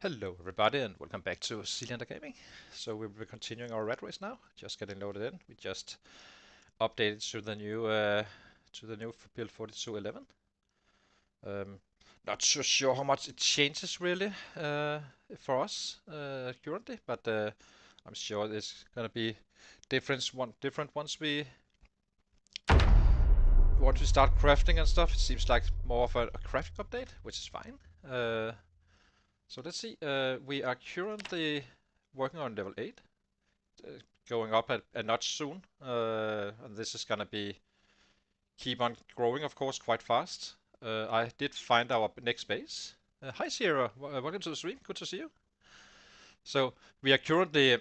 Hello everybody and welcome back to Seelander Gaming. So we'll be continuing our rat race now, just getting loaded in. We just updated to the new build 4211. Um, Not so sure how much it changes really for us currently, but I'm sure it's gonna be different once we start crafting and stuff. It seems like more of a crafting update, which is fine. So let's see. We are currently working on level 8, going up a notch soon. And this is gonna be keep on growing, of course, quite fast. I did find our next base. Hi Sierra, welcome to the stream. Good to see you. So we are currently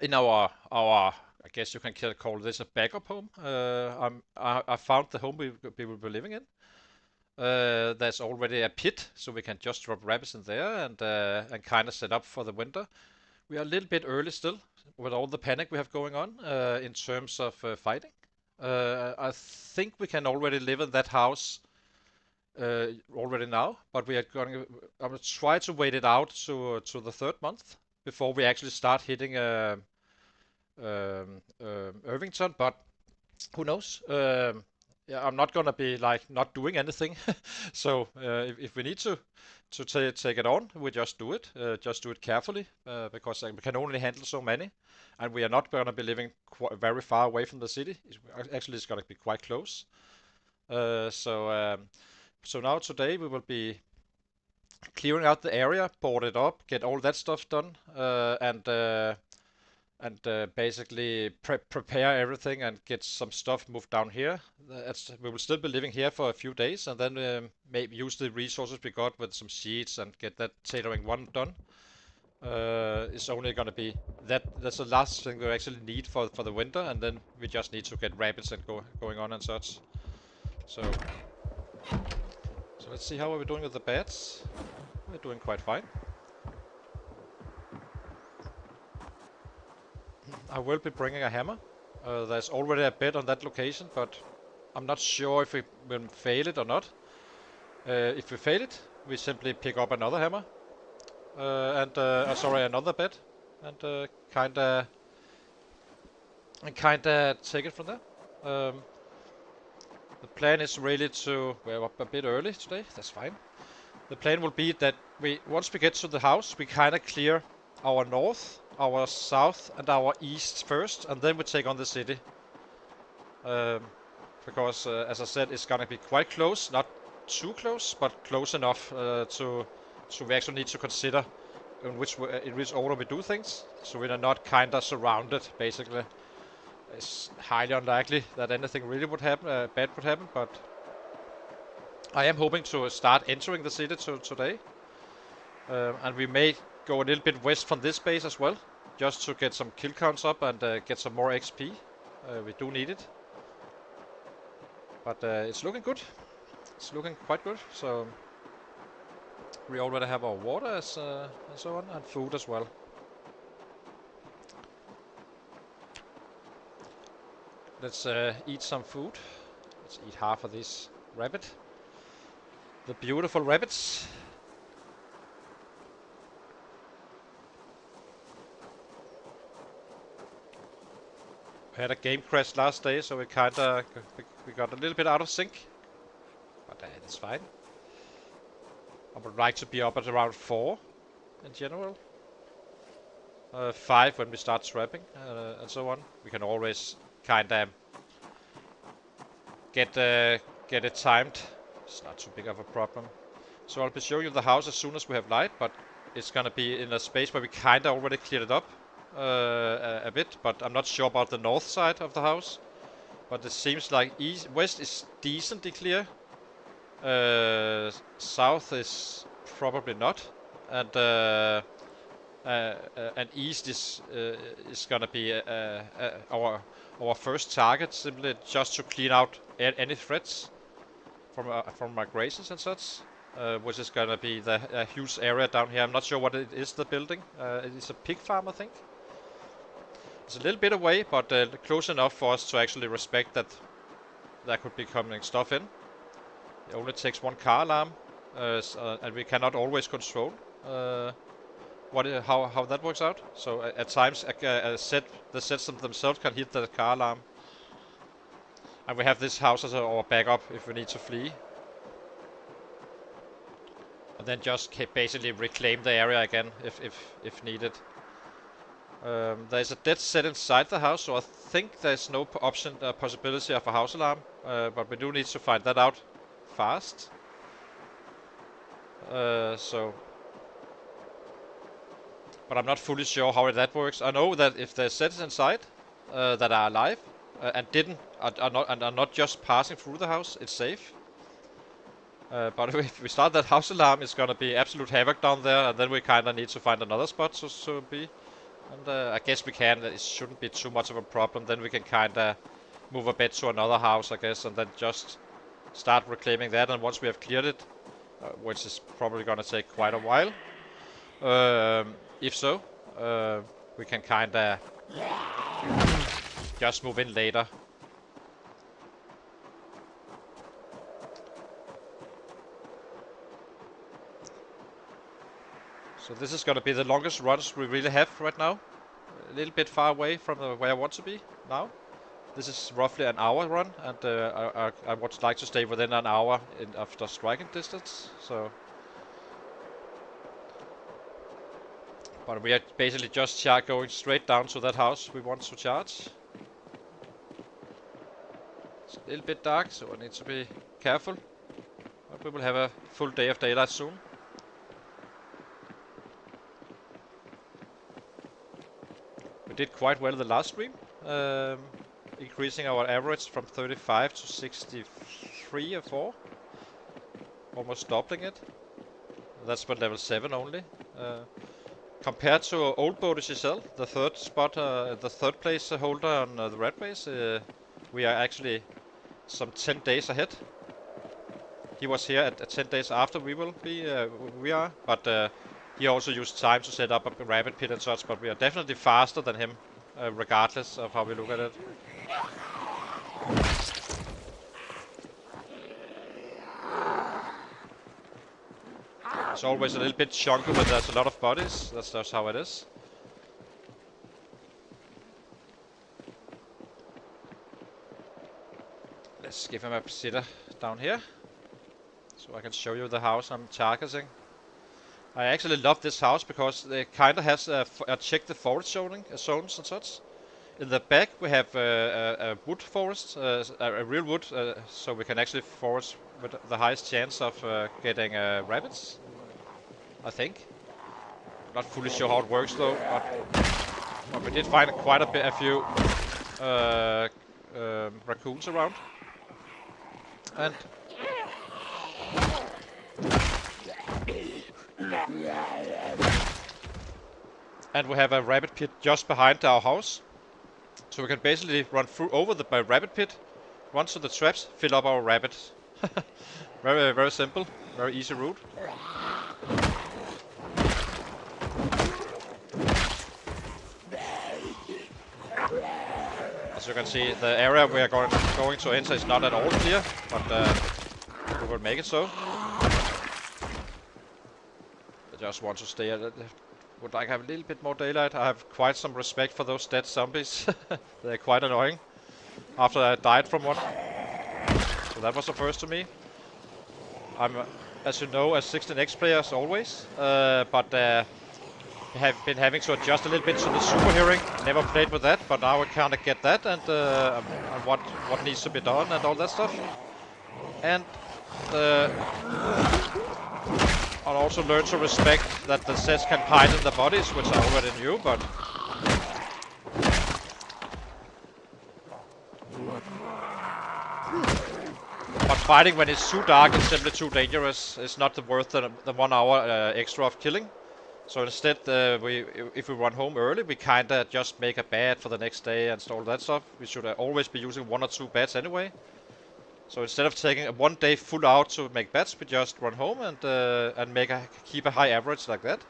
in our I guess you can call this a backup home. I found the home we will be living in. There's already a pit, so we can just drop rabbits in there and kind of set up for the winter. We are a little bit early still with all the panic we have going on in terms of fighting. I think we can already live in that house already now, but we are going. I'm gonna try to wait it out to the third month before we actually start hitting Irvington. But who knows? Yeah, I'm not gonna be like not doing anything. So if we need to take it on, we just do it. Just do it carefully because we can only handle so many, and we are not gonna be living very far away from the city. Actually, it's gonna be quite close. So now today we will be clearing out the area, board it up, get all that stuff done, and basically prepare everything and get some stuff moved down here. We will still be living here for a few days, and then maybe use the resources we got with some sheets and get that tailoring one done. It's only gonna be that's the last thing we actually need for the winter, and then we just need to get rabbits and going on and such. So let's see how are we doing with the bats. We're doing quite fine. I will be bringing a hammer. There's already a bed on that location, but I'm not sure if we will fail it or not. If we fail it, we simply pick up another hammer sorry, another bed, and kinda take it from there. The plan is really we're up a bit early today. That's fine. The plan will be that once we get to the house, we kind of clear our north, our south, and our east first, and then we take on the city. Because, as I said, it's gonna be quite close, not too close, but close enough so we actually need to consider in which order we do things, so we are not kind of surrounded. Basically, it's highly unlikely that anything really would happen, bad would happen, but I am hoping to start entering the city today. And we may go a little bit west from this base as well, just to get some kill counts up and get some more XP. We do need it. But it's looking good. It's looking quite good. So we already have our water and so on, and food as well. Let's eat some food. Let's eat half of this rabbit. The beautiful rabbits. We had a game crash last day, so we got a little bit out of sync, but it's fine. I would like to be up at around 4 in general. 5 when we start trapping and so on. We can always kinda get it timed. It's not too big of a problem. So I'll be showing you the house as soon as we have light, but it's gonna be in a space where we kinda already cleared it up a bit, but I'm not sure about the north side of the house. But it seems like west is decently clear. South is probably not, and east is gonna be our first target, simply just to clean out any threats from migrations and such. Which is gonna be a huge area down here. I'm not sure what it is. The building. It is a pig farm, I think. It's a little bit away, but close enough for us to actually respect that there could be coming stuff in. It only takes one car alarm, and we cannot always control. How that works out. So at times the sets themselves can hit the car alarm, and we have this house as our backup if we need to flee, and then just basically reclaim the area again if needed. There's a dead set inside the house, so I think there's no possibility of a house alarm, but we do need to find that out fast. But I'm not fully sure how that works. I know that if there's sets inside that are alive and are not just passing through the house, it's safe. But if we start that house alarm, it's gonna be absolute havoc down there, and then we kinda need to find another spot to be. And I guess we can. It shouldn't be too much of a problem. Then we can kinda move a bit to another house, I guess, and then just start reclaiming that. And once we have cleared it, which is probably gonna take quite a while, if so, we can kinda just move in later. So this is gonna be the longest runs we really have right now. A little bit far away from where I want to be now. This is roughly an hour run, and I would like to stay within an hour after striking distance. So, but we are basically just going straight down to that house we want to charge. It's a little bit dark, so I need to be careful. But we will have a full day of daylight soon. We did quite well the last stream, increasing our average from 35 to 63 or 4, almost doubling it. That's for level 7 only. Compared to Old Boat GSL, the third spot, the third place holder on the red race, we are actually some 10 days ahead. He was here at 10 days after we are, but he also used time to set up a rapid pit and such, but we are definitely faster than him, regardless of how we look at it. It's always a little bit chunky when there's a lot of bodies. That's just how it is. Let's give him a sitter down here, so I can show you the house I'm targeting. I actually love this house because it kind of has check the forest zones and such. In the back we have a wood forest, a real wood, so we can actually forest with the highest chance of getting rabbits, I think. Not fully sure how it works though, but we did find quite a few raccoons around. And we have a rabbit pit just behind our house, so we can basically run over the rabbit pit, run to the traps, fill up our rabbits. Very simple, very easy route. As you can see, the area we are going to enter is not at all clear, but we will make it so. I just want to stay at it. Would like to have a little bit more daylight. I have quite some respect for those dead zombies. They're quite annoying after I died from one. So that was a first to me. I'm, as you know, a 16x player as always, but have been having to adjust a little bit to the super hearing. Never played with that, but now I kind of get that and what needs to be done and all that stuff. And I'll also learn to respect that the sets can hide in the bodies, which I already knew, but fighting when it's too dark is simply too dangerous. It's not worth the 1 hour extra of killing. So instead, if we run home early, we kinda just make a bed for the next day and all that stuff. We should always be using 1 or 2 beds anyway. So instead of taking a 1 day full out to make beds, we just run home and keep a high average like that.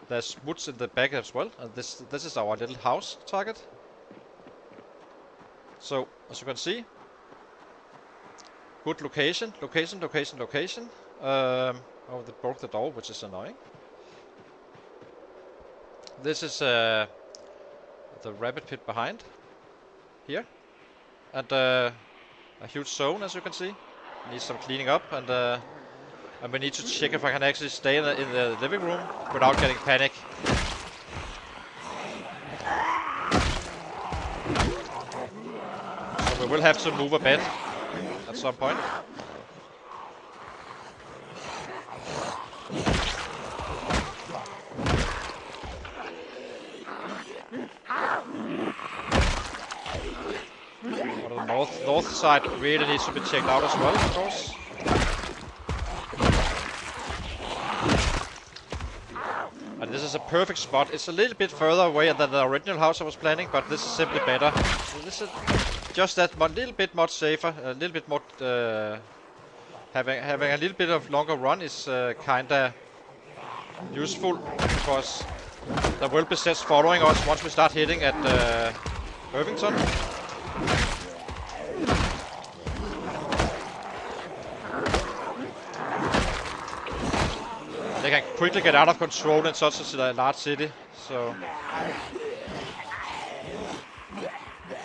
There's woods in the back as well, and this is our little house target. So as you can see, good location. Oh, they broke the door, which is annoying. This is the rabbit pit behind here, and a huge zone, as you can see. Needs some cleaning up, and we need to check if I can actually stay in the living room without getting panic. So we will have to move a bed at some point. Well, the north side really needs to be checked out as well, of course. And this is a perfect spot. It's a little bit further away than the original house I was planning, but this is simply better. So this is just that little bit much safer, a little bit more. Having a little bit of longer run is kinda useful, because there will be sets following us once we start hitting at Irvington. They can quickly get out of control in such a large city, so.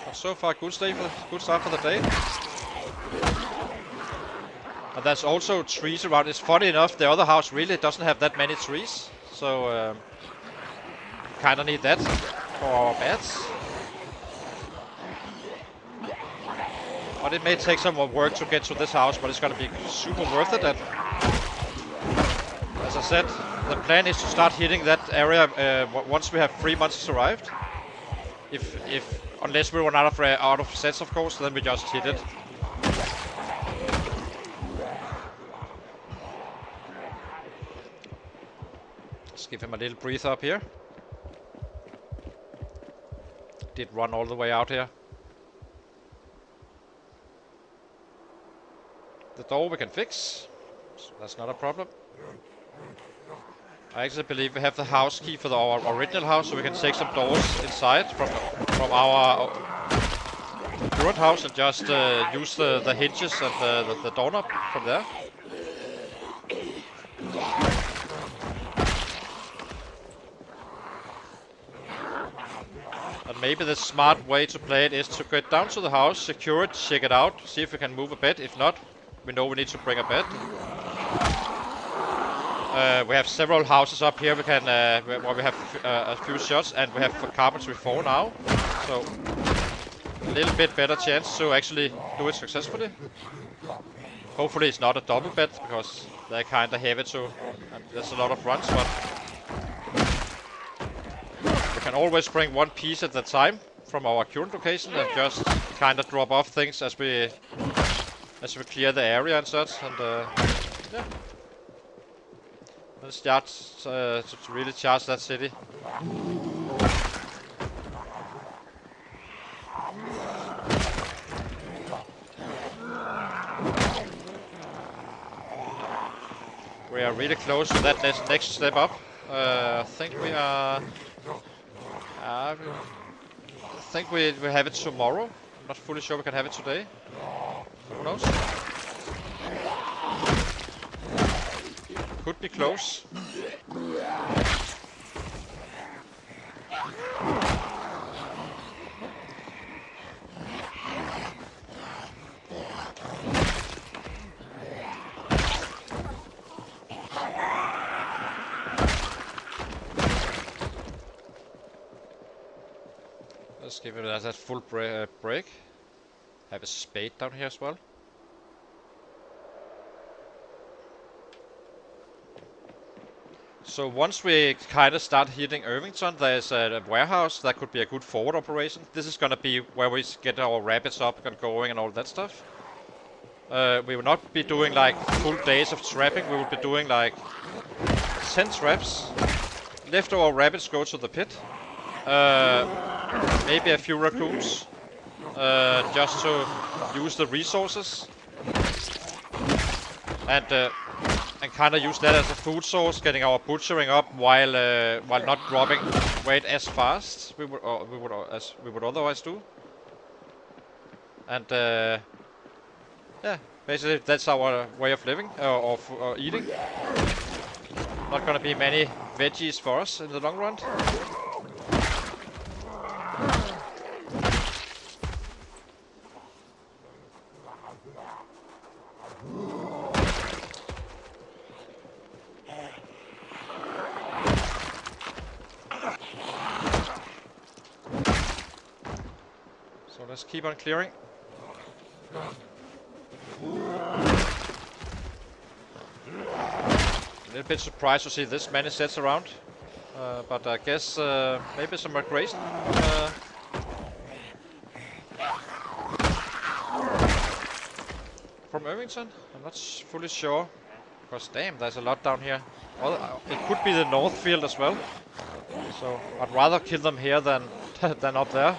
But so far, good start for the day. And there's also trees around. It's funny enough, the other house really doesn't have that many trees, so kinda need that for our bats. But it may take some more work to get to this house, but it's gonna be super worth it. And as I said, the plan is to start hitting that area once we have 3 months arrived. Unless we run out of sets, of course, then we just hit it. Let's give him a little breather up here. Did run all the way out here. The door we can fix, so that's not a problem. I actually believe we have the house key for our original house, so we can take some doors inside from our current house and just use the hinges and the doorknob from there. And maybe the smart way to play it is to get down to the house, secure it, check it out, see if we can move a bed. If not, we know we need to bring a bed. We have several houses up here. We can where we have a few shots, and we have carpentry 4 now, so a little bit better chance to actually do it successfully. Hopefully it's not a double bed, because they're kinda heavy too, and there's a lot of runs. But we can always bring one piece at a time from our current location and just kinda drop off things as we clear the area and such, and yeah. Let's start to really charge that city. We are really close to that next step up. I think we are. I think we have it tomorrow. I'm not fully sure we can have it today. Who knows? Could be close. Let's give it that full break. Have a spade down here as well. So once we kind of start hitting Irvington, there's a warehouse that could be a good forward operation. This is gonna be where we get our rabbits up and going and all that stuff. We will not be doing like full days of trapping. We will be doing like 10 traps. Leftover rabbits go to the pit. Maybe a few raccoons, just to use the resources, and kind of use that as a food source, getting our butchering up while not dropping weight as fast as we would otherwise do. And yeah, basically that's our way of living or eating. Not gonna be many veggies for us in the long run. So let's keep on clearing. A little bit surprised to see this many sets around, but I guess maybe some migration from Irvington. I'm not fully sure, because damn, there's a lot down here. Well, it could be the north field as well, so I'd rather kill them here than than up there.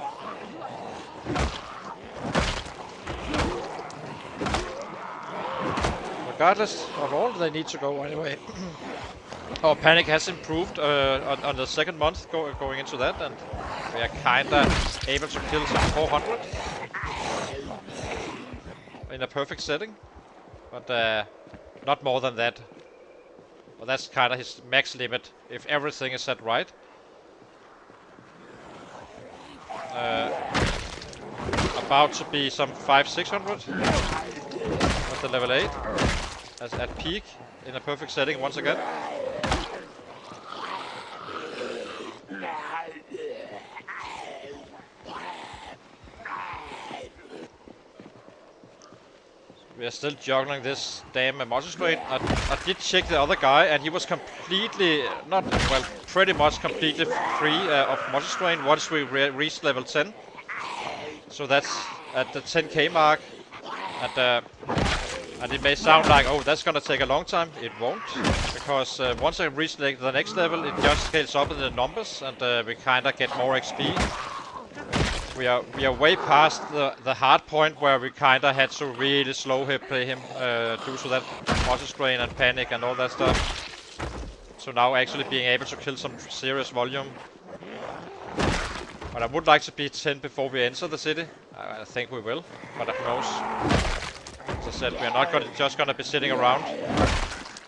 Regardless of all, they need to go anyway. Our panic has improved on the second month going into that, and we are kinda able to kill some 400 in a perfect setting, but not more than that. Well, that's kinda his max limit if everything is set right. About to be some 500-600 at the level 8. As at peak in a perfect setting once again. We are still juggling this damn muscle strain. I did check the other guy and he was completely, pretty much completely free of muscle strain once we reached level 10. So that's at the 10k mark. And it may sound like, oh, that's gonna take a long time. It won't, because once I reach the next level, it just scales up in the numbers, and we kinda get more XP. We are way past the hard point where we kinda had to really slow play him due to that muscle strain and panic and all that stuff. So now actually being able to kill some serious volume. But I would like to be 10 before we enter the city. I think we will, but who knows? As I said, we are not just gonna be sitting around.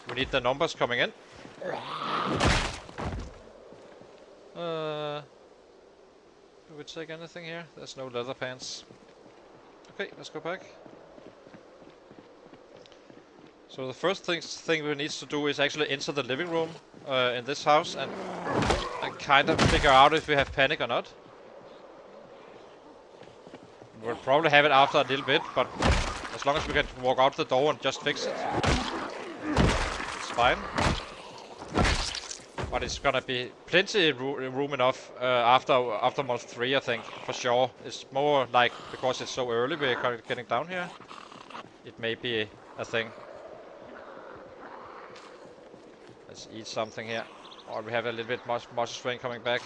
We need the numbers coming in. Do we take anything here? There's no leather pants. Okay, let's go back. So the first thing we need to do is actually enter the living room in this house and kind of figure out if we have panic or not. We'll probably have it after a little bit, but as long as we can walk out the door and just fix it, it's fine. But it's gonna be plenty room enough after month 3, I think, for sure. It's more like because it's so early we're getting down here. It may be a thing. Let's eat something here. Or we have a little bit muscle strain coming back.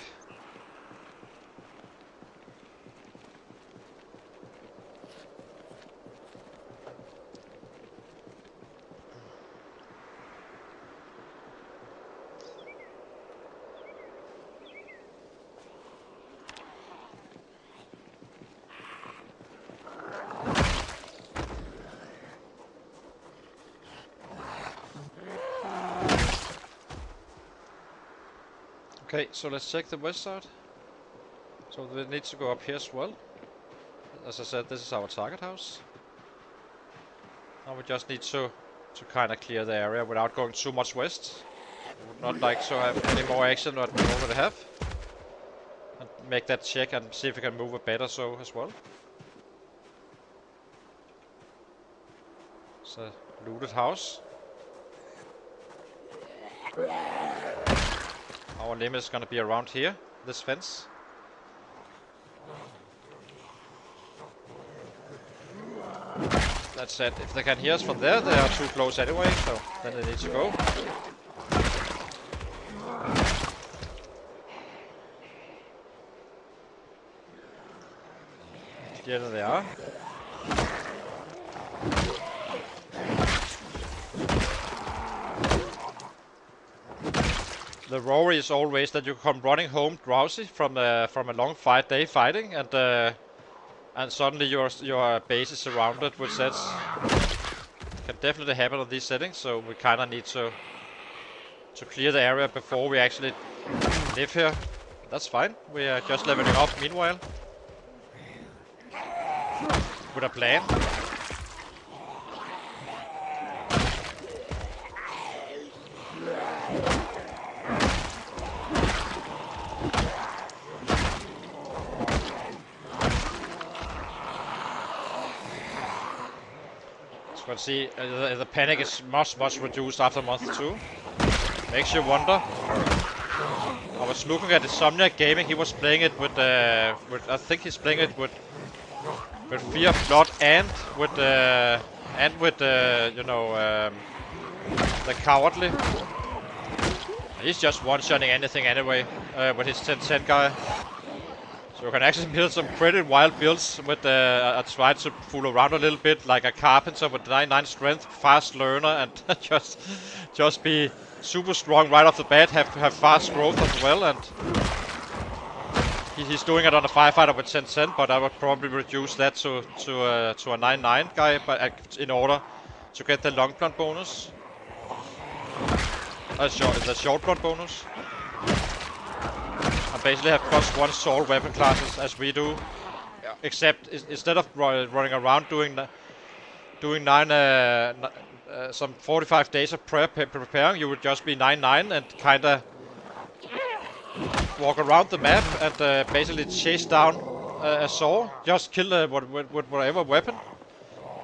Okay, so let's check the west side. So we need to go up here as well. As I said, this is our target house. Now we just need to kind of clear the area without going too much west. I would not like to have any more action than we already have. And make that check and see if we can move it better so as well. It's a looted house. Our limit is gonna be around here, this fence. That said, if they can hear us from there, they are too close anyway, so then they need to go. Here they are. The worry is always that you come running home drowsy from a long day fighting, and suddenly your base is surrounded with sets. Can definitely happen on these settings, so we kind of need to clear the area before we actually live here. that's fine. We are just leveling up meanwhile. With a plan. So let's see, the panic is much reduced after month 2. Makes you wonder. I was looking at Insomniac Gaming. He was playing it with I think he's playing it with Fear of Blood and with you know, the Cowardly. He's just one-shotting anything anyway with his 10-10 guy. So you can actually build some pretty wild builds with I tried to fool around a little bit, like a Carpenter with 99 strength, fast learner, and just be super strong right off the bat, have fast growth as well, and he's doing it on a firefighter with 10-10, but I would probably reduce that to a 9-9 guy, but in order to get the long blunt bonus. The short blunt bonus. I basically have +1 sword weapon classes as we do, except instead of running around doing some 45 days of preparing, you would just be 9-9 and kinda walk around the map and basically chase down a saw. Just kill with whatever weapon,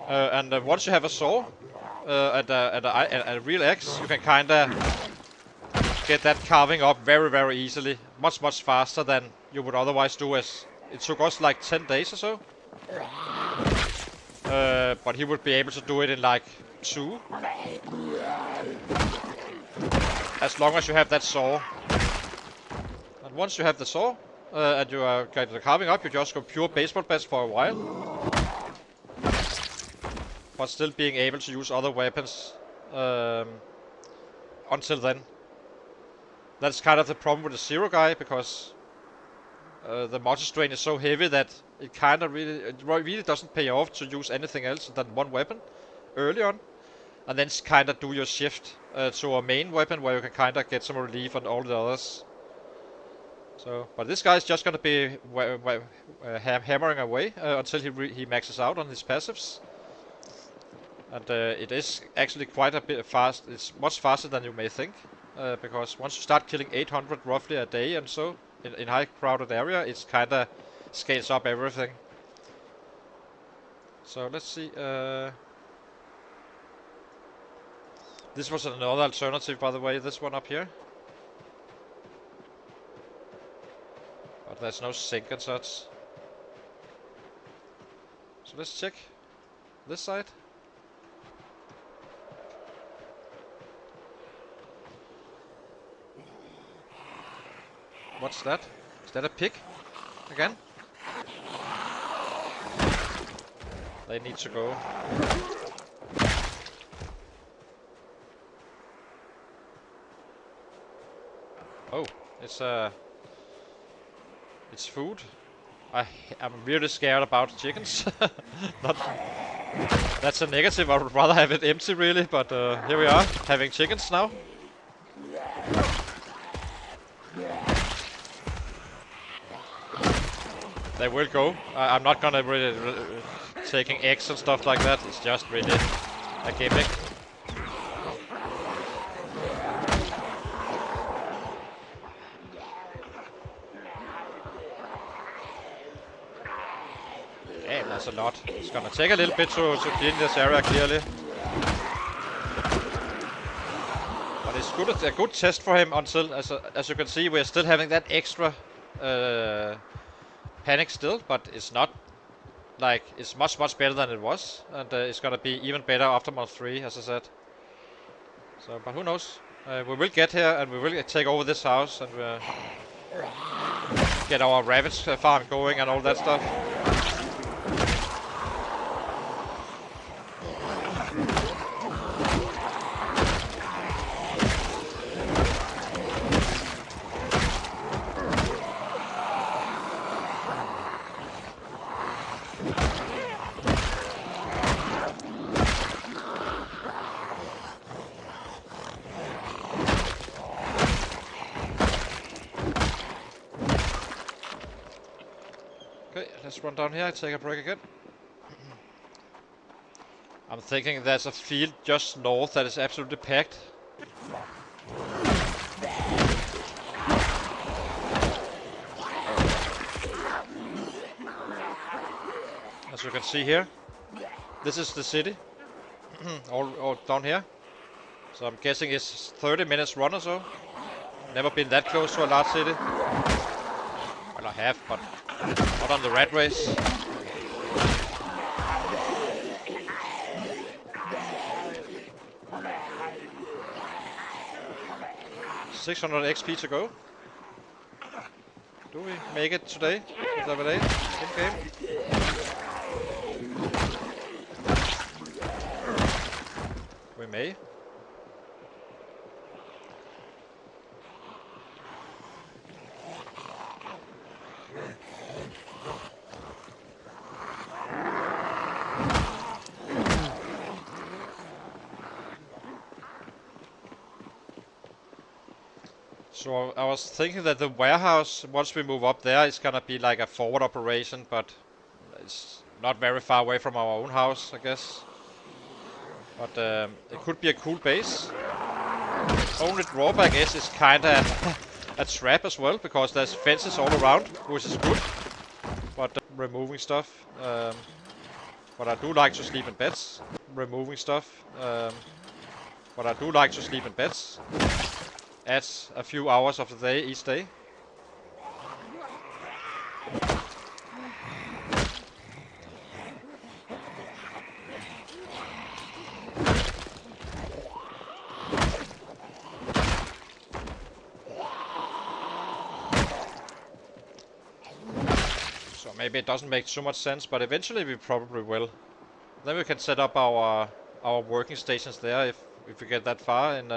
and once you have a saw and a real axe, you can kinda get that carving up very easily, much faster than you would otherwise do. As it took us like 10 days or so, but he would be able to do it in like 2, as long as you have that saw. And once you have the saw and you are getting the carving up, you just go pure baseball bats for a while, but still being able to use other weapons until then. That's kind of the problem with the zero guy, because the multi-strain is so heavy that it kind of really doesn't pay off to use anything else than one weapon early on, and then kind of do your shift to a main weapon where you can kind of get some relief on all the others. So, but this guy is just gonna be hammering away until he maxes out on his passives, and it is actually quite a bit fast. It's much faster than you may think. Because once you start killing 800 roughly a day and so, in high crowded area, it's kinda scales up everything. So let's see, this was another alternative, by the way, this one up here. But there's no sink and such. So let's check this side. What's that? Is that a pig? Again? They need to go. Oh, it's food. I'm really scared about chickens. That's a negative. I would rather have it empty, really. But here we are, having chickens now. They will go. I'm not gonna really taking eggs and stuff like that. It's just really a gimmick. Yeah, that's a lot. It's gonna take a little bit to clean this area clearly. But it's good. It's a good test for him until, as you can see, we're still having that extra panic still, but it's not like, it's much better than it was, and it's gonna be even better after month 3, as I said. So, but who knows? We will get here and we will take over this house and get our rabbit farm going and all that stuff. let's run down here, take a break again. I'm thinking there's a field just north that is absolutely packed. As you can see here, this is the city, all down here. So I'm guessing it's 30 minutes run or so. Never been that close to a large city. Well, I have, but not on the rat race. $600 XP to go. Do we make it today with level 8 in game? We may. So I was thinking that the warehouse, once we move up there, is gonna be like a forward operation, but it's not very far away from our own house, I guess. But it could be a cool base. Only drawback is it's kinda a trap as well, because there's fences all around, which is good. But removing stuff. But I do like to sleep in beds. Removing stuff. But I do like to sleep in beds. Adds a few hours of the day each day. So maybe it doesn't make too much sense, but eventually we probably will. Then we can set up our working stations there if we get that far in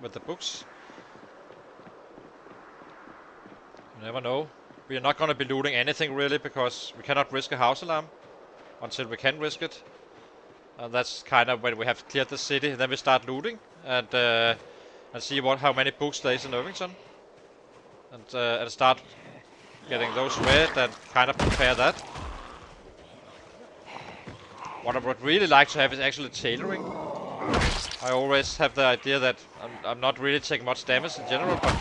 with the books. You never know. We are not going to be looting anything really, because we cannot risk a house alarm until we can risk it. And that's kind of when we have cleared the city. Then we start looting and see how many books there is in Irvington, and start getting those read and kind of prepare that. What I would really like to have is actually tailoring. I always have the idea that I'm not really taking much damage in general, but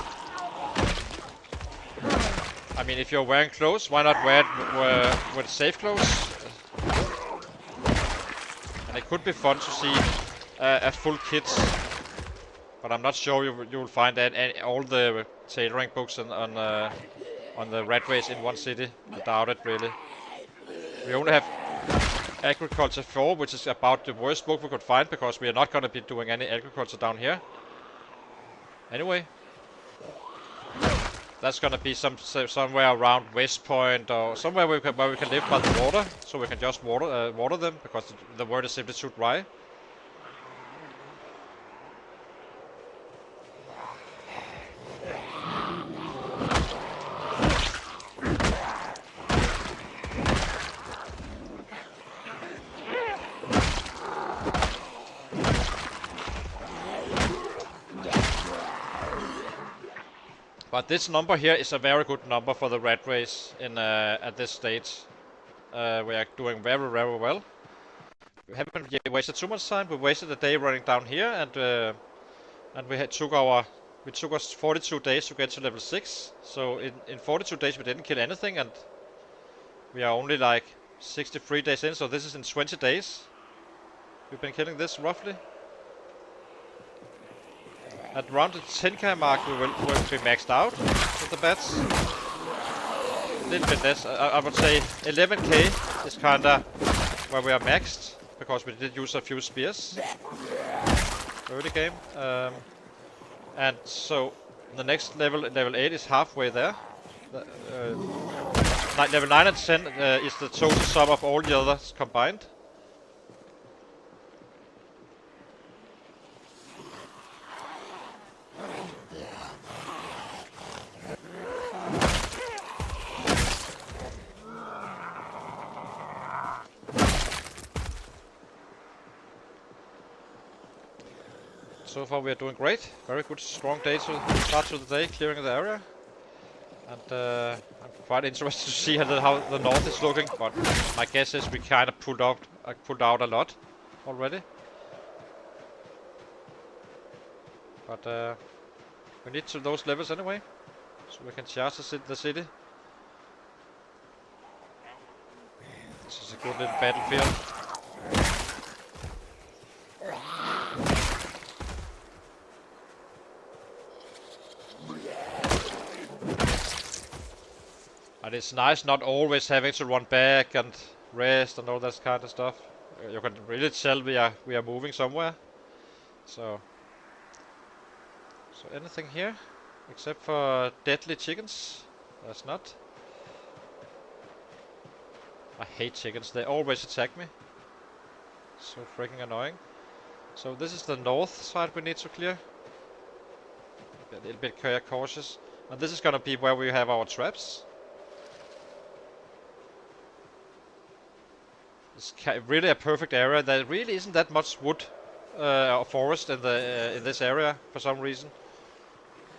I mean, if you're wearing clothes, why not wear it with safe clothes? And it could be fun to see a full kit, but I'm not sure you will find all the tailoring books on the rat race in one city. I doubt it really. We only have Agriculture 4, which is about the worst book we could find, because we are not going to be doing any agriculture down here. Anyway. That's gonna be somewhere around West Point, or somewhere where we can live by the water, so we can just water them, because the word is simply too dry. But this number here is a very good number for the rat race in at this stage. We are doing very, very well. We haven't wasted too much time. We wasted a day running down here, and it took us 42 days to get to level 6. So in 42 days we didn't kill anything, and we are only like 63 days in. So this is in 20 days. We've been killing this roughly. At around the 10k mark we will be maxed out with the bats. A little bit less, I would say 11k is kinda where we are maxed, because we did use a few spears early game. And so the next level 8 is halfway there. Level 9 and 10 is the total sum of all the others combined. So far we are doing great. Very good, strong day to start to the day, clearing the area. And I'm quite interested to see how the north is looking, but my guess is we kind of pulled out a lot already. But we need those levels anyway, so we can charge the city. This is a good little battlefield. And it's nice not always having to run back and rest and all that kind of stuff. You can really tell we are moving somewhere. So anything here except for deadly chickens? That's not. I hate chickens. They always attack me. So freaking annoying. So this is the north side we need to clear. Be a little bit cautious. And this is gonna be where we have our traps. It's really a perfect area. There really isn't that much wood or forest in this area for some reason.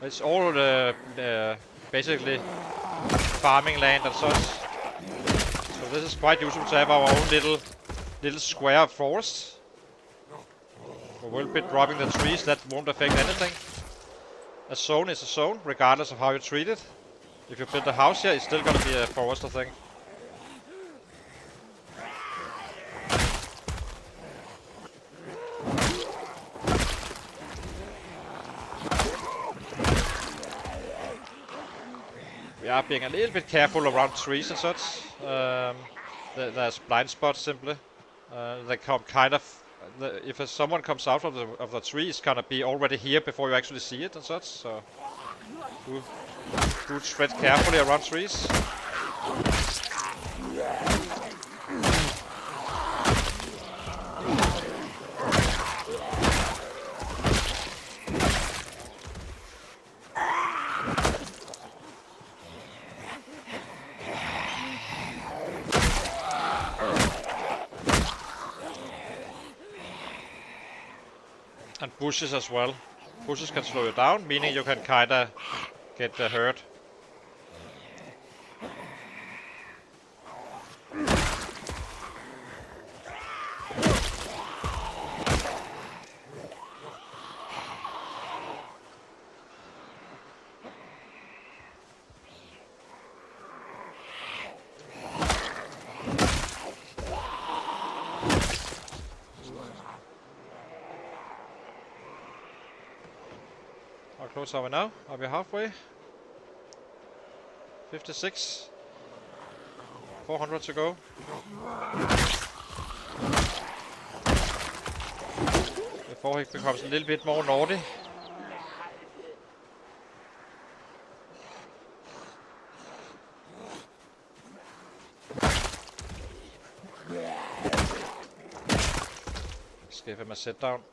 It's all basically farming land and such. So this is quite useful to have our own little square of forest. We will be dropping the trees, that won't affect anything. A zone is a zone, regardless of how you treat it. If you build a house here, it's still gonna be a forest, I think. We are being a little bit careful around trees and such. There's blind spots simply. They come kind of. If someone comes out of the tree, it's gonna be already here before you actually see it and such. So do tread carefully around trees. And bushes as well. Bushes can slow you down, meaning you can kinda get hurt. How close are we now? Are we halfway? 56. 400 to go. Before he becomes a little bit more naughty. Let's give him a sit down.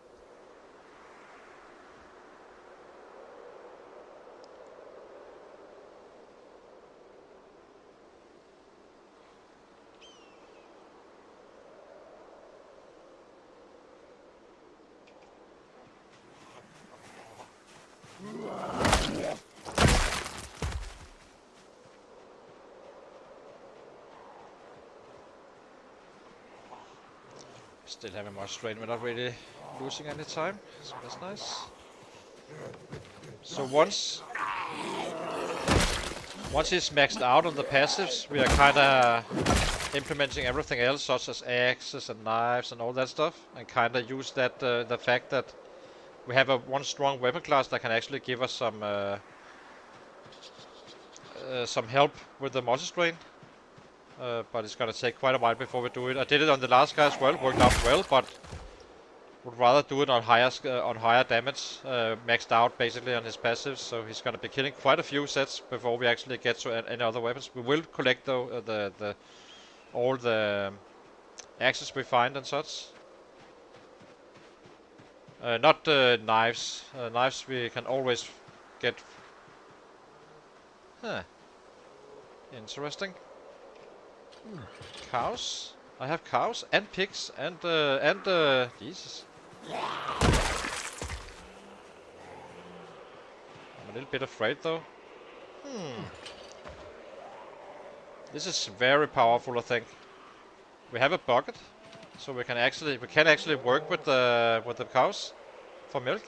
Still having more strain without really losing any time, so that's nice. So once he's maxed out on the passives, we are kinda implementing everything else, such as axes and knives and all that stuff, and kinda use that the fact that we have one strong weapon class that can actually give us some help with the multi-strain. But it's gonna take quite a while before we do it. I did it on the last guy as well, worked out well, but would rather do it on higher damage, maxed out basically on his passives. So he's gonna be killing quite a few sets before we actually get to any other weapons. We will collect though all the axes we find and such. Not knives. Knives we can always get. Huh. Interesting. Cows. I have cows and pigs and Jesus. I'm a little bit afraid though. This is very powerful, I think. We have a bucket, so we can actually work with the cows for milk.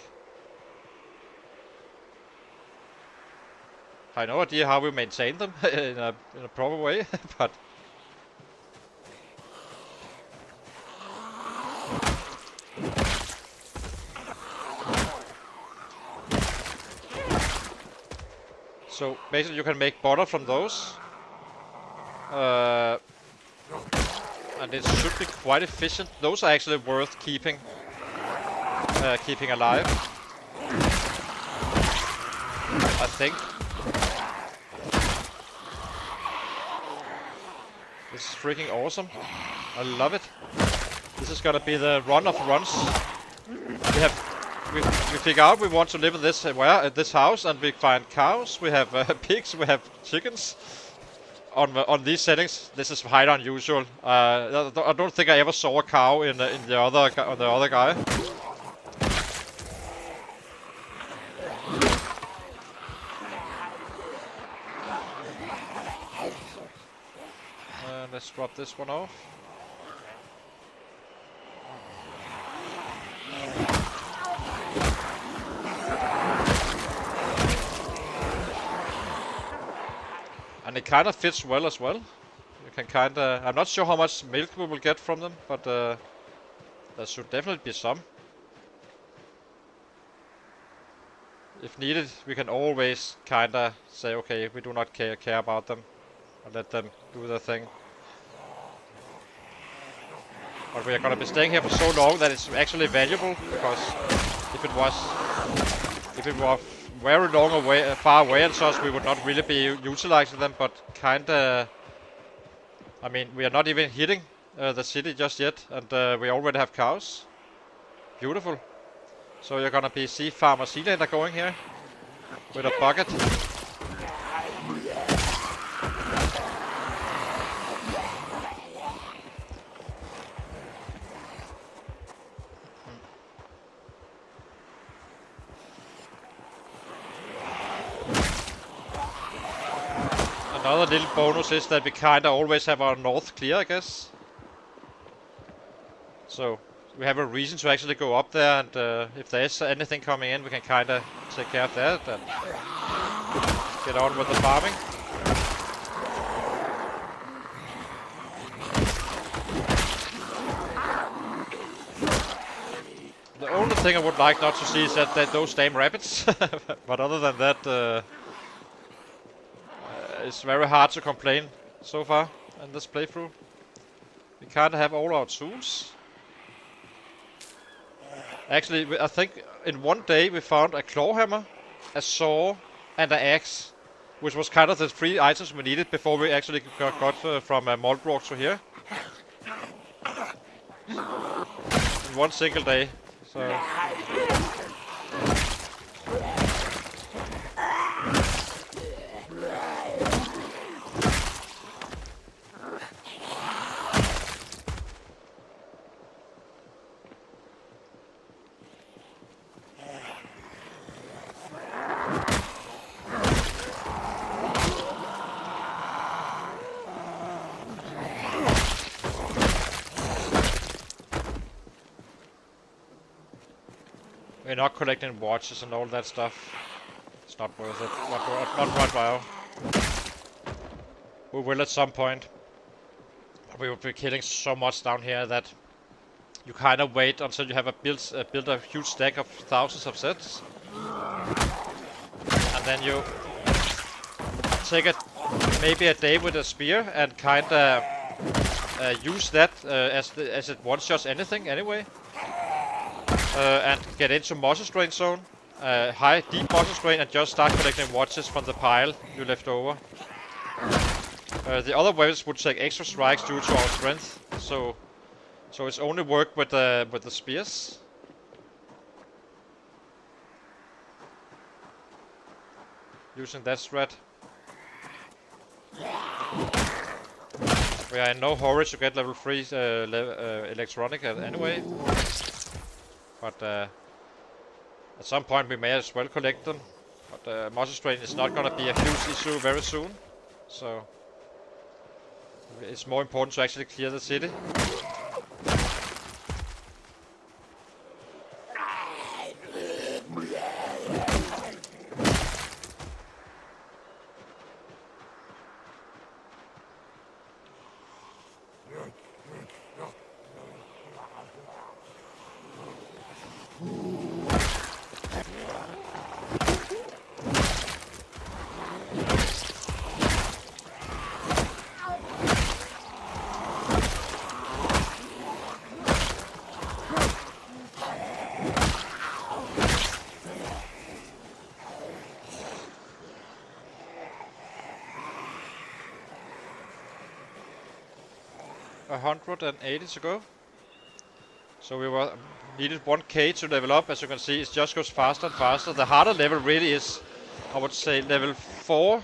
I have no idea how we maintain them in a proper way, but so basically you can make butter from those, and it should be quite efficient. Those are actually worth keeping alive, I think. This is freaking awesome. I love it. This is gonna be the run of runs. We figure out we want to live in this house, and we find cows. We have pigs. We have chickens. On these settings, this is highly unusual. I don't think I ever saw a cow in the other guy. Let's drop this one off. And it kind of fits well as well. You can kind of... I'm not sure how much milk we will get from them, but there should definitely be some. If needed, we can always kind of say, okay, we do not care about them, and let them do their thing. But we are going to be staying here for so long that it's actually valuable, because if it was very long away, far away and such, we would not really be utilizing them. But kinda, I mean, we are not even hitting the city just yet, and we already have cows. Beautiful. So you're gonna be farmer Seelander going here with a bucket. Another little bonus is that we kinda always have our north clear, I guess. So we have a reason to actually go up there, and if there is anything coming in, we can kinda take care of that and get on with the farming. The only thing I would like not to see is that those damn rabbits. But other than that, it's very hard to complain so far in this playthrough. We can't have all our tools. Actually, I think in one day we found a claw hammer, a saw, and an axe, which was kind of the 3 items we needed before we actually got from Moldrock to here. In one single day. So. We're not collecting watches and all that stuff. It's not worth it. Not worthwhile. We will at some point. We will be killing so much down here that you kind of wait until you have built a huge stack of thousands of sets, and then you take maybe a day with a spear and kind of use that as it one-shots anything anyway. And get into muscle strain zone, deep muscle strain, and just start collecting watches from the pile you left over. The other weapons would take extra strikes due to our strength, so it's only work with the spears. Using that strat. We are in no hurry to get level 3 electronic anyway. But at some point we may as well collect them. But muscle strain is not gonna be a huge issue very soon. So It's more important to actually clear the city. A 180 to go. So we needed 1k to level up. As you can see, it just goes faster and faster. The harder level really is, I would say, level 4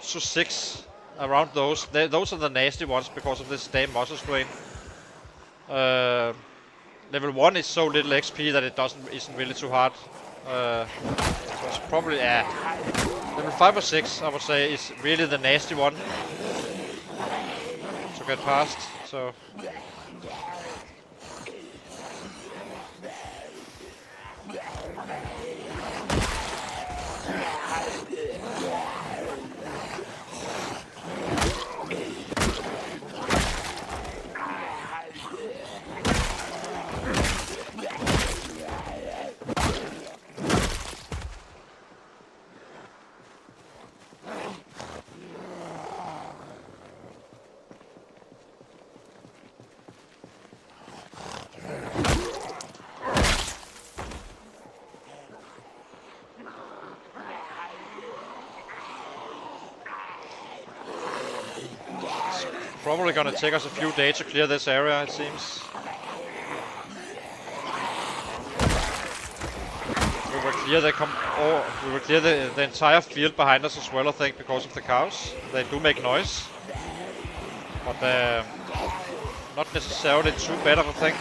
to 6. Around those. Those are the nasty ones because of this damn muscle strain. Level 1 is so little XP that it isn't really too hard. So it's probably level 5 or 6, I would say, is really the nasty one to get past. So 'It's probably gonna take us a few days to clear this area, it seems. We will clear the entire field behind us as well, I think, because of the cows. They do make noise, but not necessarily too bad of a thing.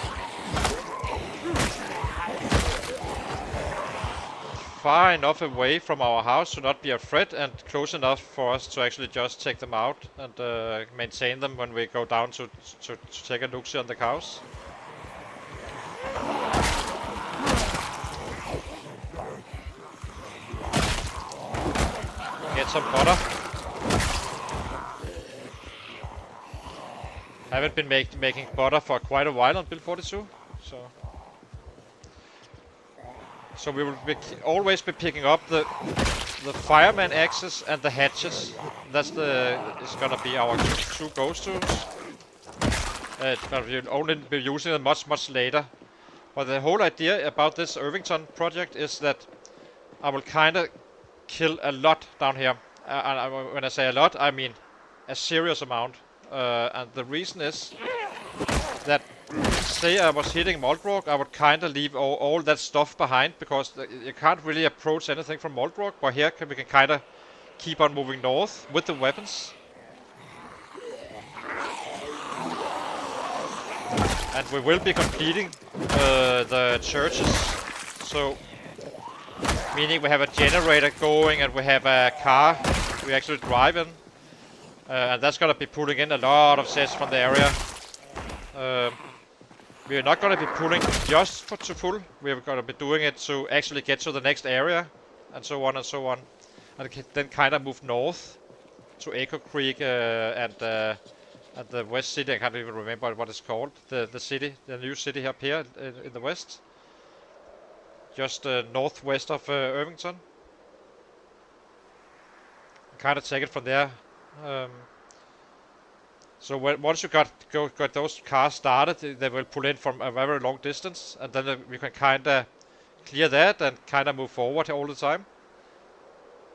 Far enough away from our house to not be a threat, and close enough for us to actually just take them out and maintain them when we go down to take a look on the cows. Get some butter. Haven't been making butter for quite a while on build 42, so we will always be picking up the fireman axes and the hatches. That's is gonna be our two go-tos. We'll only be using them much later. But the whole idea about this Irvington project is that I will kinda kill a lot down here. And when I say a lot, I mean a serious amount. And the reason is that, say I was hitting Moldrock, I would kinda leave all that stuff behind, because you can't really approach anything from Moldrock. But here we can kinda keep on moving north with the weapons. And we will be completing the churches. So, meaning we have a generator going and we have a car we actually drive in. And that's gonna be pulling in a lot of sets from the area. We're not gonna be pulling just to pull. We're gonna be doing it to actually get to the next area, and so on and so on. And then kinda move north to Echo Creek and the West City. I can't even remember what it's called. The city, the new city up here in the west. Just northwest of Irvington. Kinda take it from there. So once you got those cars started, they will pull in from a very long distance, and then we can kinda clear that and kinda move forward all the time.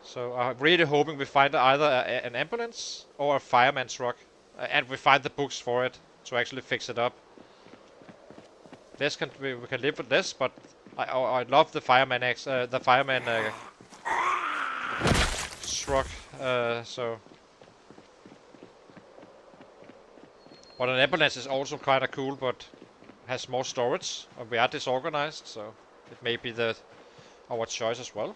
So I'm really hoping we find either an ambulance or a fireman truck, and we find the books for it to actually fix it up. We can live with this, but I love the fireman truck. So. But an ambulance is also kinda cool, but has more storage. We are disorganized, so it may be our choice as well.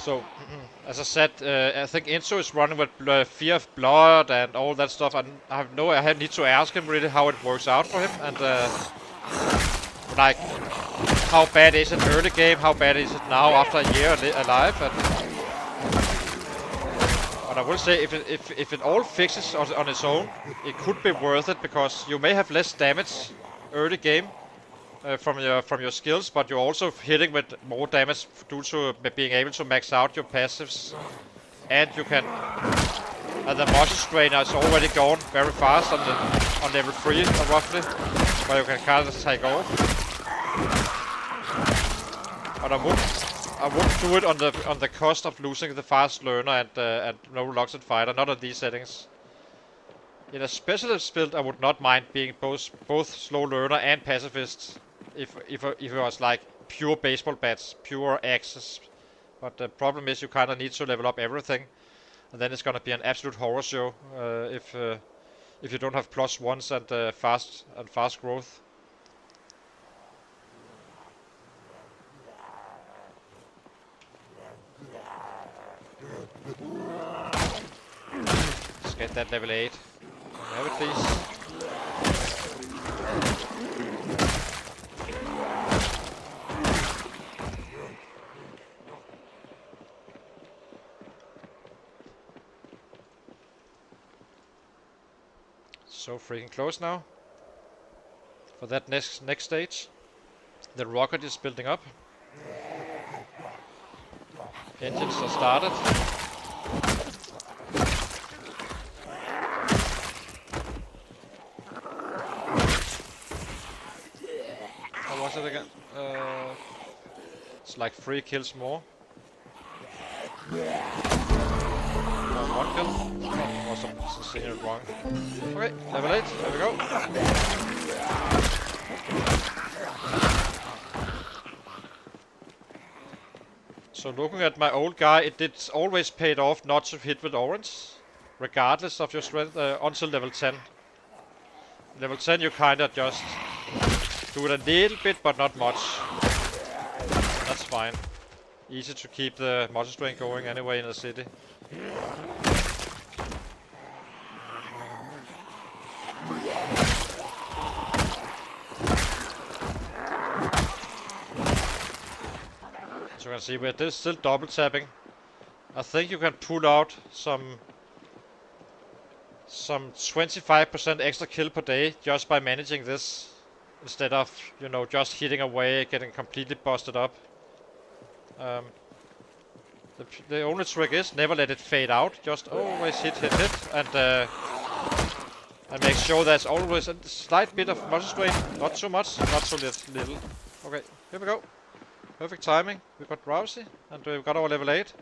So, as I said, I think Enzo is running with fear of blood and all that stuff, and I need to ask him really how it works out for him, and like how bad is it early game, how bad is it now after a year alive, and but I will say if it all fixes on its own, it could be worth it because you may have less damage early game. From your skills, but you're also hitting with more damage due to being able to max out your passives, and you can. The muscle strainer is already gone very fast on level 3 roughly, where you can kind of take off. But I wouldn't do it on the cost of losing the fast learner and no reluctant fighter, not on these settings. In a specialist build, I would not mind being both slow learner and pacifist. If it was like pure baseball bats, pure axes, but the problem is you kind of need to level up everything, and then it's gonna be an absolute horror show if you don't have +1s and fast growth. Let's get that level 8. Can we have it, please? So freaking close now for that next stage. The rocket is building up. Engines are started. How was it again? It's like 3 kills more. One kill. Oh, was seeing it wrong. Okay, level 8. There we go. So looking at my old guy, it's always paid off not to hit with orange, regardless of your strength, until level 10. Level 10 you kinda just do it a little bit, but not much. That's fine. Easy to keep the muscle strength going anyway in the city. So you can see we're still double tapping. I think you can pull out some 25% extra kill per day just by managing this, instead of, you know, just hitting away, getting completely busted up. The only trick is never let it fade out. Just always hit, and make sure there's always a slight bit of muscle strain. Not too much, not too little. Okay, here we go. Perfect timing. We've got Rousey, and we've got our level 8.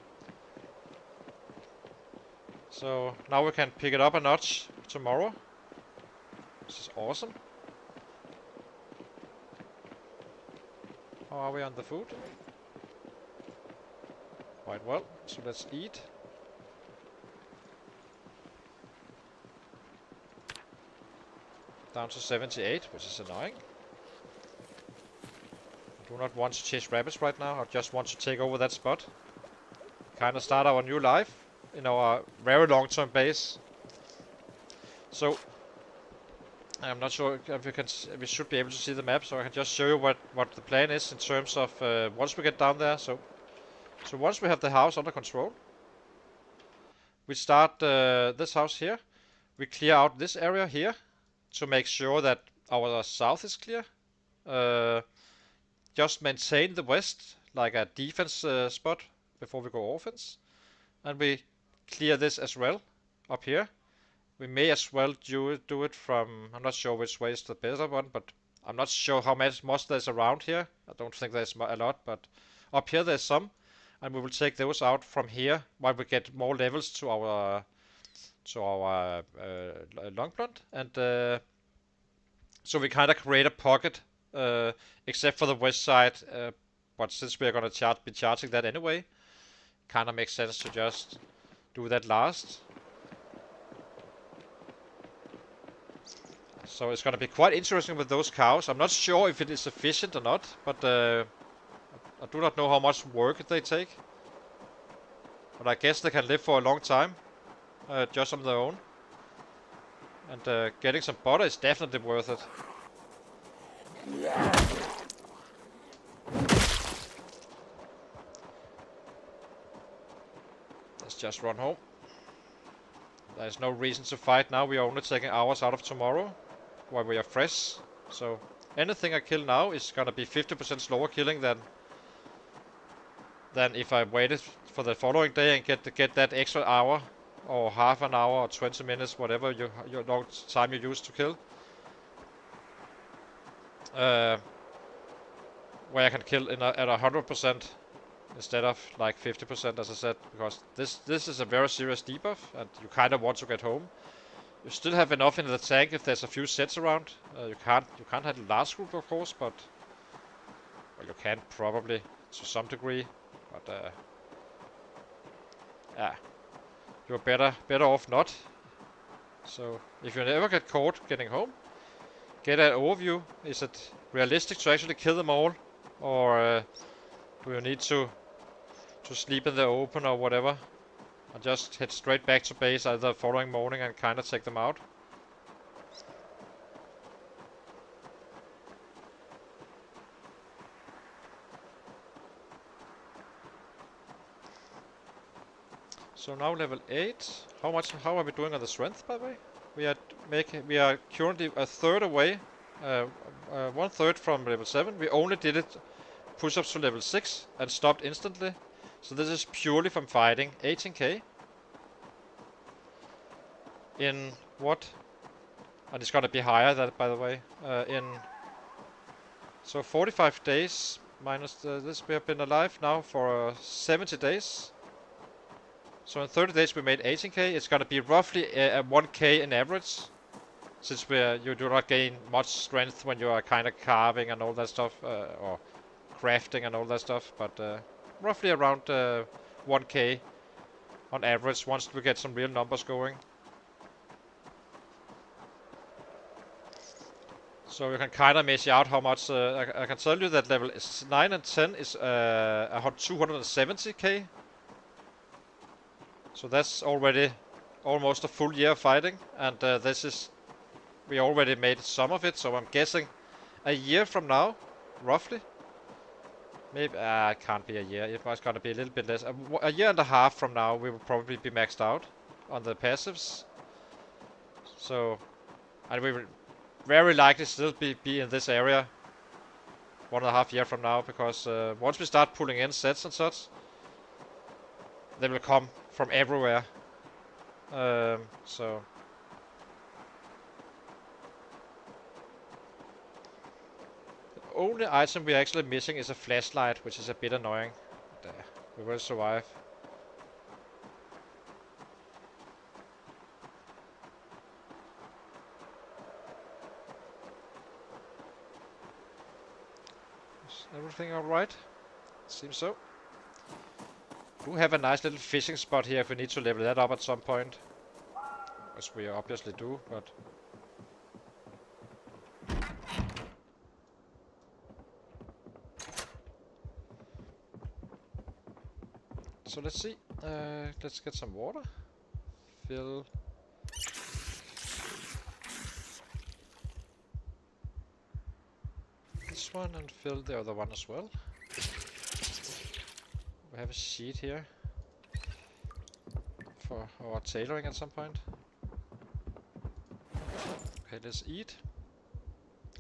So now we can pick it up a notch tomorrow. This is awesome. How are we on the food? Quite well, so let's eat. Down to 78, which is annoying. I do not want to chase rabbits right now, I just want to take over that spot. Kinda start our new life in our very long-term base. So I'm not sure if we should be able to see the map, so I can just show you what the plan is in terms of once we get down there. So once we have the house under control, we start this house here. We clear out this area here to make sure that our south is clear. Just maintain the west like a defense spot before we go offense. And we clear this as well up here. We may as well do it from, I'm not sure which way is the better one, but I'm not sure how much there's around here. I don't think there's a lot, but up here there's some. And we will take those out from here while we get more levels to our long blunt, and so we kind of create a pocket, except for the west side. But since we are gonna be charging that anyway, kind of makes sense to just do that last. So it's gonna be quite interesting with those cows. I'm not sure if it is efficient or not, but I do not know how much work they take. But I guess they can live for a long time, just on their own. And getting some butter is definitely worth it. Let's just run home. There's no reason to fight now. We are only taking hours out of tomorrow, while we are fresh. So anything I kill now is gonna be 50% slower killing than if I waited for the following day and get that extra hour, or half an hour, or 20 minutes, whatever your long time you use to kill. Where I can kill at 100% instead of like 50%, as I said, because this is a very serious debuff, and you kind of want to get home. You still have enough in the tank if there's a few sets around. You can't have a large group, of course, but well, you can probably to some degree, but yeah, you're better off not. So if you never get caught getting home, get an overview. Is it realistic to actually kill them all, or do you need to sleep in the open or whatever, and just head straight back to base either the following morning and kind of take them out? So now level 8. How are we doing on the strength, by the way? We are currently a third away, 1/3 from level 7. We only did it push-ups to level 6 and stopped instantly. So this is purely from fighting. 18k in what? And it's gonna be higher, that, by the way. So 45 days minus this. We have been alive now for 70 days. So in 30 days we made 18k. It's gonna be roughly 1k in average, since you do not gain much strength when you are kind of carving and all that stuff, or crafting and all that stuff. But roughly around 1k on average once we get some real numbers going. So you can kind of measure out how much. I can tell you that level 9 and 10 is 270k. So that's already almost a full year of fighting, and we already made some of it. So I'm guessing a year from now, roughly. Maybe it can't be a year. It must gotta be a little bit less. A year and a half from now, we will probably be maxed out on the passives. So, and we will very likely still be in this area 1.5 years from now, because once we start pulling in sets and such, they will come from everywhere. So the only item we are actually missing is a flashlight, which is a bit annoying. But, we will survive. Is everything alright? Seems so. We have a nice little fishing spot here if we need to level that up at some point. As we obviously do, but... So let's see. Let's get some water. Fill... this one and fill the other one as well. We have a sheet here for our tailoring at some point. Okay, let's eat.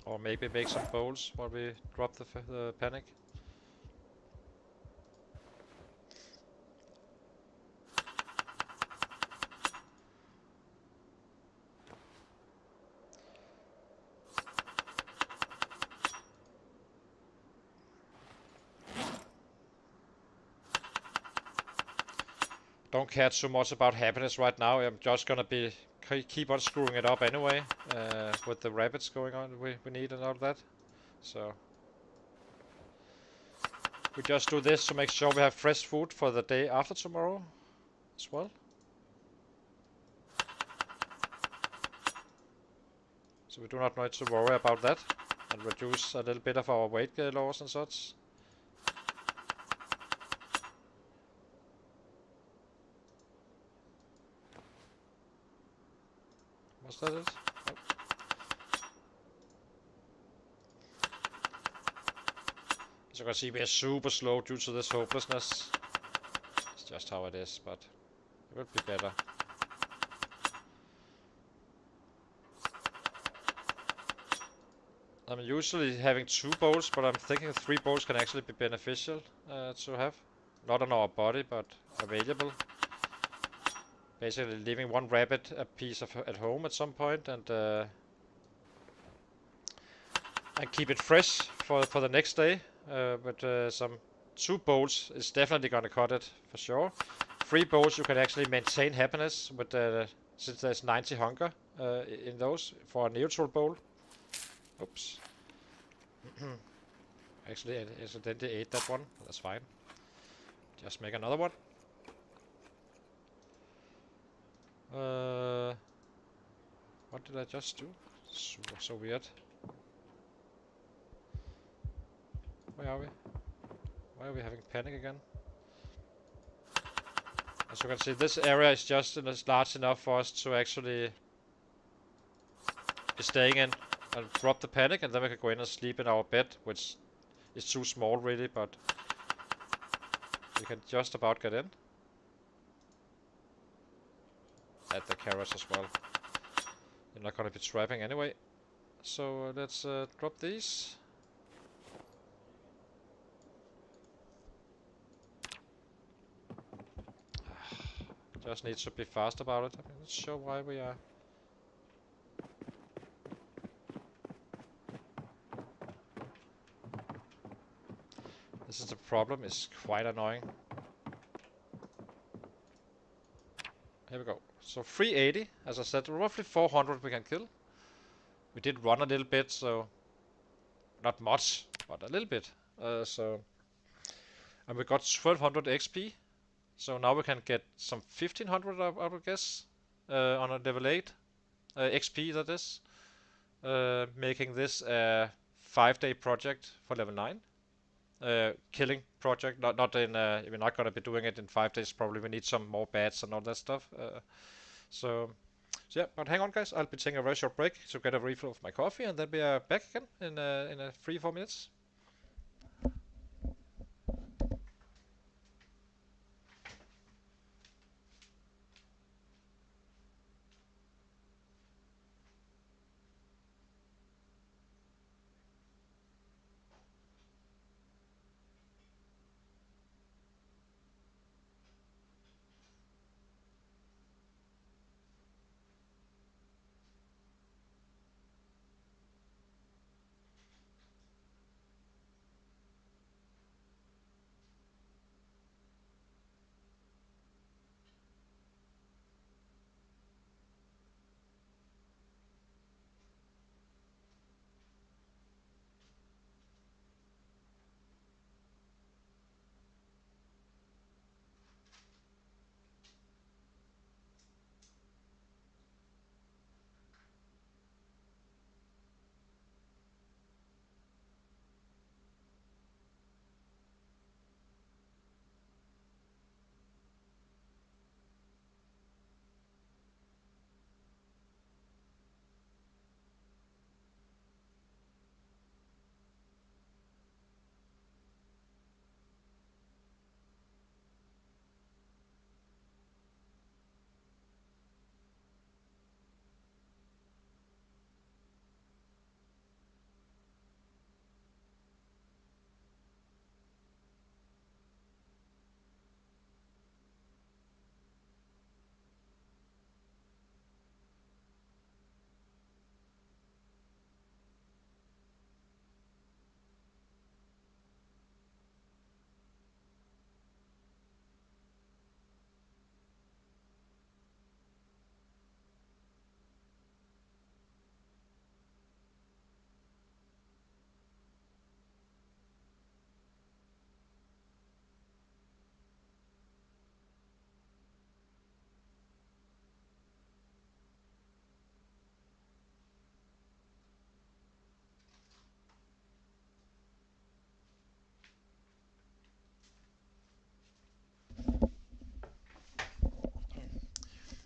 Or maybe make some bowls while we drop the panic. Don't care too much about happiness right now. I'm just gonna keep on screwing it up anyway, with the rabbits going on we need and all that. So we just do this to make sure we have fresh food for the day after tomorrow as well. So we do not need to worry about that, and reduce a little bit of our weight loss and such. Was that it? Oh. As you can see, we are super slow due to this hopelessness. It's just how it is, but it will be better. I'm usually having 2 bolts, but I'm thinking 3 bolts can actually be beneficial to have. Not on our body, but available. Basically leaving 1 rabbit a piece of at home at some point, and keep it fresh for the next day. But some 2 bolts is definitely gonna cut it for sure. 3 bolts you can actually maintain happiness with, since there's 90 hunger in those for a neutral bolt. Oops. Actually, I accidentally ate that one. That's fine. Just make another one. What did I just do? So weird. Where are we? Why are we having panic again? As you can see, this area is just large enough for us to actually be staying in and drop the panic, and then we can go in and sleep in our bed, which is too small really, but we can just about get in. Add the carrots as well. You're not gonna be trapping anyway. So let's drop these. Just need to be fast about it. I'm not sure why we are. This is the problem, it's quite annoying. Here we go. So 380, as I said, roughly 400 we can kill. We did run a little bit, so not much, but a little bit. And we got 1200 XP. So now we can get some 1500, I would guess, on a level 8 XP. That is making this a 5-day project for level 9. Killing project, not in. We're not gonna be doing it in 5 days. Probably we need some more bats and all that stuff. So yeah, but hang on, guys. I'll be taking a very short break to get a refill of my coffee, and then we are back again in a 3-4 minutes.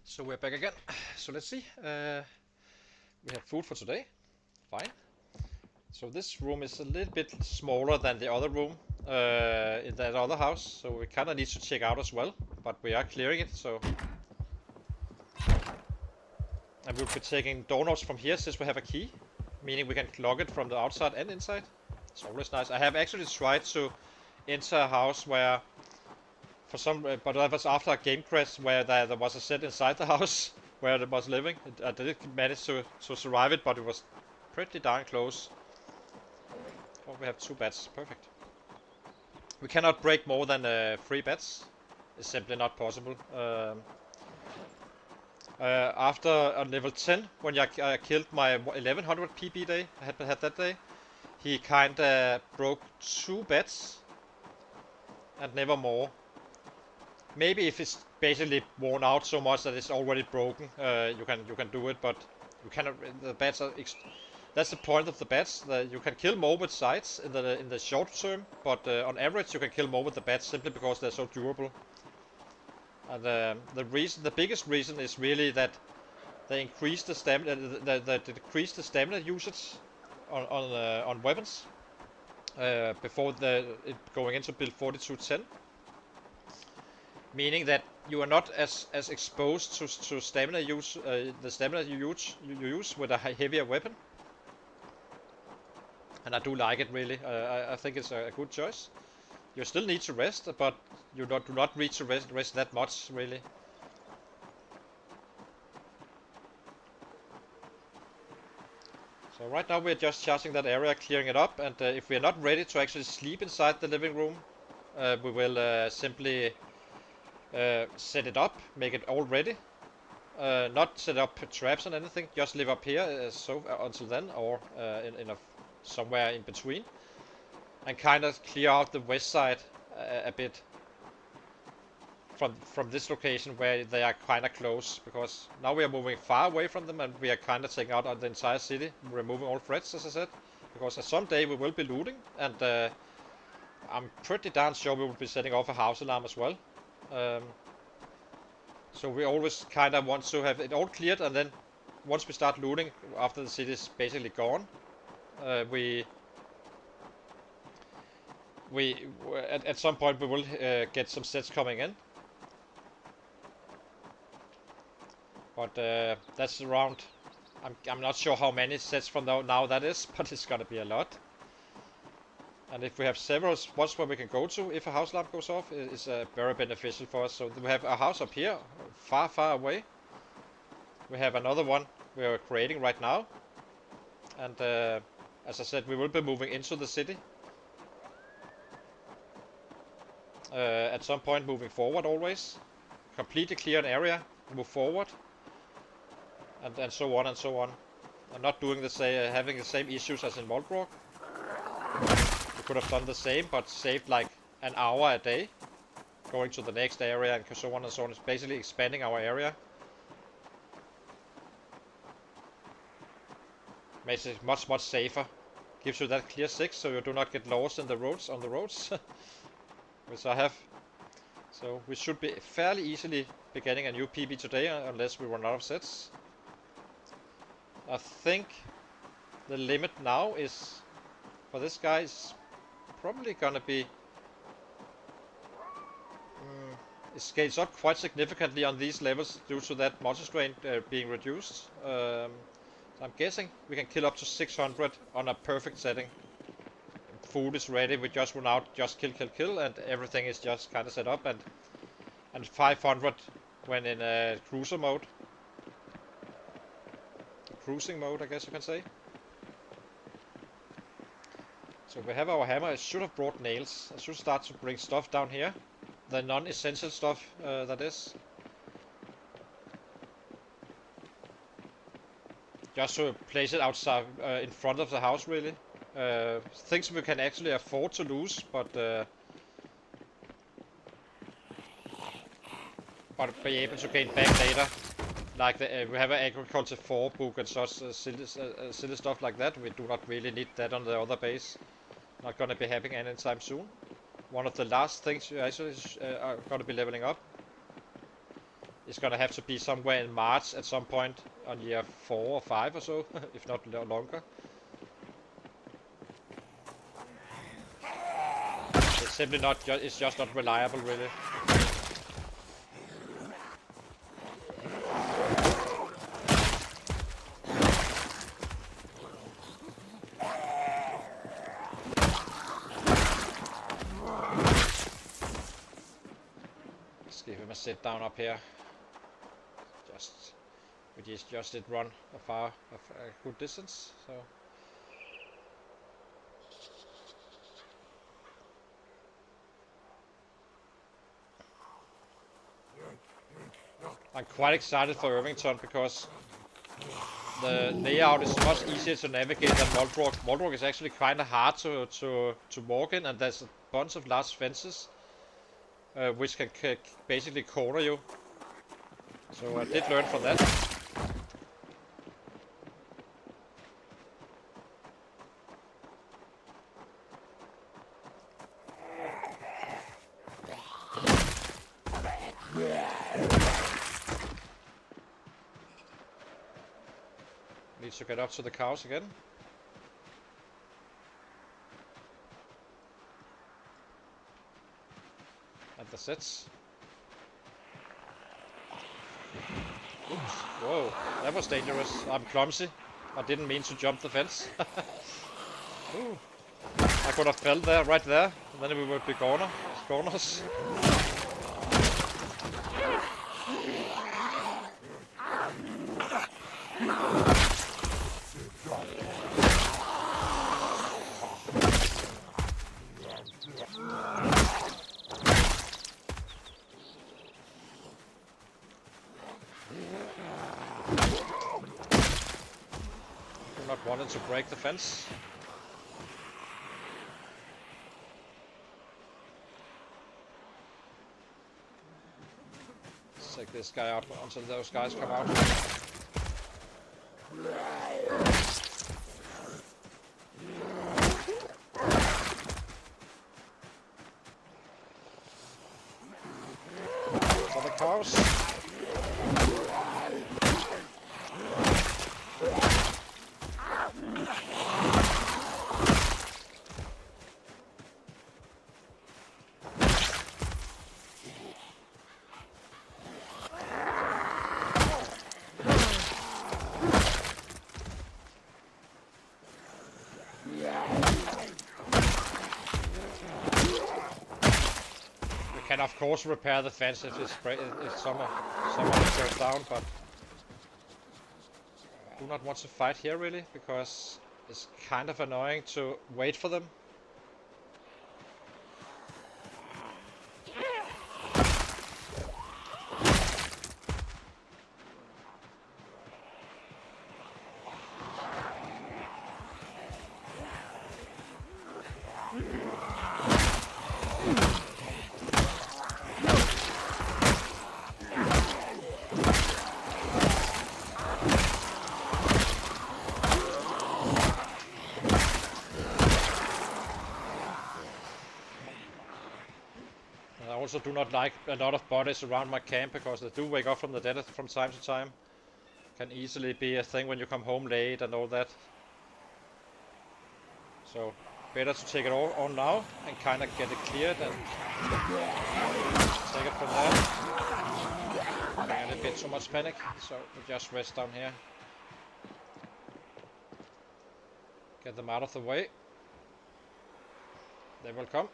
So we're back again. So let's see. We have food for today. Fine. So this room is a little bit smaller than the other room in that other house, so we kind of need to check out as well, but we are clearing it, so... And we'll be taking doorknobs from here since we have a key, meaning we can lock it from the outside and inside. It's always nice. I have actually tried to enter a house where, for some, but that was after a game crash where there was a set inside the house where it was living. I did manage to survive it, but it was pretty darn close. Oh, we have 2 beds. Perfect. We cannot break more than 3 beds. It's simply not possible. After level 10, when I killed my 1100 PB day, I had that day, he kinda broke 2 beds and never more. Maybe if it's basically worn out so much that it's already broken, you can do it, but you cannot. The beds are. That's the point of the beds. That you can kill more with sights in the short term, but on average you can kill more with the beds simply because they're so durable. And the biggest reason is really that they increase the stamina, they decrease the stamina usage on weapons before it going into build 4210. Meaning that you are not as exposed to stamina use, the stamina you use with a heavier weapon. And I do like it really. I think it's a good choice. You still need to rest, but you do not need to rest that much really. So right now we're just charging that area, clearing it up, and if we are not ready to actually sleep inside the living room, we will simply set it up, make it all ready. Not set up traps and anything, just live up here until then, or somewhere in between, and kind of clear out the west side a bit from this location where they are kind of close, because now we are moving far away from them and we are kind of taking out the entire city, removing all threats, as I said, because someday we will be looting, and I'm pretty darn sure we will be setting off a house alarm as well. So we always kind of want to have it all cleared, and then once we start looting after the city is basically gone, at some point we will get some sets coming in. But that's around. I'm not sure how many sets from now that is, but it's gonna be a lot. And if we have several spots where we can go to, if a house alarm goes off, it's very beneficial for us. So we have a house up here, far away. We have another one we are creating right now. And as I said, we will be moving into the city. At some point moving forward always. Completely clear an area, move forward. And so on and so on. I'm not doing having the same issues as in Waldbrook. We could have done the same, but saved like an hour a day, going to the next area and so on and so on. It's basically expanding our area. Makes it much safer. Gives you that clear 6, so you do not get lost in the roads which I have. So we should be fairly easily be getting a new PB today, unless we run out of sets. I think the limit now is for this guy is probably gonna be it scales up quite significantly on these levels due to that multi-strain being reduced. So I'm guessing we can kill up to 600 on a perfect setting. Food is ready, we just run out, just kill, and everything is just kind of set up, and 500 when in cruiser mode. Cruising mode, I guess you can say. So we have our hammer. I should have brought nails. I should start to bring stuff down here. The non-essential stuff, that is. Just to place it outside, in front of the house, really. Things we can actually afford to lose, but be able to gain back later. Like we have an Agriculture 4 book and such silly stuff like that. We do not really need that on the other base. Not gonna be happening anytime soon. One of the last things you actually are gonna be leveling up is gonna have to be somewhere in March at some point on year 4 or 5 or so, if not longer. It's simply not. It's just not reliable, really. Let's give him a sit down up here. We just did run a good distance, so. I'm quite excited for Irvington because the layout is much easier to navigate than Moldrock. Moldrock is actually kind of hard to walk in, and there's a bunch of large fences which can basically corner you. So I did learn from that. Need to get up to the cows again. And the sets. Oops. Whoa, that was dangerous. I'm clumsy. I didn't mean to jump the fence. Ooh. I could have fell there, right there, and then we would be goners. Wanted to break the fence. Let's take this guy out until those guys come out. For the cows. Can of course repair the fence if someone goes down, but I do not want to fight here really because it's kind of annoying to wait for them. I also do not like a lot of bodies around my camp because they do wake up from the dead from time to time. Can easily be a thing when you come home late and all that. So better to take it all on now and kind of get it cleared and take it from there. Having a little bit too much panic, so we just rest down here. Get them out of the way. They will come.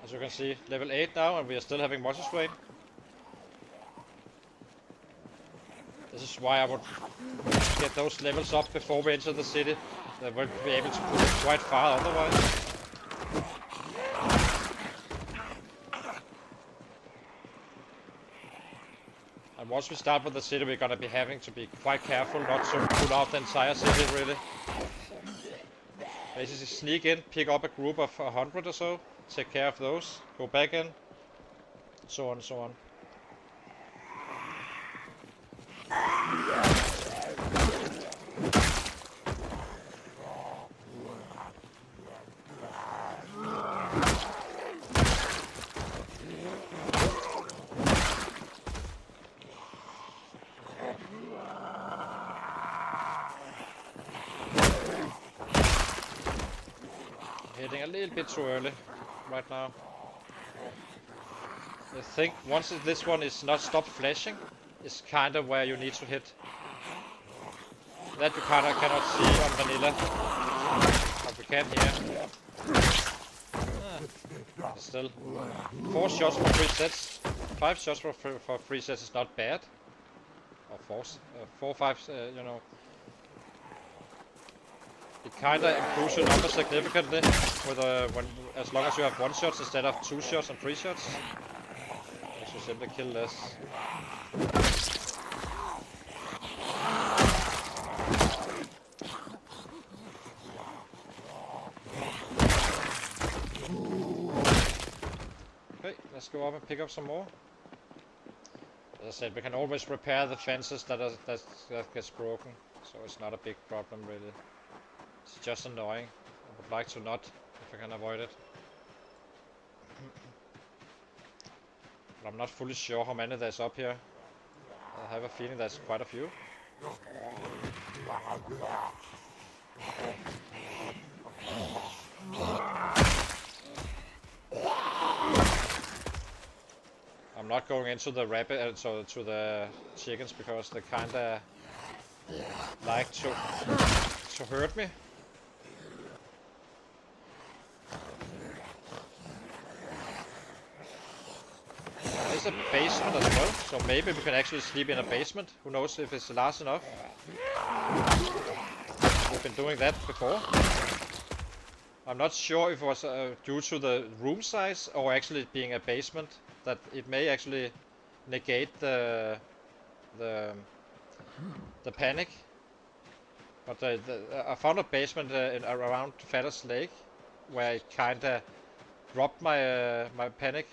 As you can see, level 8 now, and we are still having muscle strain. This is why I would get those levels up before we enter the city. They won't be able to push it quite far otherwise. And once we start with the city, we're gonna be having to be quite careful not to pull out the entire city, really. Basically sneak in, pick up a group of 100 or so, take care of those, go back in, so on and so on. Hitting a little bit too early right now. I think once this one is not stopped flashing, is kind of where you need to hit. That you kind of cannot see on vanilla, but we can here. Still, 4 shots for 3 sets. 5 shots for 3 sets is not bad. Or 4, 5, you know. It kinda improves your number significantly with as long as you have 1 shots instead of 2 shots and 3 shots. Makes you simply kill less. Okay, let's go up and pick up some more. As I said, we can always repair the fences that gets broken, so it's not a big problem really. It's just annoying. I would like to not, if I can avoid it. But I'm not fully sure how many there's up here. I have a feeling there's quite a few. I'm not going into the rabbit, so to the chickens, because they kinda like to hurt me. There's a basement as well, so maybe we can actually sleep in a basement. Who knows if it's large enough? We've been doing that before. I'm not sure if it was due to the room size or actually being a basement, that it may actually negate the panic. But I found a basement around Fatter's Lake where it kinda dropped my my panic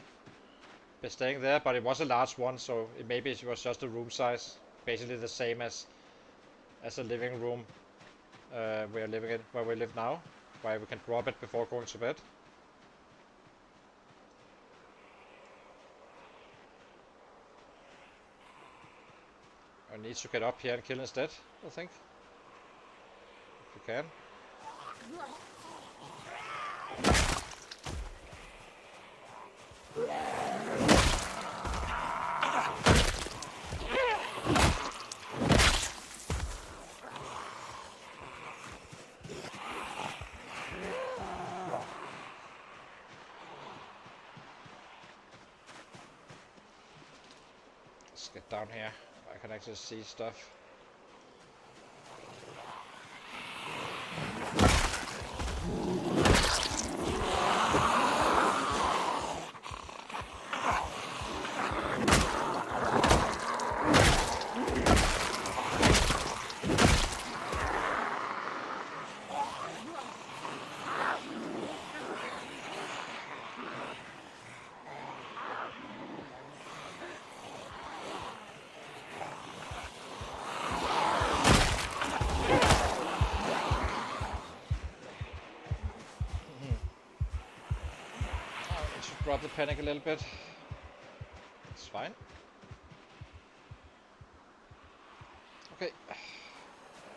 by staying there, but it was a large one, so maybe it was just a room size, basically the same as a living room we're living in, where we live now, where we can drop it before going to bed. I need to get up here and kill instead, I think. If we can. Let's get down here. I can actually see stuff. Drop the panic a little bit. It's fine. Okay.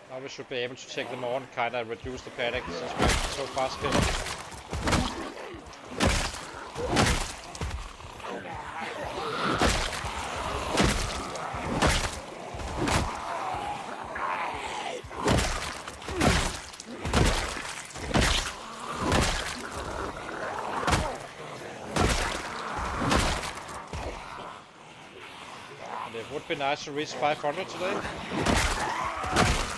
Now we should be able to take them on, kinda reduce the panic since we're so fast killing. Would be nice to reach 500 today.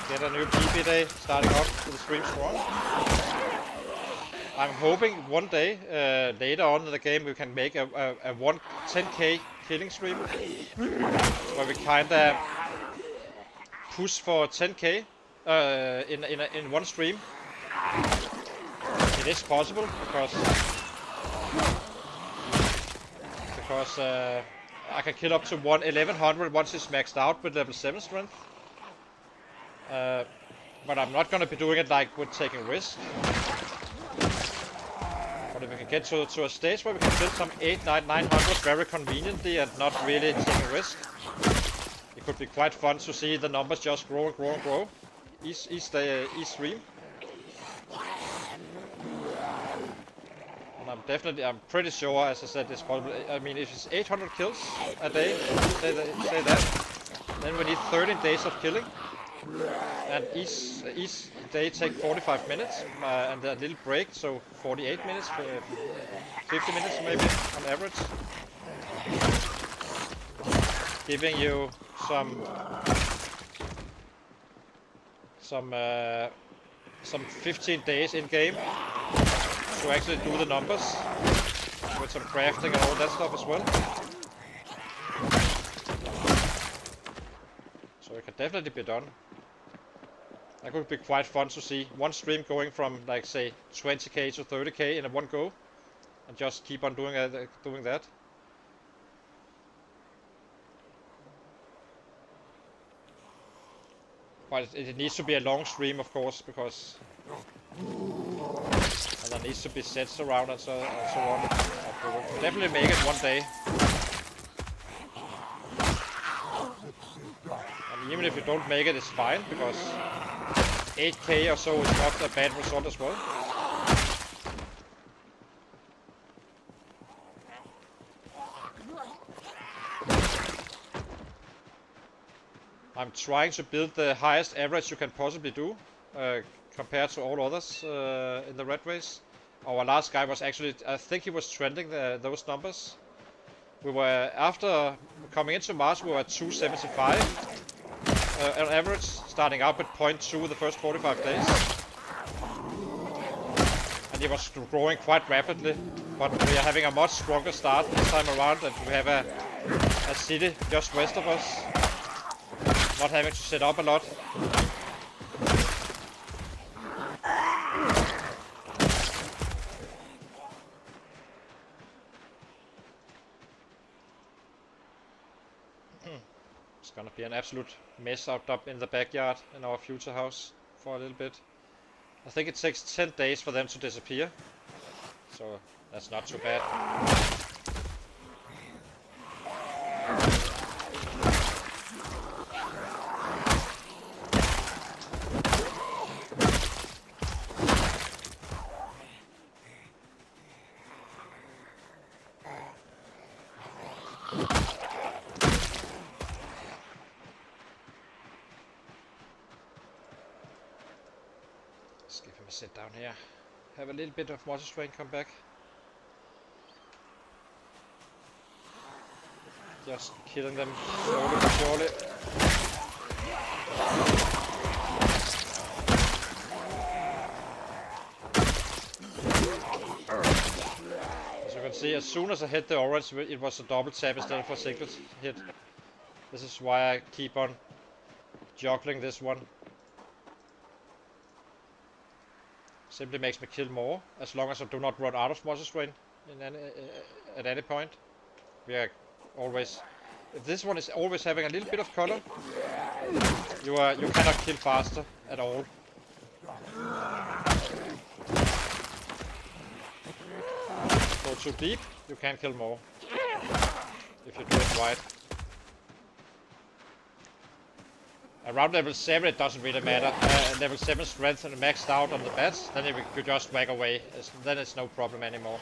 Get a new PB day starting off with the stream strong. I'm hoping one day, later on in the game, we can make a 10k killing stream, where we kinda push for 10k in one stream. It is possible because I can kill up to 1100 once it's maxed out with level 7 strength. But I'm not gonna be doing it like with taking risks. But if we can get to a stage where we can kill some 900 very conveniently and not really taking risk, it could be quite fun to see the numbers just grow and grow and grow each stream. And I'm pretty sure, as I said, it's probably, I mean, if it's 800 kills a day, say that, then we need 13 days of killing, and each day take 45 minutes, and a little break, so 48 minutes, 50 minutes maybe on average, giving you some 15 days in game to actually do the numbers with some crafting and all that stuff as well. So it can definitely be done. That could be quite fun to see. One stream going from, like, say 20k to 30k in one go, and just keep on doing that. But it needs to be a long stream, of course, because and there needs to be sets around and so on. We'll definitely make it one day. And even if you don't make it, it's fine, because 8k or so is not a bad result as well. I'm trying to build the highest average you can possibly do, compared to all others in the red race. Our last guy was actually, I think he was trending those numbers. We were, after coming into March, we were at 275 on average, starting out at 0.2 the first 45 days. And he was growing quite rapidly, but we are having a much stronger start this time around, and we have a city just west of us, not having to set up a lot. It's gonna be an absolute mess out up in the backyard in our future house for a little bit. I think it takes 10 days for them to disappear, so that's not too bad. Sit down here, have a little bit of water strain come back. Just killing them slowly but surely. As you can see, as soon as I hit the orange, it was a double tap instead of a single hit. This is why I keep on juggling this one. Simply makes me kill more, as long as I do not run out of muscle strain at any point. We are always, if this one is always having a little bit of color, you cannot kill faster at all. Go too deep, you can kill more if you do it right. Around level 7 it doesn't really matter. Level 7 strength and maxed out on the bats, then you could just whack away. Then it's no problem anymore.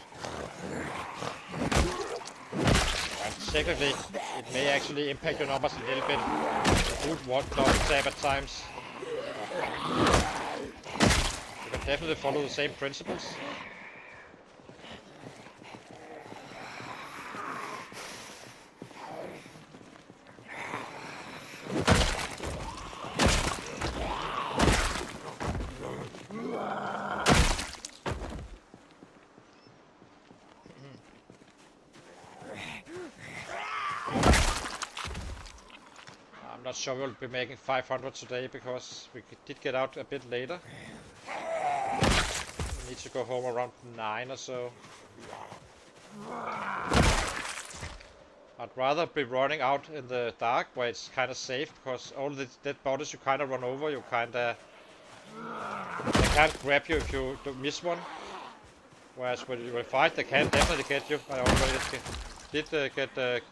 And technically, it may actually impact your numbers a little bit. You do want double tap at times. You can definitely follow the same principles. not sure we'll be making 500 today because we did get out a bit later. We need to go home around 9 or so. I'd rather be running out in the dark where it's kind of safe, because all the dead bodies you kind of run over, you kind of... They can't grab you if you don't miss one. Whereas when you fight, they can definitely get you. I already did get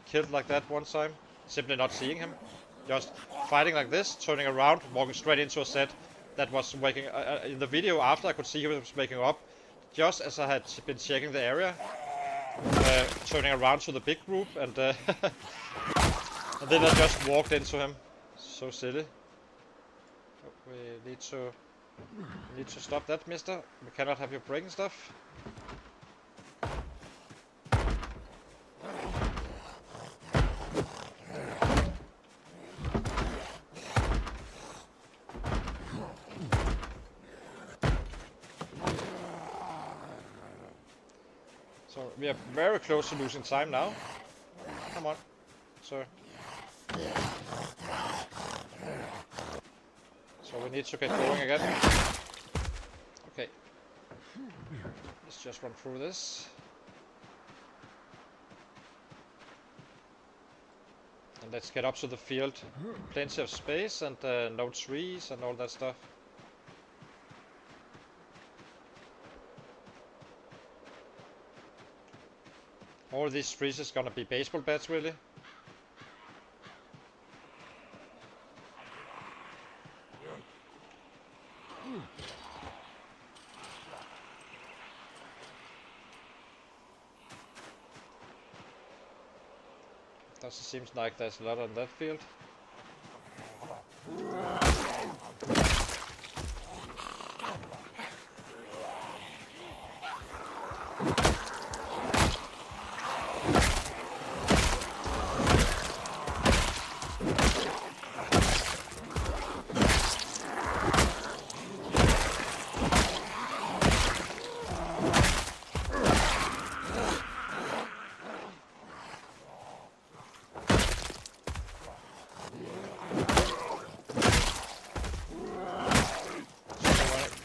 killed like that one time. Simply not seeing him. Just fighting like this, turning around, walking straight into a set that was waking... in the video after, I could see he was waking up. Just as I had been checking the area. Turning around to the big group, and, and then I just walked into him. So silly. Oh, we need to stop that, mister. We cannot have you breaking stuff. So we are very close to losing time now. Come on, sir. So we need to get going again. Okay. Let's just run through this. And let's get up to the field. Plenty of space and no trees and all that stuff. All these trees is gonna be baseball bats, really. Doesn't seem like there's a lot on that field.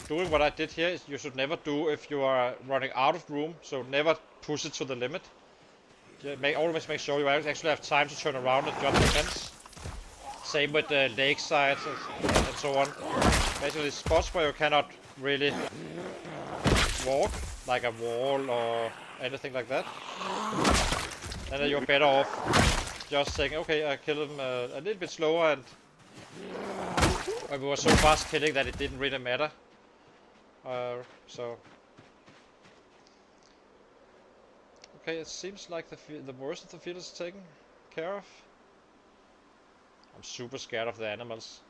Doing what I did here is you should never do if you are running out of room, so never push it to the limit. Always make sure you actually have time to turn around and jump the fence. Same with the lake sides and so on. Basically spots where you cannot really walk, like a wall or anything like that. And then you're better off just saying, okay, I killed him a little bit slower, and we were so fast killing that it didn't really matter. Okay, it seems like the worst of the field is taken care of. I'm super scared of the animals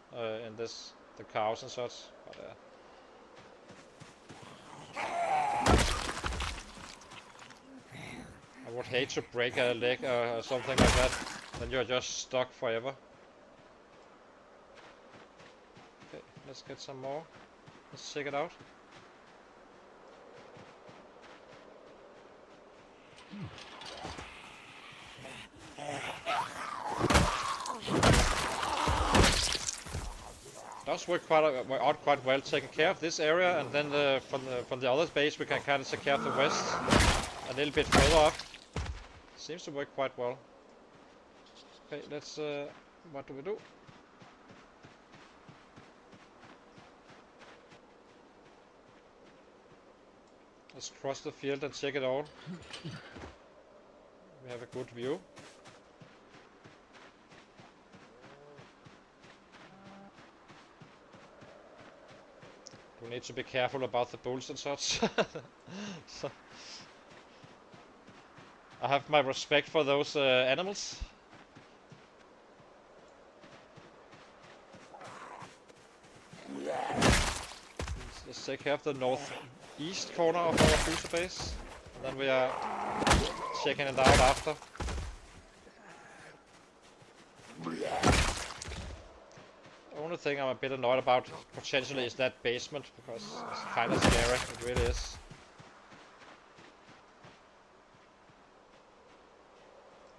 in this, the cows and such. But, I would hate to break a leg or something like that. Then you're just stuck forever. Okay, let's get some more. Let's check it out. Does work quite well, taking care of this area, and then from the other base we can kind of take care of the west a little bit further up. Seems to work quite well. Okay, let's what do we do? Let's cross the field and check it all. We have a good view. We need to be careful about the bulls and such. So, I have my respect for those animals. Let's take care of the northeast corner of our future base, and then we are checking it out after. The only thing I'm a bit annoyed about potentially is that basement, because it's kind of scary, it really is.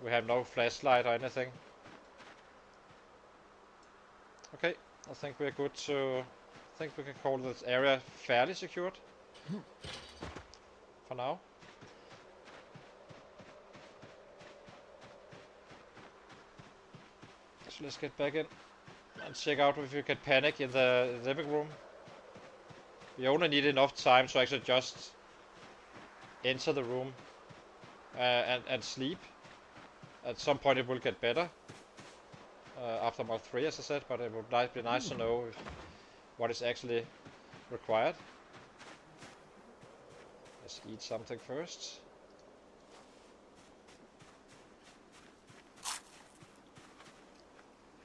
We have no flashlight or anything. Okay, I think we're good to... I think we can call this area fairly secured. For now. So let's get back in and check out if we can panic in the living room. We only need enough time to actually just enter the room and sleep. At some point it will get better after mod 3, as I said, but it would be nice to know what is actually required. Let's eat something first.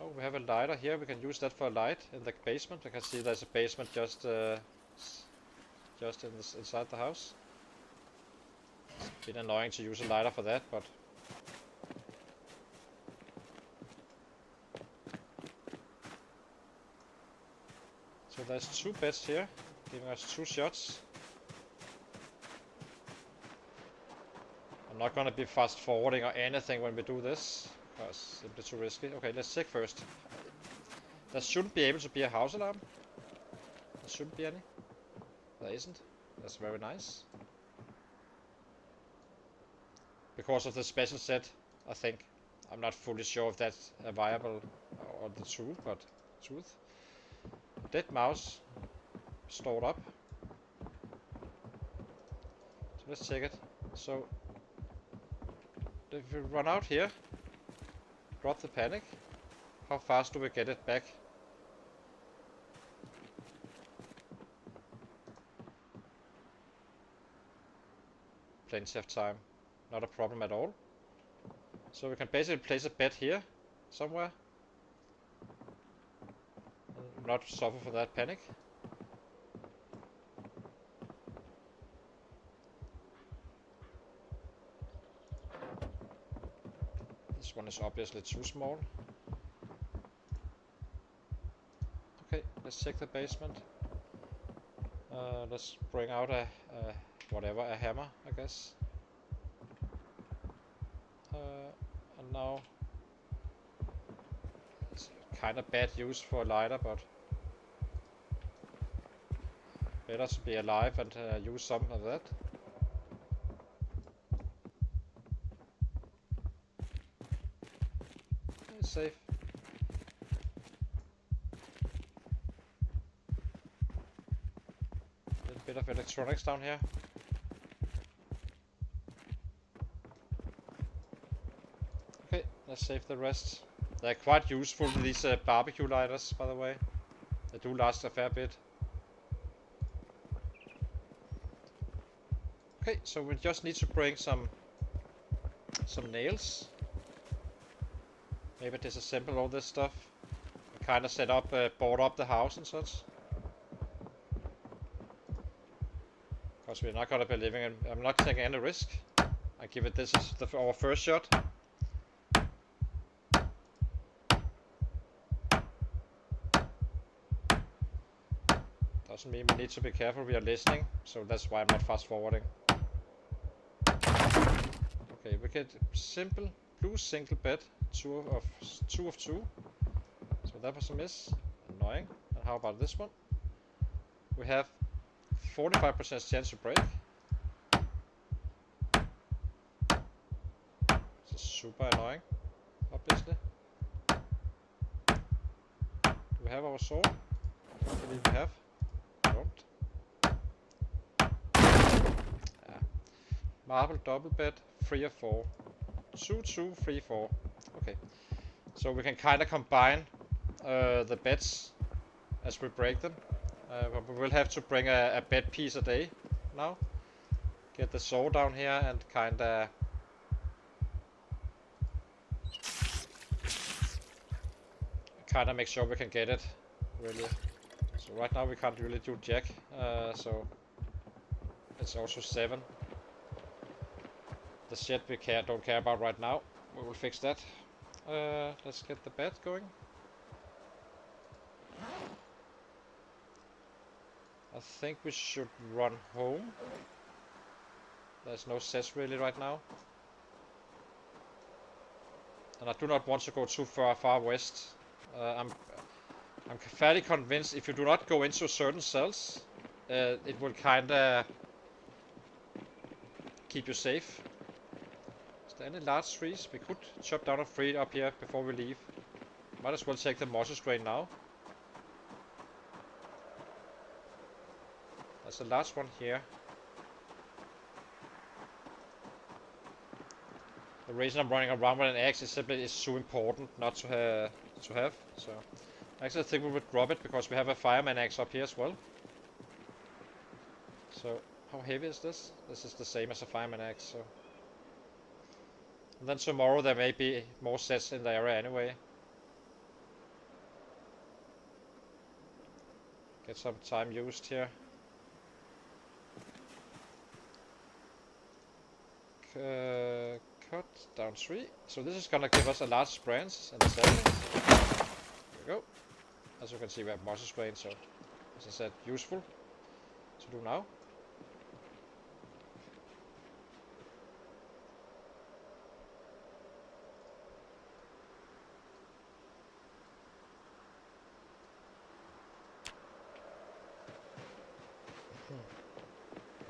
Oh, we have a lighter here. We can use that for a light in the basement. I can see there's a basement just inside the house. It's been annoying to use a lighter for that, but so there's 2 beds here, giving us 2 shots. I'm not gonna be fast forwarding or anything when we do this, because it's simply too risky. Okay, let's check first. There shouldn't be able to be a house alarm. There shouldn't be any. There isn't. That's very nice. Because of the special set, I think. I'm not fully sure if that's a viable or the truth, but truth. Dead mouse stored up. So let's check it. So if we run out here, drop the panic, how fast do we get it back? Plenty of time. Not a problem at all. So we can basically place a bed here somewhere. And not suffer from that panic. This one is obviously too small. Okay, let's check the basement. Let's bring out a hammer, I guess. And now it's kind of bad use for a lighter, but better to be alive and use some of that. It's safe. A little bit of electronics down here. Okay, let's save the rest. They're quite useful, these barbecue lighters, by the way. They do last a fair bit. Okay, so we just need to bring some nails. Maybe disassemble all this stuff. Kind of set up, board up the house and such. Because we're not gonna be living in. I'm not taking any risk. I give it this is our first shot. Doesn't mean we need to be careful. We are listening, so that's why I'm not fast forwarding. Okay, we get simple blue single bed, two of two. So that was a miss. Annoying. And how about this one? We have 45% chance to break. This is super annoying, obviously. Do we have our sword? I believe we have. Don't. Yeah. Marble double bed, 3 or 4. 2, 2, 3, 4. Okay. So we can kind of combine the beds as we break them. But we will have to bring a bed piece a day now. Get the saw down here and kind of make sure we can get it, really. So right now we can't really do jack, so it's also 7. The shit we don't care about right now. We will fix that. Let's get the bed going. I think we should run home. There's no sense really right now. And I do not want to go too far west. I'm fairly convinced if you do not go into certain cells, it will kinda keep you safe. Is there any large trees? We could chop down a tree up here before we leave. Might as well check the moisture strain now. There's a large one here. The reason I'm running around with an axe is simply it's so important not to have. So actually I think we would drop it because we have a fireman axe up here as well. So how heavy is this? This is the same as a fireman axe. So and then tomorrow there may be more sets in the area anyway. Get some time used here. Cut down 3. So this is gonna give us a large branch and the saplings. There we go. As you can see we have moisture strain, so as I said, useful to do now.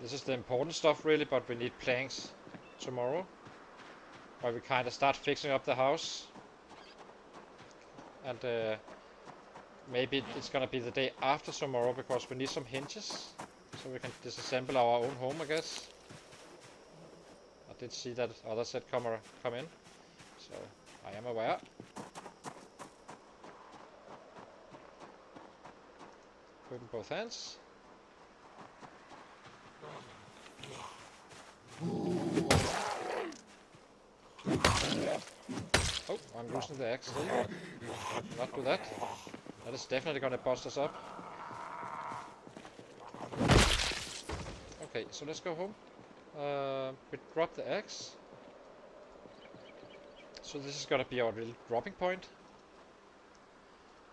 This is the important stuff really, but we need planks tomorrow. Where we kind of start fixing up the house. And maybe it's gonna be the day after tomorrow because we need some hinges. So we can disassemble our own home, I guess. I did see that other set come in. So I am aware. Put in both hands. Oh, I'm losing the axe still. Not do that. That is definitely gonna bust us up. Okay, so let's go home. We drop the axe. So this is gonna be our little dropping point.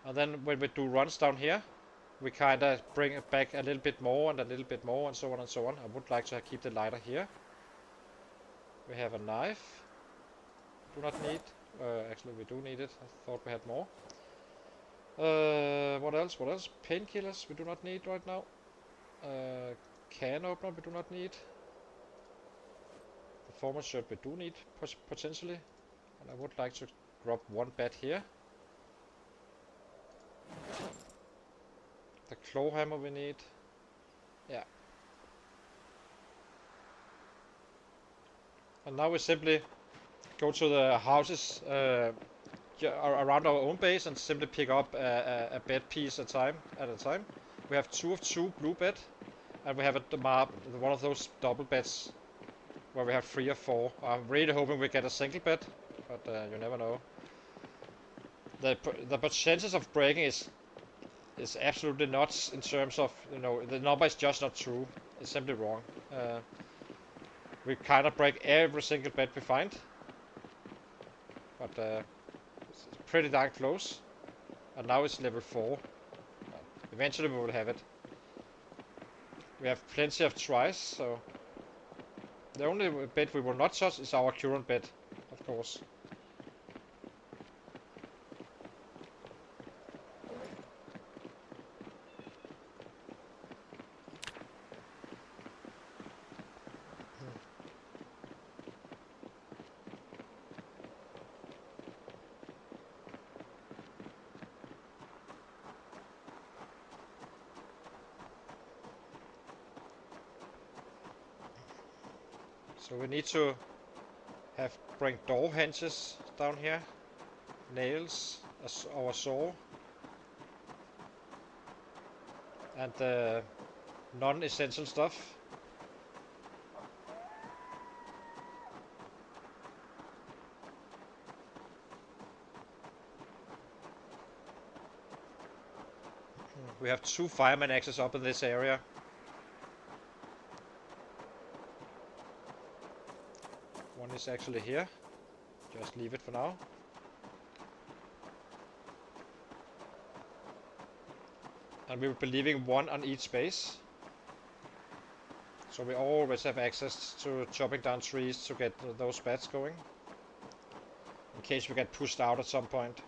And then when we do runs down here, we kinda bring it back a little bit more and a little bit more and so on and so on. I would like to keep the lighter here. We have a knife. Do not need. Actually, we do need it. I thought we had more. What else? What else? Painkillers we do not need right now. Can opener we do not need. Performance shirt we do need potentially. And I would like to drop one bed here. The claw hammer we need. Yeah. And now we simply go to the houses around our own base and simply pick up a bed piece at a time. We have 2 of 2 blue bed, and we have one of those double beds where we have 3 or 4. I'm really hoping we get a single bed, but you never know. The chances of breaking is absolutely nuts in terms of, you know, the number is just not true. It's simply wrong. We kind of break every single bed we find. But it's pretty darn close. And now it's level 4. Eventually we will have it. We have plenty of tries, so... The only bed we will not touch is our current bed, of course. So we need to bring door hinges down here, nails, our saw, and the non-essential stuff. We have 2 fireman axes up in this area. One is actually here. Just leave it for now. And we will be leaving 1 on each space. So we always have access to chopping down trees to get those bats going. In case we get pushed out at some point.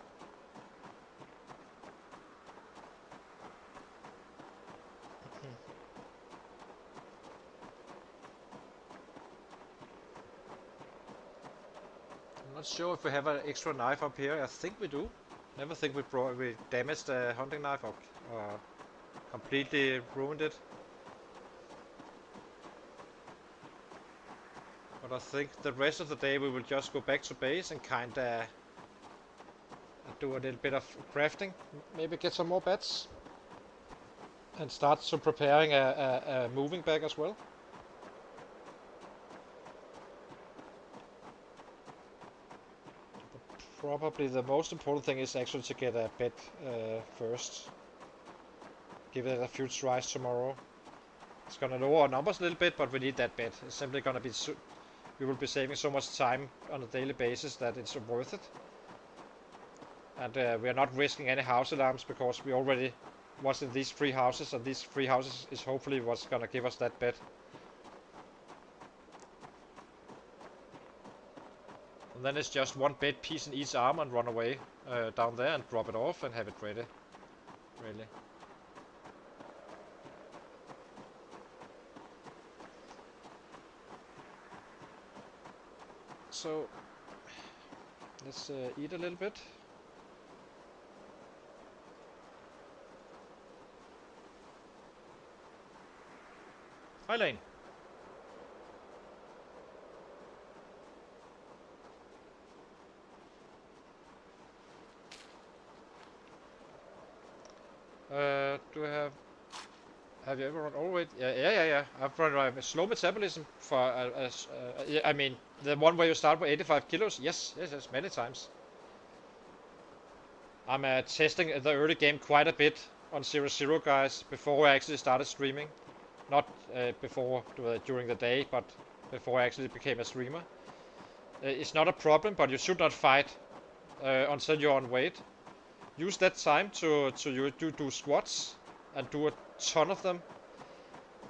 not sure if we have an extra knife up here. I think we do. Never think we damaged a hunting knife or completely ruined it. But I think the rest of the day we will just go back to base and kinda do a little bit of crafting. Maybe get some more beds. And start to preparing a moving bag as well. Probably the most important thing is actually to get a bed first. Give it a few tries tomorrow. It's gonna lower our numbers a little bit, but we need that bed. It's simply gonna be we will be saving so much time on a daily basis that it's worth it. And we are not risking any house alarms because we already was in these 3 houses, and these 3 houses is hopefully what's gonna give us that bed. And then it's just one bed piece in each arm and run away down there and drop it off and have it ready. Really. So let's eat a little bit. Hi, Lane. Do we have you ever run overweight? Yeah. I've run a slow metabolism for I mean the one where you start with 85 kilos. Yes, many times. I'm testing the early game quite a bit on 0-0 guys before I actually started streaming. Not before during the day, but before I actually became a streamer. It's not a problem, but you should not fight until you're on weight. Use that time to do squats and do a ton of them.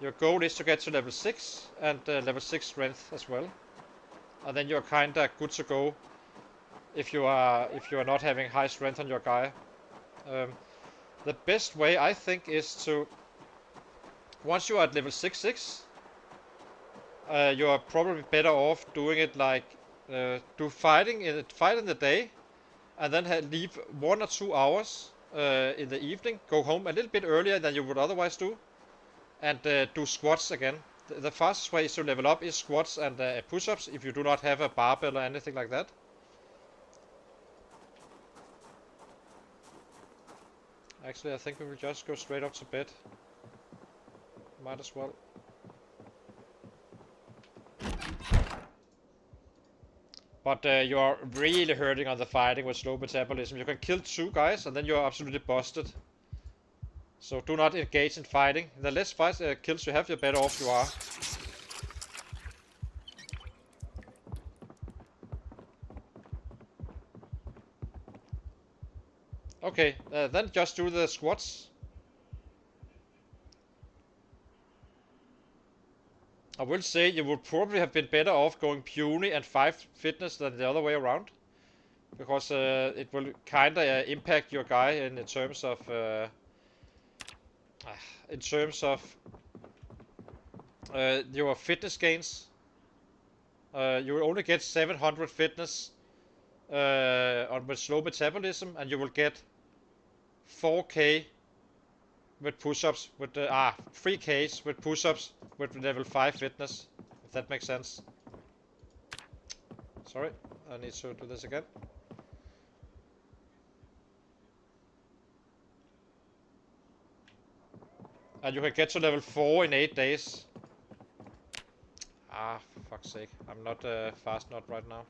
Your goal is to get to level 6 and level 6 strength as well. And then you're kinda good to go if you are not having high strength on your guy. The best way I think is to, once you are at level 6, you are probably better off doing it like do fight in the day, and then leave 1 or 2 hours in the evening. Go home a little bit earlier than you would otherwise do, and do squats again. The fastest way to level up is squats and push-ups if you do not have a barbell or anything like that. Actually, I think we will just go straight up to bed. Might as well. But you are really hurting on the fighting with slow metabolism. You can kill 2 guys and then you are absolutely busted. So do not engage in fighting. The less kills you have, the better off you are. Okay, then just do the squats. I will say you would probably have been better off going puny and 5 fitness than the other way around. Because it will kinda impact your guy in terms of your fitness gains. You will only get 700 fitness with slow metabolism, and you will get 4k with push-ups, with 3ks with push-ups with level 5 fitness, if that makes sense. Sorry, I need to do this again. And you can get to level 4 in 8 days. For fuck's sake. I'm not fast enough right now.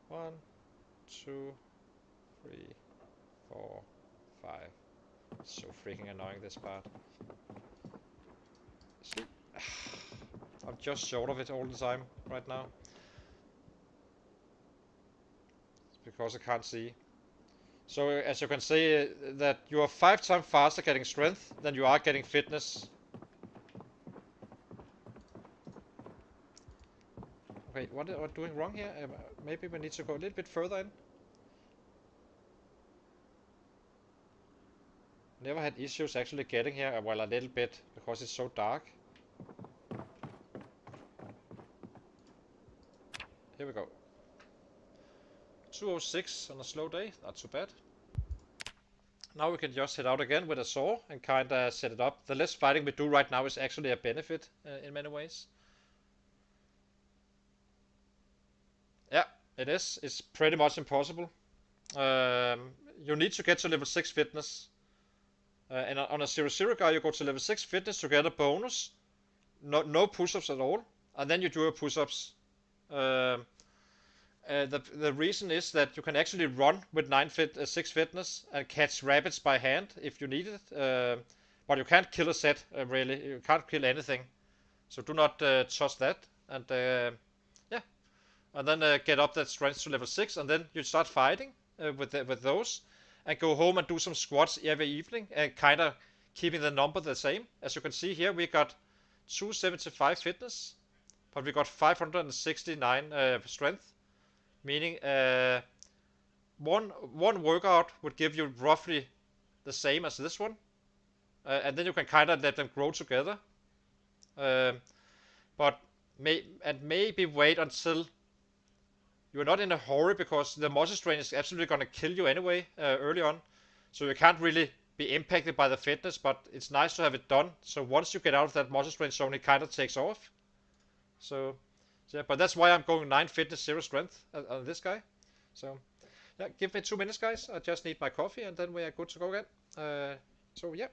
1, 2, 3, 4, 5. So freaking annoying, this part. Sleep. I'm just short of it all the time right now. It's because I can't see. So as you can see, that you are 5 times faster getting strength than you are getting fitness. Okay, what am I doing wrong here? Maybe we need to go a little bit further in. Never had issues actually getting here, well, a little bit, because it's so dark. Here we go. 206 on a slow day, not too bad. Now we can just head out again with a saw and kinda set it up. The less fighting we do right now is actually a benefit in many ways. Yeah, it is. It's pretty much impossible. You need to get to level 6 fitness. And on a 0-0 guy, you go to level 6 fitness to get a bonus. No push-ups at all. And then you do your push-ups. The reason is that you can actually run with 6 fitness and catch rabbits by hand if you need it. But you can't kill a set, really. You can't kill anything. So do not touch that. And yeah. And then get up that strength to level 6. And then you start fighting with those. And go home and do some squats every evening. And kind of keeping the number the same. As you can see here, we got 275 fitness. But we got 569 strength. Meaning one workout would give you roughly the same as this one. And then you can kind of let them grow together. But maybe wait until you're not in a hurry, because the muscle strain is absolutely going to kill you anyway early on. So you can't really be impacted by the fitness, but it's nice to have it done. So once you get out of that muscle strain zone, it kind of takes off. So yeah, but that's why I'm going 9 fitness, 0 strength on this guy. So yeah, give me 2 minutes, guys. I just need my coffee and then we are good to go again. So yeah.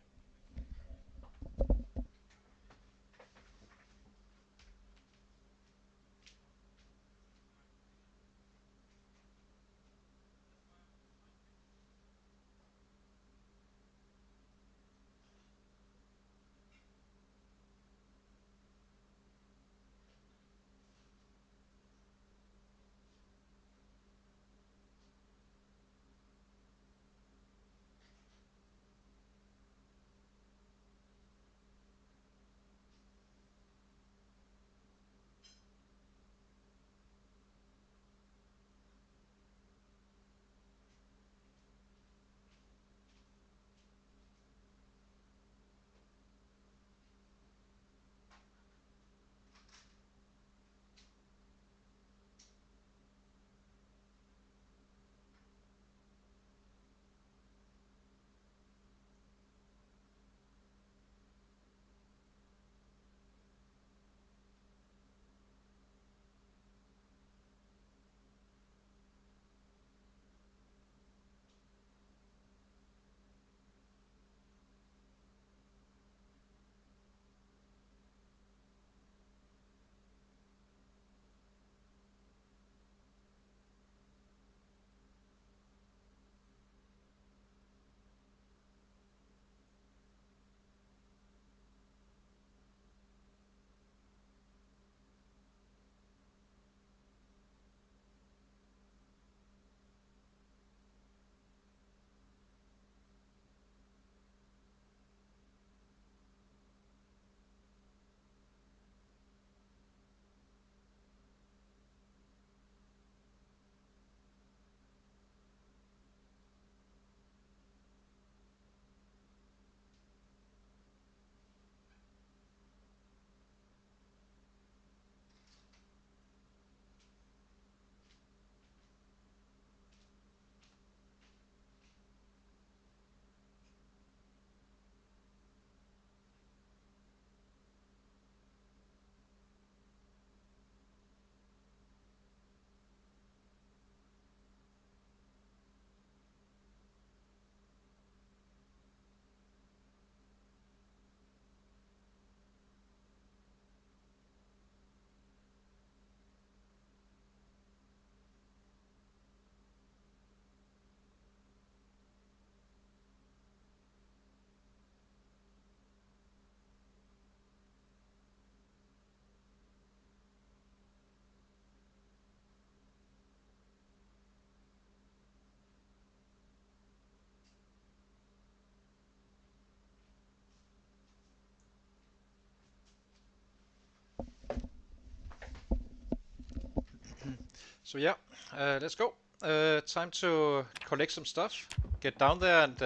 So yeah, let's go. Time to collect some stuff. Get down there and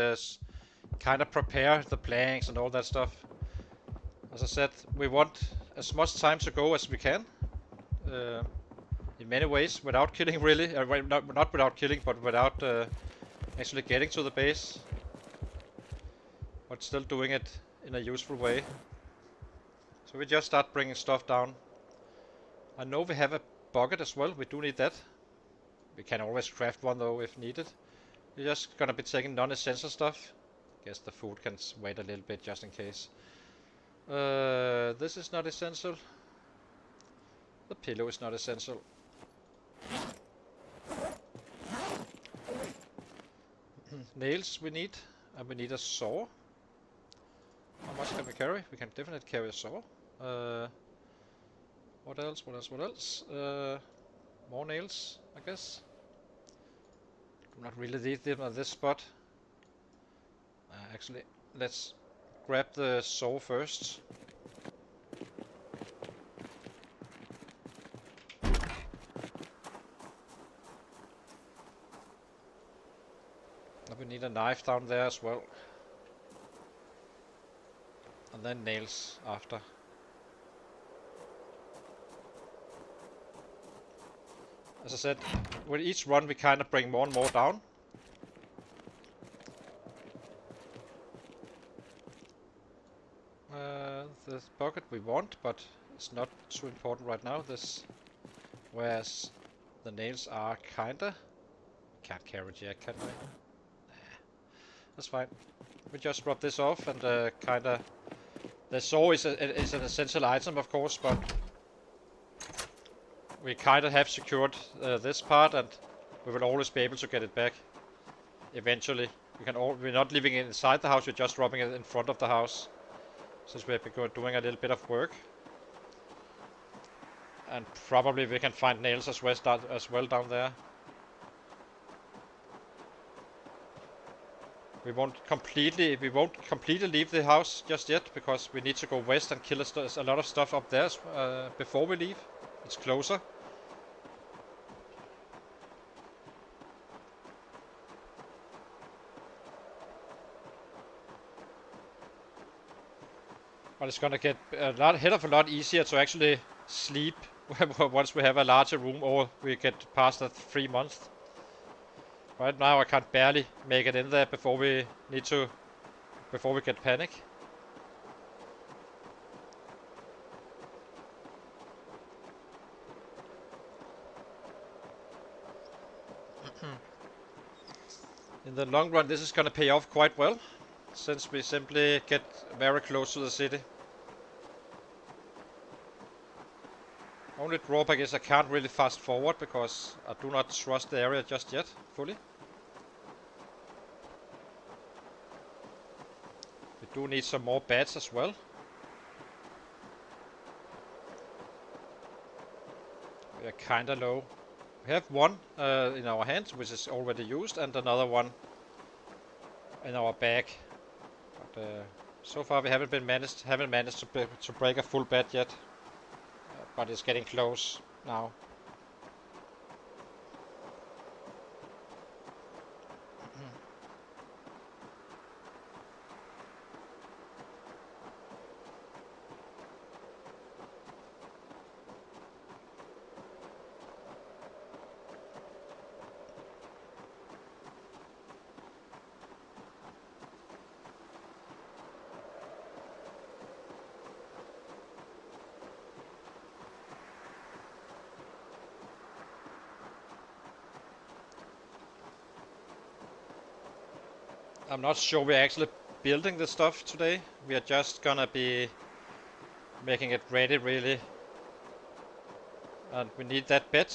kind of prepare the planks and all that stuff. As I said, we want as much time to go as we can. in many ways without killing really, well, not without killing, but without actually getting to the base. But still doing it in a useful way. So we just start bringing stuff down. I know we have a bucket as well, we do need that. We can always craft one though if needed. We're just gonna be taking non-essential stuff. Guess the food can wait a little bit just in case. This is not essential. The pillow is not essential. Nails we need, and we need a saw. How much can we carry? We can definitely carry a saw. What else? What else? What else? More nails, I guess. Do not really need them on this spot. Actually, let's grab the saw first. And we need a knife down there as well. And then nails after. As I said, with each run we kind of bring more and more down. The bucket we want, but it's not too important right now. This, whereas the nails are kinda. Can't carry it yet, can we? Nah, that's fine. We just rub this off and kinda. The saw is an essential item, of course, but we kind of have secured this part, and we will always be able to get it back eventually. We're not leaving it inside the house; we're just rubbing it in front of the house, since we're doing a little bit of work. And probably we can find nails as well down there. We won't completely leave the house just yet, because we need to go west and kill a lot of stuff up there before we leave. It's closer. But it's gonna get a lot easier to actually sleep once we have a larger room, or we get past that 3 months. Right now I can't barely make it in there before we get panic. In the long run this is gonna pay off quite well, since we simply get very close to the city. Only drawback is I can't really fast forward, because I do not trust the area just yet fully. We do need some more beds as well. We are kinda low. We have one in our hands, which is already used, and another one in our bag. But so far we haven't managed to break a full bed yet. But it's getting close now. I'm not sure we're actually building the stuff today. We are just gonna be making it ready, really. And we need that bed.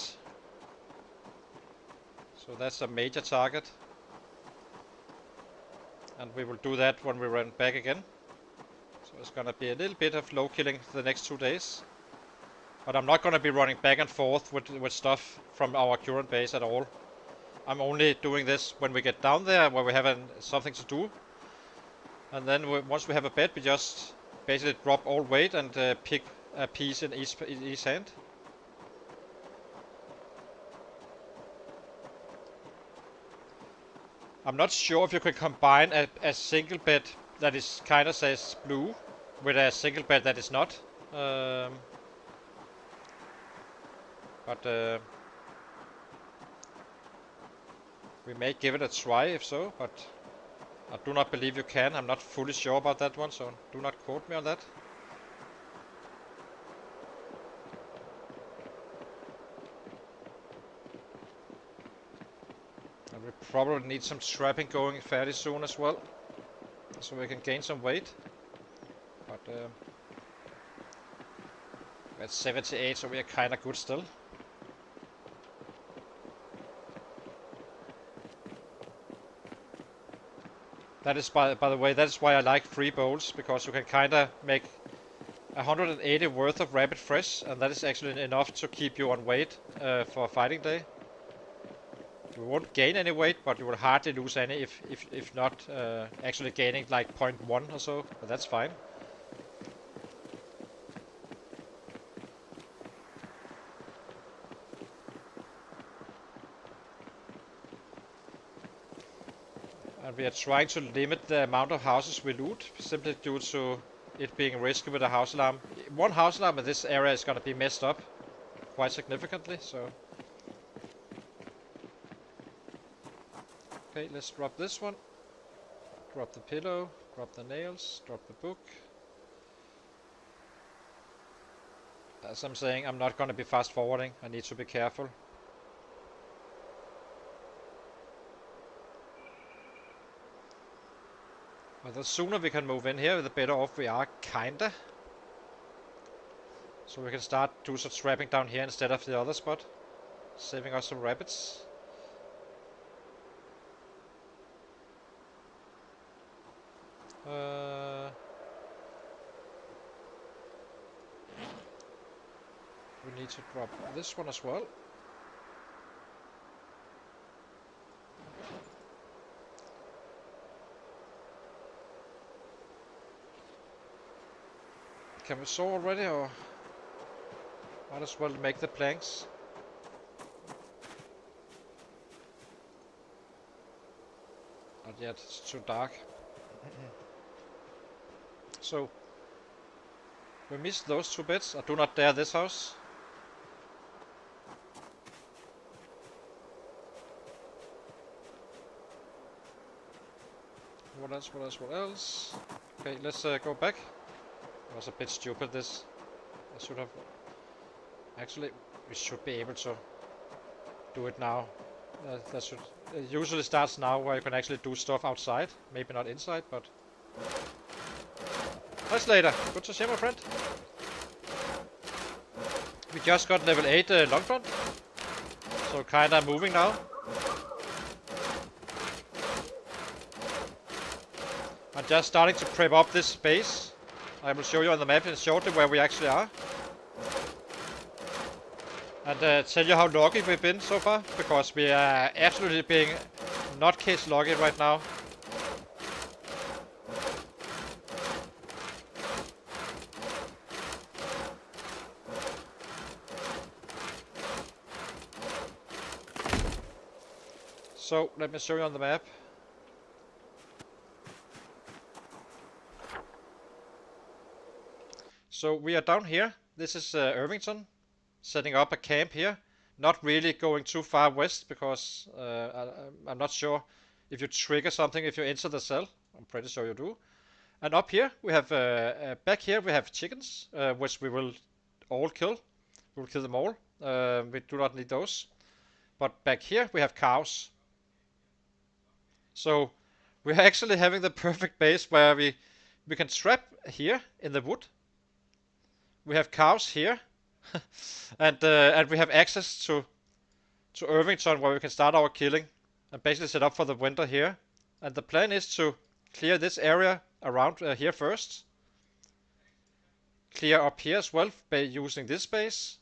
So that's a major target. And we will do that when we run back again. So it's gonna be a little bit of low killing the next 2 days. But I'm not gonna be running back and forth with stuff from our current base at all. I'm only doing this when we get down there, where we have something to do. And then once we have a bed, we just basically drop all weight and pick a piece in each hand. I'm not sure if you can combine a single bed that is kind of says blue with a single bed that is not. But We may give it a try if so, but I do not believe you can. I'm not fully sure about that one, so do not quote me on that. And we probably need some trapping going fairly soon as well, so we can gain some weight. But we're at 78, so we are kinda good still. That is, by the way, that is why I like free bowls, because you can kinda make 180 worth of rabbit fresh, and that is actually enough to keep you on weight for fighting day. You won't gain any weight, but you will hardly lose any if not actually gaining like 0.1 or so, but that's fine. And we are trying to limit the amount of houses we loot, simply due to it being risky with a house alarm. One house alarm in this area is going to be messed up quite significantly, so... Okay, let's drop this one. Drop the pillow, drop the nails, drop the book. As I'm saying, I'm not going to be fast forwarding. I need to be careful. But the sooner we can move in here, the better off we are, kinda. So we can start do some trapping down here instead of the other spot, saving us some rabbits. We need to drop this one as well. Can we saw already, or might as well make the planks? Not yet, it's too dark. So we missed those two bits. I do not dare this house. What else? What else? What else? Okay, let's go back. It was a bit stupid this. I should have... Actually, we should be able to do it now. That should... It usually starts now where you can actually do stuff outside. Maybe not inside, but... Hi Slater, good to see you, my friend. We just got level 8 long front. So kinda moving now. I'm just starting to prep up this space. I will show you on the map shortly where we actually are. And tell you how lucky we've been so far, because we are absolutely being nutcase lucky right now. So, let me show you on the map. So we are down here. This is Irvington, setting up a camp here. Not really going too far west, because I'm not sure if you trigger something if you enter the cell. I'm pretty sure you do. And up here we have, back here we have chickens, which we will all kill. We'll kill them all. We do not need those. But back here we have cows. So we're actually having the perfect base where we can trap here in the wood. We have cows here, and we have access to Irvington, where we can start our killing and basically set up for the winter here. And the plan is to clear this area around here first. Clear up here as well by using this base,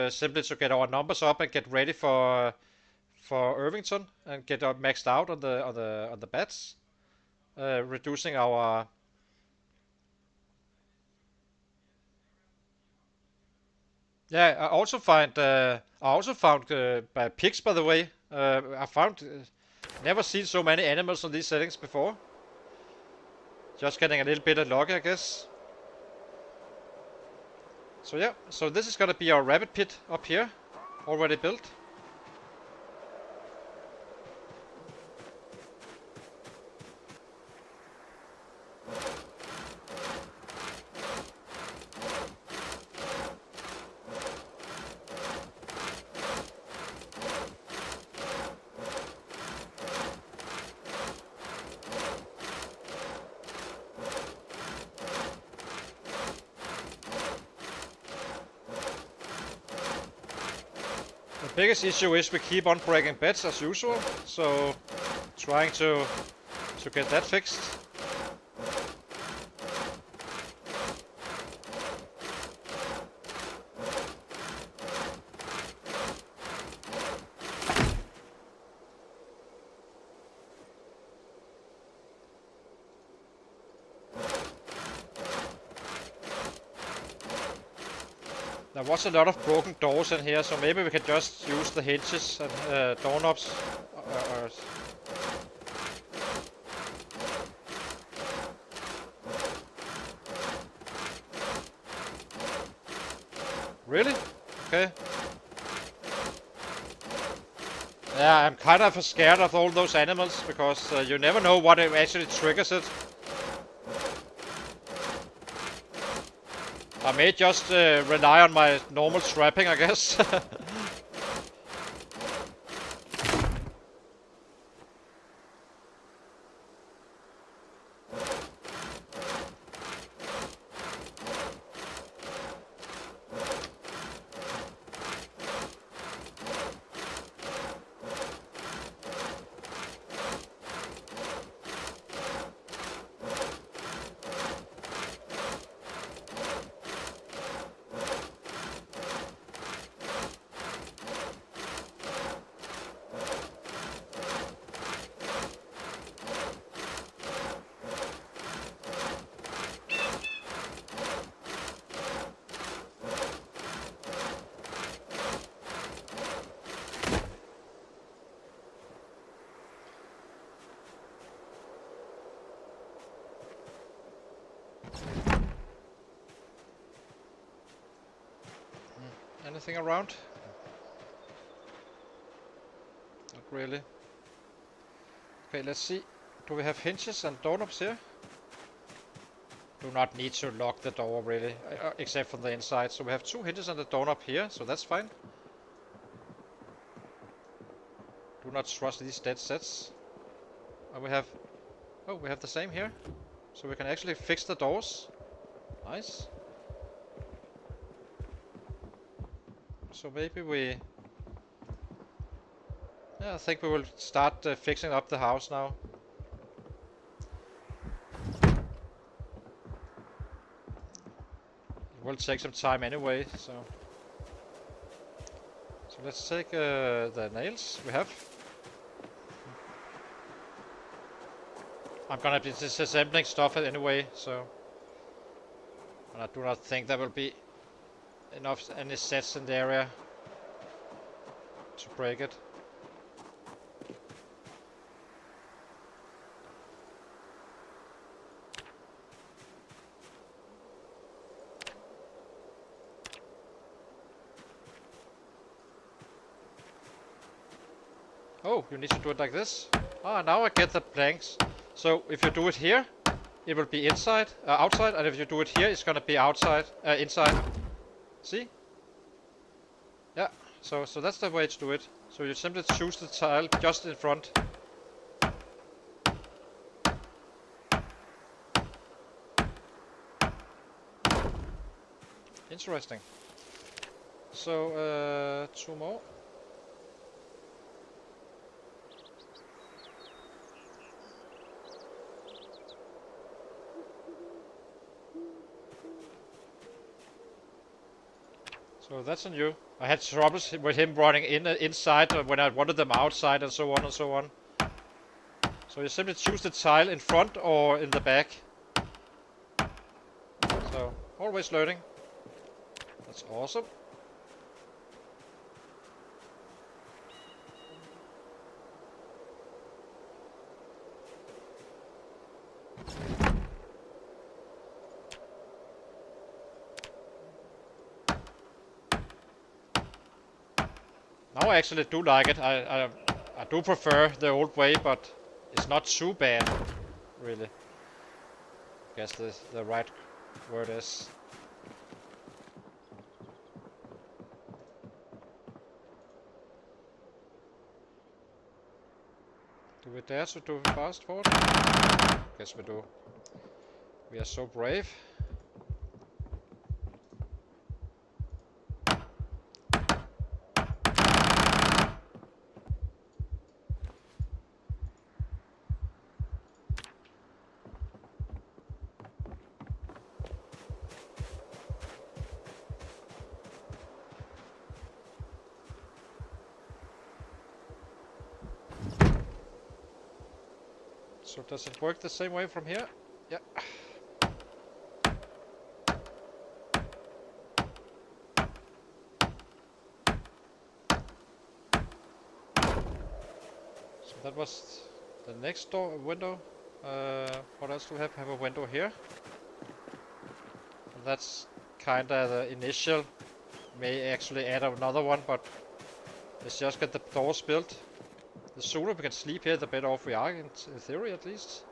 simply to get our numbers up and get ready for Irvington and get maxed out on the bats, reducing our... Yeah, I also found by pigs, by the way. I found never seen so many animals on these settings before. Just getting a little bit of luck, I guess. So yeah, so this is gonna be our rabbit pit up here, already built. biggest issue is we keep on breaking beds as usual, so trying to get that fixed. There was a lot of broken doors in here, so maybe we can just use the hinges and doorknobs. Really? Okay. Yeah, I'm kind of scared of all those animals, because you never know what actually triggers it. I may just rely on my normal trapping, I guess. Anything around? Not really. Okay, let's see. Do we have hinges and doorknobs here? Do not need to lock the door really, except from the inside. So we have 2 hinges and a doorknob here, so that's fine. Do not trust these dead sets. And we have... Oh, we have the same here. So we can actually fix the doors. Nice. So maybe we... Yeah, I think we will start fixing up the house now. It will take some time anyway, so... So let's take the nails we have. I'm gonna be disassembling stuff anyway, so... And I do not think there will be enough any sets in the area to break it. Oh, you need to do it like this? Ah, now I get the planks. So if you do it here, it will be inside, outside, and if you do it here, it's gonna be outside, inside. See? Yeah. So that's the way to do it. So you simply choose the tile just in front. Interesting. So 2 more. So that's on you. I had troubles with him running inside when I wanted them outside and so on and so on. So you simply choose the tile in front or in the back. So, always learning. That's awesome. Now I actually do like it. I do prefer the old way, but it's not too bad, really. I guess the right word is. Do we dare to do fast forward? Guess we do. We are so brave. So does it work the same way from here? Yeah. So that was the next door window. What else do we have? Have a window here. And that's kinda the initial. May actually add another one, but let's just get the doors built. The sooner we can sleep here, the better off we are, in theory at least.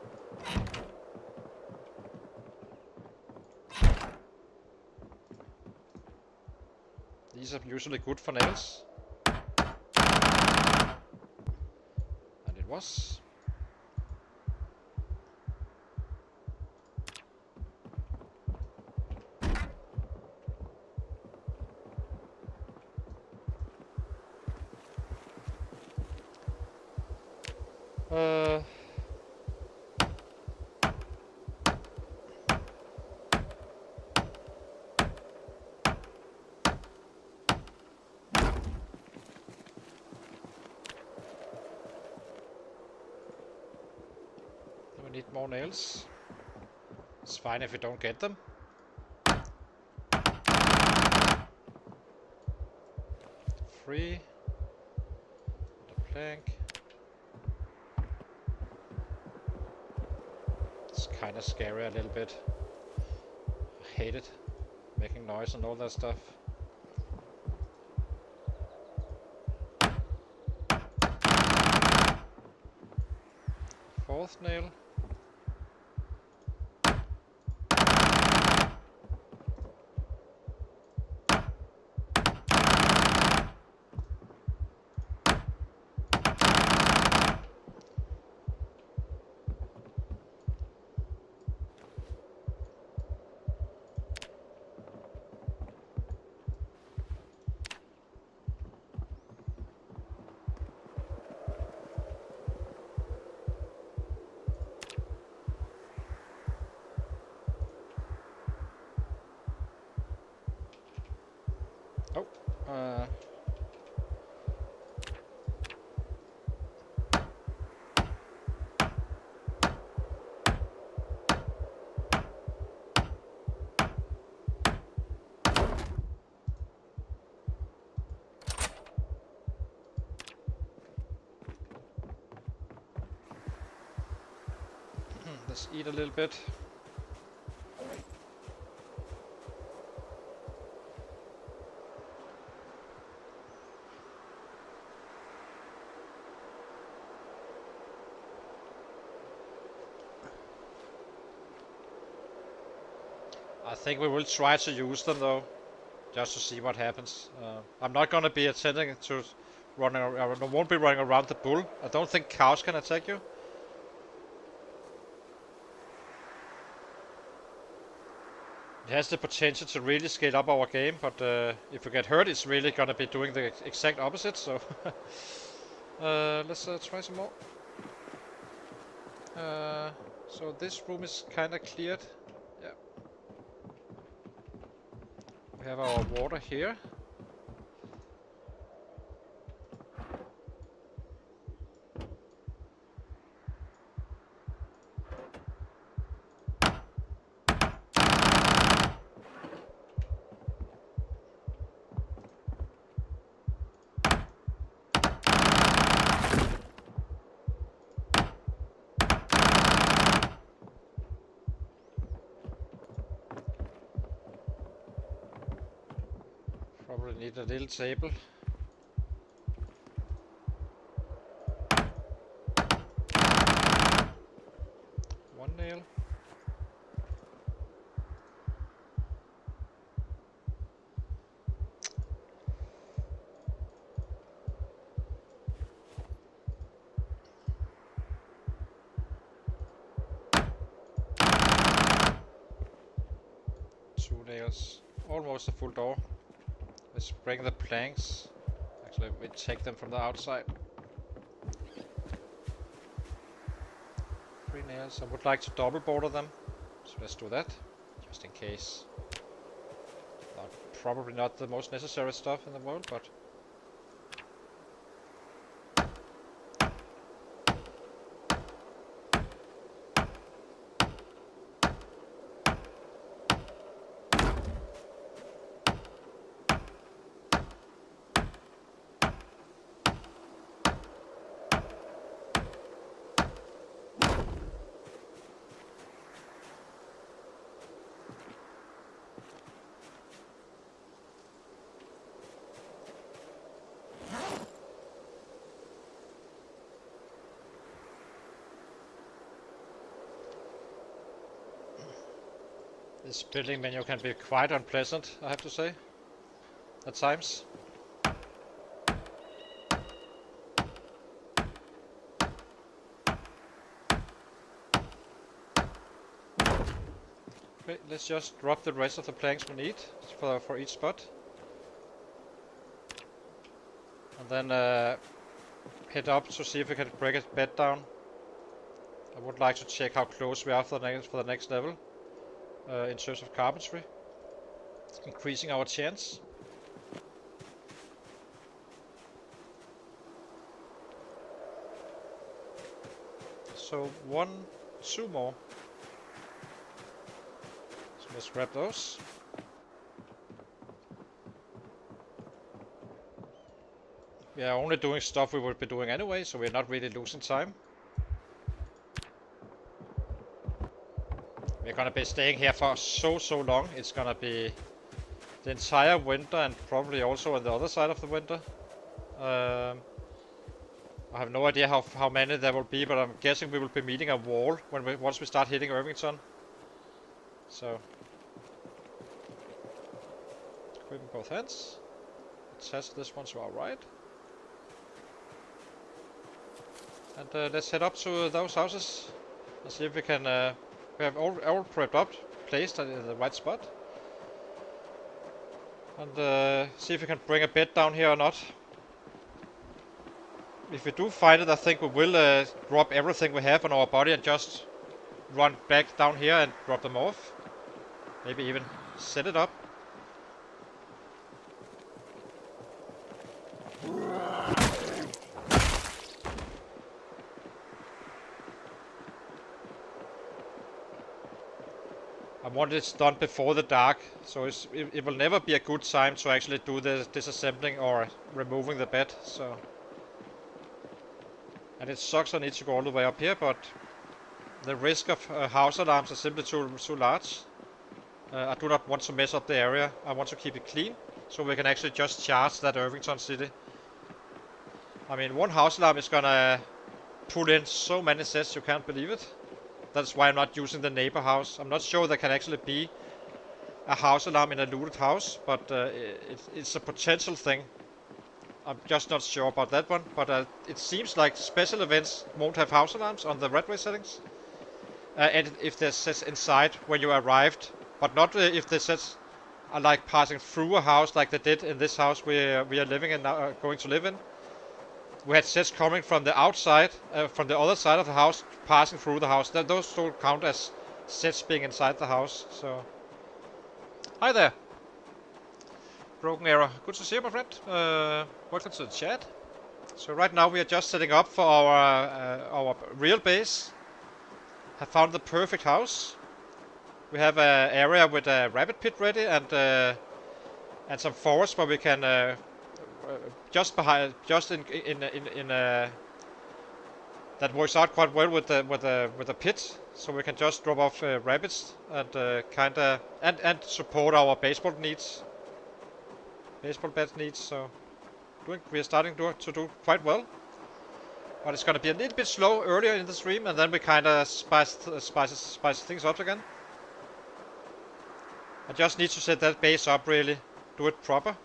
These are usually good for nails. And it was. We need more nails. It's fine if we don't get them. Free. The plank. It's kind of scary a little bit. I hate it. Making noise and all that stuff. Fourth nail. Oh, let's eat a little bit. I think we will try to use them though, just to see what happens. I'm not gonna be attending to running. I won't be running around the bull. I don't think cows can attack you. It has the potential to really scale up our game, but if we get hurt, it's really gonna be doing the exact opposite. So let's try some more. So this room is kind of cleared. Yeah. We have our water here. Probably need a little table. One nail. Two nails. Almost a full door. Let's bring the planks. Actually, we take them from the outside. 3 nails. I would like to double border them. So let's do that. Just in case. Probably not the most necessary stuff in the world, but... This building menu can be quite unpleasant, I have to say, at times. Okay, let's just drop the rest of the planks we need for each spot. And then head up to see if we can break a bed down. I would like to check how close we are for the next level in terms of carpentry. Increasing our chance. So 2 more. So let's grab those. We are only doing stuff we would be doing anyway, so we're not really losing time. We're gonna be staying here for so long. It's gonna be the entire winter and probably also on the other side of the winter. I have no idea how many there will be, but I'm guessing we will be meeting a wall once we start hitting Irvington. So, equip in both hands. Attach this one to our right. And let's head up to those houses and see if we can. We have all prepped up, placed in the right spot. And see if we can bring a bed down here or not. If we do find it, I think we will drop everything we have on our body and just run back down here and drop them off. Maybe even set it up. I want it done before the dark, so it will never be a good time to actually do the disassembling or removing the bed. So, and it sucks I need to go all the way up here, but the risk of house alarms is simply too large. I do not want to mess up the area. I want to keep it clean, so we can actually just charge that Irvington city. I mean, one house alarm is gonna pull in so many sets, you can't believe it. That's why I'm not using the neighbor house. I'm not sure there can actually be a house alarm in a looted house, but it's a potential thing. I'm just not sure about that one, but it seems like special events won't have house alarms on the redway settings. And if there's sets inside when you arrived, but not if the sets are like passing through a house like they did in this house we are living in now, going to live in. We had sets coming from the outside, from the other side of the house, passing through the house. Those don't count as sets being inside the house. So, hi there. Broken error. Good to see you, my friend. Welcome to the chat. So right now we are just setting up for our real base. Have found the perfect house. We have an area with a rabbit pit ready and some forest where we can. Just in that works out quite well with the pit, so we can just drop off rabbits and kinda and support our baseball bed needs. So we are starting to do quite well, but it's gonna be a little bit slow earlier in the stream, and then we kinda spice things up again. I just need to set that base up, really do it proper.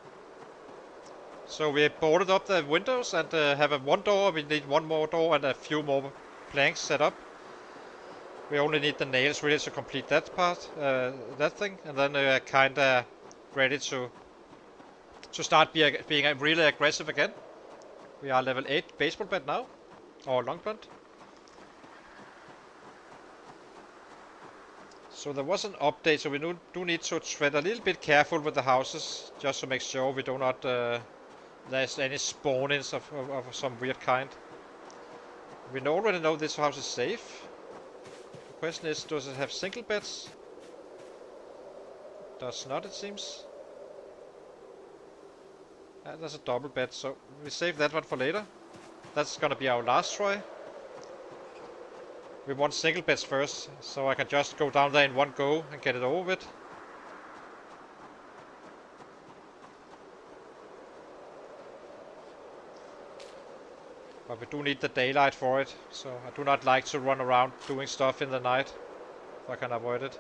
So we boarded up the windows and have one door. We need one more door and a few more planks set up. We only need the nails really to complete that part, that thing, and then we're kinda ready to start being really aggressive again. We are level 8 baseball bed now, or long plant. So there was an update, so we do need to tread a little bit careful with the houses, just to make sure we do not there's any spawnings of some weird kind. We already know this house is safe. The question is, does it have single beds? Does not, it seems. There's a double bed, so we save that one for later. That's gonna be our last try. We want single beds first, so I can just go down there in one go and get it over with. But we do need the daylight for it, so I do not like to run around doing stuff in the night if I can avoid it.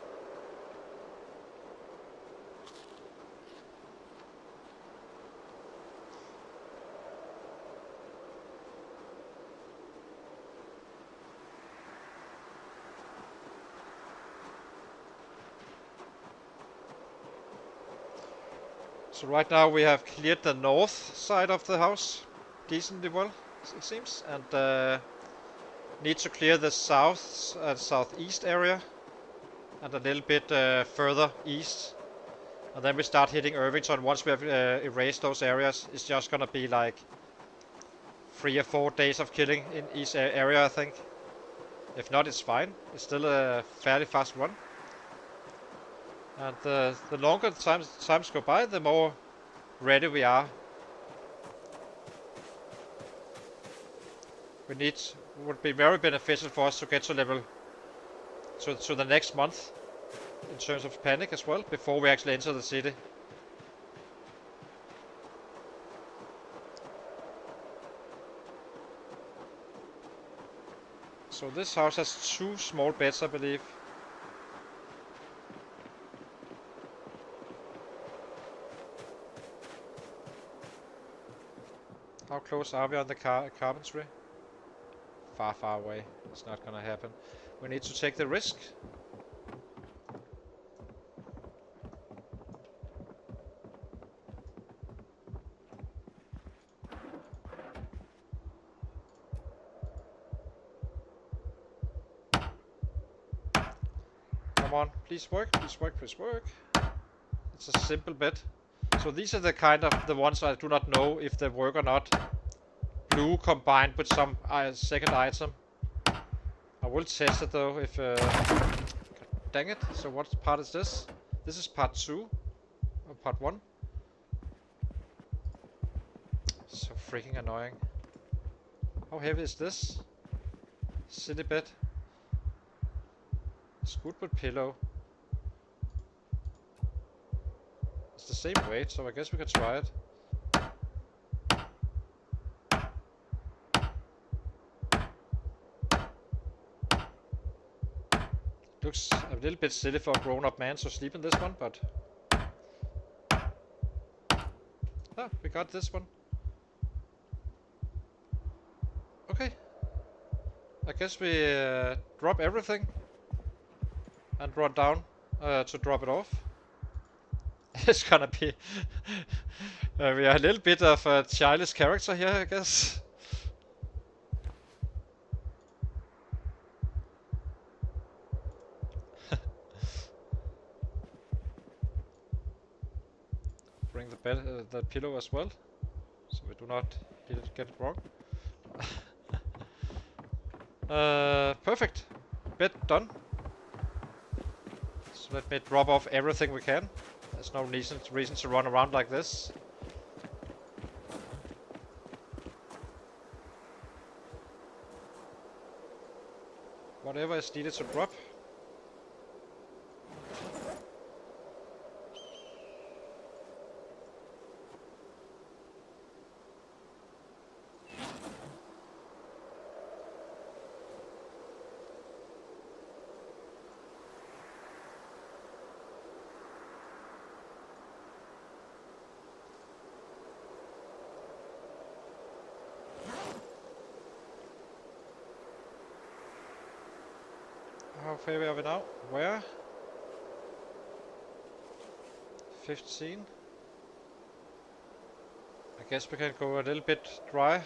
So right now we have cleared the north side of the house decently well, it seems, and need to clear the south and southeast area and a little bit further east. And then we start hitting Irvington. Once we have erased those areas, it's just gonna be like 3 or 4 days of killing in each area, I think. If not, it's fine. It's still a fairly fast run. And the longer times go by, the more ready we are. Would be very beneficial for us to get to level to the next month in terms of panic as well, before we actually enter the city. So this house has 2 small beds, I believe. How close are we on the carpentry? Far, far away. It's not gonna happen. We need to take the risk. Come on, please work, please work, please work. It's a simple bed. So these are the kind of the ones I do not know if they work or not. Blue combined with some second item. I will test it though if... dang it, so what part is this? This is part 2. Or part 1. So freaking annoying. How heavy is this? City bed. It's good with pillow. It's the same weight, so I guess we can try it. Looks a little bit silly for a grown-up man to sleep in this one, but... Ah, we got this one. Okay. I guess we drop everything and run down to drop it off. It's gonna be... we are a little bit of a childish character here, I guess. Bring the bed, the pillow as well, so we do not get it wrong. Perfect. Bed done. So let me drop off everything we can. There's no reason to run around like this. Whatever is needed to drop. How far are we now? Where? 15. I guess we can go a little bit dry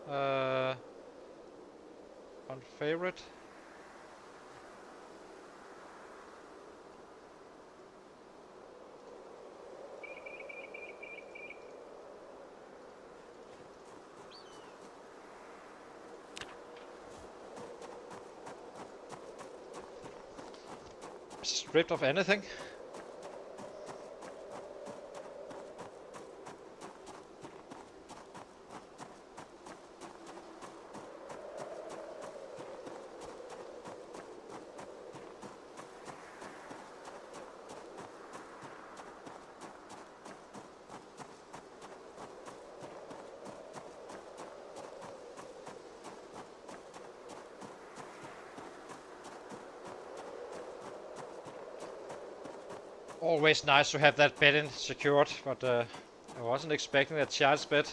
on favorite. Stripped of anything. Always nice to have that bed in secured, but I wasn't expecting a child's bed.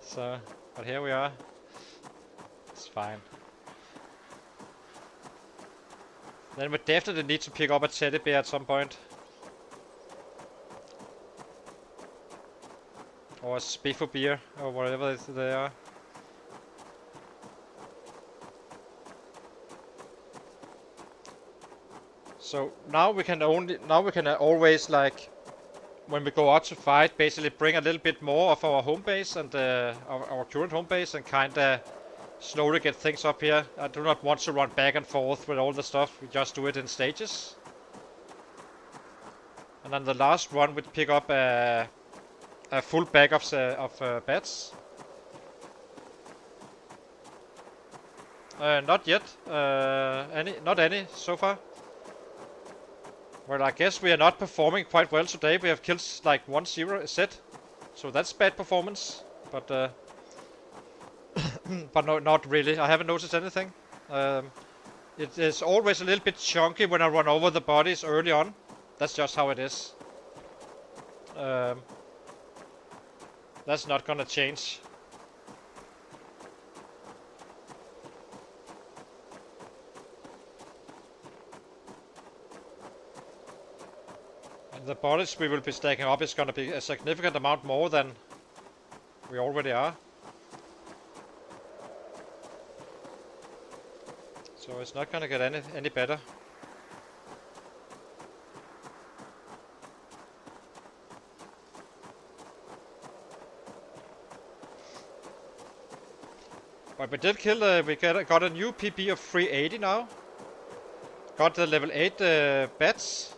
So, but here we are. It's fine. Then we definitely need to pick up a teddy bear at some point. Or a Spiffo beer, or whatever they are. So now we can always, like, when we go out to fight, basically bring a little bit more of our home base and our current home base, and kinda slowly get things up here. I do not want to run back and forth with all the stuff. We just do it in stages. And then the last one would pick up a full bag of bats. Not yet. Not any so far. Well, I guess we are not performing quite well today. We have killed like 1-0 set, so that's bad performance. But but no, not really. I haven't noticed anything. It is always a little bit chunky when I run over the bodies early on. That's just how it is. That's not gonna change. And the bodies we will be stacking up is gonna be a significant amount more than we already are. So it's not gonna get any better. But we did kill, we got a new PP of 380 now. Got the level 8 bats.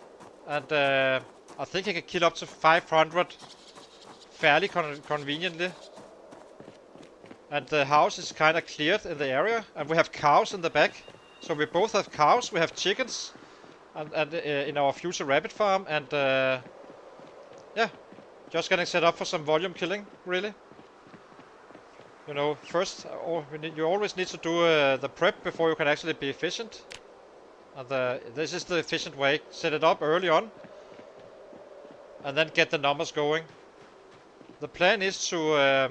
And I think I can kill up to 500 fairly conveniently. And the house is kind of cleared in the area. And we have cows in the back. So we both have cows, we have chickens. And in our future rabbit farm. And yeah, just getting set up for some volume killing, really. You know, first, you always need to do the prep before you can actually be efficient. And this is the efficient way. Set it up early on. And then get the numbers going. The plan is to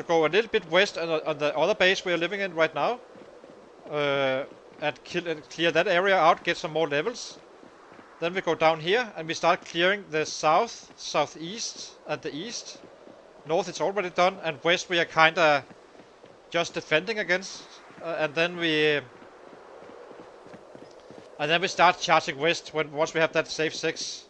go a little bit west on the other base we are living in right now. And clear that area out, get some more levels. Then we go down here and we start clearing the south, southeast, and the east. North it's already done, and west we are kinda just defending against. And then we start charging west once we have that safe 6.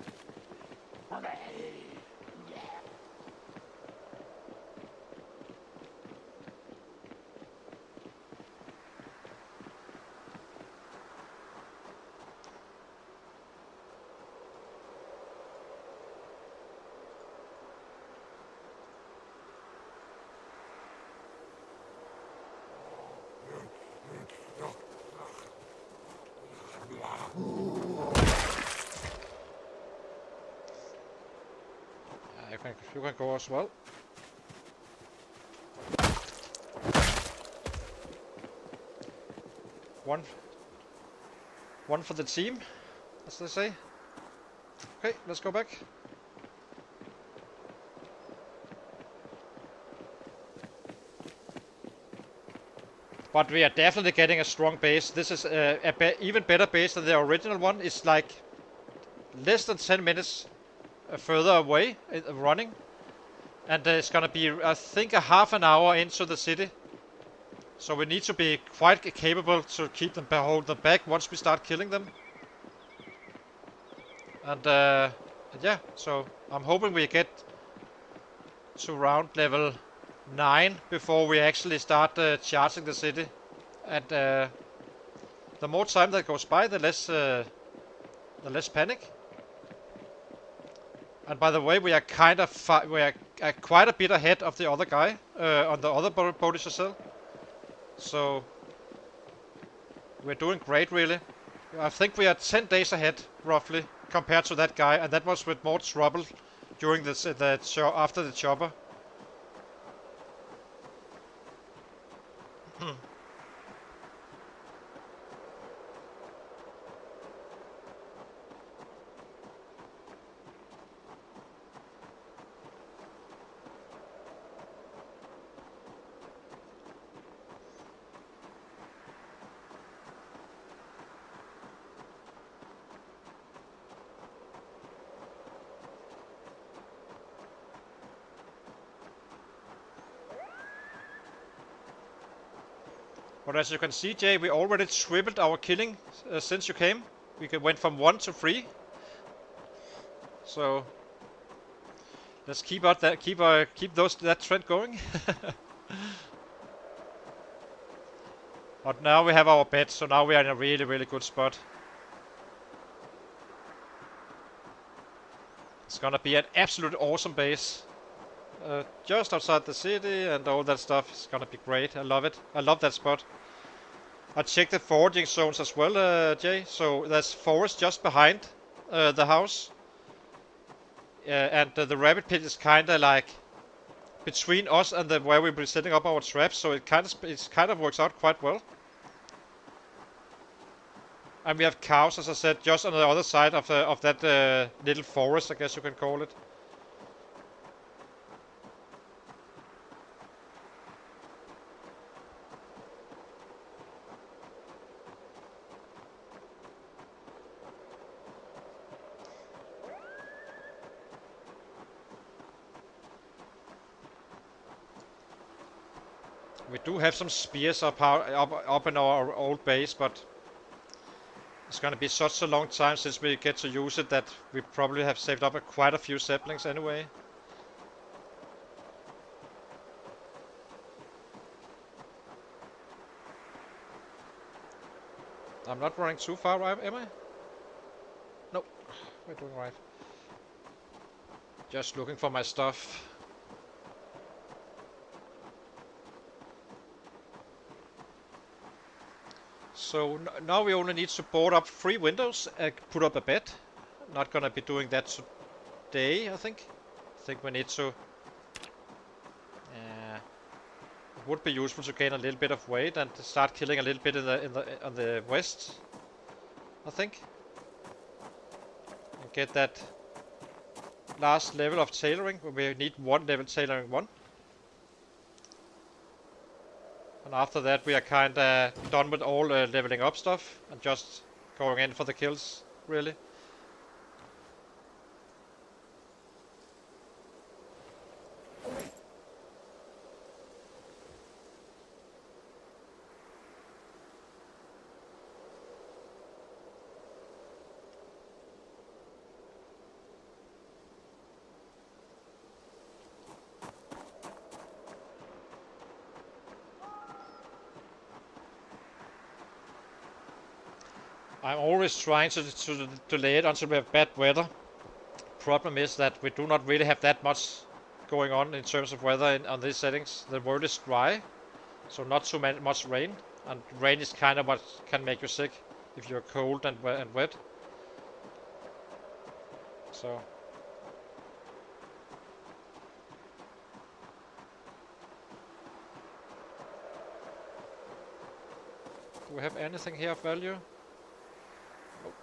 You can go as well. One for the team, as they say. Okay, let's go back. But we are definitely getting a strong base. This is even better base than the original one. It's like less than 10 minutes further away running. And it's gonna be, I think, a half an hour into the city. So we need to be quite capable to keep them, hold them back once we start killing them. And yeah, so I'm hoping we get to round level 9 before we actually start charging the city. And the more time that goes by, the less panic. And by the way, we are kind of quite a bit ahead of the other guy on the other Bodhisattva cell. So we're doing great, really. I think we are 10 days ahead, roughly, compared to that guy, and that was with more trouble during after the chopper. But as you can see, Jay, we already tripled our killing since you came. We went from 1 to 3. So let's keep out that keep that trend going. But now we have our bed, so now we are in a really good spot. It's gonna be an absolute awesome base. Just outside the city and all that stuff. It's gonna be great. I love it. I love that spot. I checked the foraging zones as well, Jay. So there's forest just behind the house. And the rabbit pit is kinda like between us and where we've been setting up our traps, so it kind of works out quite well. And we have cows, as I said, just on the other side of that little forest, I guess you can call it. We do have some spears up in our old base, but it's gonna be such a long time since we get to use it that we probably have saved up quite a few saplings anyway. I'm not running too far, am I? Nope, we're doing right. Just looking for my stuff. So now we only need to board up 3 windows and put up a bed. Not gonna be doing that today, I think. I think we need to. It would be useful to gain a little bit of weight and start killing a little bit on the west, I think. And get that last level of tailoring. We need 1 level tailoring 1. And after that we are kinda done with all leveling up stuff and just going in for the kills, really. I'm always trying to delay it until we have bad weather. Problem is that we do not really have that much going on in terms of weather on these settings. The world is dry, so not too much rain, and rain is kind of what can make you sick if you're cold and wet. So do we have anything here of value? Nope.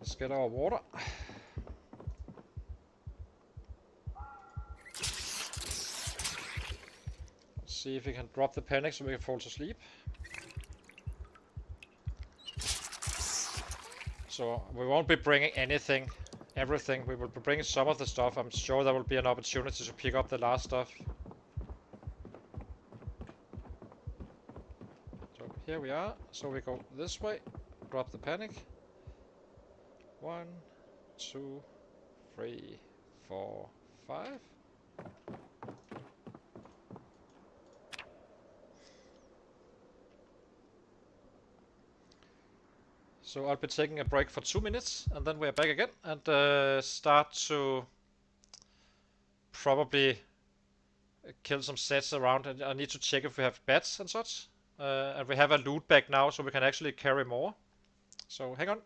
Let's get our water. Let's see if we can drop the panic so we can fall to sleep. So we won't be bringing everything. We will be bringing some of the stuff. I'm sure there will be an opportunity to pick up the last stuff. So here we are. So we go this way. Drop the panic. 1, 2, 3, 4, 5. So I'll be taking a break for 2 minutes, and then we're back again, and start to probably kill some sets around. And I need to check if we have bats and such. And we have a loot bag now, so we can actually carry more. So hang on.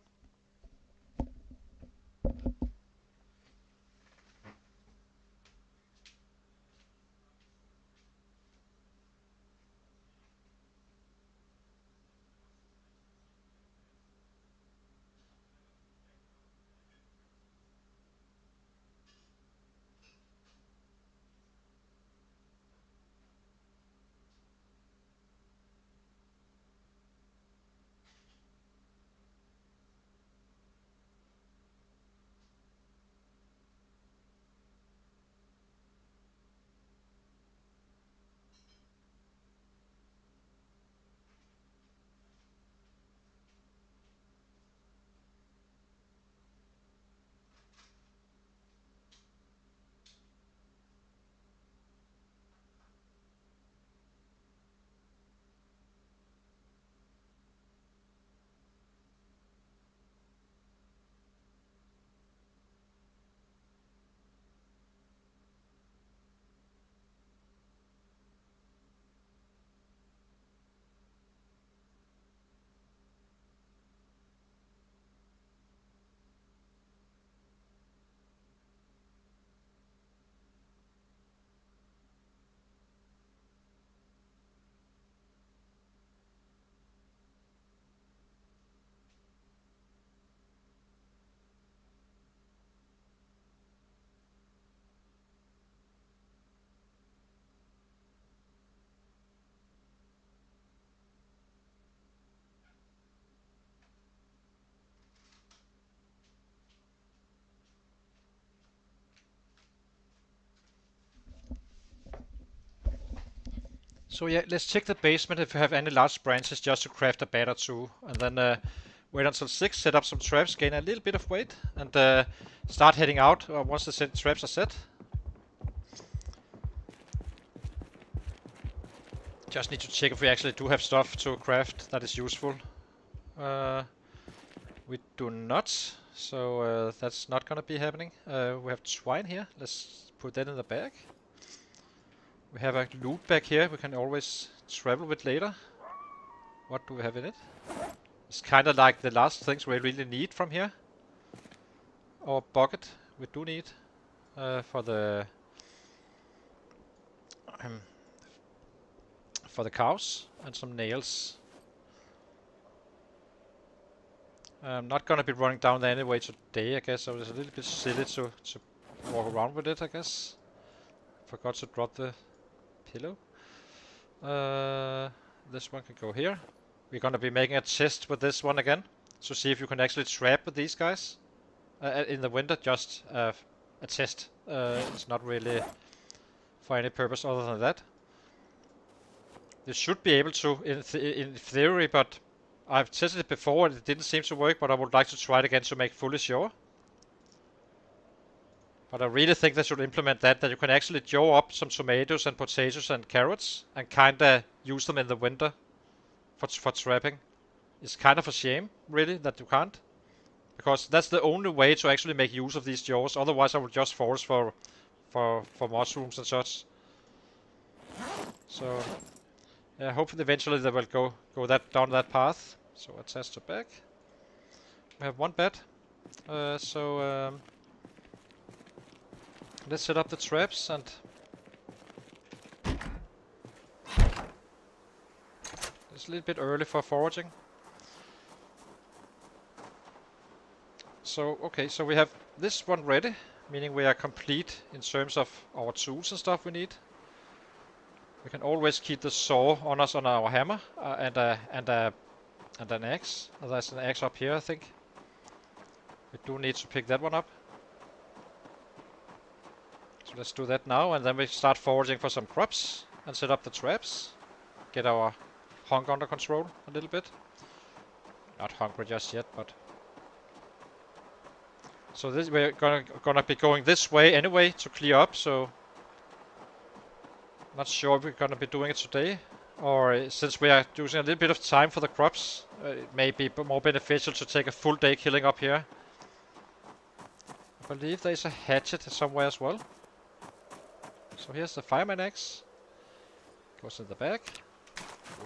So yeah, let's check the basement if we have any large branches just to craft a bed or two. And then wait until 6, set up some traps, gain a little bit of weight, and start heading out once the traps are set. Just need to check if we actually do have stuff to craft that is useful. We do not, so that's not gonna be happening. We have twine here. Let's put that in the bag. We have a loot bag here we can always travel with later. What do we have in it? It's kind of like the last things we really need from here. Our bucket we do need for the cows, and some nails. I'm not gonna be running down there anyway today, I guess, so it's a little bit silly to walk around with it, I guess. Forgot to drop the pillow. This one can go here. We're gonna be making a test with this one again to see if you can actually trap with these guys in the winter. Just a test. It's not really for any purpose other than that. You should be able to in theory, but I've tested it before and it didn't seem to work, but I would like to try it again to make fully sure. But I really think they should implement that you can actually grow up some tomatoes and potatoes and carrots and kinda use them in the winter for trapping. It's kind of a shame, really, that you can't. Because that's the only way to actually make use of these jaws. Otherwise I would just force for mushrooms and such. So yeah, hopefully eventually they will go down that path. So attach the bag. We have one bed. Let's set up the traps and it's a little bit early for foraging. So okay, so we have this one ready, meaning we are complete in terms of our tools and stuff we need. We can always keep the saw on us on our hammer and an axe. There's an axe up here, I think. We do need to pick that one up. So let's do that now, and then we start foraging for some crops and set up the traps. Get our hunger under control a little bit. Not hungry just yet, but so this we're gonna be going this way anyway to clear up. So not sure if we're gonna be doing it today, or since we are using a little bit of time for the crops, it may be more beneficial to take a full day killing up here. I believe there's a hatchet somewhere as well. So here's the fireman axe. Goes in the bag.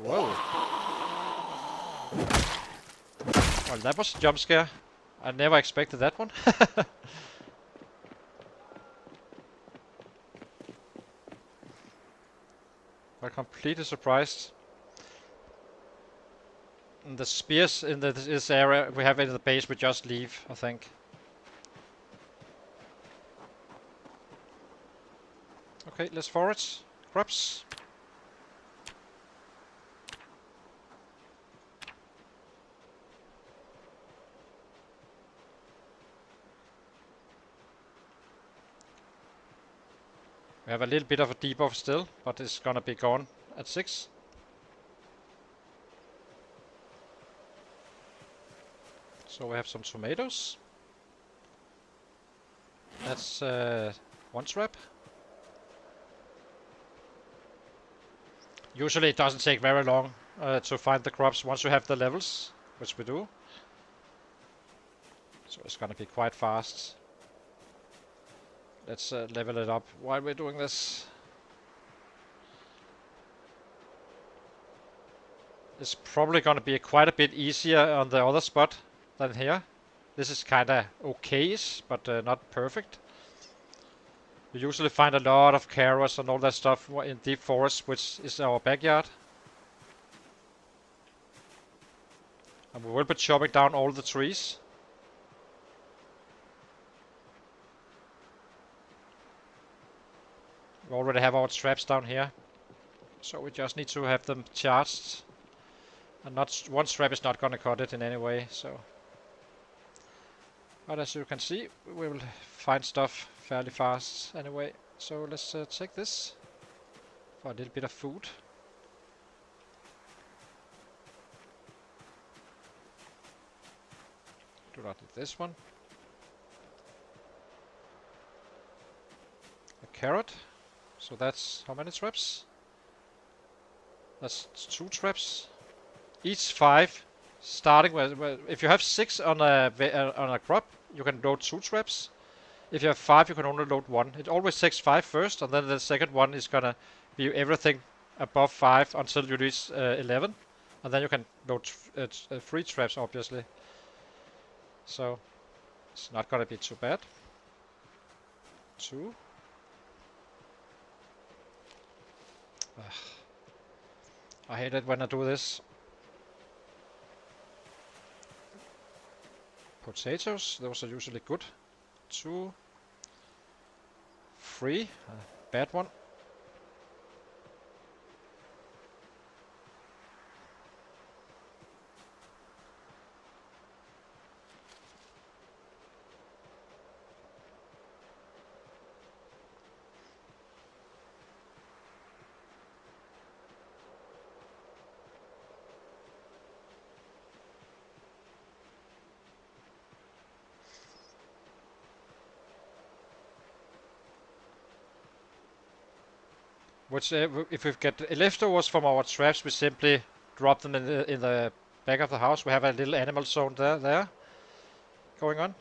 Whoa. Well, that was a jump scare. I never expected that one. I'm completely surprised. And the spears in this area we have in the base we just leave, I think. Okay, let's forage. Crops. We have a little bit of a debuff still, but it's gonna be gone at 6. So we have some tomatoes. That's one trap. Usually it doesn't take very long to find the crops once you have the levels, which we do. So it's gonna be quite fast. Let's level it up while we're doing this. It's probably gonna be quite a bit easier on the other spot than here. This is kinda okay-ish, but not perfect. You usually find a lot of carrots and all that stuff in deep forest, which is our backyard. And we will be chopping down all the trees. We already have our traps down here, so we just need to have them charged. And not one trap is not gonna cut it in any way, so. But as you can see, we will find stuff fairly fast anyway. So let's take this for a little bit of food. Do not need this one. A carrot. So that's how many traps? That's 2 traps. Each 5. Starting with if you have 6 on a crop, you can load 2 traps. If you have 5, you can only load 1. It always takes 5 first, and then the second one is gonna be everything above 5 until you reach 11, and then you can load 3 traps, obviously. So it's not gonna be too bad. 2. I hate it when I do this. Potatoes, those are usually good. 2. 3. Bad one. Which, if we get leftovers from our traps, we simply drop them in the back of the house. We have a little animal zone there going on.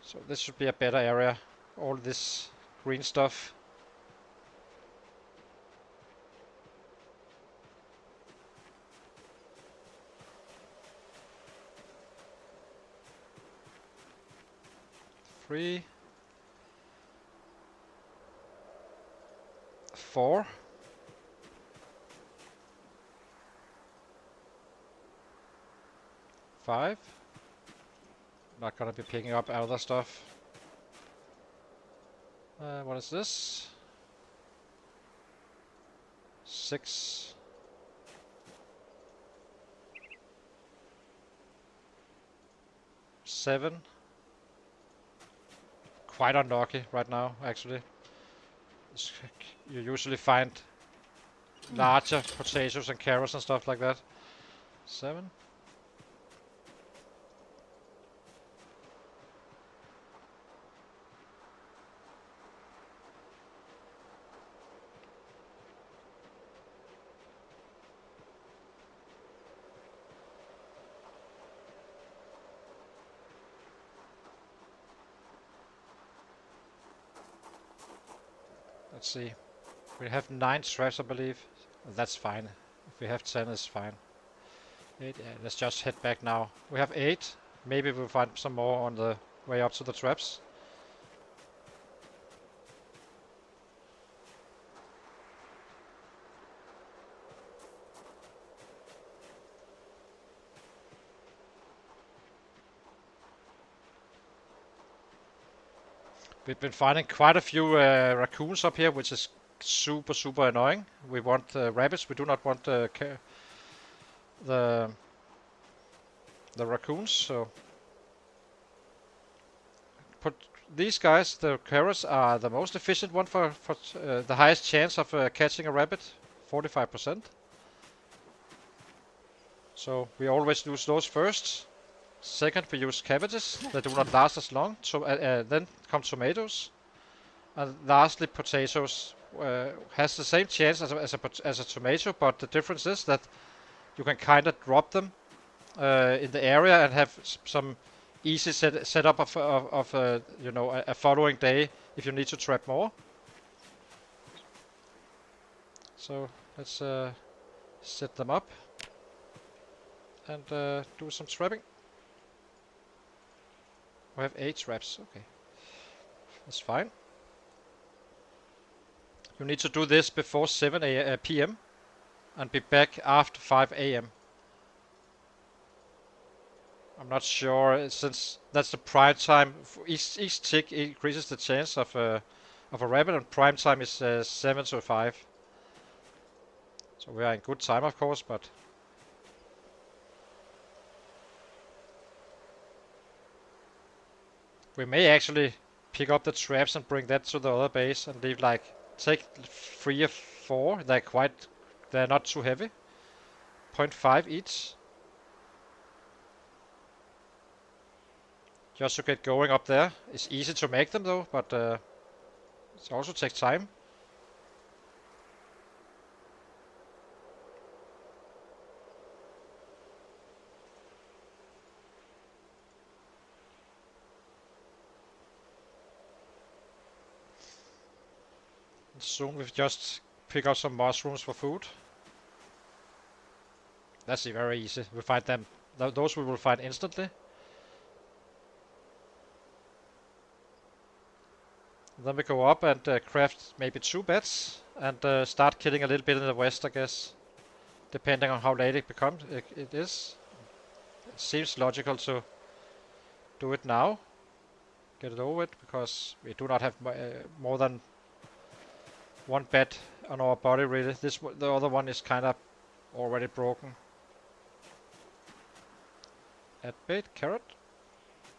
So this should be a better area. All this green stuff. Three. 4. 5. Not gonna be picking up other stuff. What is this? 6. 7. Quite unlucky right now, actually. You usually find larger potatoes and carrots and stuff like that. 7. Let's see. We have 9 traps, I believe. That's fine. If we have 10, it's fine. 8. Yeah, let's just head back now. We have 8. Maybe we'll find some more on the way up to the traps. We've been finding quite a few raccoons up here, which is super annoying. We want rabbits. We do not want the raccoons. So put these guys. The carrots are the most efficient one for the highest chance of catching a rabbit, 45%. So we always use those first. Second, we use cabbages that do not last as long. So then come tomatoes, and lastly potatoes. Has the same chance as a tomato, but the difference is that you can kind of drop them in the area and have some easy setup of you know, a following day if you need to trap more. So let's set them up and do some trapping. We have 8 traps, okay. That's fine. You need to do this before 7 p.m. and be back after 5 a.m. I'm not sure, since that's the prime time. Each tick increases the chance of a rabbit, and prime time is 7 to 5. So we are in good time, of course, but we may actually pick up the traps and bring that to the other base and leave, like, take 3 or 4. They're not too heavy. 0.5 each. just to get going up there. It's easy to make them though, but it also takes time. Soon we just pick up some mushrooms for food. That's very easy. We find them. Those we will find instantly. Then we go up and craft maybe 2 beds and start killing a little bit in the west, I guess. Depending on how late it becomes, it is. It seems logical to do it now. Get it over with, because we do not have more than 1 bed on our body really. The other one is kind of already broken. Add bait, carrot.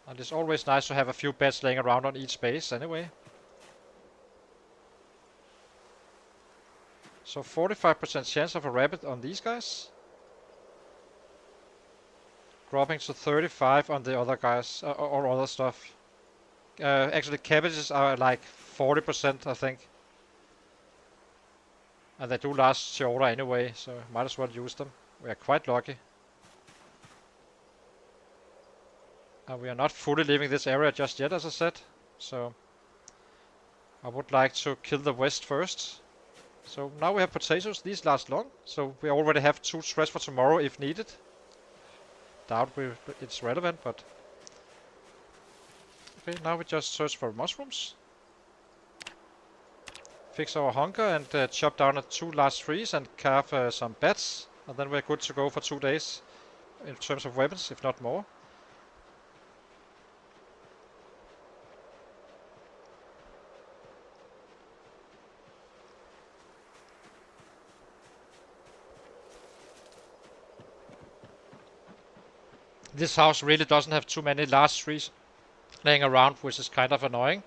And it's always nice to have a few beds laying around on each base anyway. So 45% chance of a rabbit on these guys. Dropping to 35 on the other guys, or other stuff. Actually cabbages are like 40% I think. And they do last shorter anyway, so might as well use them. We are quite lucky. And we are not fully leaving this area just yet, as I said. So I would like to kill the west first. So now we have potatoes. These last long. So we already have 2 stress for tomorrow if needed. Doubt it's relevant, but... Okay, now we just search for mushrooms. Fix our hunger and chop down the 2 last trees and carve some beds. And then we're good to go for 2 days. In terms of weapons, if not more. This house really doesn't have too many large trees laying around, which is kind of annoying.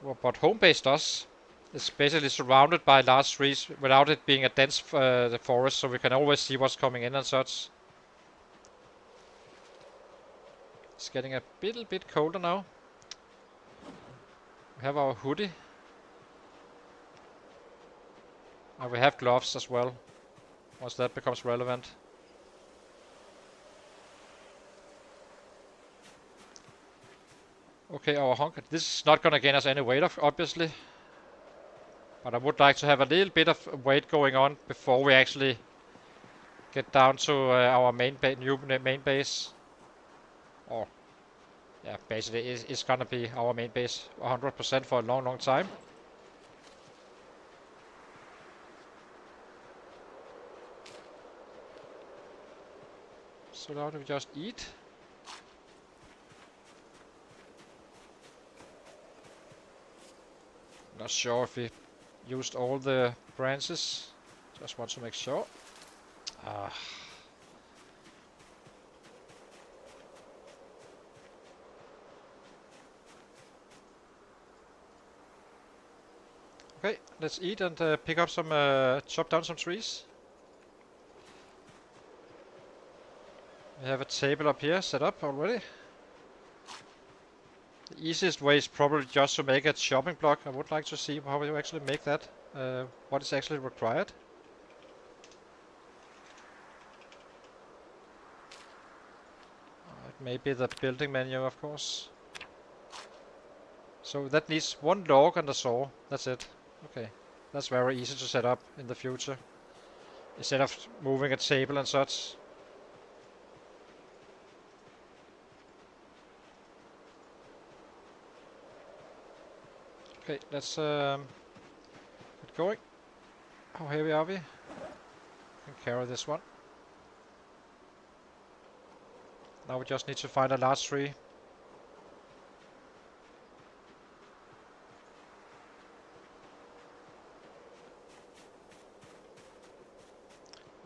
Well, but home base does. It's basically surrounded by large trees without it being a dense forest, so we can always see what's coming in and such. It's getting a little bit colder now. We have our hoodie. And we have gloves as well, once that becomes relevant. Okay, our hunger. This is not gonna gain us any weight, obviously. But I would like to have a little bit of weight going on before we actually get down to our new main base. Or, yeah, basically it's gonna be our main base 100% for a long time. So now we just eat. Not sure if we used all the branches. Just want to make sure. Okay, let's eat and pick up some, chop down some trees. We have a table up here set up already. The easiest way is probably just to make a chopping block. I would like to see how you actually make that. What is actually required. Maybe the building menu, of course. So that needs 1 log and a saw. That's it. Okay. That's very easy to set up in the future. Instead of moving a table and such. Okay, let's get going. How heavy are we? Can carry this one. Now we just need to find a large tree.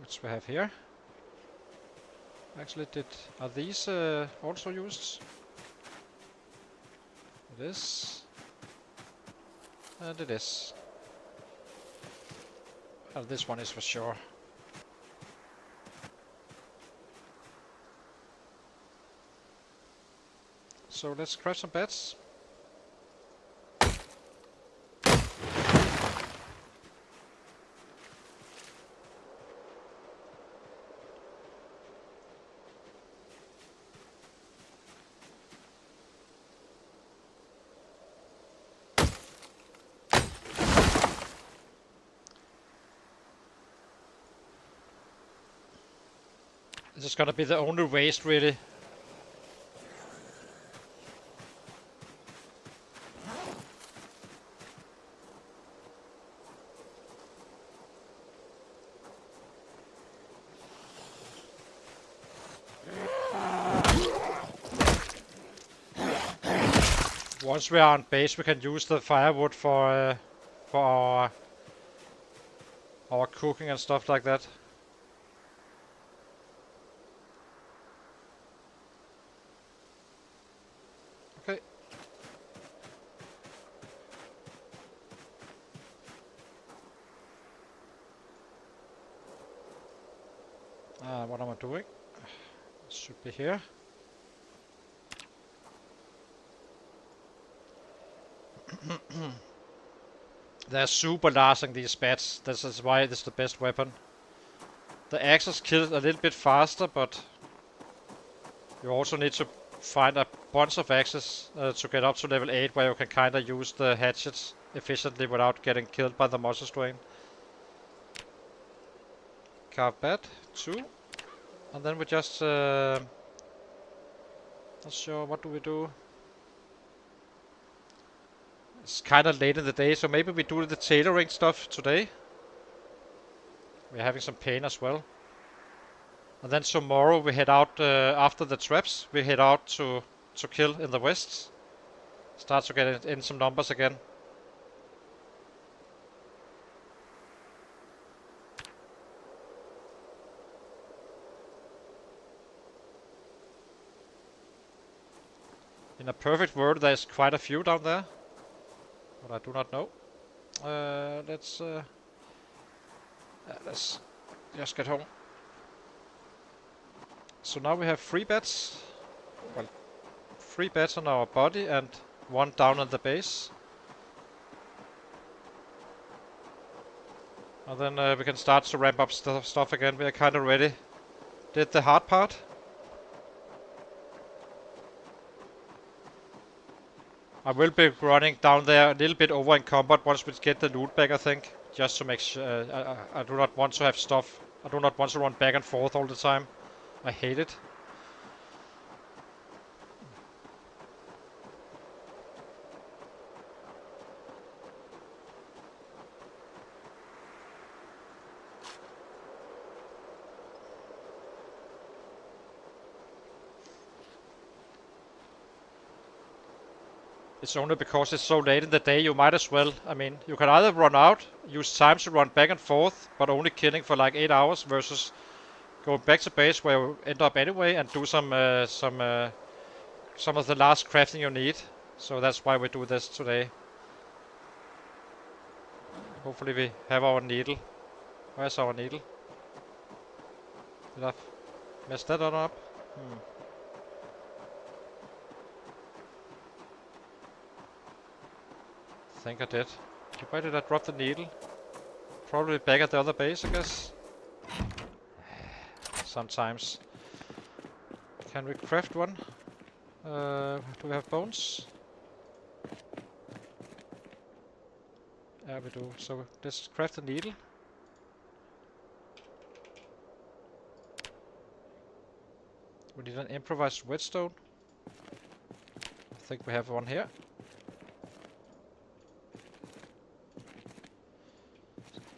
Which we have here. Actually, are these also used? It is. And it is. Oh, this one is for sure. So let's craft some beds. This is gonna be the only waste, really. Once we are on base, we can use the firewood for our cooking and stuff like that. Okay. What am I doing? It should be here. They're super lasting, these bats. This is why this is the best weapon. The axes kill a little bit faster, but you also need to find a bunch of axes to get up to level 8, where you can kinda use the hatchets efficiently without getting killed by the muscle strain. Carve bat, 2. And then we just... not sure, what do we do? It's kinda late in the day, so maybe we do the tailoring stuff today. We're having some pain as well. And then tomorrow we head out, after the traps, we head out to kill in the west. Start to get in some numbers again. In a perfect world, there's quite a few down there, but I do not know. Let's just get home. So now we have 3 beds. Well, 3 beds on our body and 1 down on the base. And then we can start to ramp up stuff again. We are kind of ready. Did the hard part. I will be running down there a little bit over encumbered once we get the loot back, I think. Just to make sure. I do not want to have stuff. I do not want to run back and forth all the time. I hate it. It's only because it's so late in the day, you might as well. I mean, you can either run out, use time to run back and forth, but only killing for like 8 hours, versus going back to base where you end up anyway and do some of the last crafting you need. So that's why we do this today. Hopefully we have our needle. Where's our needle? Did I mess that one up? I think I did. Why did I drop the needle? Probably back at the other base, I guess. Sometimes. Can we craft one? Do we have bones? Yeah, we do. So let's craft a needle. We need an improvised whetstone. I think we have one here.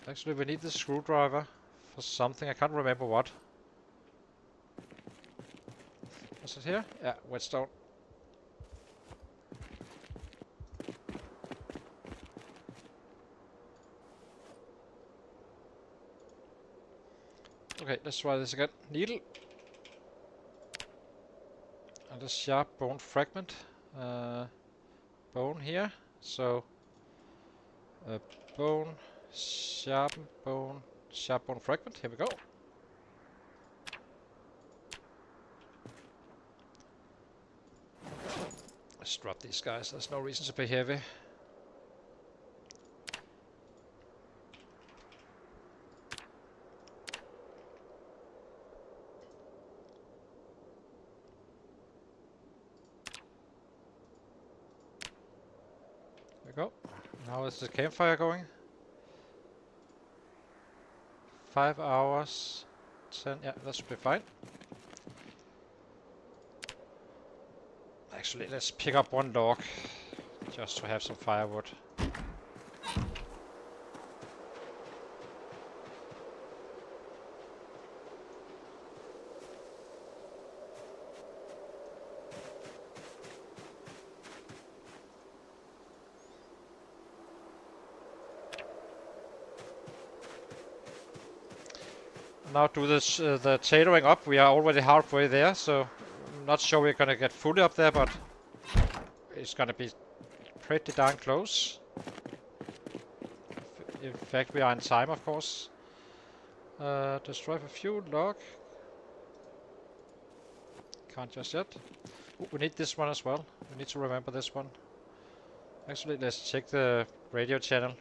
Actually, we need the screwdriver for something. I can't remember what. Was it here? Yeah, whetstone. Okay, let's try this again. Needle. And a sharp bone fragment. Bone here. So, bone, sharp bone fragment. Here we go. Just drop these guys. There's no reason to be heavy. There we go. How is the campfire going? 5 hours. 10. Yeah, that should be fine. Actually, let's pick up one log just to have some firewood. Now do this, the tailoring up. We are already halfway there, so I'm not sure we're gonna get fully up there, but it's gonna be pretty darn close. In fact, we are in time, of course. Destroy for fuel log. Can't just yet. Ooh, we need this one as well. We need to remember this one. Actually, let's check the radio channel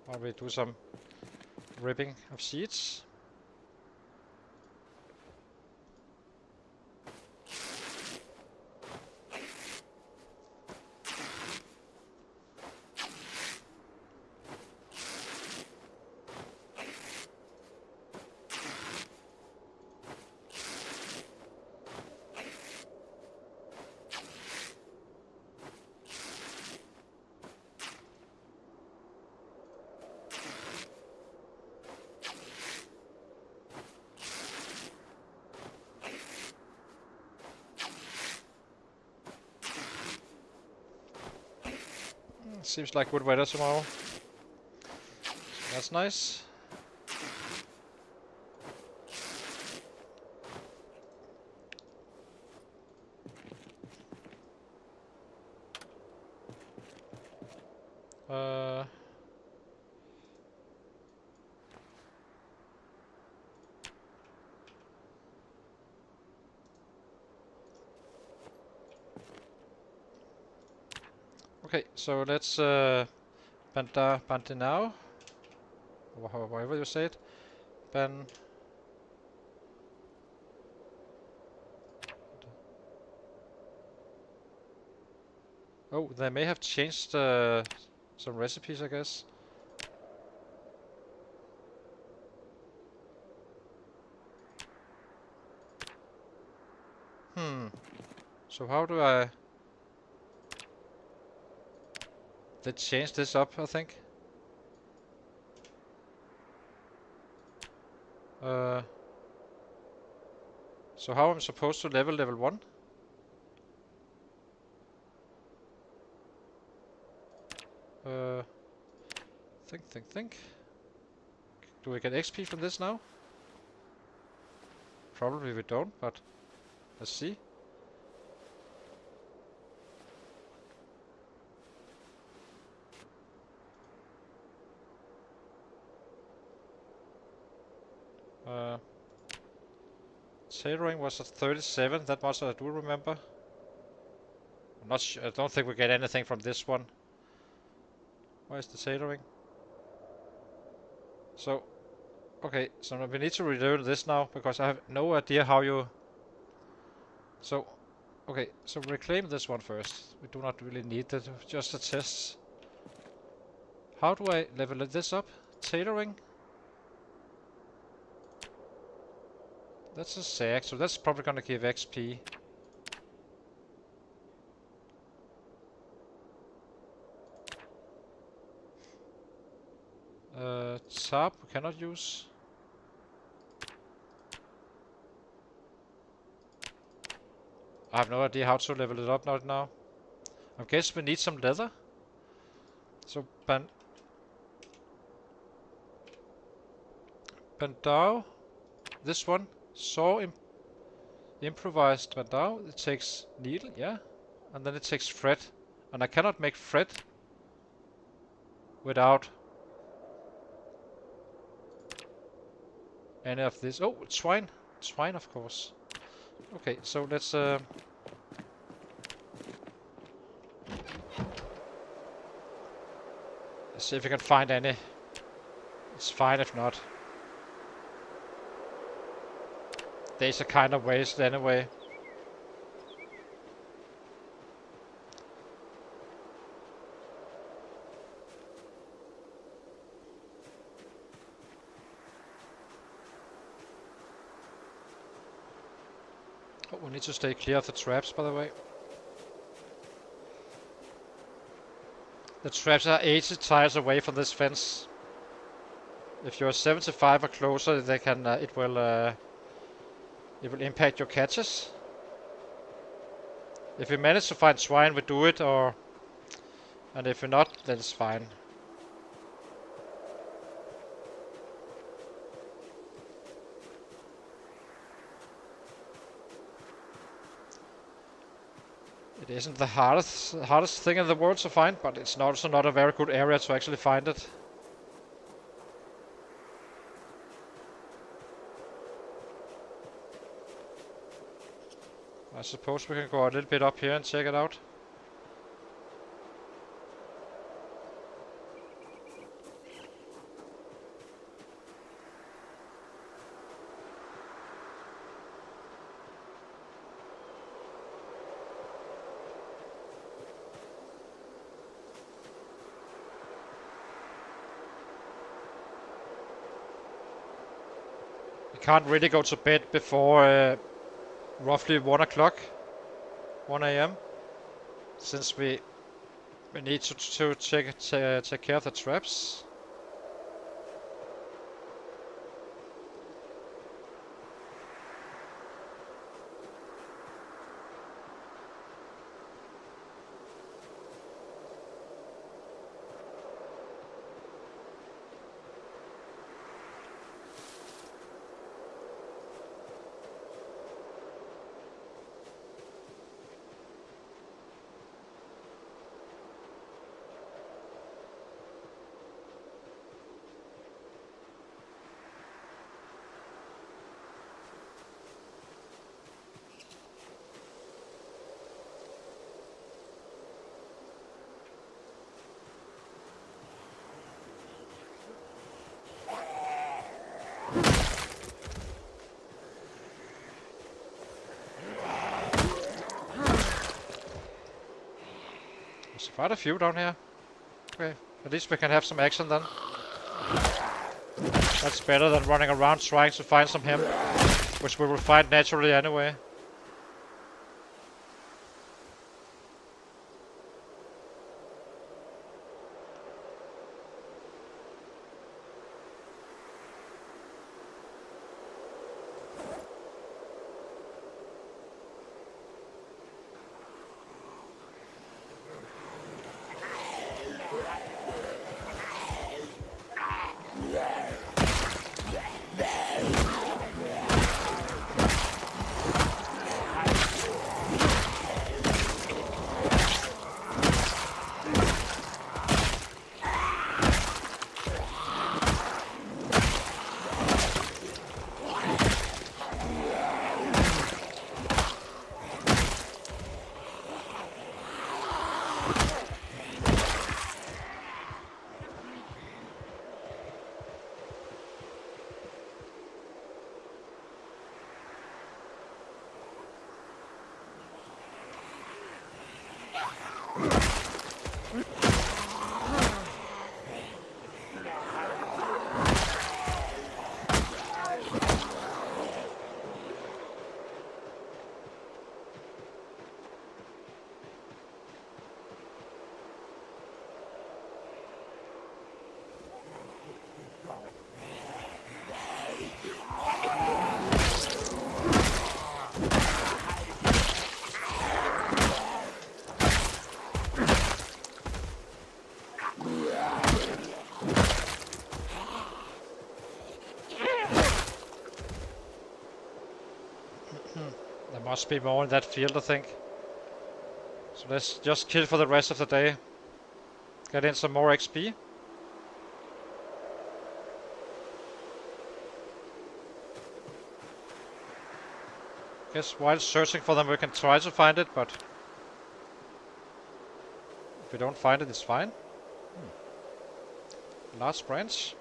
while we do some ripping of seeds. Seems like good weather tomorrow. That's nice. Okay, so let's now, or however you say it. Ban. Oh, they may have changed some recipes, I guess. So how do I... They changed this up, I think. So how am I supposed to level 1? Think. Do we get XP from this now? Probably we don't, but let's see. Tailoring was at 37, that much I do remember. I'm not sure, I don't think we get anything from this one. Why is the tailoring? So, okay, so we need to reload this now, because I have no idea how you... So, okay, so reclaim this one first. We do not really need it, just a test. How do I level this up? Tailoring? That's a sag, so that's probably gonna give XP. Tarp we cannot use. I have no idea how to level it up right now. I guess we need some leather. So Bandao, this one, saw improvised Bandao. It takes needle, yeah, and then it takes thread, and I cannot make thread without any of this. Oh, twine, of course. Okay, so let's Let's see if we can find any. It's fine if not. Days are kind of wasted anyway. Oh, we need to stay clear of the traps, by the way. The traps are 80 tiles away from this fence. If you're 75 or closer, they can. It will impact your catches. If we manage to find swine, we do it, and if we're not, then it's fine. It isn't the hardest thing in the world to find, but it's also not a very good area to actually find it. I suppose we can go a little bit up here and check it out. Can't really go to bed before roughly 1 o'clock, 1 a.m. since we need to take care of the traps. There's quite a few down here. Okay, at least we can have some action then. That's better than running around trying to find some hemp, which we will find naturally anyway. There must be more in that field, I think. So let's just kill for the rest of the day. Get in some more XP. Guess while searching for them we can try to find it, but if we don't find it, it's fine. Large branch.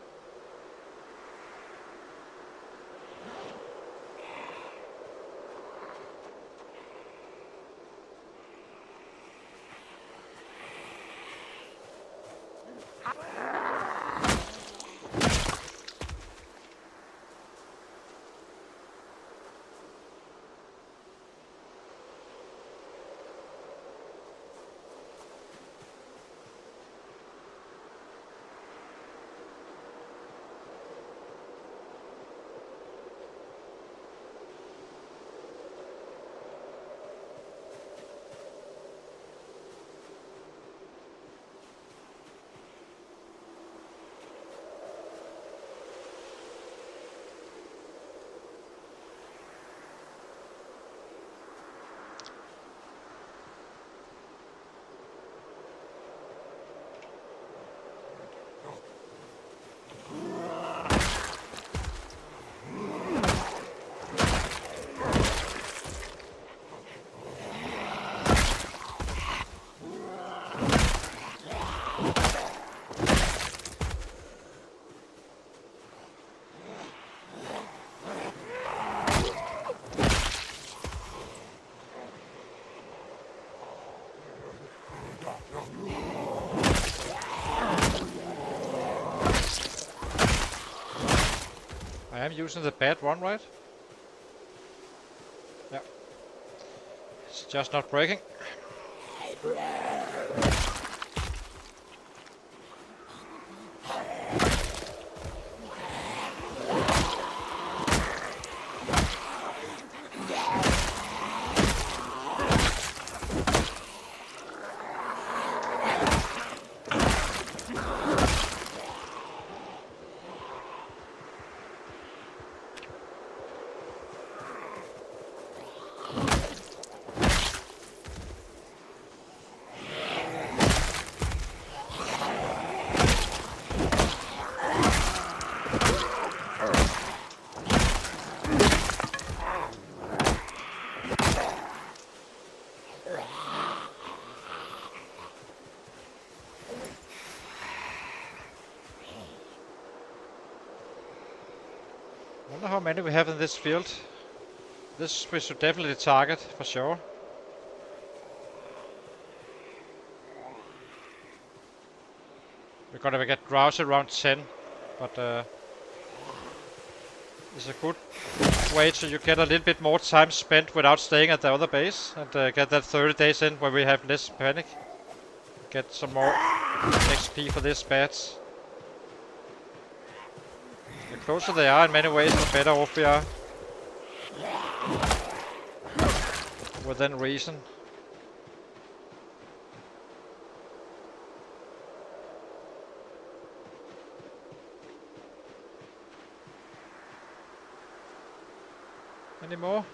I am using the bad one, right? Yeah. It's just not breaking. I wonder how many we have in this field. This we should definitely target for sure. We're gonna get drowsy around 10, but it's a good way to you get a little bit more time spent without staying at the other base and get that 30 days in where we have less panic. Get some more XP for this bats. The closer they are in many ways, the better off we are. Within reason. Any more?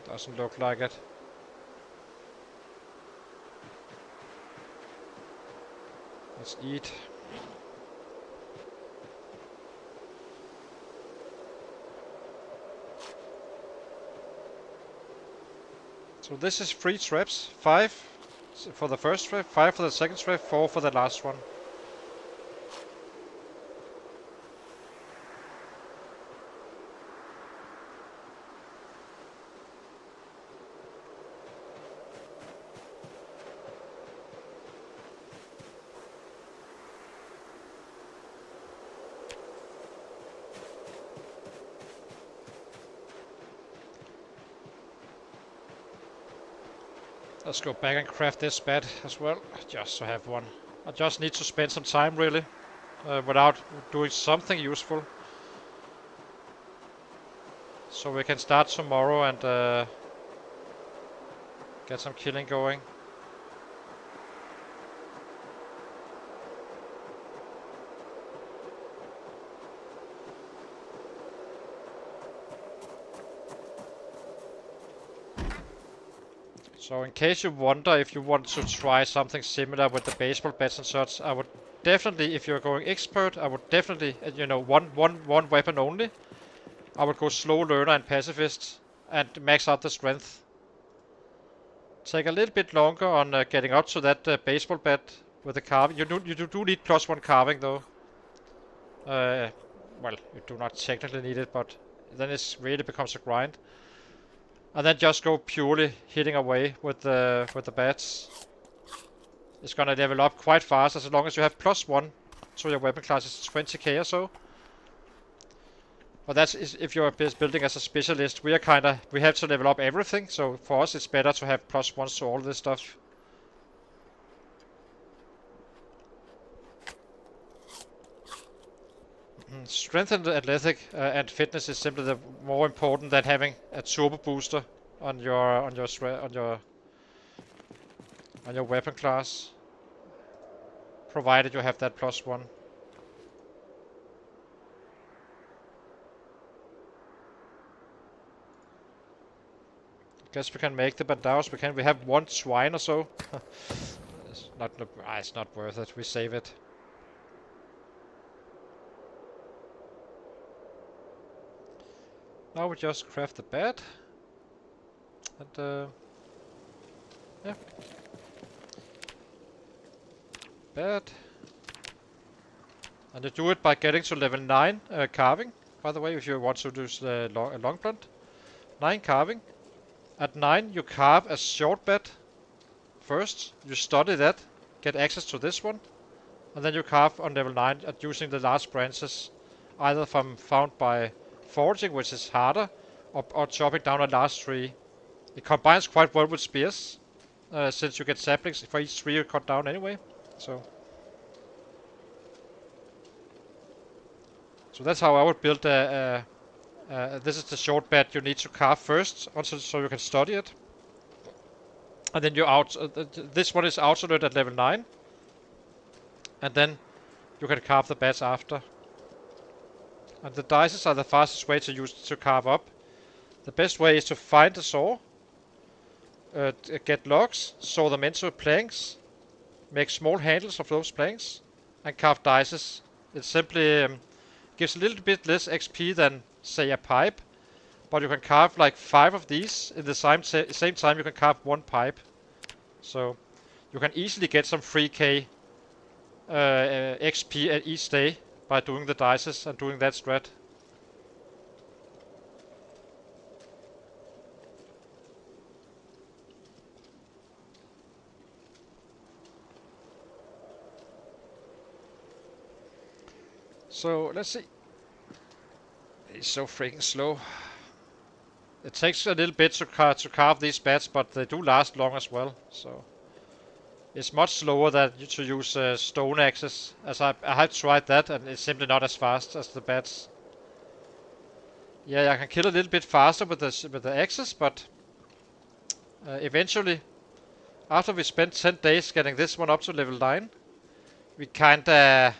Doesn't look like it. Let's eat. So this is 3 traps, 5 for the first trap, 5 for the second trap, 4 for the last one. Let's go back and craft this bed as well, just to have one. I just need to spend some time really, without doing something useful. So we can start tomorrow and get some killing going. So in case you wonder if you want to try something similar with the baseball bats and such, I would definitely, if you're going expert, I would definitely, you know, one weapon only. I would go slow learner and pacifist and max out the strength. take a little bit longer on getting up to that baseball bat with the carving. You do need +1 carving though. Well, you do not technically need it, but then it really becomes a grind. And then just go purely hitting away with the bats. It's gonna level up quite fast as long as you have +1 to your weapon class. It's 20k or so. But that's if you're building as a specialist. We have to level up everything. So for us, it's better to have +1s to all this stuff. Strength and athletic and fitness is simply the more important than having a turbo booster on your weapon class, provided you have that +1. Guess we can make the bandaos. We have 1 swine or so. It's not worth it. We save it. Now we just craft the bed. And yeah. Bed. And you do it by getting to level 9 carving. By the way, if you want to do the long blunt. 9 carving. At 9 you carve a short bed first. You study that. Get access to this one. And then you carve on level 9 at using the large branches. Either found by foraging, which is harder, or chopping down a large tree. It combines quite well with spears, since you get saplings for each tree you cut down anyway. So that's how I would build this is the short bed you need to carve first, so you can study it. And then this one is outsolute at level 9. And then you can carve the beds after. And the dices are the fastest way to use to carve up. The best way is to find a saw, get logs, saw them into planks, make small handles of those planks, and carve dices. It simply gives a little bit less XP than, say, a pipe, but you can carve like 5 of these in the same time you can carve 1 pipe. So you can easily get some 3k XP at each day by doing the dices and doing that strat. So let's see. It's so freaking slow. It takes a little bit to carve these bats, but they do last long as well. So it's much slower than to use stone axes, as I have tried that, and it's simply not as fast as the bats. Yeah, I can kill a little bit faster with the axes, but eventually, after we spent 10 days getting this one up to level 9, we kinda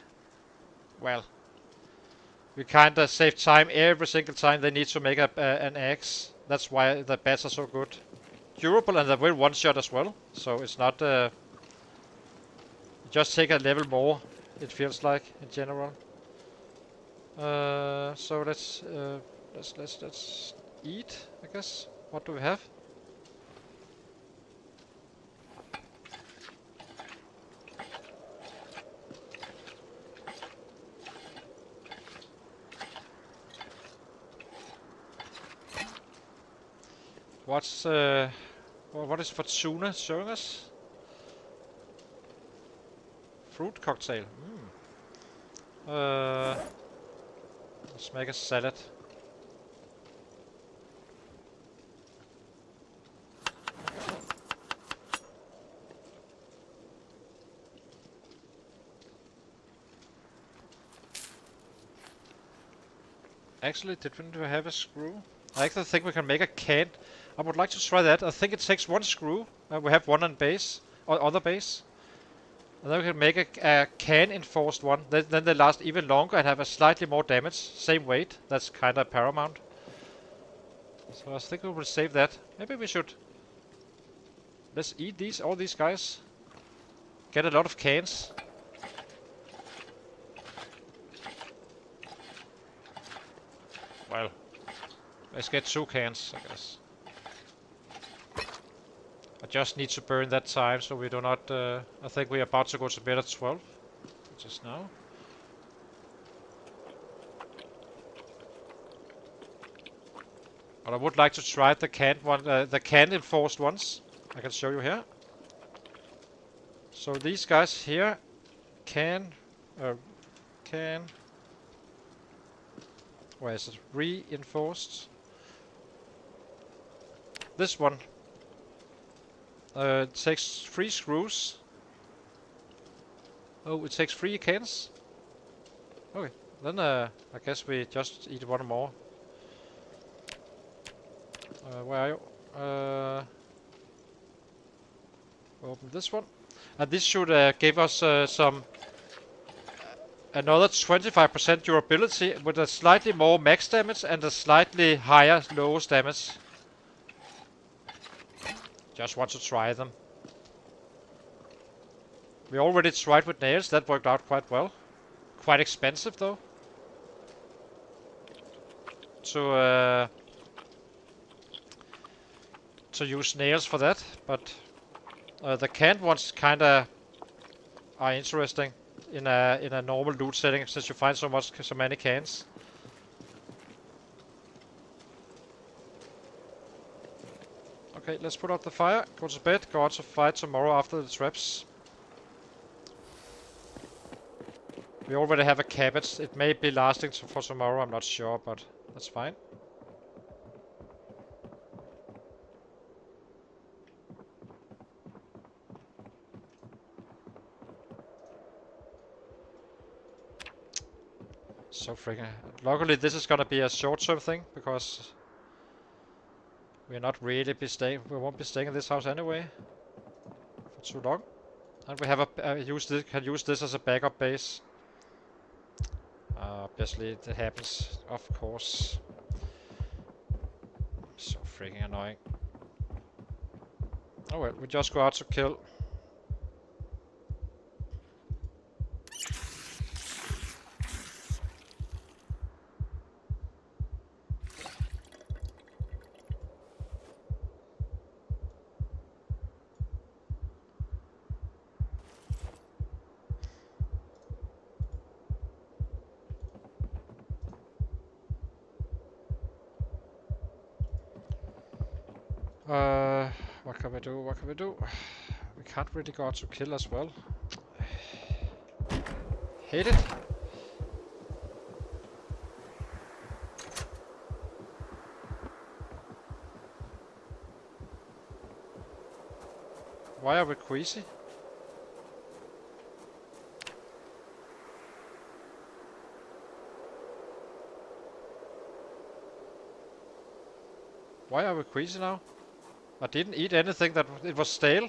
save time every single time they need to make an axe. That's why the bats are so good. Durable, and they will one-shot as well, so it's not just take a level more, it feels like, in general. So let's eat, I guess. What do we have? What is Fortuna showing us? Fruit cocktail. Let's make a salad. Actually, didn't we have a screw? I actually think we can make a can. I would like to try that. I think it takes 1 screw. We have 1 on base, or other base. And then we can make a can enforced one. Then they last even longer and have a slightly more damage. Same weight. That's kind of paramount. So I think we will save that. Maybe we should. Let's eat all these guys. Get a lot of cans. Well, let's get 2 cans, I guess. I just need to burn that time so we do not... I think we're about to go to bed at 12. Which is now. But I would like to try the canned one, the canned enforced ones. I can show you here. So these guys here can... Where is it? Reinforced. This one takes 3 screws. Oh, it takes 3 cans. Okay, then I guess we just eat one more. Where are you? Open this one, and this should give us some another 25% durability with a slightly more max damage and a slightly higher lowest damage. Just want to try them. We already tried with nails, that worked out quite well. Quite expensive though. To use nails for that, but the canned ones kinda are interesting in a normal loot setting since you find so many cans. Okay, let's put out the fire, go to bed, go out to fight tomorrow after the traps. We already have a cabbage. It may be lasting for tomorrow, I'm not sure, but that's fine. So freaking... Luckily this is gonna be a short-term thing, because we're not really we won't be staying in this house anyway for too long. And we have can use this as a backup base. Obviously it happens, of course. So freaking annoying. Oh well, we just go out to kill. What can we do? What can we do? We can't really go out to kill as well. Hate it. Why are we queasy? Why are we queasy now? I didn't eat anything that it was stale.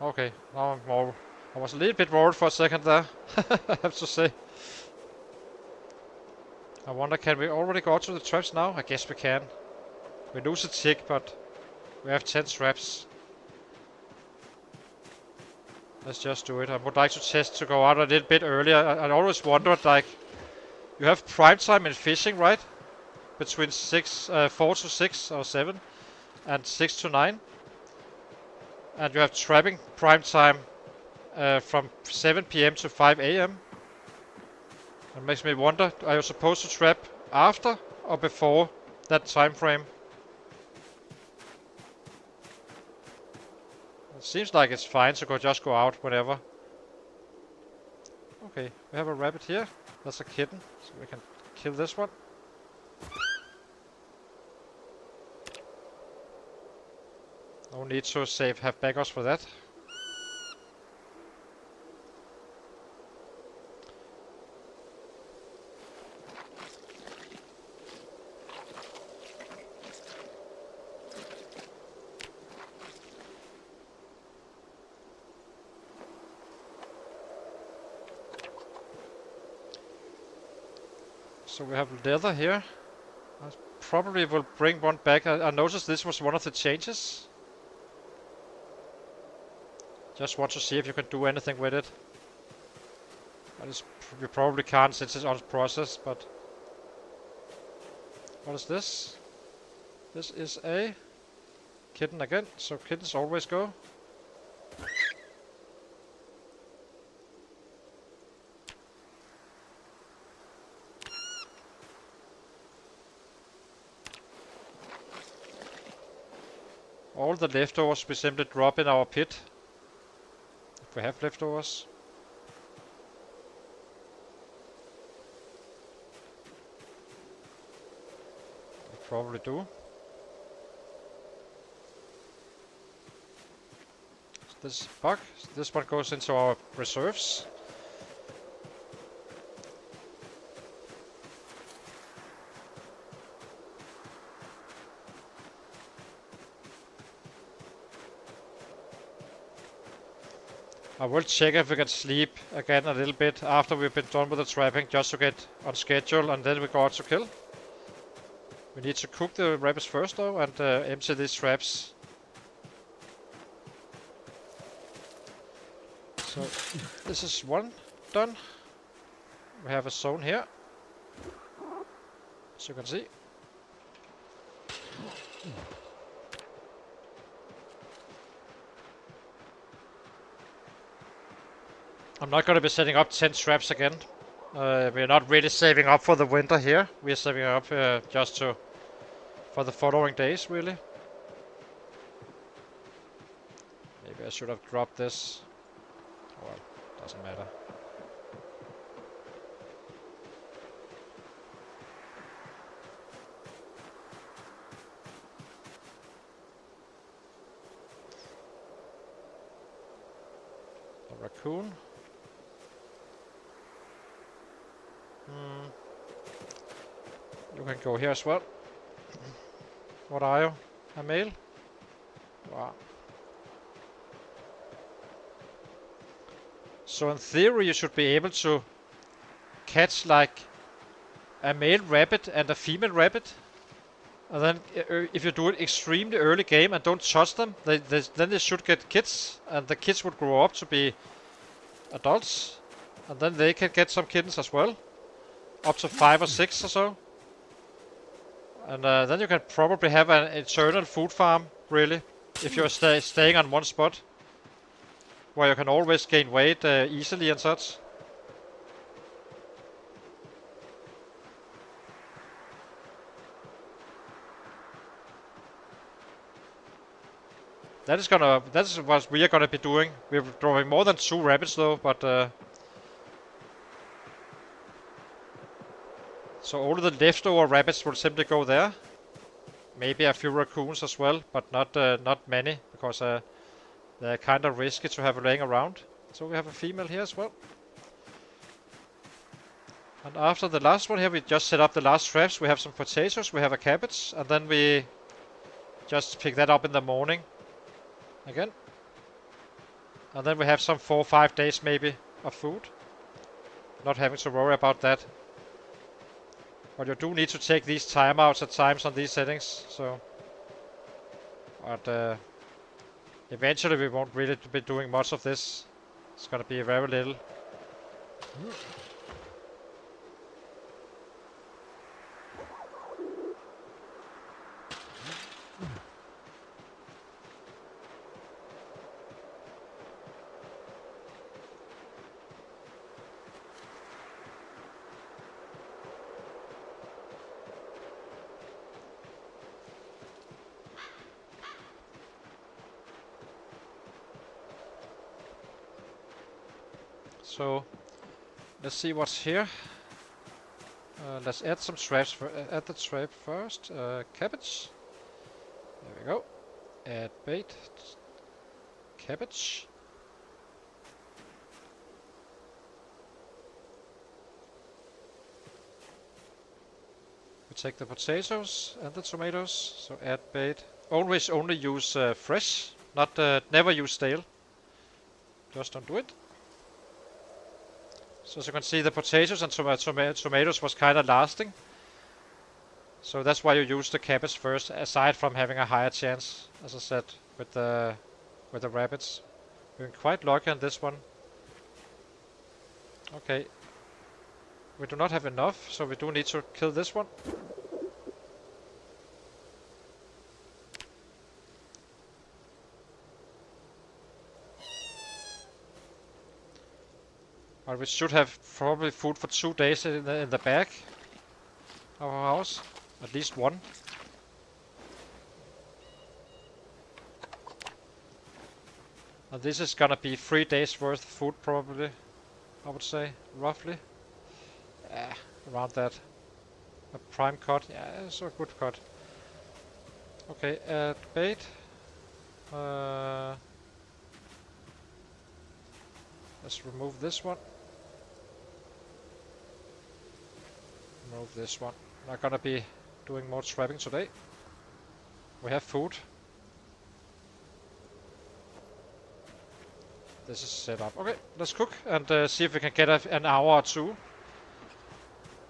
Okay, now I'm more... I was a little bit worried for a second there, I have to say. I wonder, can we already go out to the traps now? I guess we can. We lose a tick, but we have 10 traps. Let's just do it. I would like to test to go out a little bit earlier. I always wondered, like, you have prime time in fishing, right? Between 4 to 6 or 7 and 6 to 9. And you have trapping prime time from 7 PM to 5 AM. It makes me wonder, are you supposed to trap after or before that time frame? It seems like it's fine to just go out whenever. Okay, we have a rabbit here. That's a kitten, so we can kill this one. No need to have backups for that. So we have leather here. I probably will bring one back. I noticed this was one of the changes. Just want to see if you can do anything with it. You probably can't since it's unprocessed, but... What is this? This is a kitten again, so kittens always go. All the leftovers we simply drop in our pit. If we have leftovers. We probably do. This bug. This one goes into our reserves. I will check if we can sleep again a little bit after we've been done with the trapping, just to get on schedule, and then we go out to kill. We need to cook the rabbits first though, and empty these traps. So this is one done. We have a zone here, as you can see. I'm not going to be setting up 10 traps again. We're not really saving up for the winter here. We're saving up just for the following days, really. Maybe I should have dropped this. Well, doesn't matter. The raccoon. You can go here as well. What are you? A male? Wow. So in theory you should be able to catch like a male rabbit and a female rabbit. And then if you do it extremely early game and don't touch them, then they should get kids. And the kids would grow up to be adults. And then they can get some kittens as well. Up to 5 or 6 or so. And then you can probably have an eternal food farm, really. If you're staying on one spot. Where you can always gain weight easily and such. That is what we are gonna be doing. We're drawing more than 2 rabbits though, but so all of the leftover rabbits will simply go there. Maybe a few raccoons as well, but not many, because they're kind of risky to have laying around. So we have a female here as well. And after the last one here, we just set up the last traps. We have some potatoes, we have a cabbage, and then we just pick that up in the morning again. And then we have some 4 or 5 days maybe of food. Not having to worry about that. But you do need to take these timeouts at times on these settings, so... But eventually we won't really be doing much of this. It's gonna be very little. So let's see what's here. Let's add some traps. Add the trap first. Cabbage. There we go. Add bait. Cabbage. We take the potatoes and the tomatoes. So add bait. Always only use fresh. Not never use stale. Just don't do it. So as you can see, the potatoes and tomatoes was kind of lasting. So that's why you use the cabbage first, aside from having a higher chance, as I said, with the rabbits. We're quite lucky on this one. Okay. We do not have enough, so we do need to kill this one. But we should have probably food for 2 days in the back of our house. At least one. And this is gonna be 3 days worth of food probably, I would say, roughly. Around that. A prime cut, yeah, it's a good cut. Okay, bait. Let's remove this one. Remove this one. I'm not gonna be doing more trapping today. We have food. This is set up. Okay, let's cook and see if we can get an hour or two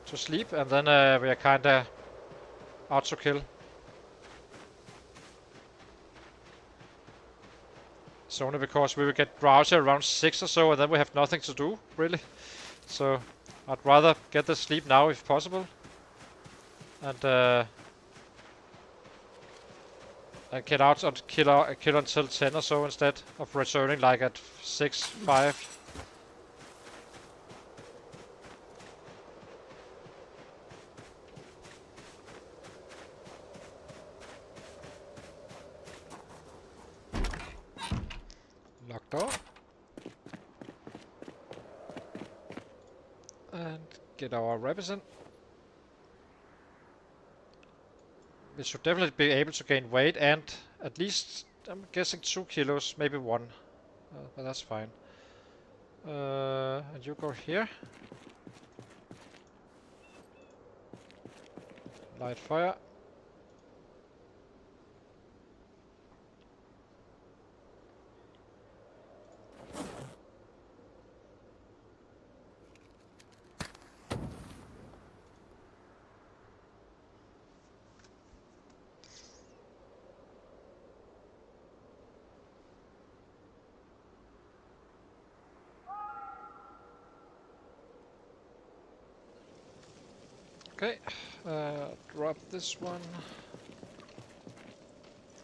to sleep, and then we are kinda out to kill. It's only because we will get drowsy around 6 or so, and then we have nothing to do, really. So I'd rather get the sleep now if possible, and get out and kill until 10 or so instead of returning like at 6, 5. Locked door. And get our rabbits in. We should definitely be able to gain weight and at least, I'm guessing 2 kilos, maybe 1. But that's fine. And you go here. Light fire. Okay, drop this one.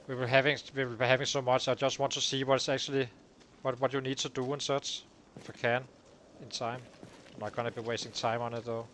We will be having so much. I just want to see what's actually what you need to do and such, if I can, in time. I'm not gonna be wasting time on it though.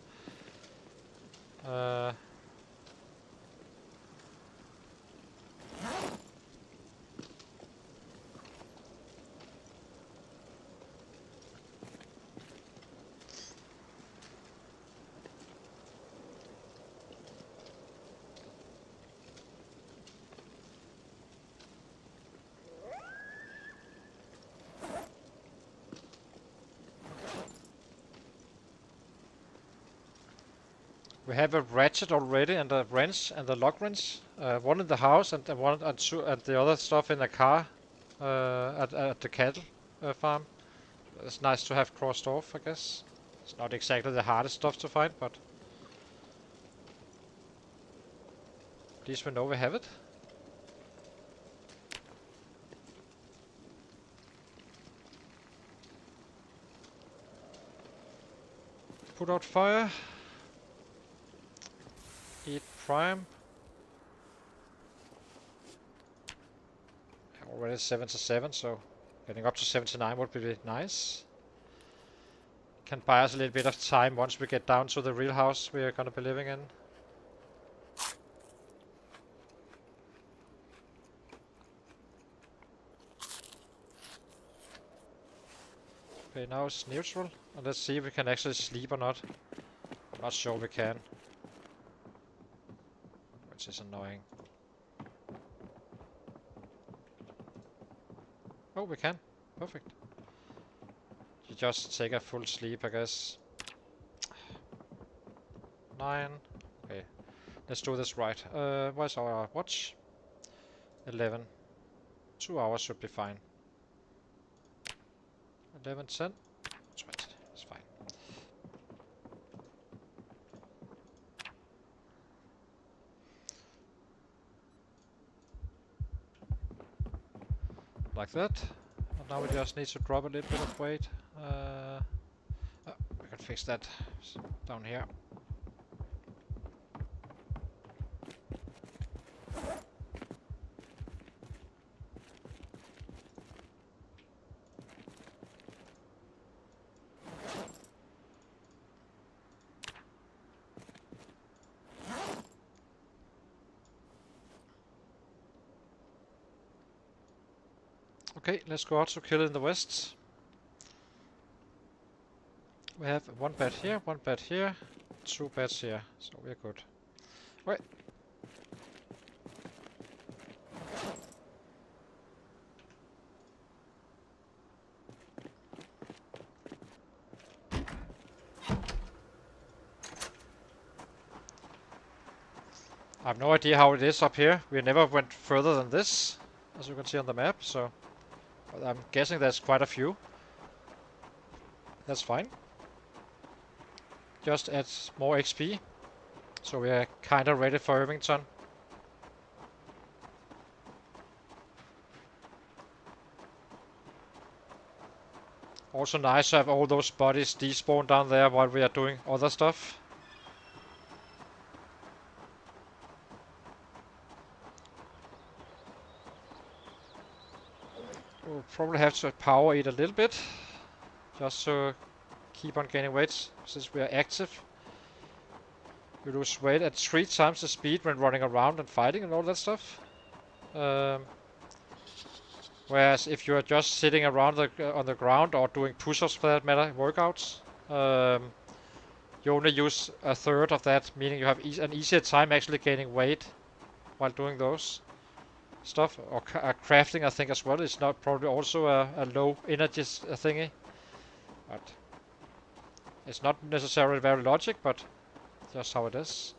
We have a ratchet already and a wrench and a lock wrench. One in the house and one and two and the other stuff in the car at the cattle farm. It's nice to have crossed off, I guess. It's not exactly the hardest stuff to find, but at least we know we have it. Put out fire. Eat prime. Already 77, so getting up to 79 would be nice. Can buy us a little bit of time once we get down to the real house we are gonna be living in. Okay, now it's neutral, and let's see if we can actually sleep or not. I'm not sure we can. Which is annoying. Oh, we can. Perfect. You just take a full sleep, I guess. 9. Okay. Let's do this right. Where's our watch? 11. 2 hours should be fine. 11, 10. 20. It's fine. Like that. And now we just need to drop a little bit of weight. I can fix that down here. Okay, let's go out to kill in the west. We have one bed here, one bed here, 2 beds here, so we're good. Wait. I have no idea how it is up here. We never went further than this, as you can see on the map, so but I'm guessing there's quite a few. That's fine. Just add more XP, so we are kinda ready for Irvington. Also nice to have all those bodies despawn down there while we are doing other stuff. We'll probably have to power eat a little bit, just to keep on gaining weight, since we are active. We lose weight at 3 times the speed when running around and fighting and all that stuff. Whereas if you are just sitting around on the ground or doing push-ups for that matter, workouts, you only use a third of that, meaning you have an easier time actually gaining weight while doing those stuff. Or crafting, I think as well, is not probably also a low energy thingy. But it's not necessarily very logic, but just how it is.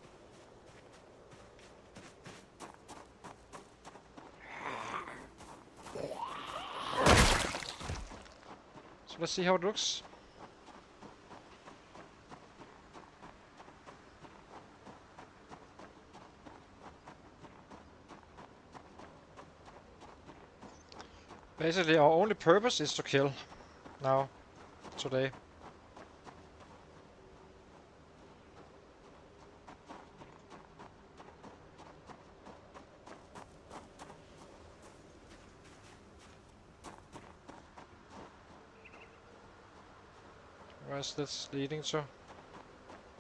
So let's see how it looks. Basically our only purpose is to kill now, today. Where's this leading to?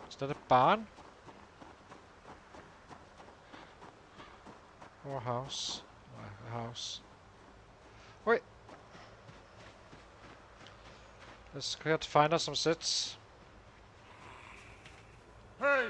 Is that a barn? Or a house? A house. Wait! Let's go to find us some sets. Hey!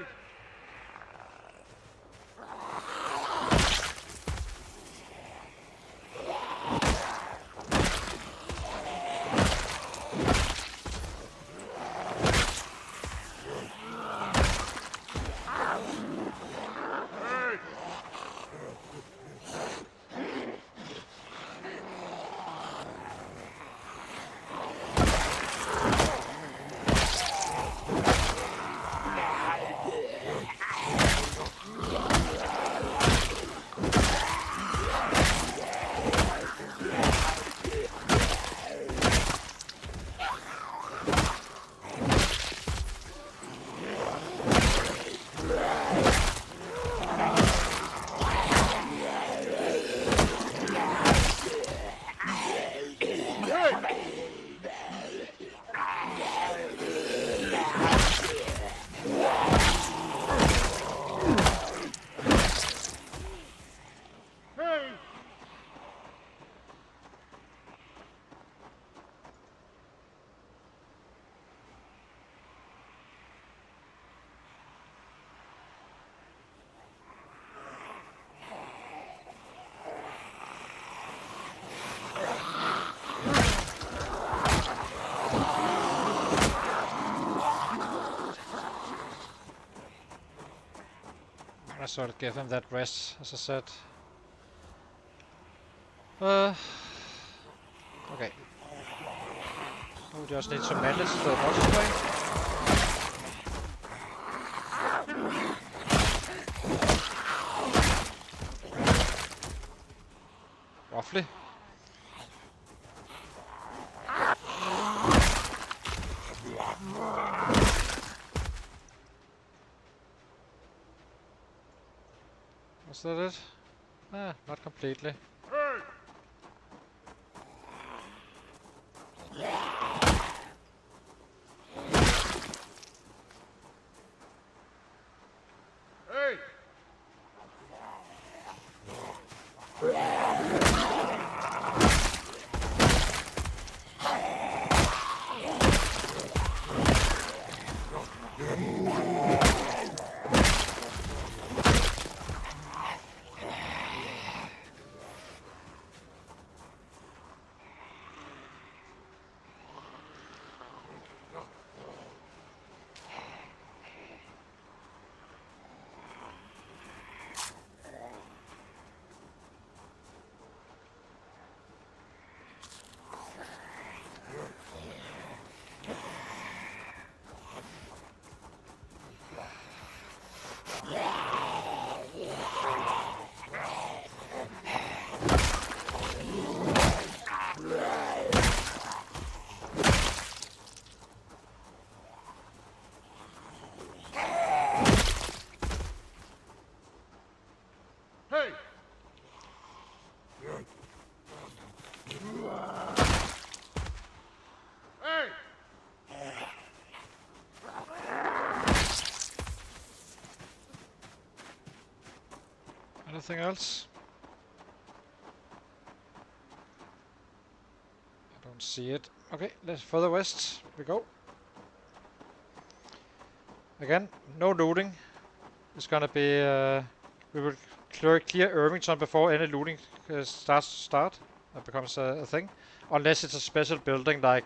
I sort of give him that rest, as I said. Okay. We just need some bandits to the motorway. Roughly. Was that it? Ah, not completely. Anything else? I don't see it. Okay, let's further west we go. Again, no looting. It's gonna be we will clear Irvington before any looting starts. Becomes a thing, unless it's a special building like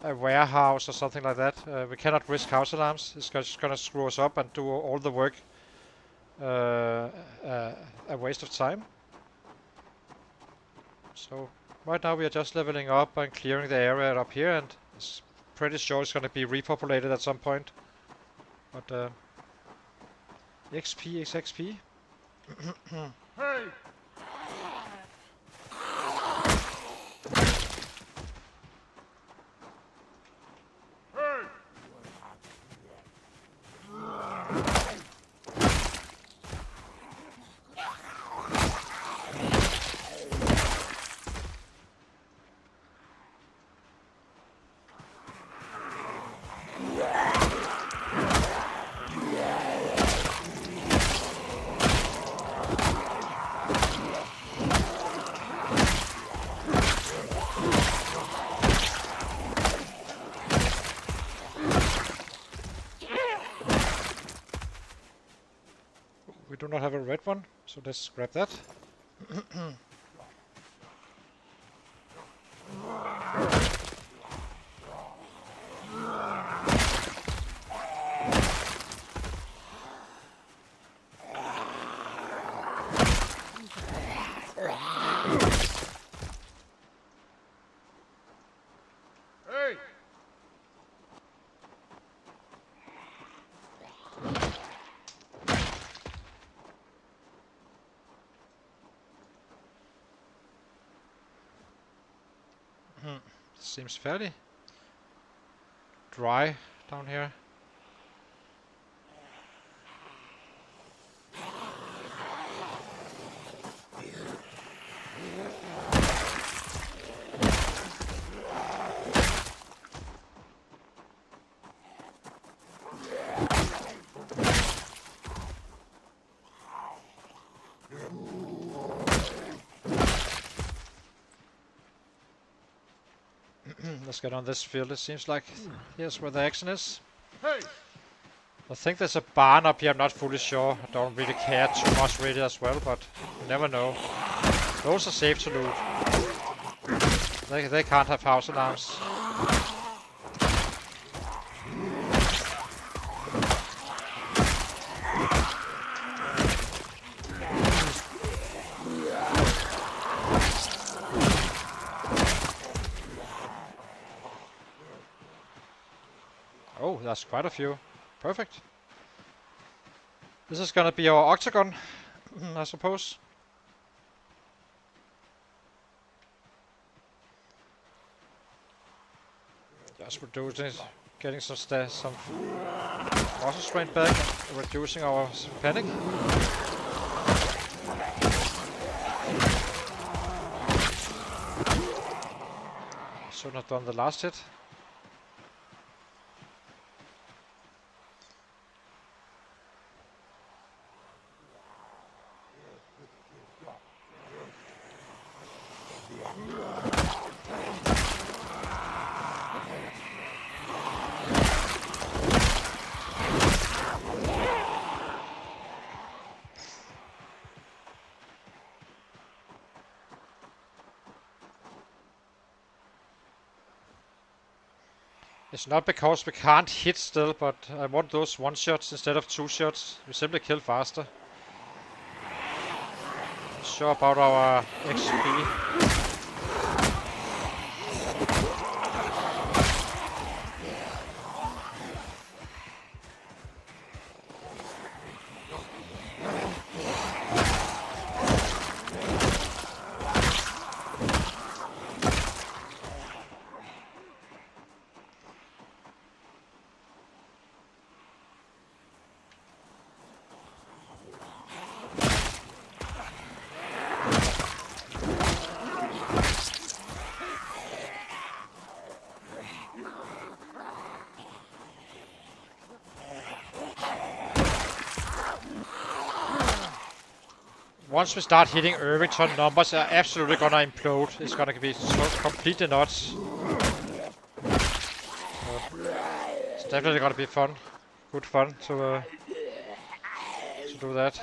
a warehouse or something like that. We cannot risk house alarms. It's just gonna screw us up and do all the work. A waste of time. So right now we are just leveling up and clearing the area up here, and it's pretty sure it's gonna be repopulated at some point. But XP is XP. Hey! We do not have a red one, so let's grab that. Seems fairly dry down here. Let's get on this field. It seems like here's where the action is. Hey! I think there's a barn up here. I'm not fully sure. I don't really care too much really as well, but you never know. Those are safe to loot. They can't have house alarms. Oh, that's quite a few. Perfect. This is gonna be our octagon, I suppose. Just reducing, getting some muscle strength back, reducing our panic. shouldn't have done the last hit. It's not because we can't hit still, but I want those one shots instead of two shots. We simply kill faster. Sure about our XP. Once we start hitting Irvington, numbers are absolutely gonna implode. It's gonna be so completely nuts. It's definitely gonna be fun. Good fun to do that.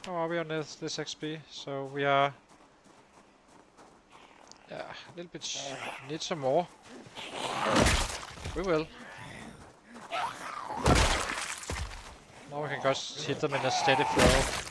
How are we on this XP? So we are... Yeah, a little bit... Need some more. We will. Now we can just hit them in a steady flow.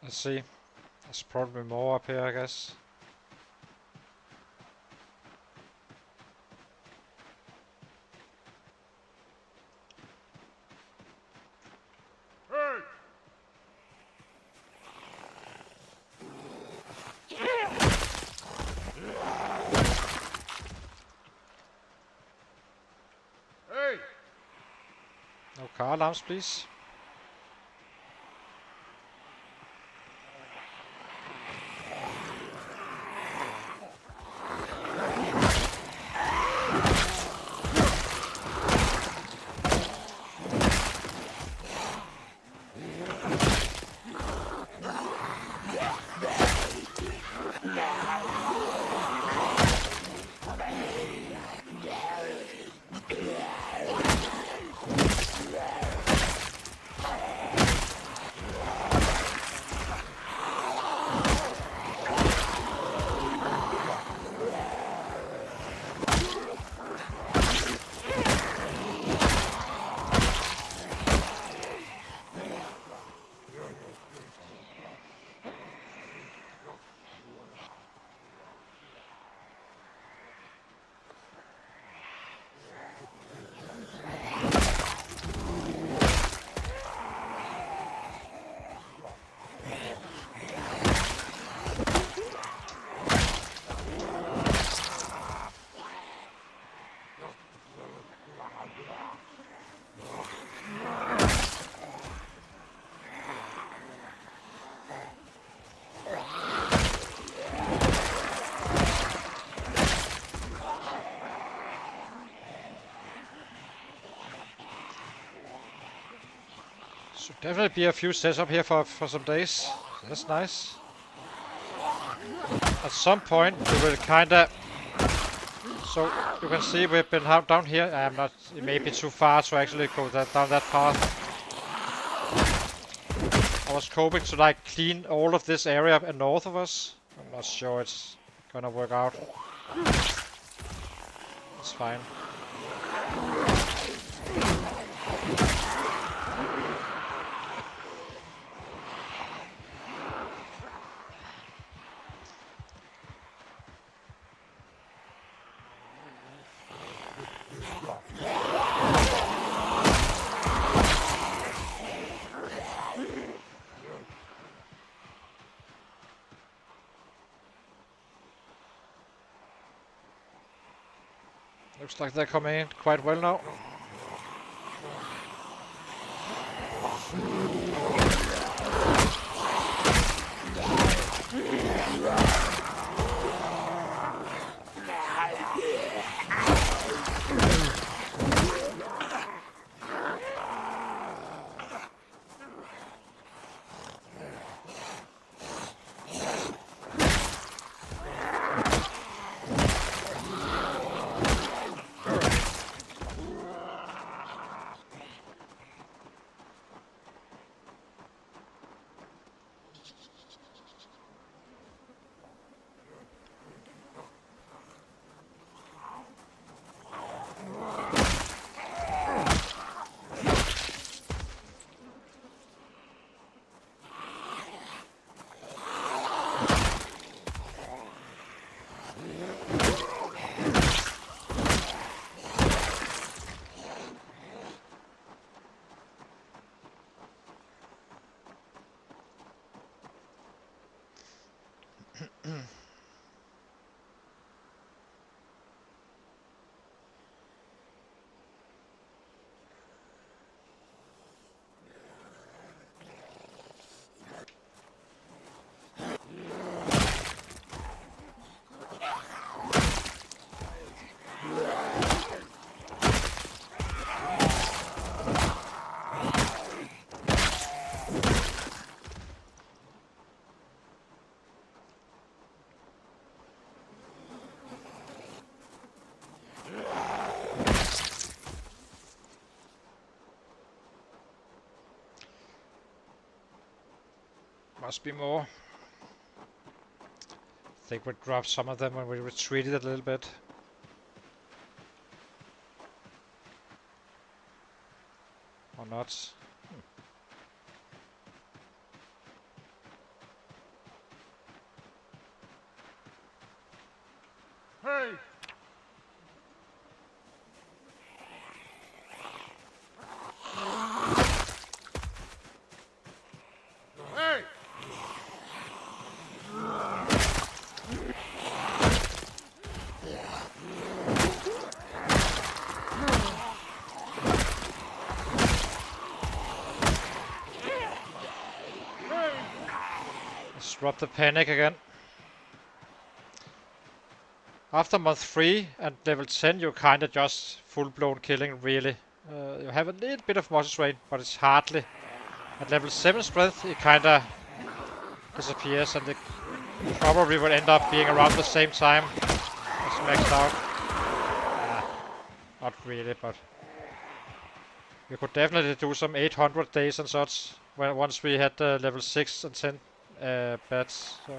Let's see. There's probably more up here, I guess. No car alarms, please. Should definitely be a few sets up here for some days. That's nice. At some point we will kinda... So you can see we've been down here. I'm not... It may be too far to actually go down that path. I was hoping to like clean all of this area north of us. I'm not sure it's gonna work out. It's fine. Looks like they're coming in quite well now. Must be more. I think we dropped some of them when we retreated a little bit. Or not. Hey! Hey! Drop the panic again. After month 3 and level 10 you're kinda just full-blown killing really. You have a little bit of muscle strain, but it's hardly. At level 7 strength it kinda disappears and it probably will end up being around the same time as maxed out. Not really, but we could definitely do some 800 days and such once we had level 6 and 10 bats. So.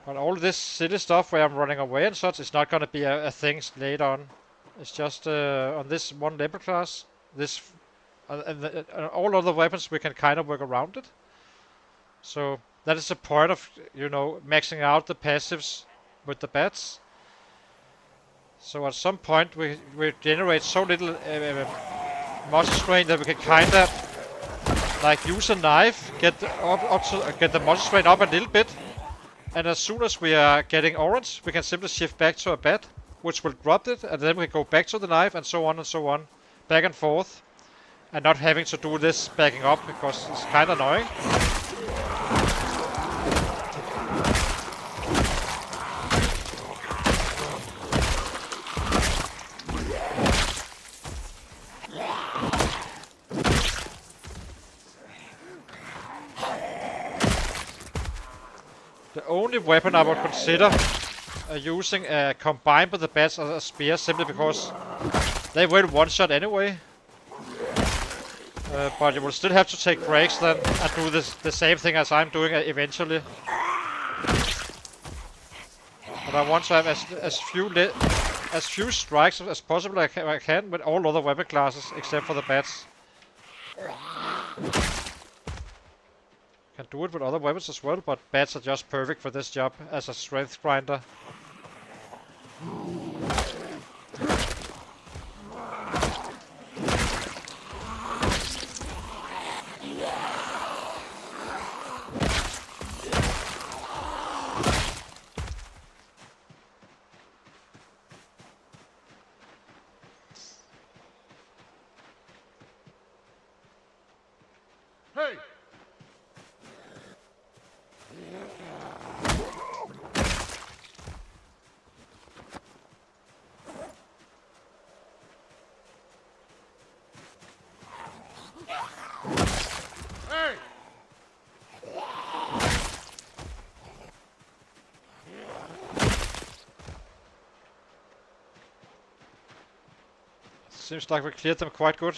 But all this silly stuff where I'm running away and such is not gonna be a thing later on. It's just on this one level class, this and all other weapons we can kind of work around it. So that is the point of, you know, maxing out the passives with the bats. So at some point we generate so little muscle strain that we can kind of like use a knife, get the muscle strain up a little bit, and as soon as we are getting orange, we can simply shift back to a bat, which will drop it, and then we can go back to the knife, and so on, back and forth. and not having to do this backing up because it's kind of annoying. The only weapon I would consider using combined with the bats as a spear, simply because they will one-shot anyway. But you will still have to take breaks then and do the same thing as I'm doing eventually. But I want to have as few strikes as possible I can with all other weapon classes except for the bats. Can do it with other weapons as well, but bats are just perfect for this job as a strength grinder. Hey! Hey! Seems like we cleared them quite good.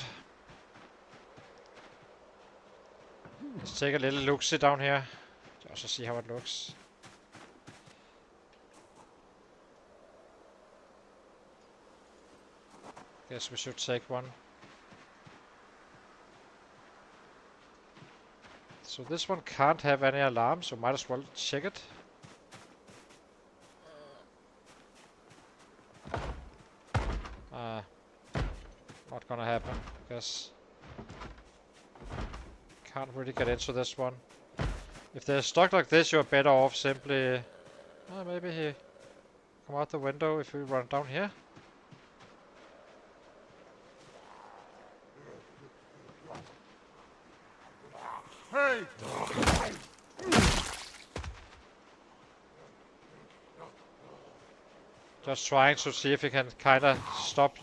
Let's take a little look-see down here, just to see how it looks. Guess we should take one. So this one can't have any alarm, so might as well check it. Not gonna happen, guess. Can't really get into this one. If they're stuck like this, you're better off simply... maybe he come out the window if we run down here. Hey! Just trying to see if he can kinda stop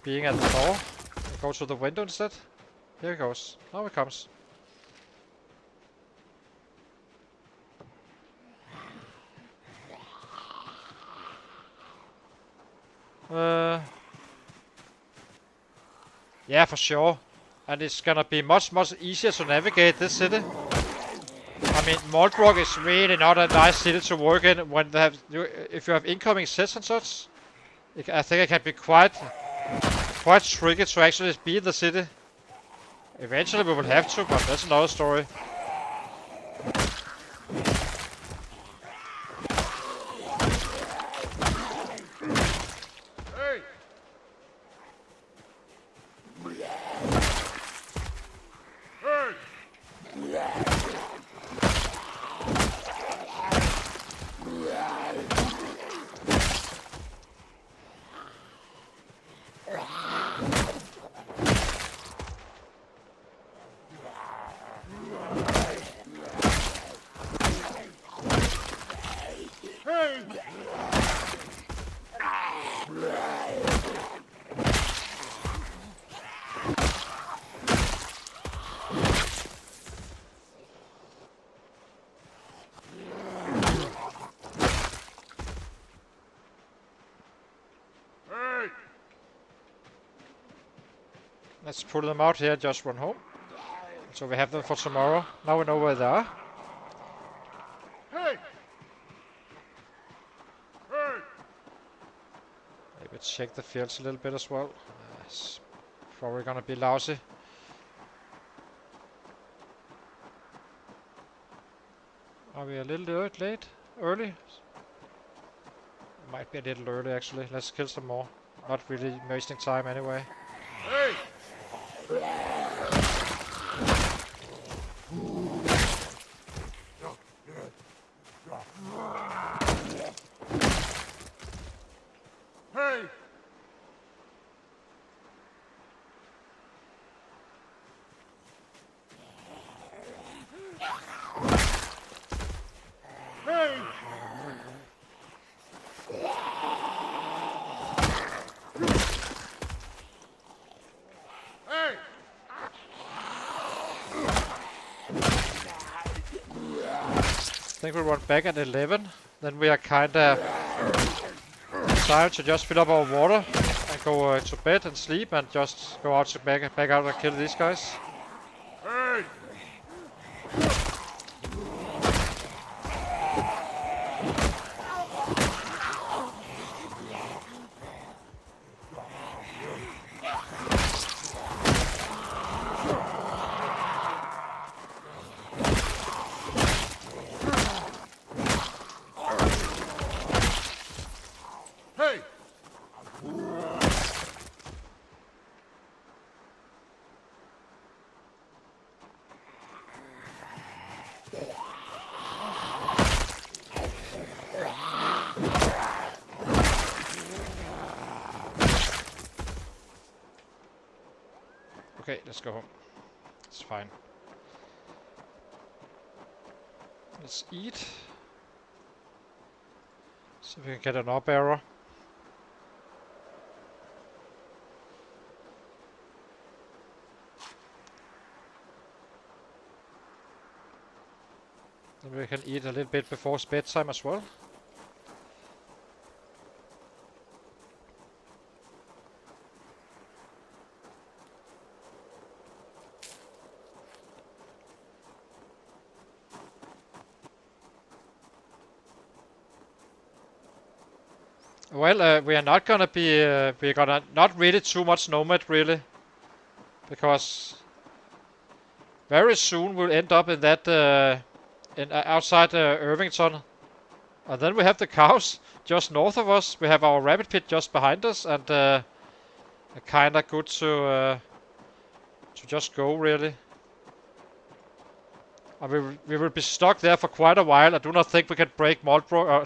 being at the door and go to the window instead. Here he goes. Now he comes. Yeah, for sure. And it's gonna be much easier to navigate this city. I mean, Moldbrook is really not a nice city to work in when they have, if you have incoming sets and such. I think it can be quite tricky to actually be in the city. Eventually we will have to, but that's another story. Hey! Hey! Let's pull them out here, just run home. So we have them for tomorrow. Now we know where they are. Hey! Hey! Maybe check the fields a little bit as well. It's probably gonna be lousy. Are we a little late? Early? Might be a little early actually. Let's kill some more. Not really wasting time anyway. Hey! Hey! I think we run back at 11. Then we are kinda decided to just fill up our water and go to bed and sleep and just go out to back out and kill these guys. Hey! Hey! Okay, let's go home. It's fine. Let's eat. So we can get an up arrow. Then we can eat a little bit before bedtime as well. Well, we are not gonna be, we're gonna not really too much nomad really, because very soon we'll end up in that, outside Irvington, and then we have the cows just north of us. We have our rabbit pit just behind us, and kinda good to just go really. We will be stuck there for quite a while. I do not think we can break Marlborough,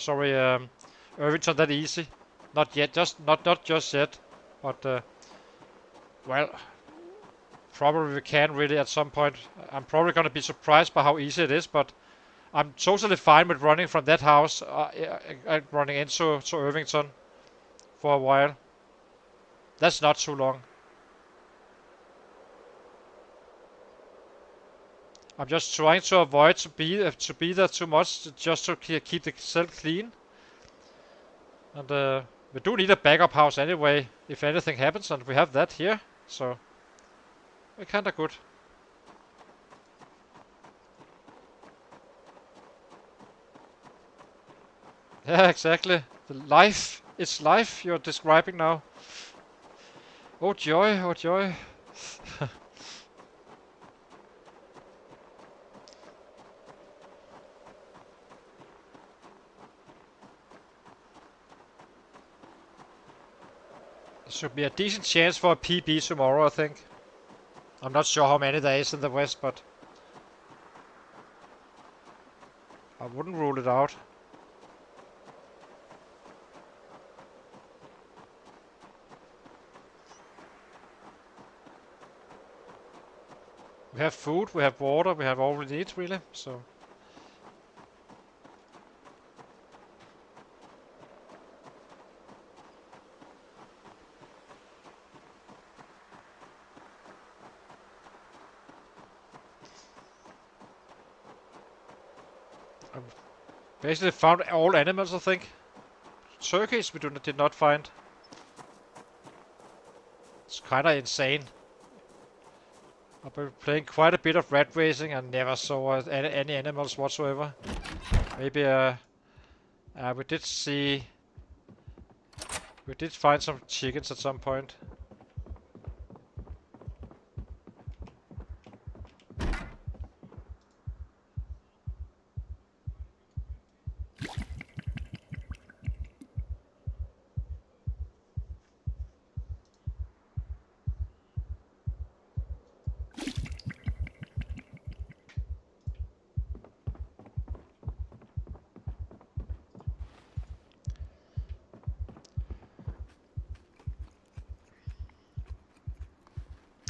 Irvington that easy. Not yet, not just yet, but well, probably we can really at some point. I'm probably gonna be surprised by how easy it is, but I'm totally fine with running from that house, running into Irvington for a while. That's not too long. I'm just trying to avoid to be there too much, just to keep the cell clean. And we do need a backup house anyway, if anything happens, and we have that here, so we're kinda good. Yeah, exactly. It's life you're describing now. Oh joy, oh joy. Should be a decent chance for a PB tomorrow, I think. I'm not sure how many there is in the west, but I wouldn't rule it out. We have food, we have water, we have all we need, really, so... Basically found all animals, I think. Turkeys we did not find. It's kinda insane. I've been playing quite a bit of rat racing and never saw any animals whatsoever. Maybe we did see... We did find some chickens at some point.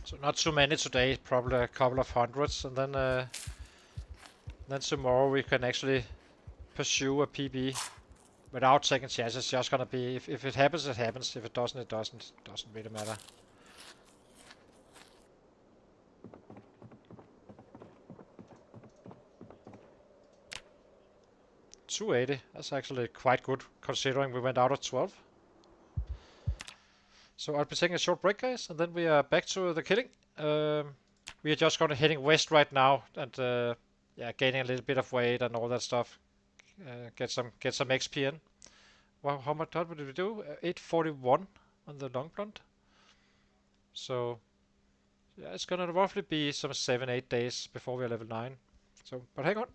So not too many today, probably a couple of hundreds, and then tomorrow we can actually pursue a PB without taking chances. It's just gonna be, if it happens, it happens. If it doesn't, it doesn't. Doesn't really matter. 280. That's actually quite good considering we went out at 12. So I'll be taking a short break, guys, and then we are back to the killing. We are just going to heading west right now, and yeah, gaining a little bit of weight and all that stuff. Get some XP in. Well, how much did we do? 841 on the long blunt. So yeah, it's gonna roughly be some 7-8 days before we're level 9. So, but hang on.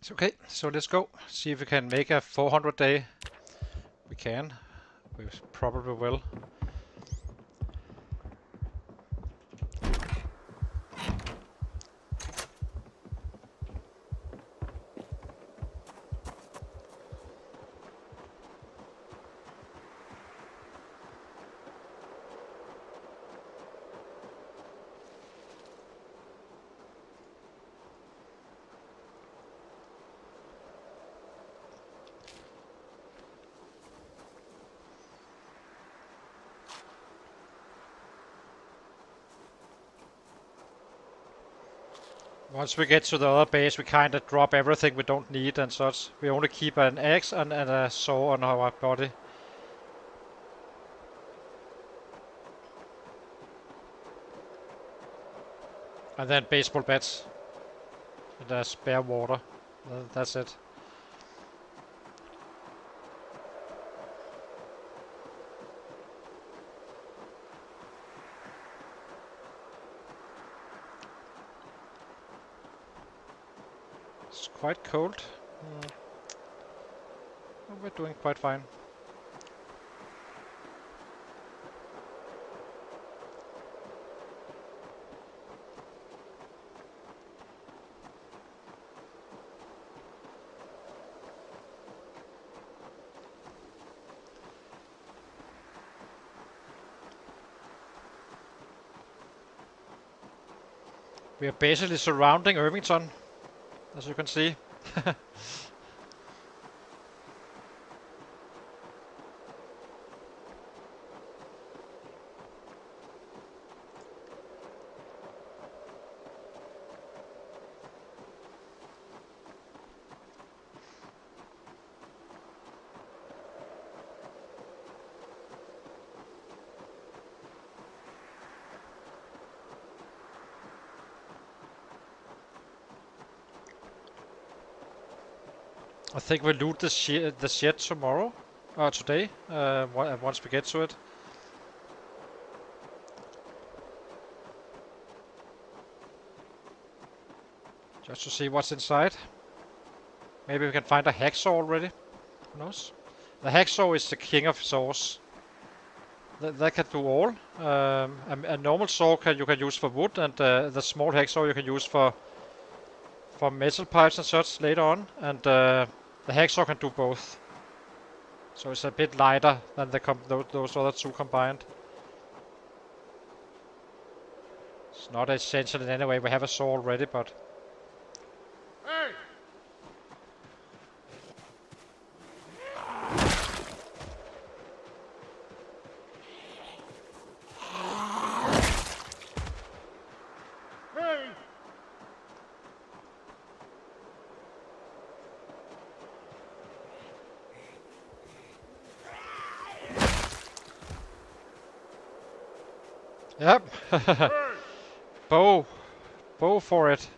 It's okay, so let's go. See if we can make a 400 day. We can. We probably will. Once we get to the other base, we kind of drop everything we don't need and such. We only keep an axe and a saw on our body. And then baseball bats. and spare water. That's it. It's quite cold. We're doing quite fine. We are basically surrounding Irvington, as you can see. I think we'll loot the shed tomorrow, or today, once we get to it. Just to see what's inside. Maybe we can find a hacksaw already. Who knows? The hacksaw is the king of saws. That can do all. A normal saw you can use for wood, and the small hacksaw you can use for metal pipes and such later on. And the hacksaw can do both. So it's a bit lighter than those other two combined. It's not essential in any way. We have a saw already, but... Hey! Hey! Yep. Hey! Bow for it.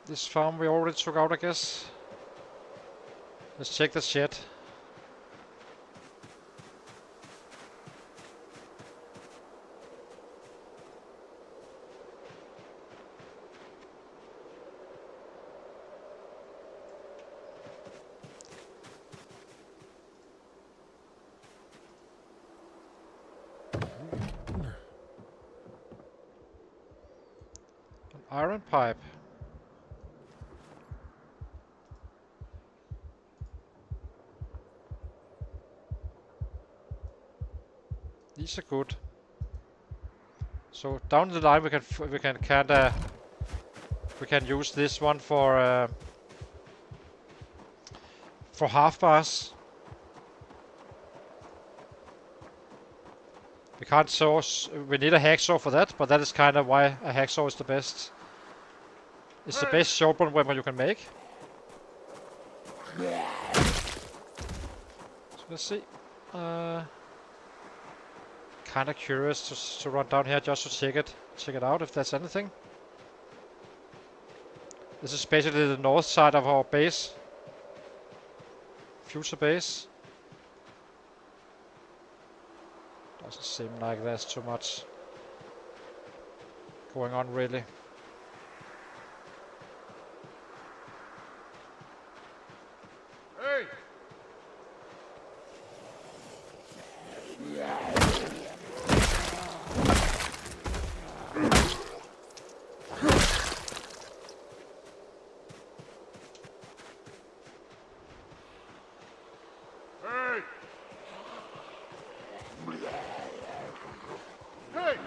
This farm we already took out, I guess. Let's check the shed. An iron pipe. These are good. So down the line we can use this one for half bars. We can't source. We need a hacksaw for that, but that is kind of why a hacksaw is the best. It's the best shotgun weapon you can make. So let's see. Kind of curious to run down here just to check it out if there's anything. This is basically the north side of our base, future base. Doesn't seem like there's too much going on really. Hey! Hey! Hey!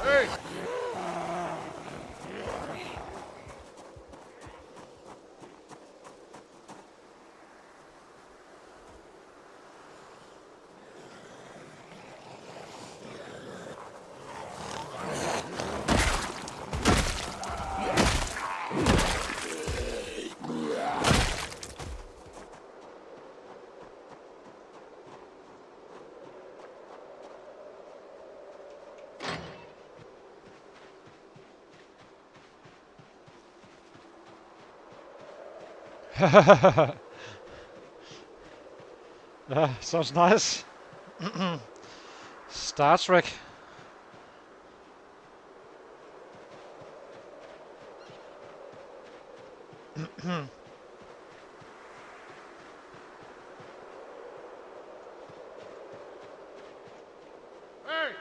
Hey! Yeah, sounds nice. Star Trek. Hey! Hey!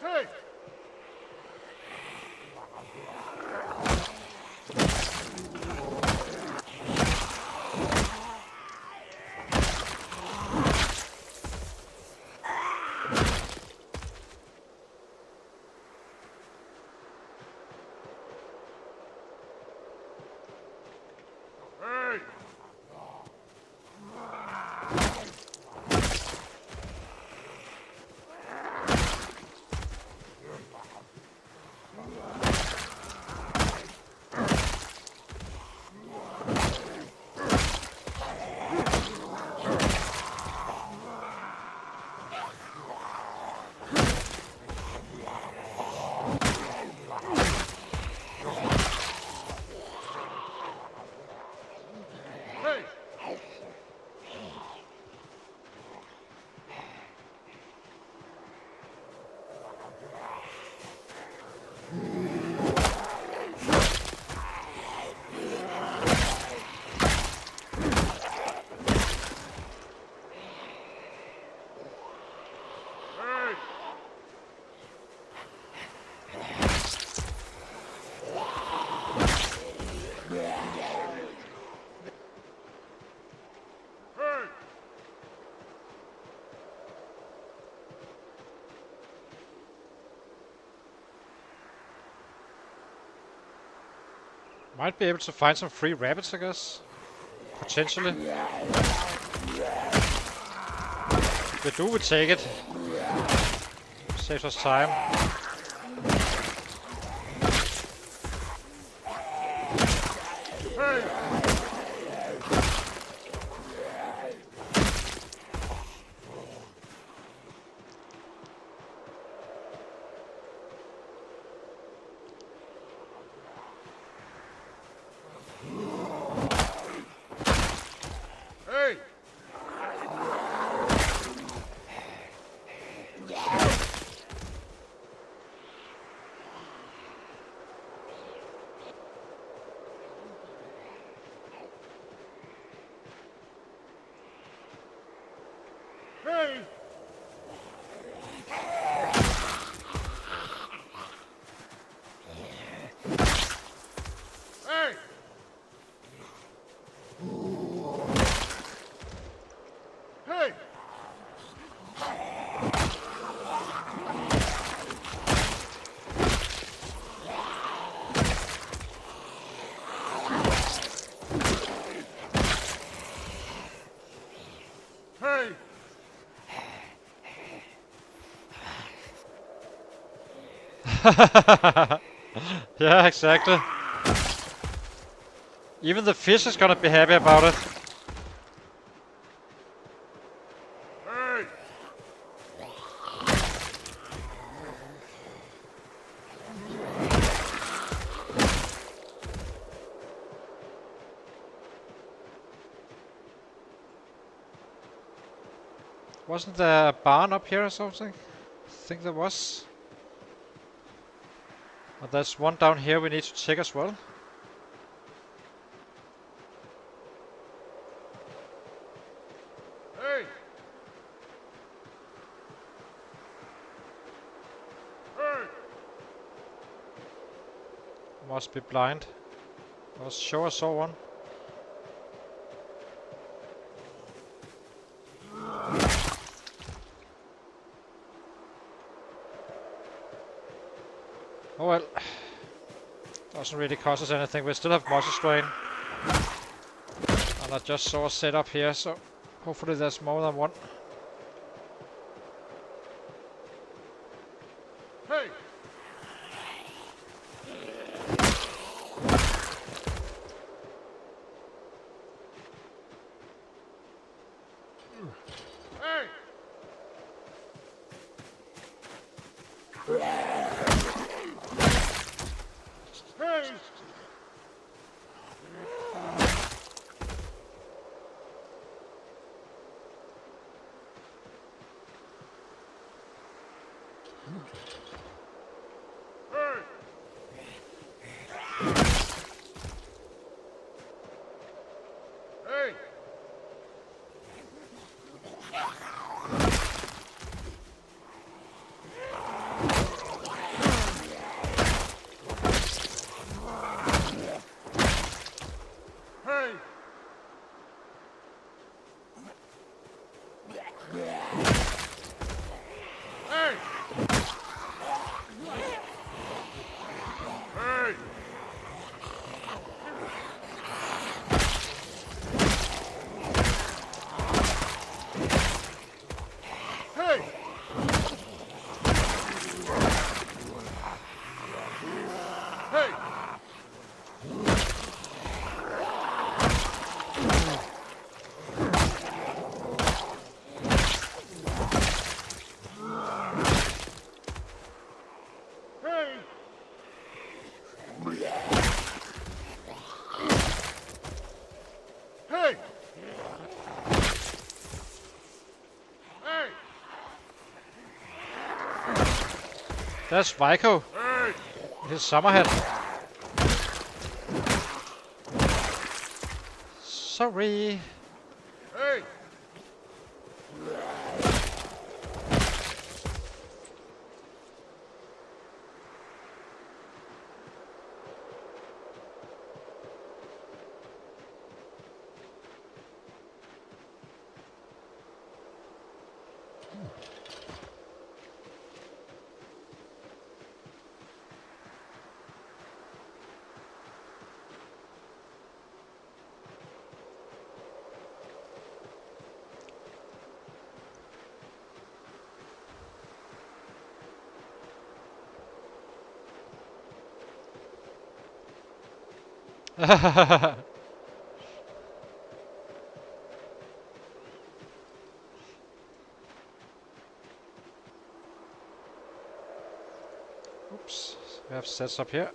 Hey! Hey! Hey! Hey! Hey! Might be able to find some free rabbits, I guess. Potentially. If we take it. Saves us time. Hey! Hey! Hey! Hey! Hey! Hey! Yeah, exactly. Even the fish is gonna be happy about it. Wasn't there a barn up here or something? I think there was. But there's one down here we need to check as well. Hey! Hey! Must be blind. I was sure I saw one. Oh well. Doesn't really cost us anything. We still have muscle strain. And I just saw a setup here, so hopefully there's more than one. Hey! Hey! Hey! Hey! Hey! Hey! Hey! Hey! Hey! Hey! Hey! Hey! Hey! That's Vico. Hey! His summerhead. Sorry. Hey! Oops. We have sets up here.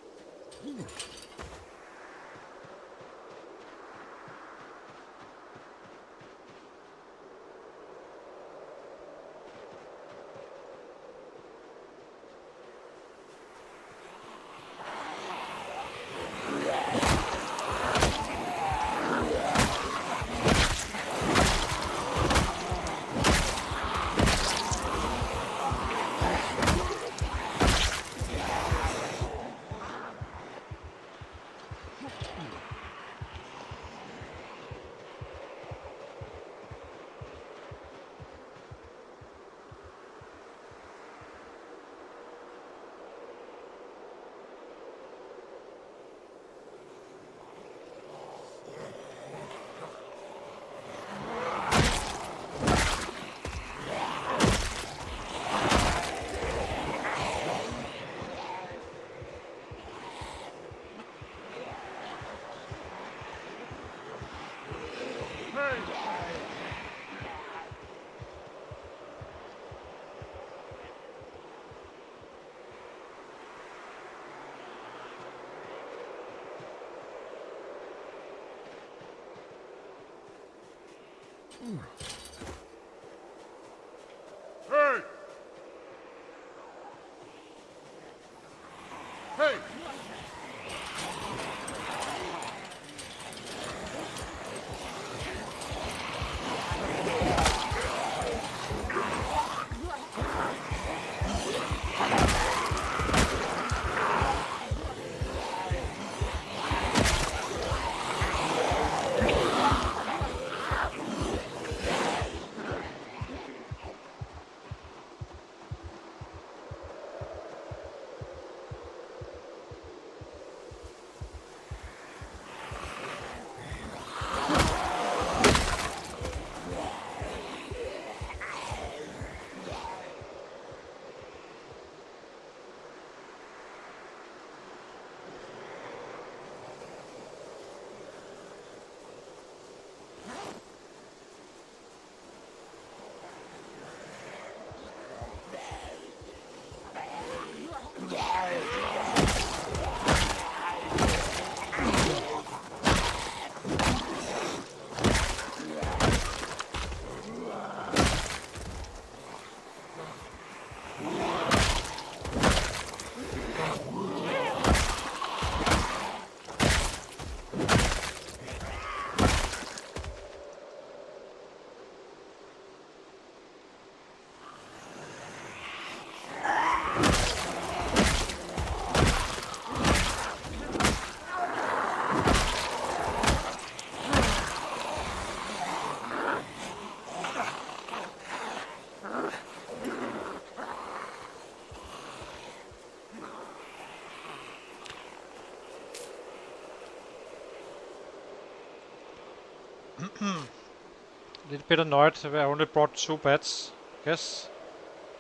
A little bit annoyed that I only brought 2 beds. Guess.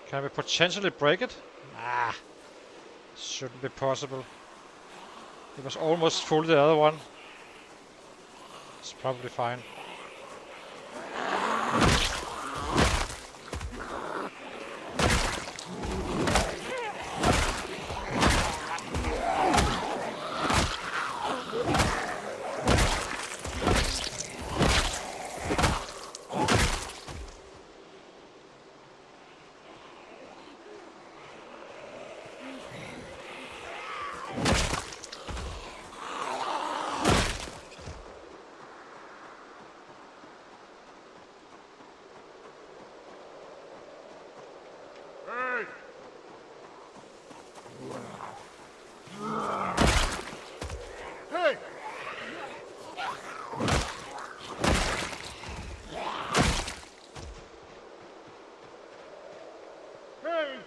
Can we potentially break it? Ah, shouldn't be possible. It was almost full the other one. It's probably fine. Hey! Hey! Hey!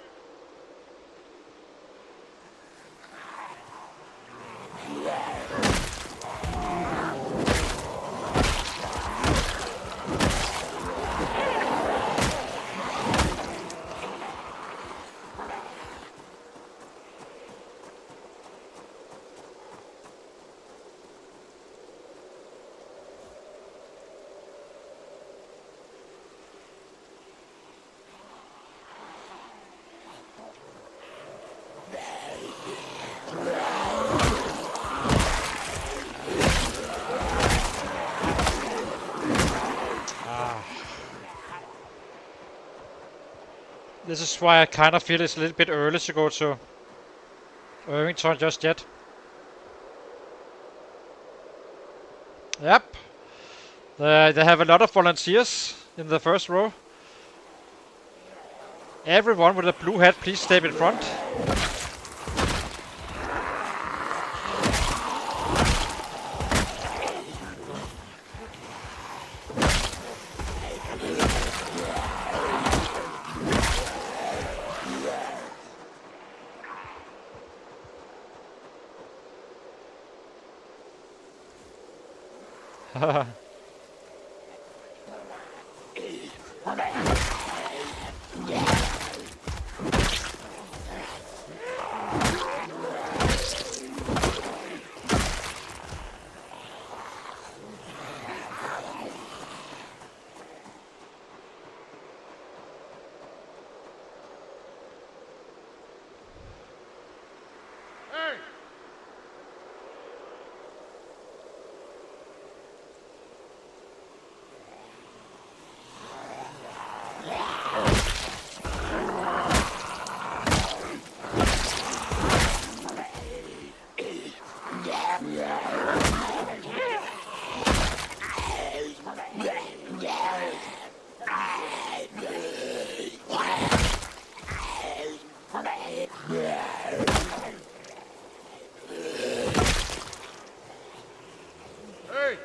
This is why I kind of feel it's a little bit early to go to Irvington just yet. Yep. They have a lot of volunteers in the first row. Everyone with a blue hat, please step in front. Hey! Hey!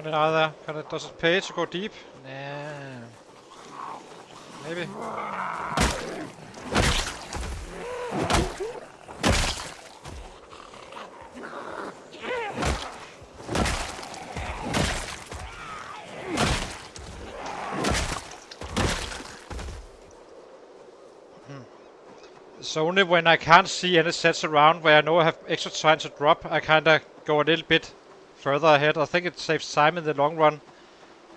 Can it either? Does it pay to go deep? Nah. Maybe. It's only when I can't see any sets around where I know I have extra time to drop, I kinda go a little bit further ahead. I think it saves time in the long run.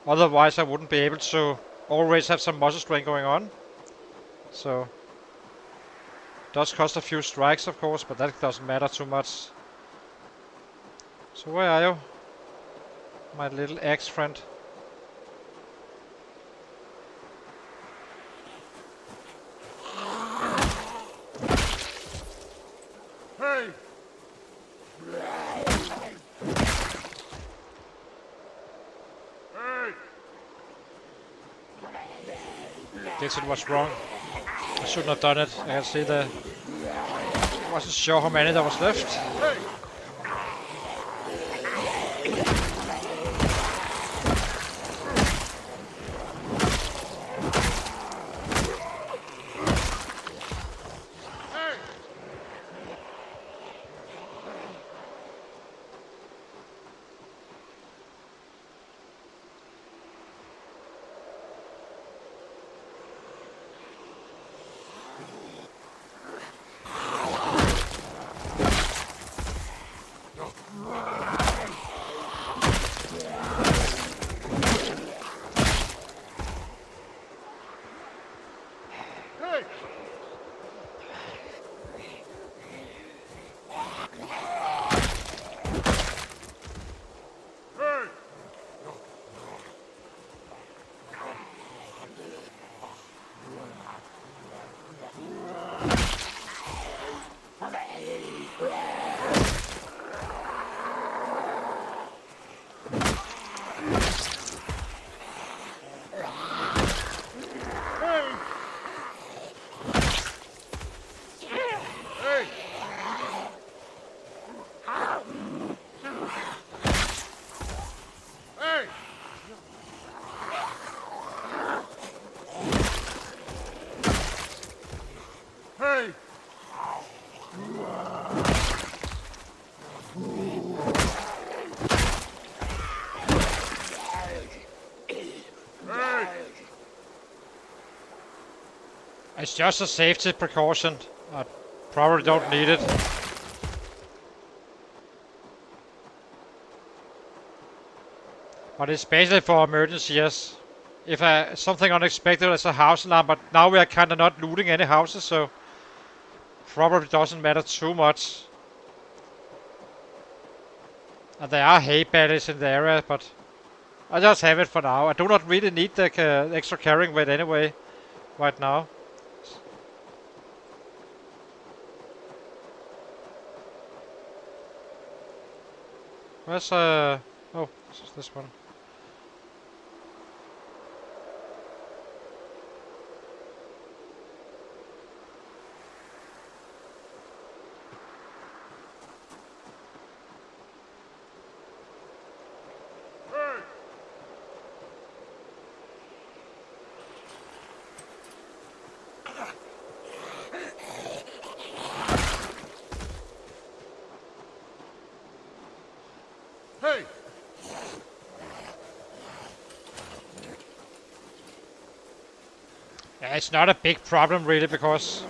Otherwise I wouldn't be able to always have some muscle strain going on. So, it does cost a few strikes of course, but that doesn't matter too much. So where are you? My little axe friend. Hey! Hey! Guess it was wrong. I shouldn't have done it. I can see the... Wasn't sure how many there was left. Hey! It's just a safety precaution. I probably don't need it. But it's basically for emergency, yes. If something unexpected as a house alarm, but now we are kind of not looting any houses, so probably doesn't matter too much. And there are hay bales in the area, but I just have it for now. I do not really need the extra carrying weight anyway, right now. Where's oh, it's this one. It's not a big problem really, because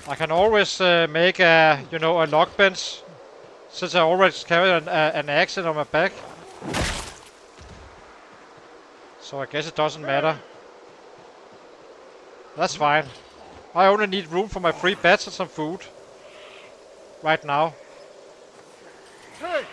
I can always make a, you know, a log bench, since I always carry an axe on my back. So I guess it doesn't matter. That's fine. I only need room for my 3 beds and some food right now. Hey!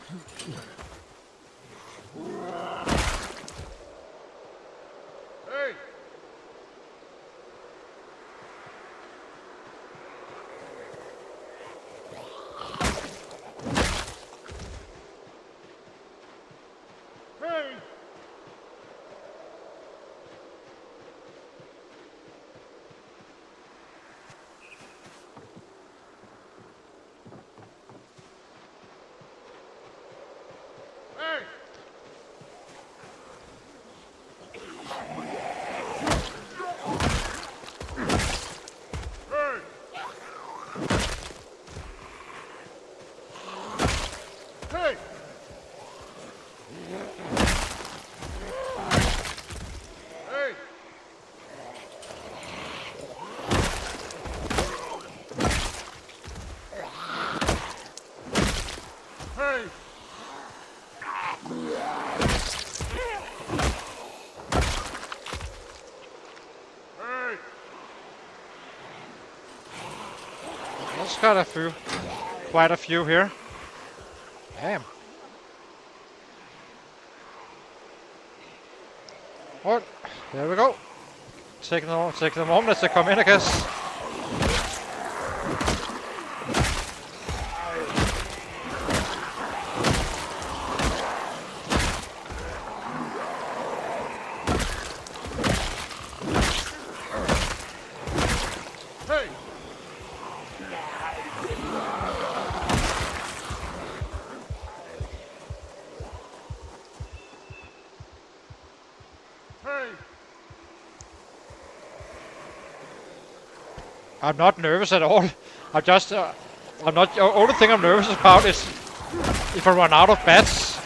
Hey! Hey! Hey! Hey! Hey! Hey! Hey! Hey! That's got a few, quite a few here. Damn. What? There we go. Take them home as they come in, I guess. Hey! Hey! I'm not nervous at all. I'm just, I'm not. The only thing I'm nervous about is if I run out of bats.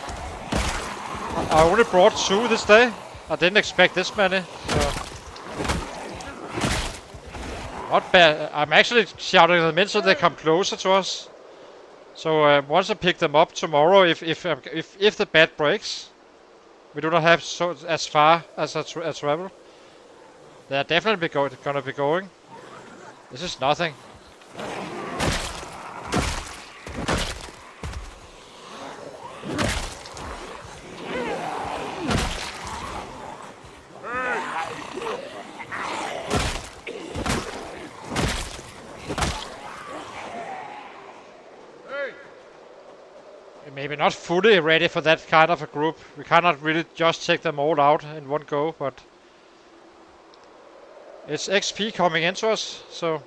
I only brought 2 this day. I didn't expect this many. So. Not bad. I'm actually shouting them in so they come closer to us. So once I pick them up tomorrow, if the bat breaks, we do not have as far as I travel. They are definitely gonna be going. This is nothing. Maybe not fully ready for that kind of a group. We cannot really just take them all out in one go, but it's XP coming into us, so.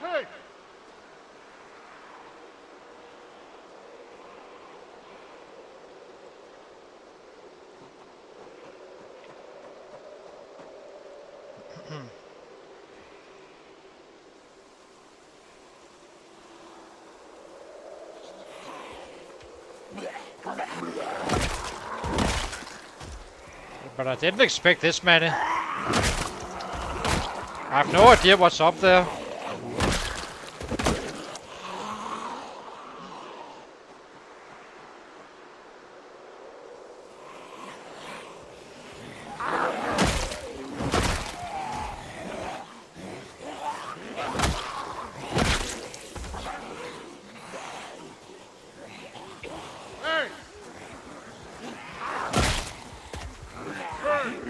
Hey! But I didn't expect this many. I have no idea what's up there. Hey! Hey!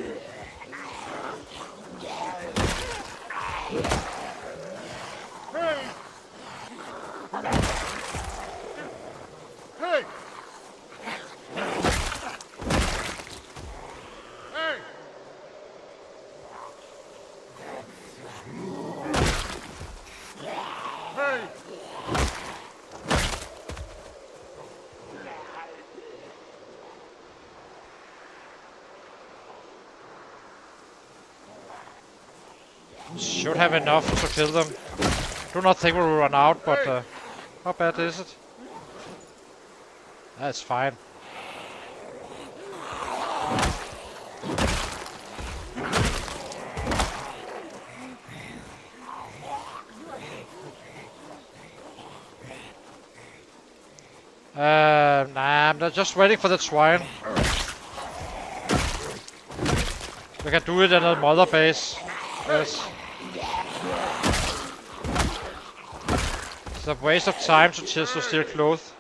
Should have enough to kill them. Do not think we will run out, but how bad is it? That's fine. Nah, I'm just waiting for the swine. We can do it in a mother base. Yes. It's a waste of time to just steal clothes.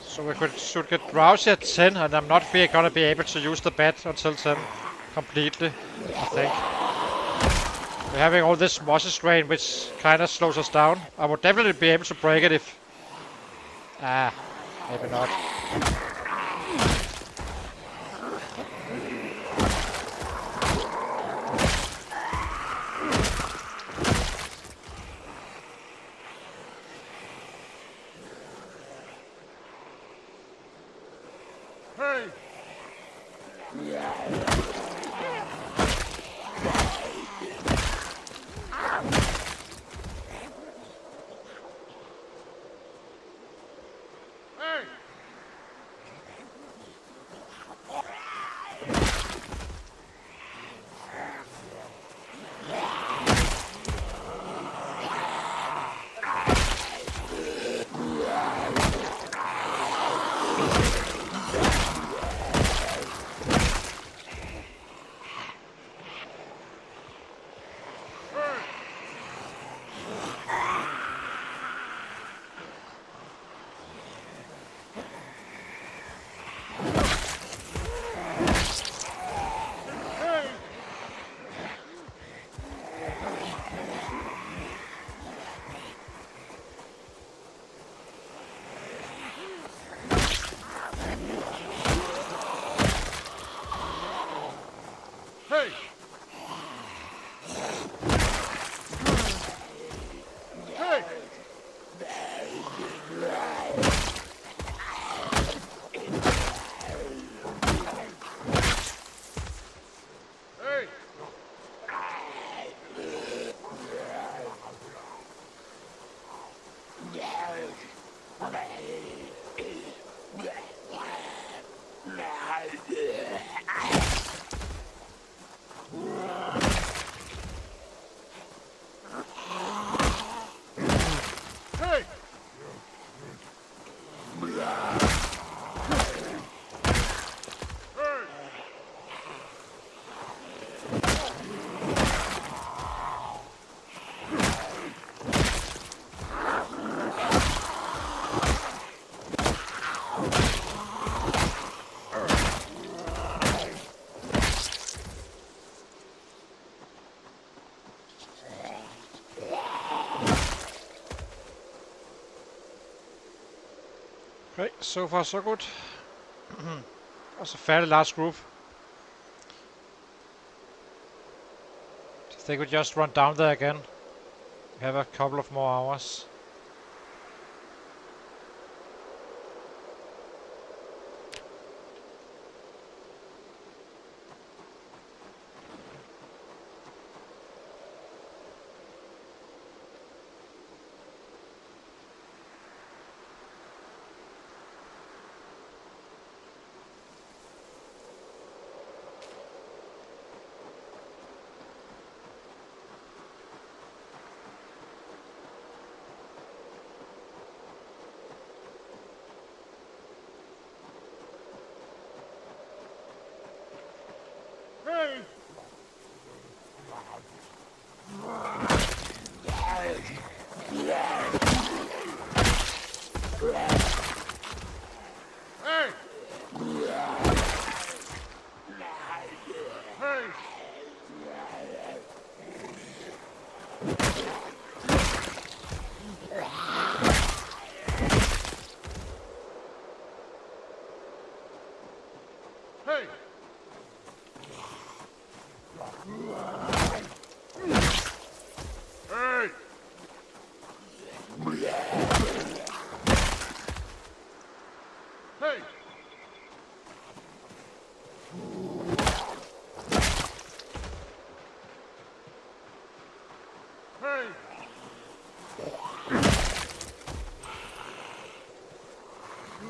So we should get drowsy at 10, and I'm not gonna be able to use the bat until 10 completely, I think. We're having all this mossy strain, which kinda slows us down. I would definitely be able to break it if... maybe not. Hey! Hey! Hey! Hey! Hey! Hey! Hey! Okay, so far so good. That's a fairly large group. I think we just run down there again. We have a couple of more hours. Hey! Hey! Hey! Hey!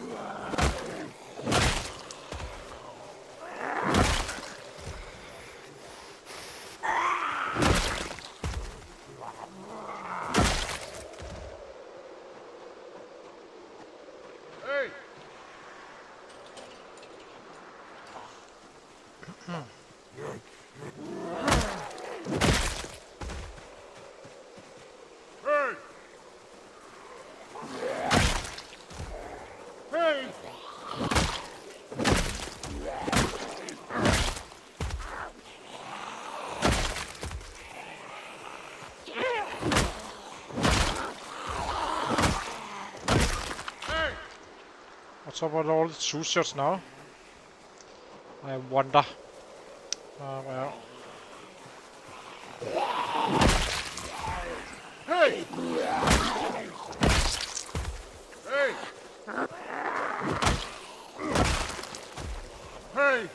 Hey! Hey! Hey! What's up with all the two shots now? I wonder. Well. Hey! Hey! Hey! Hey! Hey!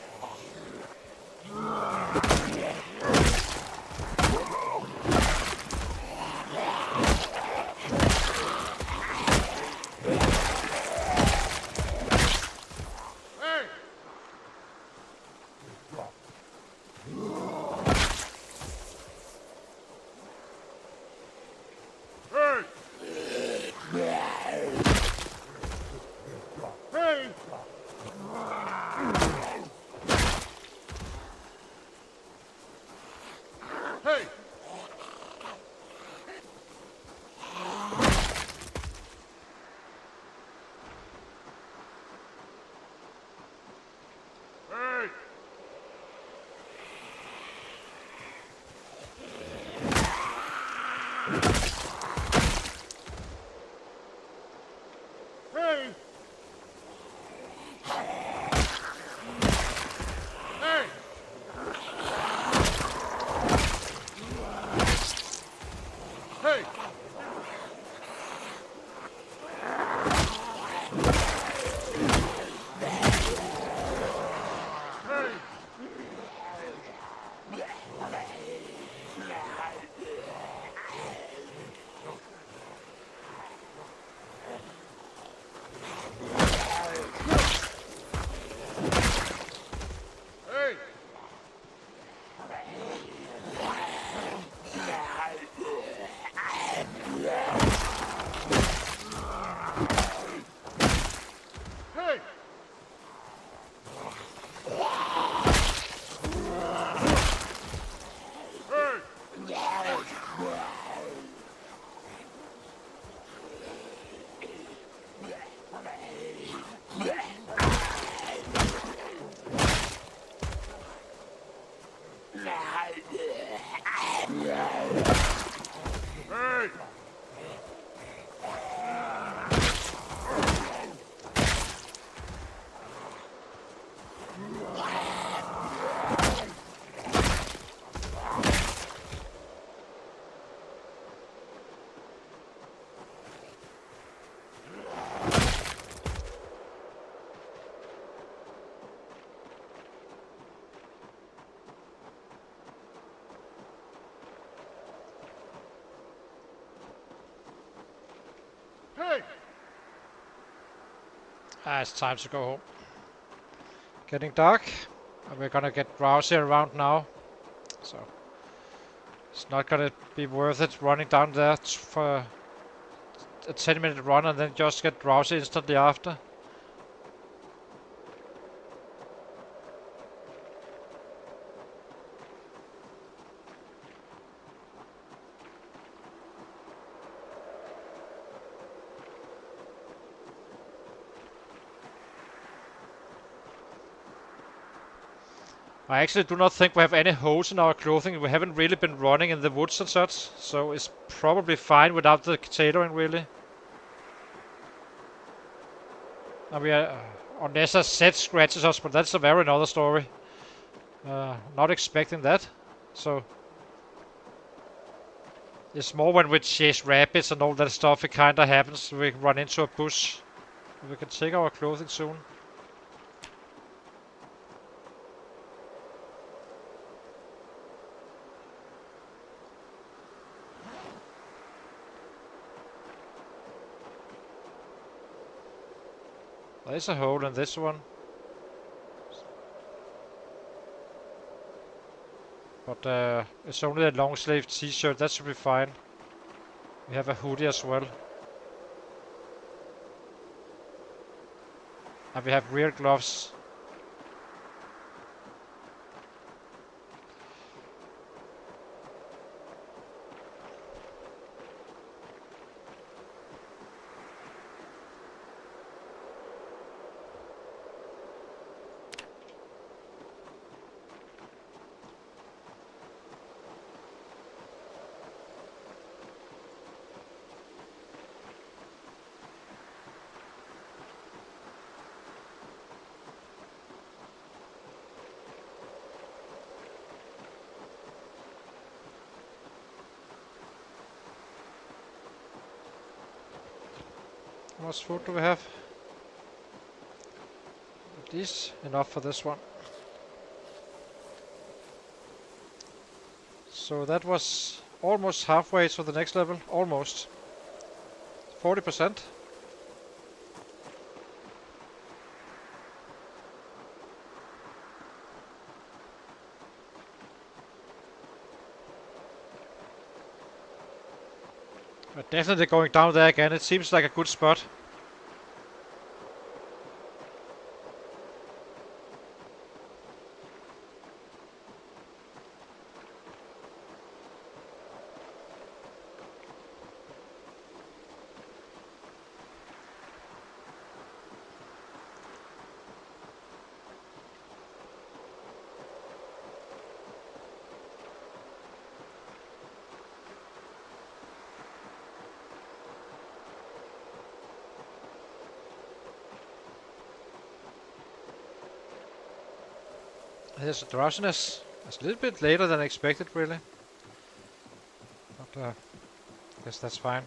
Hey! Hey! Hey! Hey! Hey! Hey! Hey! Hey! Hey! Hey! Hey! Hey! It's time to go home. Getting dark. And we're gonna get drowsy around now. So it's not gonna be worth it running down there for a 10-minute run and then just get drowsy instantly after. I actually do not think we have any holes in our clothing. We haven't really been running in the woods and such, so it's probably fine without the tailoring really. And we are, unless a set scratches us, but that's a very another story. Not expecting that. So it's more when we chase rabbits and all that stuff, it kinda happens. We run into a bush. We can take our clothing soon. There's a hole in this one. But it's only a long sleeve t-shirt, that should be fine. We have a hoodie as well. And we have rear gloves. How much food do we have? At least enough for this one. So that was almost halfway to the next level. Almost. 40%. We're definitely going down there again. It seems like a good spot. Here's a drowsiness. It's a little bit later than expected, really. But I guess that's fine.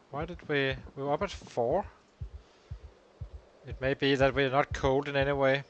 Why did we were up at 4? It may be that we're not cold in any way.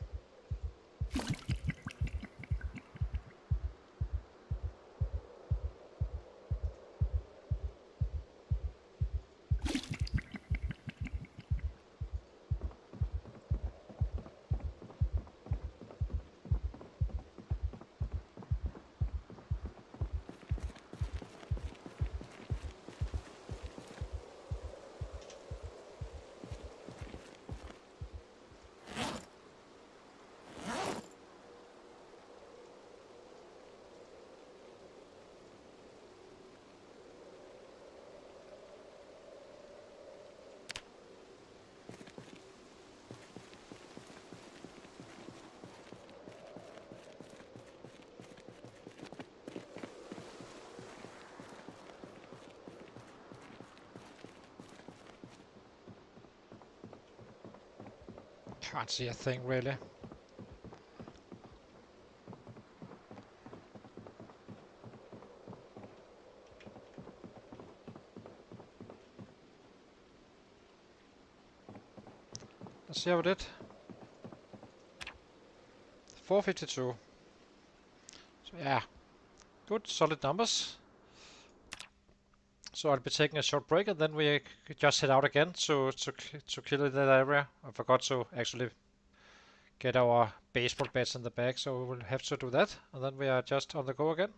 Can't see a thing, really. Let's see how we did. 452. So yeah, good solid numbers. So I'll be taking a short break and then we just head out again to kill in that area. I forgot to actually get our baseball bats in the bag, so we will have to do that. And then we are just on the go again.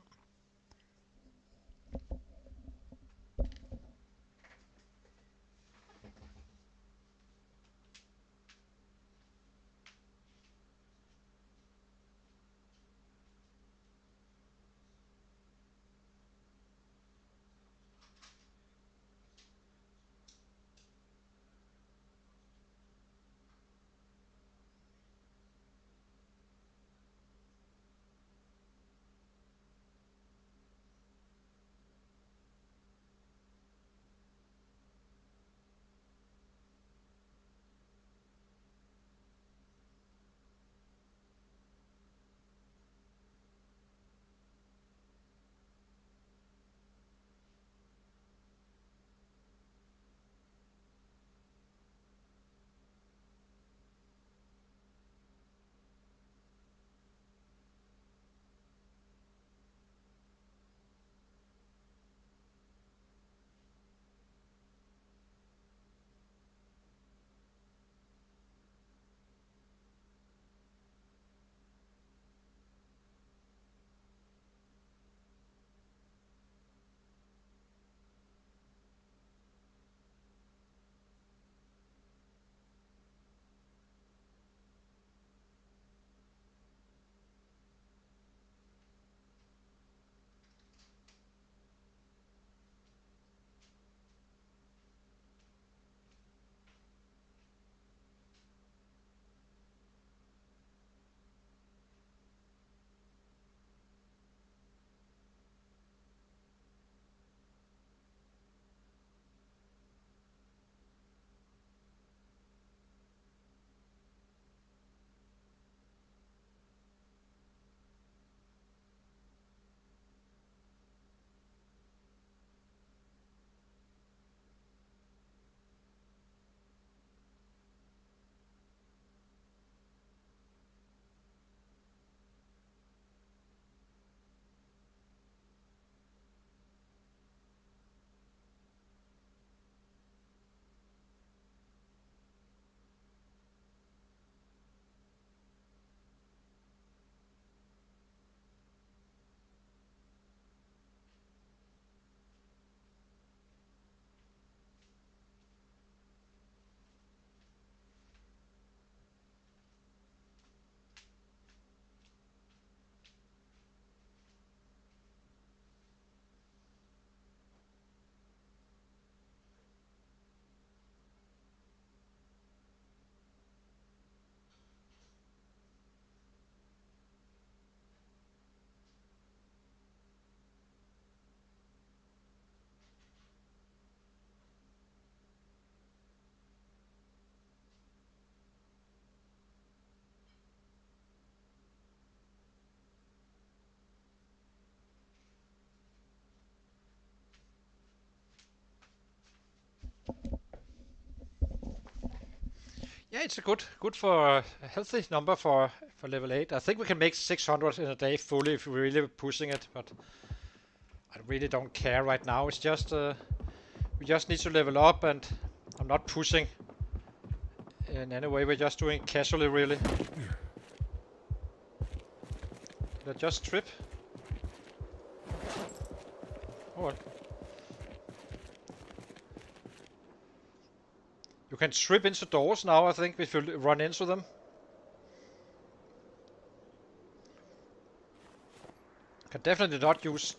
Yeah, it's a good for a healthy number for level 8. I think we can make 600 in a day fully if we're really pushing it, but I really don't care right now. It's just we just need to level up, and I'm not pushing in any way. We're just doing casually, really. Did I just trip? Oh well. You can trip into doors now, I think, if you run into them. Can definitely not use...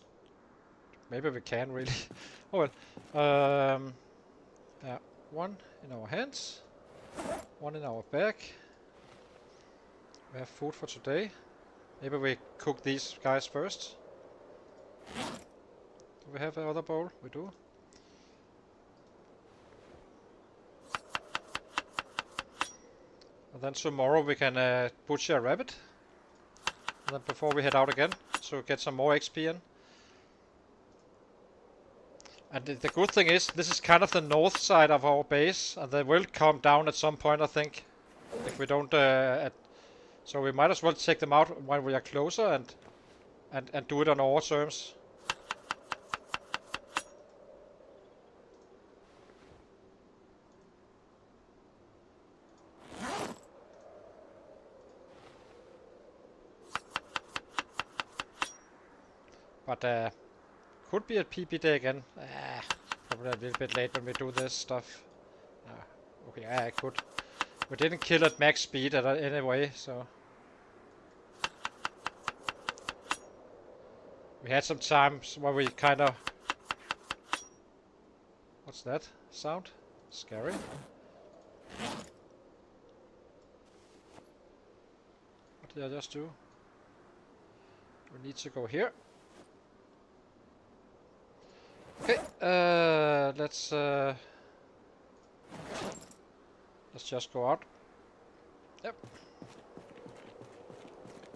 Maybe we can, really. Oh well. Yeah, one in our hands. One in our bag. We have food for today. Maybe we cook these guys first. Do we have another bowl? We do. And then tomorrow we can butcher a rabbit. And then before we head out again, to get some more XP in. And the good thing is, this is kind of the north side of our base, and they will come down at some point, I think. If we don't... so we might as well take them out while we are closer and do it on our terms. But could be a PP day again. Probably a little bit late when we do this stuff. Okay, I could. We didn't kill at max speed anyway, so... We had some times where we kinda... What's that sound? Scary. What did I just do? We need to go here. Okay, let's just go out. Yep.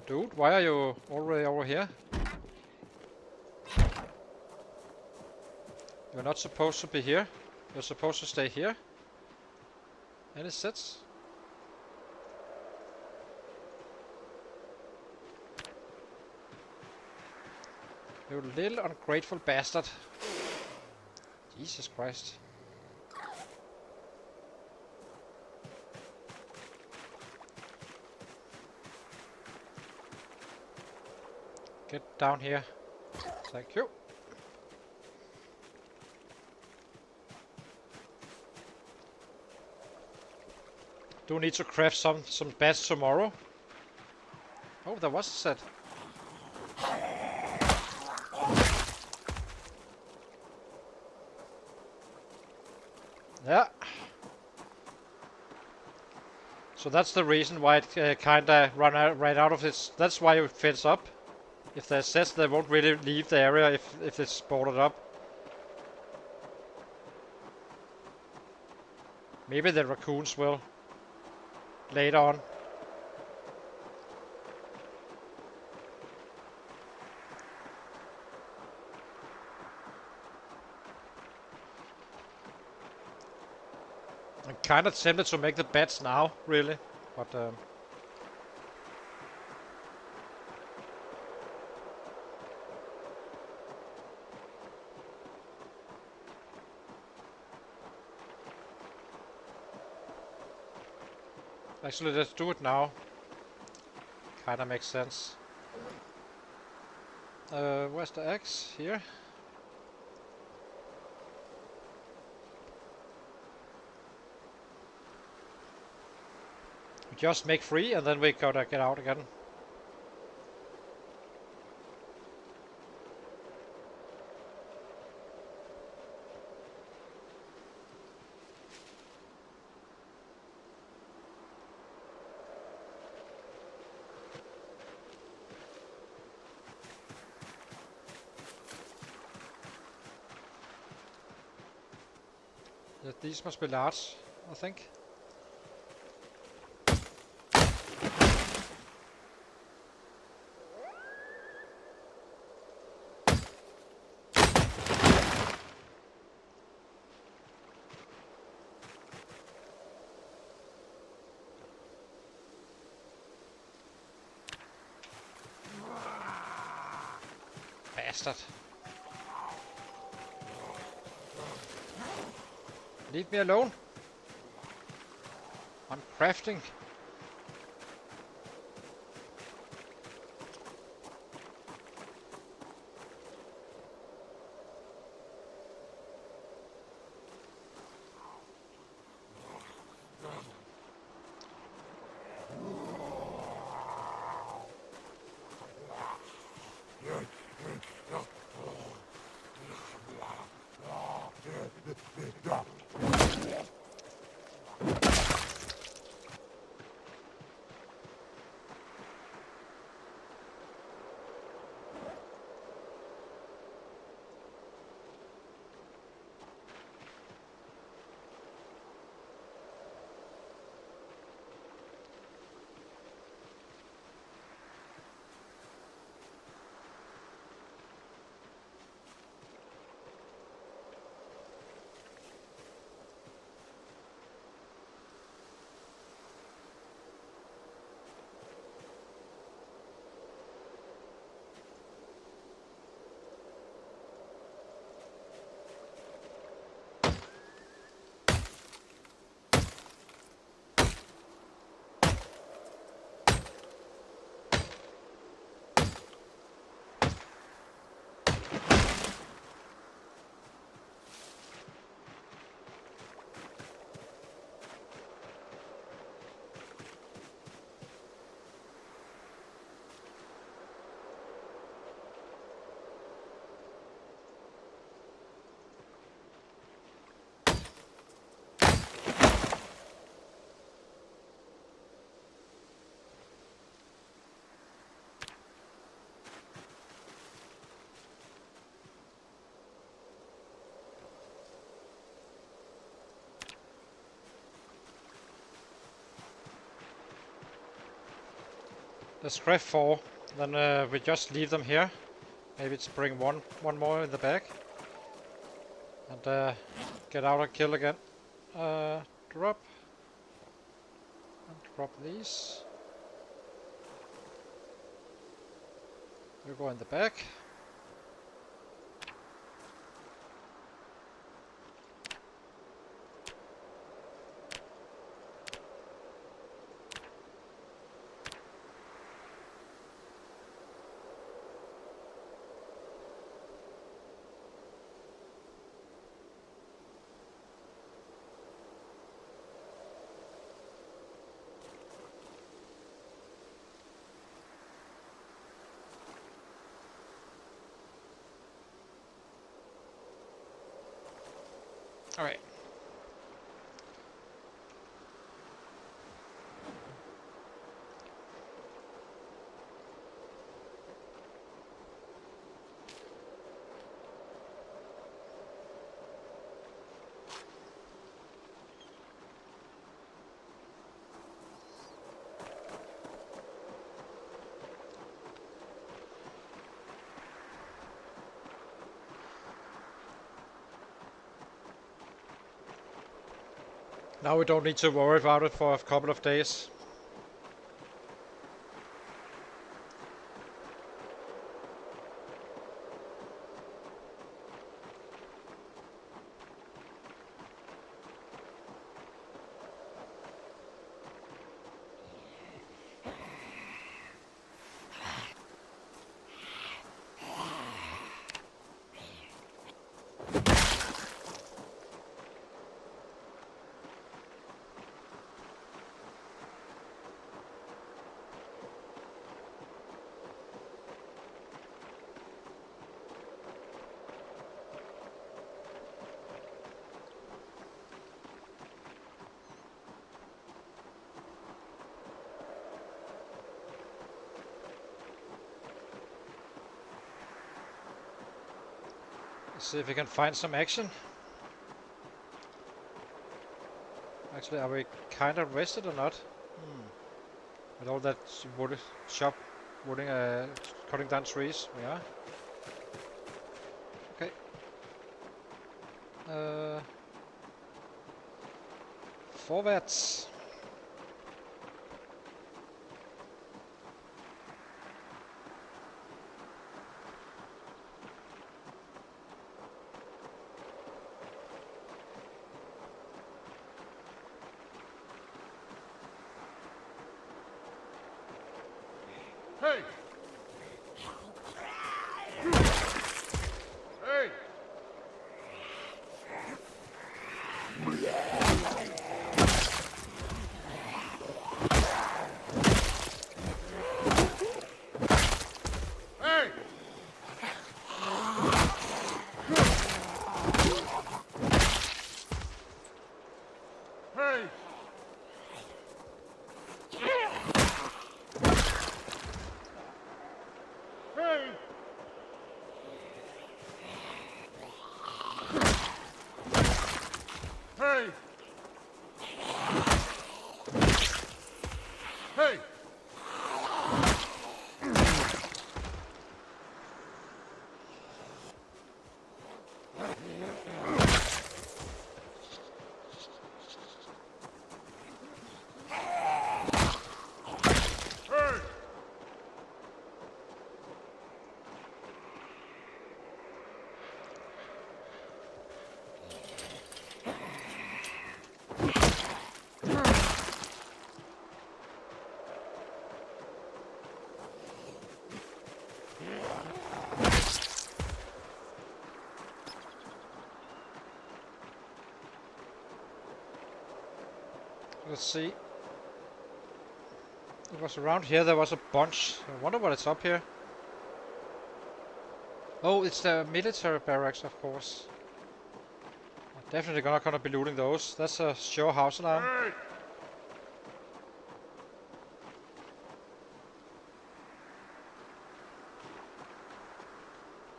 Dude, why are you already over here? You're not supposed to be here. You're supposed to stay here. Any sets? You little ungrateful bastard. Jesus Christ. Get down here. Thank you. Do need to craft some bats tomorrow. Oh, there was a set. Yeah. So that's the reason why it kinda ran out of its... That's why it fills up. If there's sets, they won't really leave the area if it's boarded up. Maybe the raccoons will. Later on. I'm kind of tempted to make the bats now, really, but actually let's do it now. Kinda makes sense. Where's the axe? Here. We just make 3 and then we gotta get out again. Yeah, these must be large, I think. Bastard. Leave me alone. I'm crafting. Let's craft 4. Then we just leave them here. Maybe it's bring one more in the back. And get out and kill again. Drop. And drop these. You go in the back. Alright. Now we don't need to worry about it for a couple of days. See if we can find some action. Actually, are we kind of rested or not? With all that wood shop, cutting down trees, we are. Okay. Forwards. Hey! Hey! Hey! Hey! Hey! Hey! Hey! Hey! Let's see. It was around here, there was a bunch. I wonder what it's up here. Oh, it's the military barracks, of course. I'm definitely not gonna be looting those. That's a sure house alarm. Hey!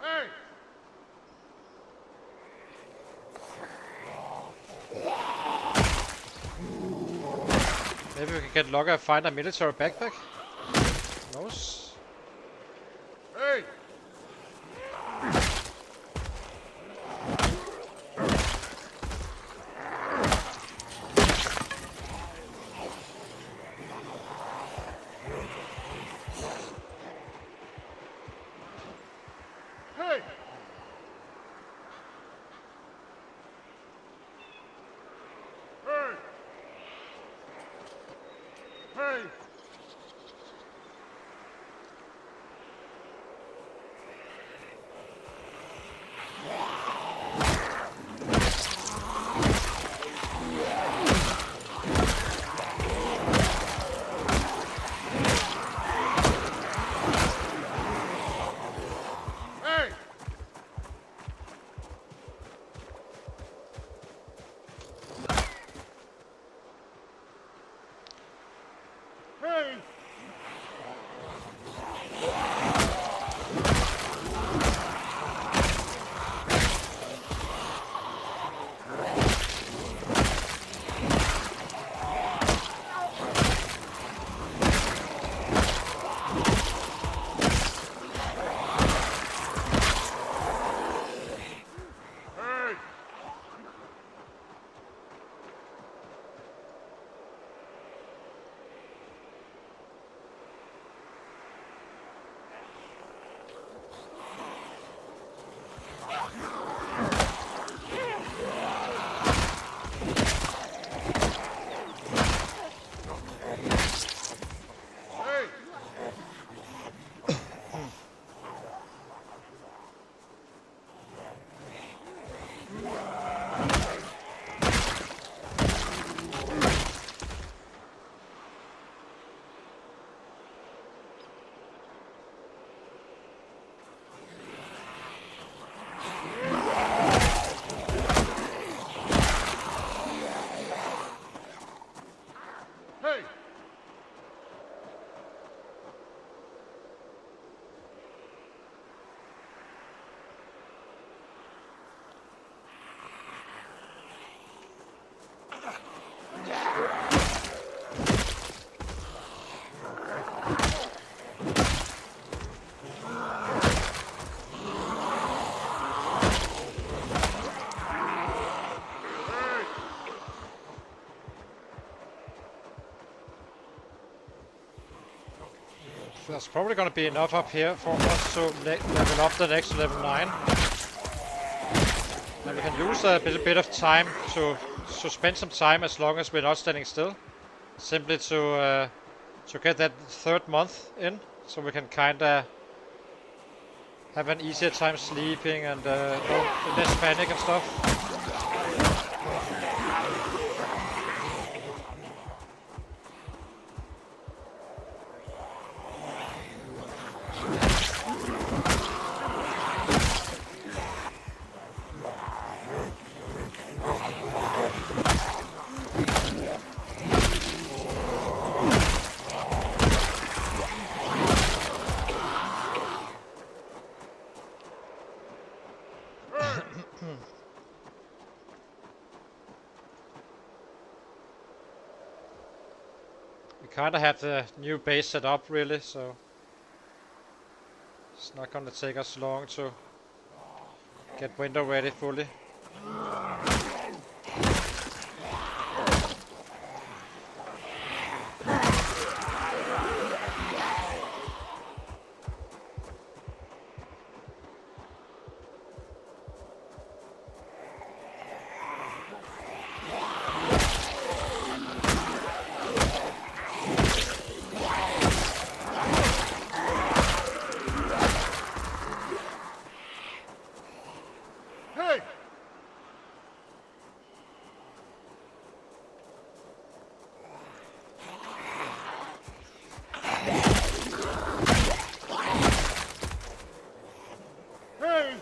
Hey! Maybe we can get lucky and find a military backpack. Who knows? Hey! Hey! Hey! Hey! Hey! Hey! Hey! Hey! Hey! Hey! There's probably gonna be enough up here for us to level up the next level 9. And we can use a bit of time to spend some time as long as we're not standing still. Simply to get that third month in. so we can kinda have an easier time sleeping and less panic and stuff. We kinda have the new base set up really, so it's not gonna take us long to get winter ready fully. Hey! Hey! Hey!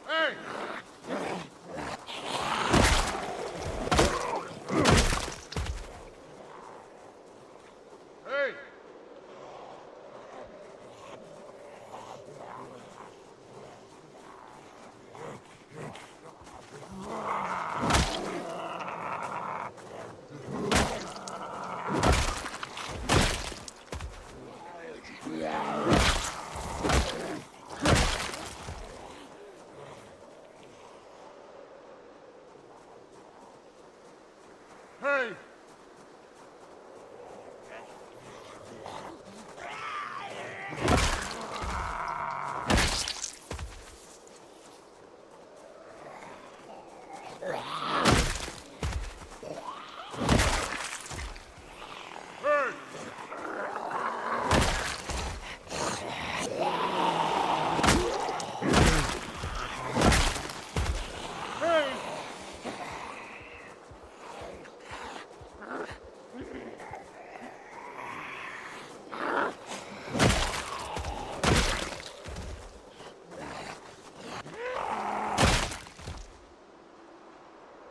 Hey! Hey! Hey! Hey!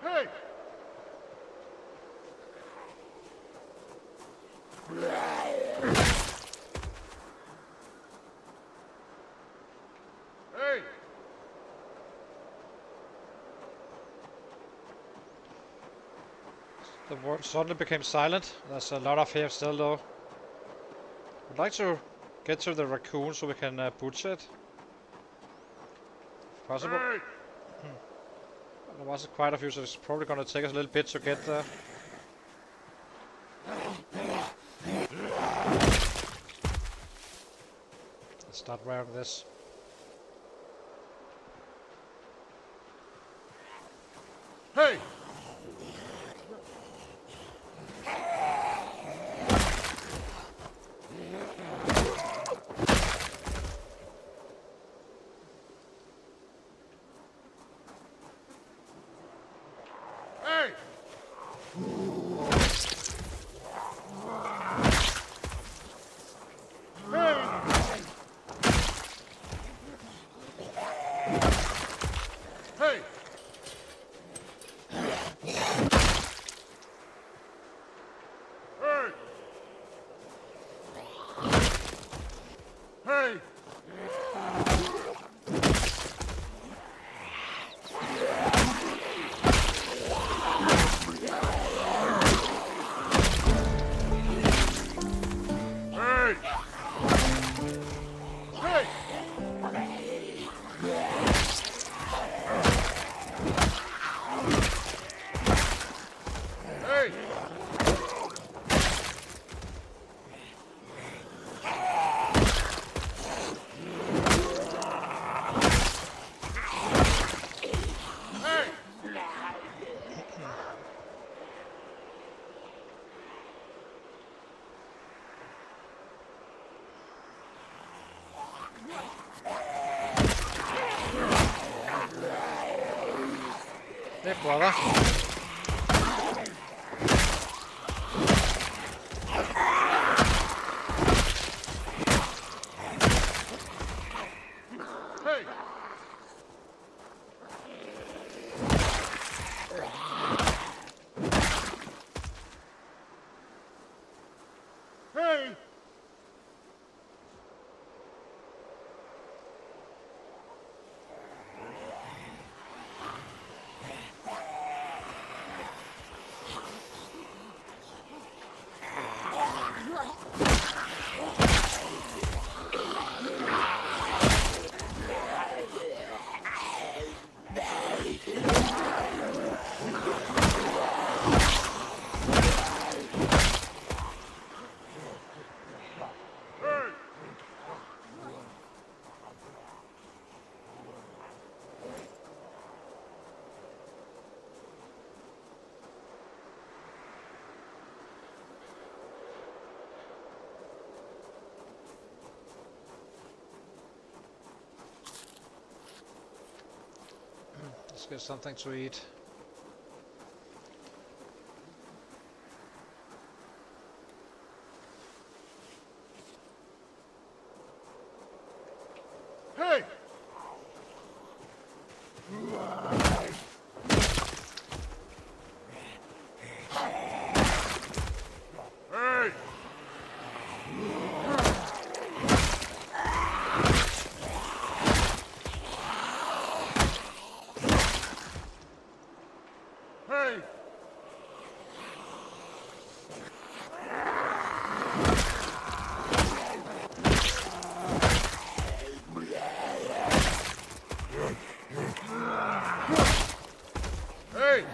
Hey! Hey! The world suddenly became silent. There's a lot of here still though. I'd like to get to the raccoon so we can butcher it. If possible. Hey! There was quite a few, so it's probably gonna take us a little bit to get there. Let's start wearing this. Hey! Hey! Hey! Hey! Hey! Hey! Hey! Hey! Hey, brother. Hey! Hey! Hey! Let's get something to eat. Hey! Hey! Hey! Hey!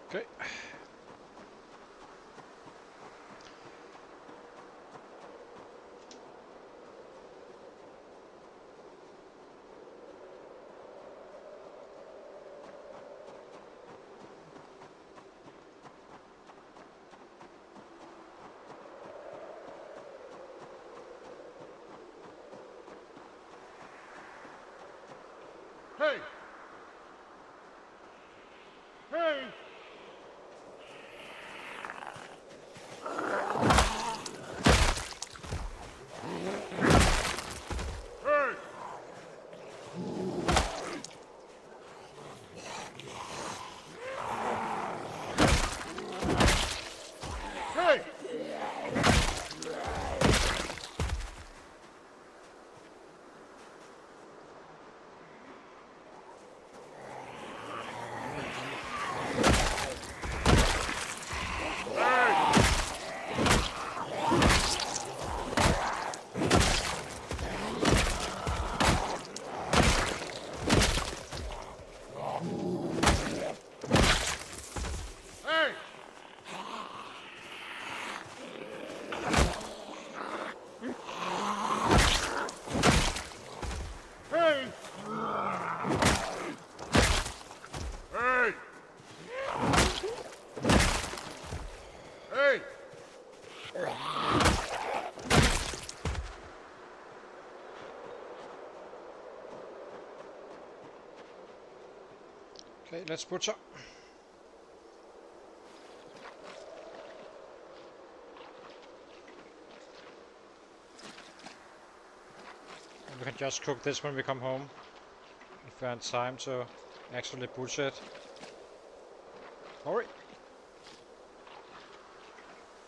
Okay. Hey! Hey! Hey! Hey! Hey! Hey! Hey! Hey! Okay, let's butcher. And we can just cook this when we come home. If we have time to actually butcher it. Hurry!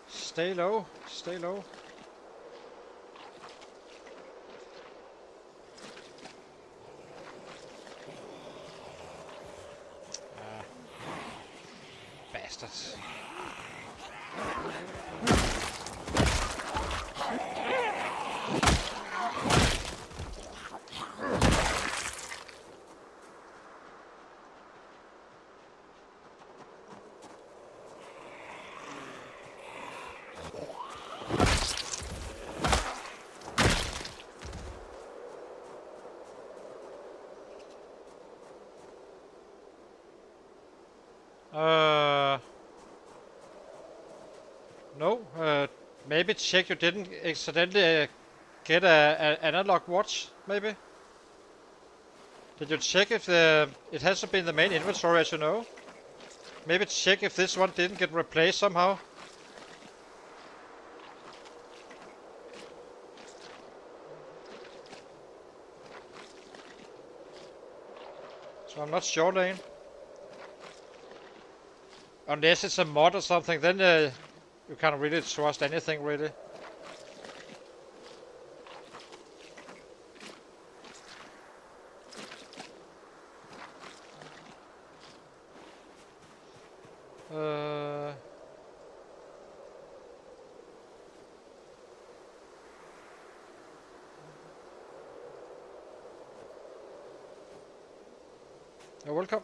Stay low, stay low. Bastards. No. Maybe check you didn't accidentally get a analog watch. Maybe. Did you check if it hasn't been the main inventory, as you know? Maybe check if this one didn't get replaced somehow. So I'm not sure, Lane. Unless it's a mod or something, then you can't really trust anything, really. You're welcome.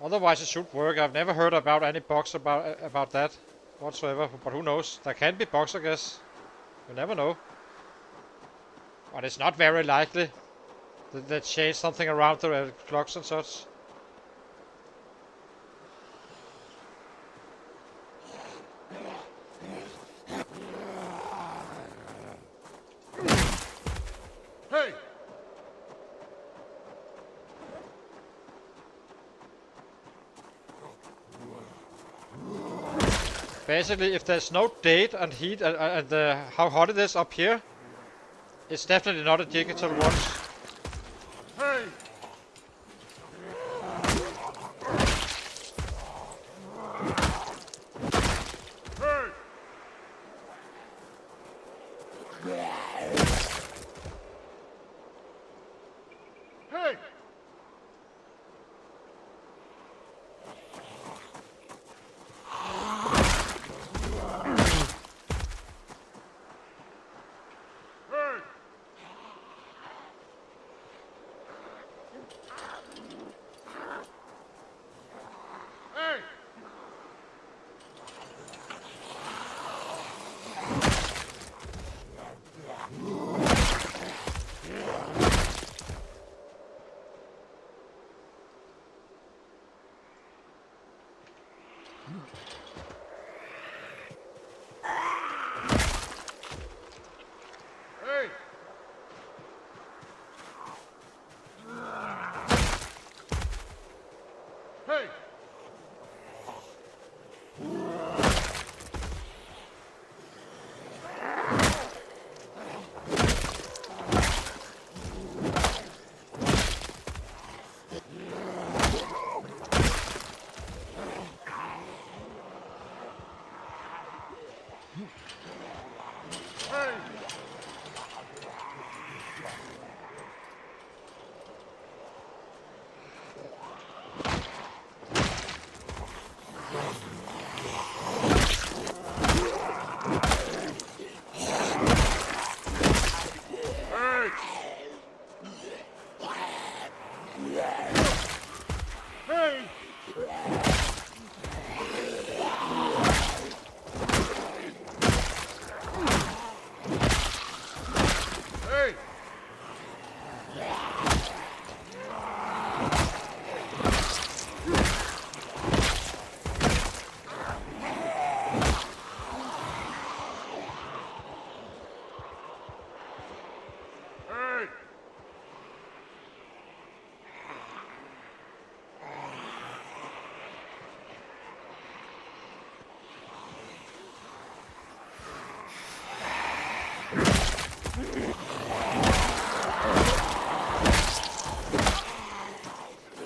Otherwise it should work. I've never heard about any bugs about that whatsoever, but who knows? There can be bugs, I guess. You never know. But it's not very likely that they change something around the clocks and such. Hey! Basically, if there's no date and heat and how hot it is up here, it's definitely not a digital watch. Hey! Hey! Hey! Hey! Hey! Hey! Hey! Hey! Hey! Hey!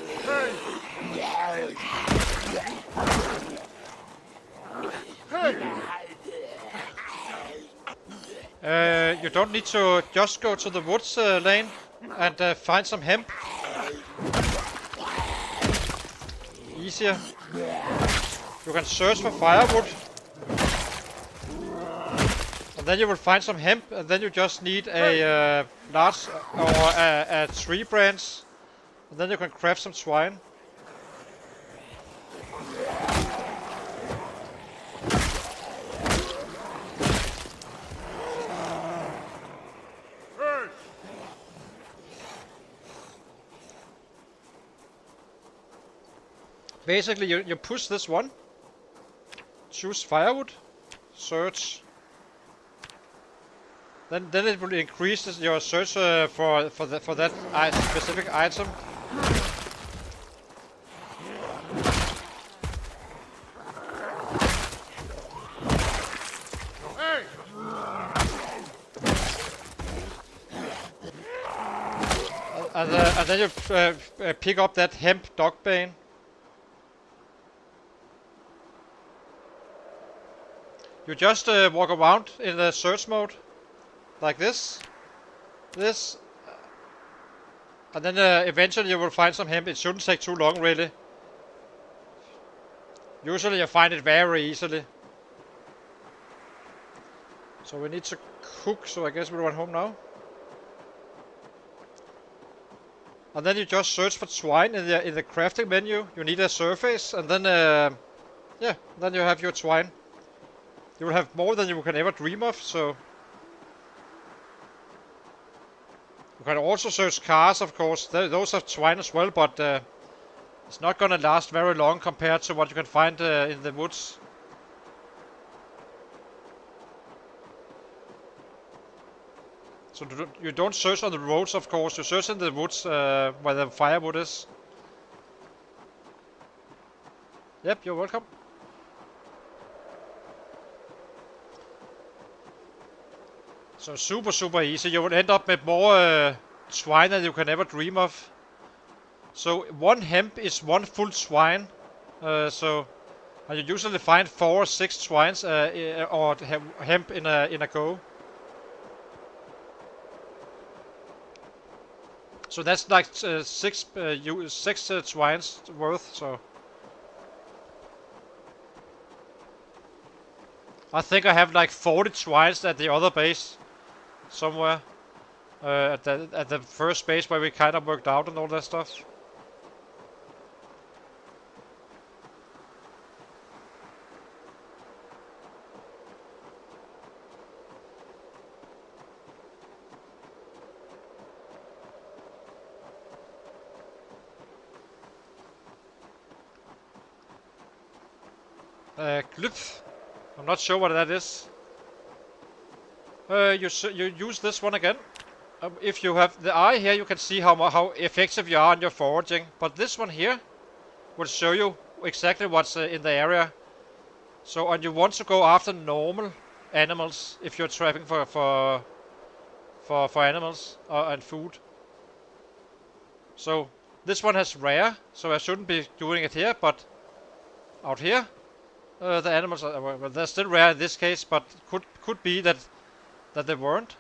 Hey! Hey! Hey! Hey! You don't need to just go to the woods, Lane, and find some hemp. Easier. You can search for firewood. And then you will find some hemp, and then you just need a large or a tree branch. And then you can craft some twine. Hey! Basically, you push this one, choose firewood, search. Then it will increase your search for that specific item. Hey! And then you pick up that hemp dogbane. You just walk around in the search mode, like this, and then eventually you will find some hemp. It shouldn't take too long, really. Usually you find it very easily. So we need to cook, so I guess we'll run home now. And then you just search for twine in the crafting menu. You need a surface, and then yeah, then you have your twine. You will have more than you can ever dream of, so... You can also search cars, of course. Those have twine as well, but it's not gonna last very long compared to what you can find in the woods. So you don't search on the roads, of course. You search in the woods where the firewood is. Yep, you're welcome. So super easy. You will end up with more twine than you can ever dream of. So one hemp is one full twine. And you usually find 4 or 6 twines or hemp in a go. So that's like 6 twines worth. So I think I have like 40 twines at the other base somewhere. At the first base where we kind of worked out and all that stuff. Glyph. I'm not sure what that is. You use this one again. If you have the eye here, you can see how effective you are on your foraging. But this one here will show you exactly what's in the area. So, and you want to go after normal animals if you're trapping for animals and food. So this one has rare, so I shouldn't be doing it here. But out here, the animals are well, they're still rare in this case, but could be that they weren't.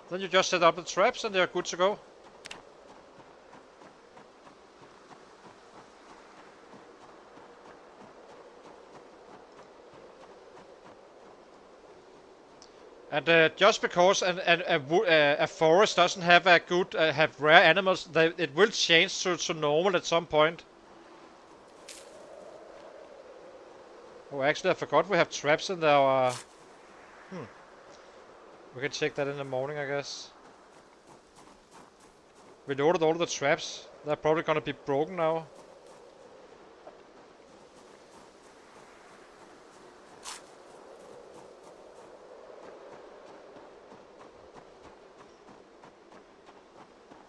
Then you just set up the traps and they're good to go. And just because a forest doesn't have a good have rare animals, it will change to normal at some point. Oh, actually, I forgot we have traps in there. We can check that in the morning, I guess. We loaded all the traps. They're probably gonna be broken now.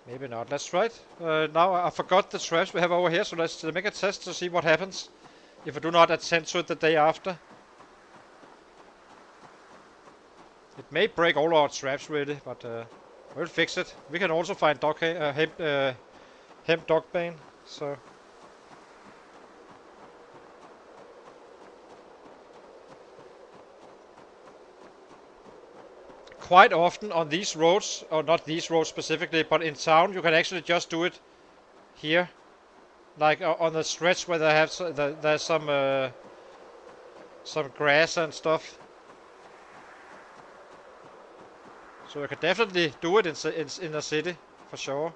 Maybe not. Let's try it. Now I forgot the traps we have over here, so let's make a test to see what happens if I do not attend to it the day after. It may break all our traps really, but we'll fix it. We can also find hemp dogbane, so... Quite often on these roads, or not these roads specifically, but in town, you can actually just do it here. Like on the stretch where they have there's some grass and stuff. So you can definitely do it in the city, for sure.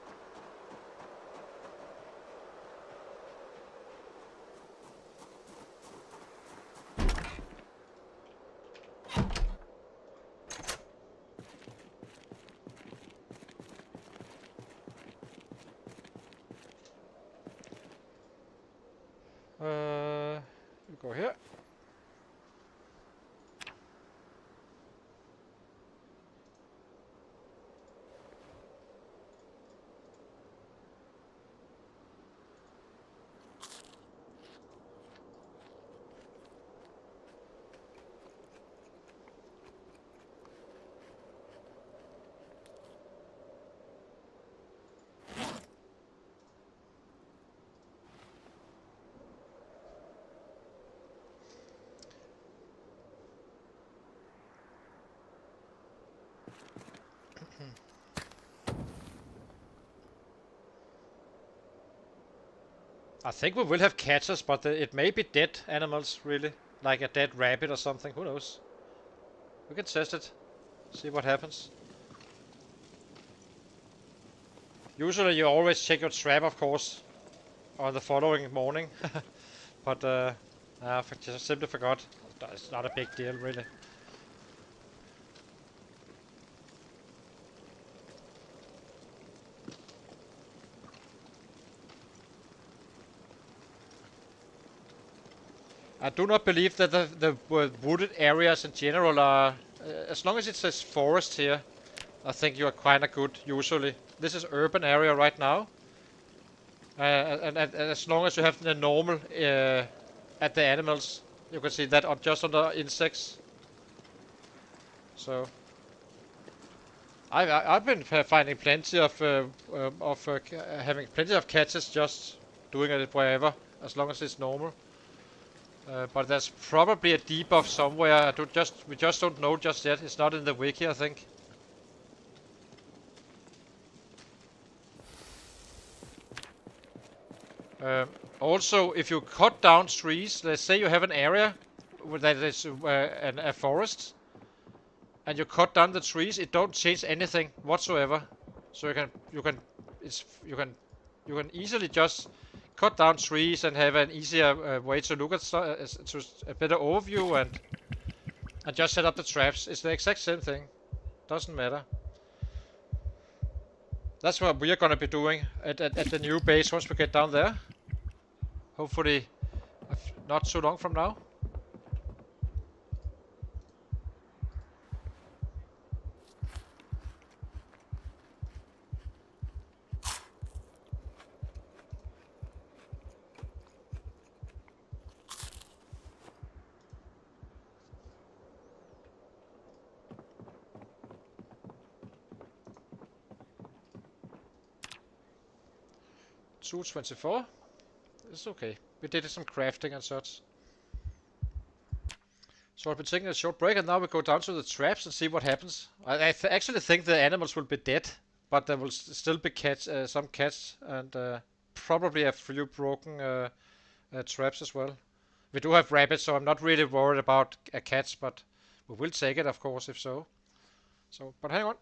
I think we will have catches, but it may be dead animals, really. Like a dead rabbit or something, who knows? We can test it, see what happens. Usually you always check your trap, of course, on the following morning. But I just simply forgot. It's not a big deal, really. I do not believe that the wooded areas in general are... as long as it says forest here, I think you are kinda good, usually. This is urban area right now. And as long as you have the normal at the animals, you can see that just under insects. So I've been finding plenty of having plenty of catches just doing it wherever, as long as it's normal. But there's probably a debuff somewhere. We just don't know just yet. It's not in the wiki, I think. Also, if you cut down trees, let's say you have an area that is a forest, and you cut down the trees, it don't change anything whatsoever. So you can easily just cut down trees and have an easier way to look at to a better overview and just set up the traps. It's the exact same thing. Doesn't matter. That's what we are gonna be doing at the new base once we get down there. Hopefully, not so long from now. $2.24. It's okay. We did some crafting and such. So I've been taking a short break, and now we go down to the traps and see what happens. I actually think the animals will be dead, but there will still be some cats, and probably a few broken traps as well. We do have rabbits, so I'm not really worried about cats, but we will take it, of course, if so. So, but hang on.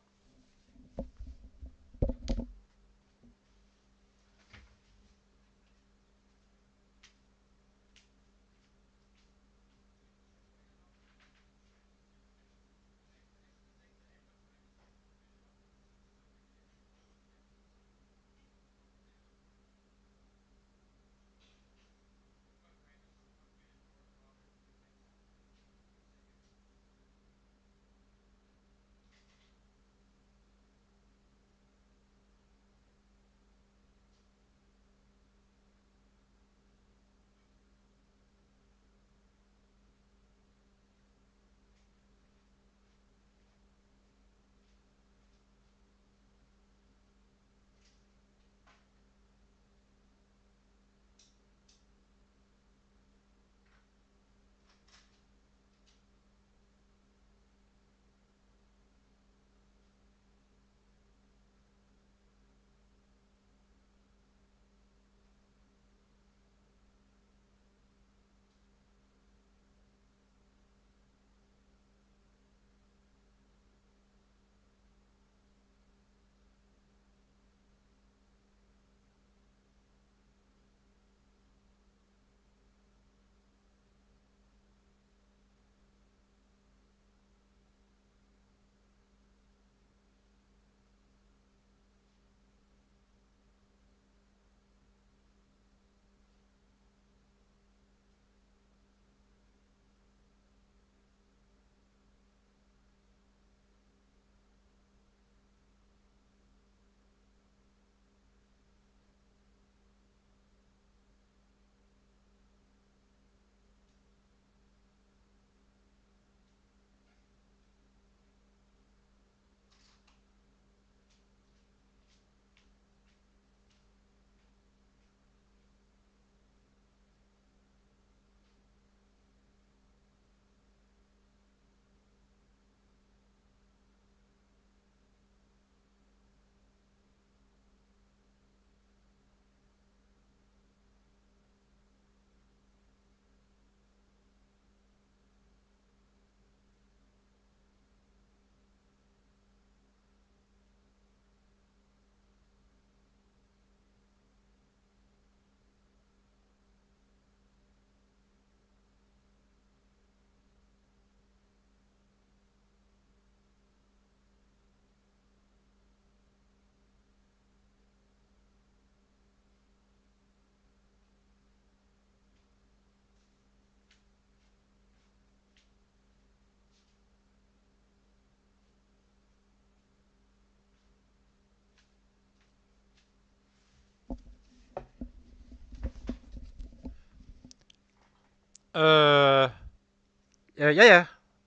Yeah.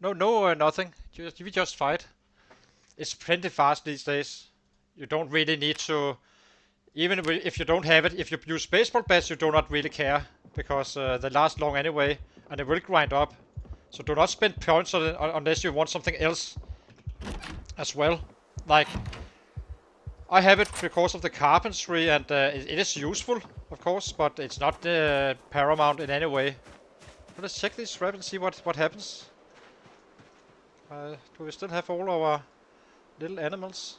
No, nothing. We just fight. It's plenty fast these days. You don't really need to, even if you don't have it, if you use baseball bats, you do not really care, because they last long anyway, and they will grind up. So do not spend points on it unless you want something else as well. Like, I have it because of the carpentry, and it is useful, of course, but it's not paramount in any way. So let's check this trap and see what happens. Do we still have all our little animals?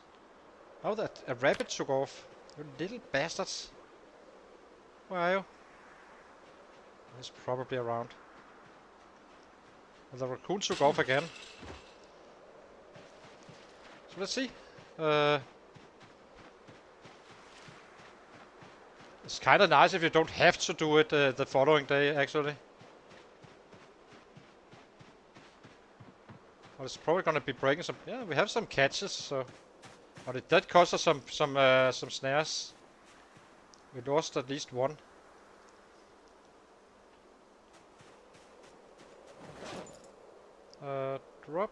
Oh, that a rabbit took off. You little bastards. Where are you? He's probably around. The raccoon took off again. So let's see. It's kind of nice if you don't have to do it the following day, actually. But it's probably gonna be breaking some. Yeah, we have some catches, so. But it did cost us some snares. We lost at least one. Drop.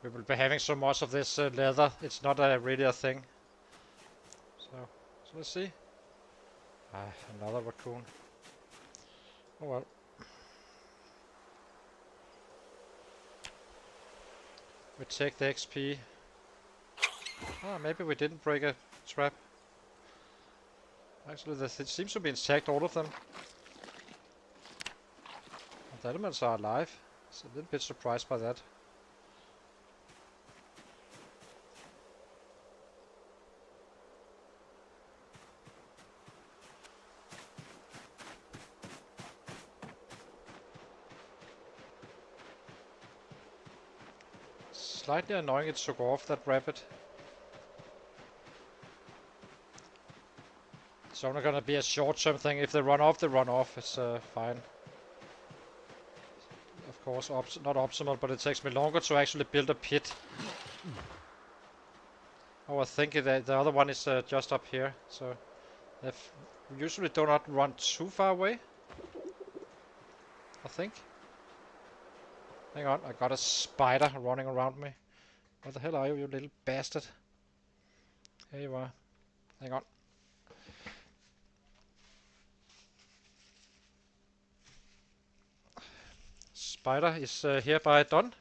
We will be having so much of this leather, it's not really a thing. So let's see. Another raccoon. Oh well. We take the XP. Maybe we didn't break a trap. Actually, it seems to be intact, all of them. The elements are alive. So a little bit surprised by that. Slightly annoying it took off, that rabbit. It's only gonna be a short-term thing. If they run off, they run off. It's fine. Of course, not optimal, but it takes me longer to actually build a pit. Oh, I think the other one is just up here. So they usually do not run too far away, I think. Hang on, I got a spider running around me. Where the hell are you, you little bastard? Here you are. Hang on. Spider is hereby done.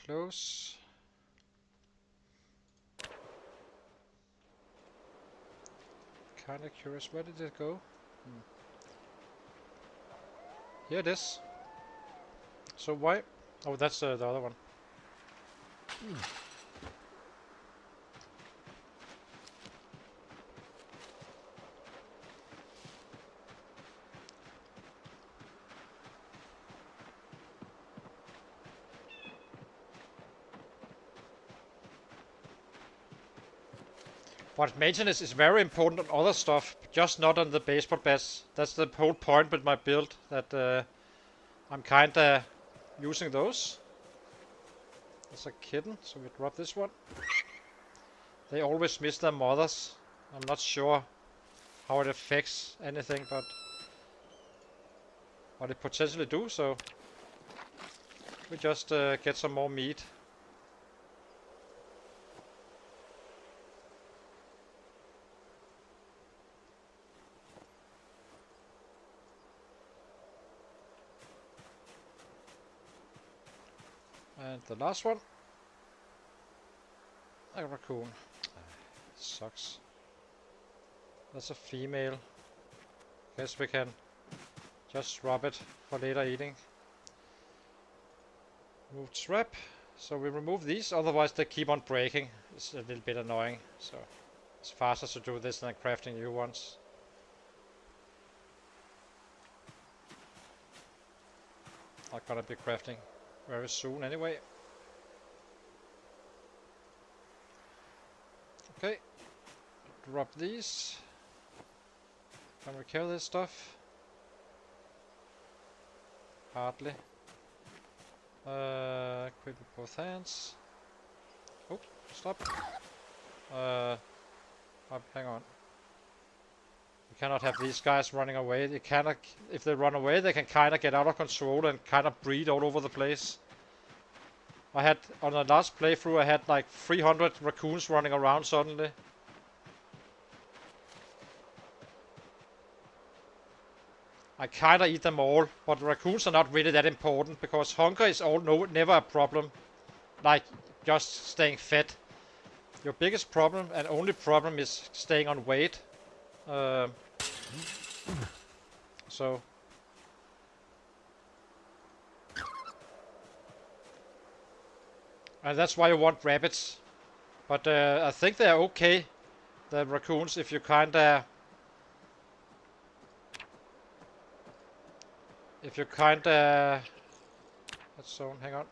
Close. Kinda curious, where did it go? Here it is. So why? Oh, that's the other one. But maintenance is very important on other stuff, just not on the baseball bats. That's the whole point with my build, that I'm kinda using those. There's a kitten, so we drop this one. They always miss their mothers. I'm not sure how it affects anything, but it potentially do, so we just get some more meat. And the last one. A raccoon. Sucks. That's a female. Guess we can just drop it for later eating. Move trap. So we remove these, otherwise they keep on breaking. It's a little bit annoying. So it's faster to do this than crafting new ones. Not gonna be crafting very soon anyway. Okay, drop these. Can we kill this stuff? Hardly. Equip with both hands. Oh, stop. Hang on. We cannot have these guys running away. They cannot. If they run away, they can kind of get out of control and kind of breed all over the place. I had on the last playthrough, I had like 300 raccoons running around suddenly. I kinda eat them all, but raccoons are not really that important because hunger is never a problem. Like just staying fed. Your biggest problem and only problem is staying on weight. So. And that's why you want rabbits. But I think they're okay, the raccoons, if you kinda... That's zone, hang on.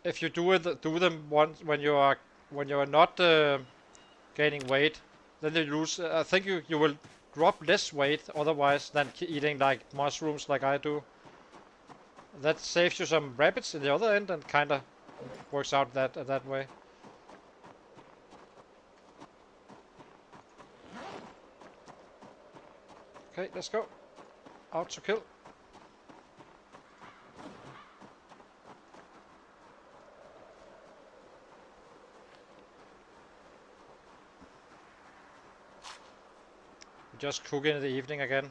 If you do them once when you are not gaining weight, then you lose. I think you will drop less weight otherwise than eating like mushrooms like I do. That saves you some rabbits in the other end and kinda works out that way. Okay, let's go. Out to kill. Just cook in the evening again.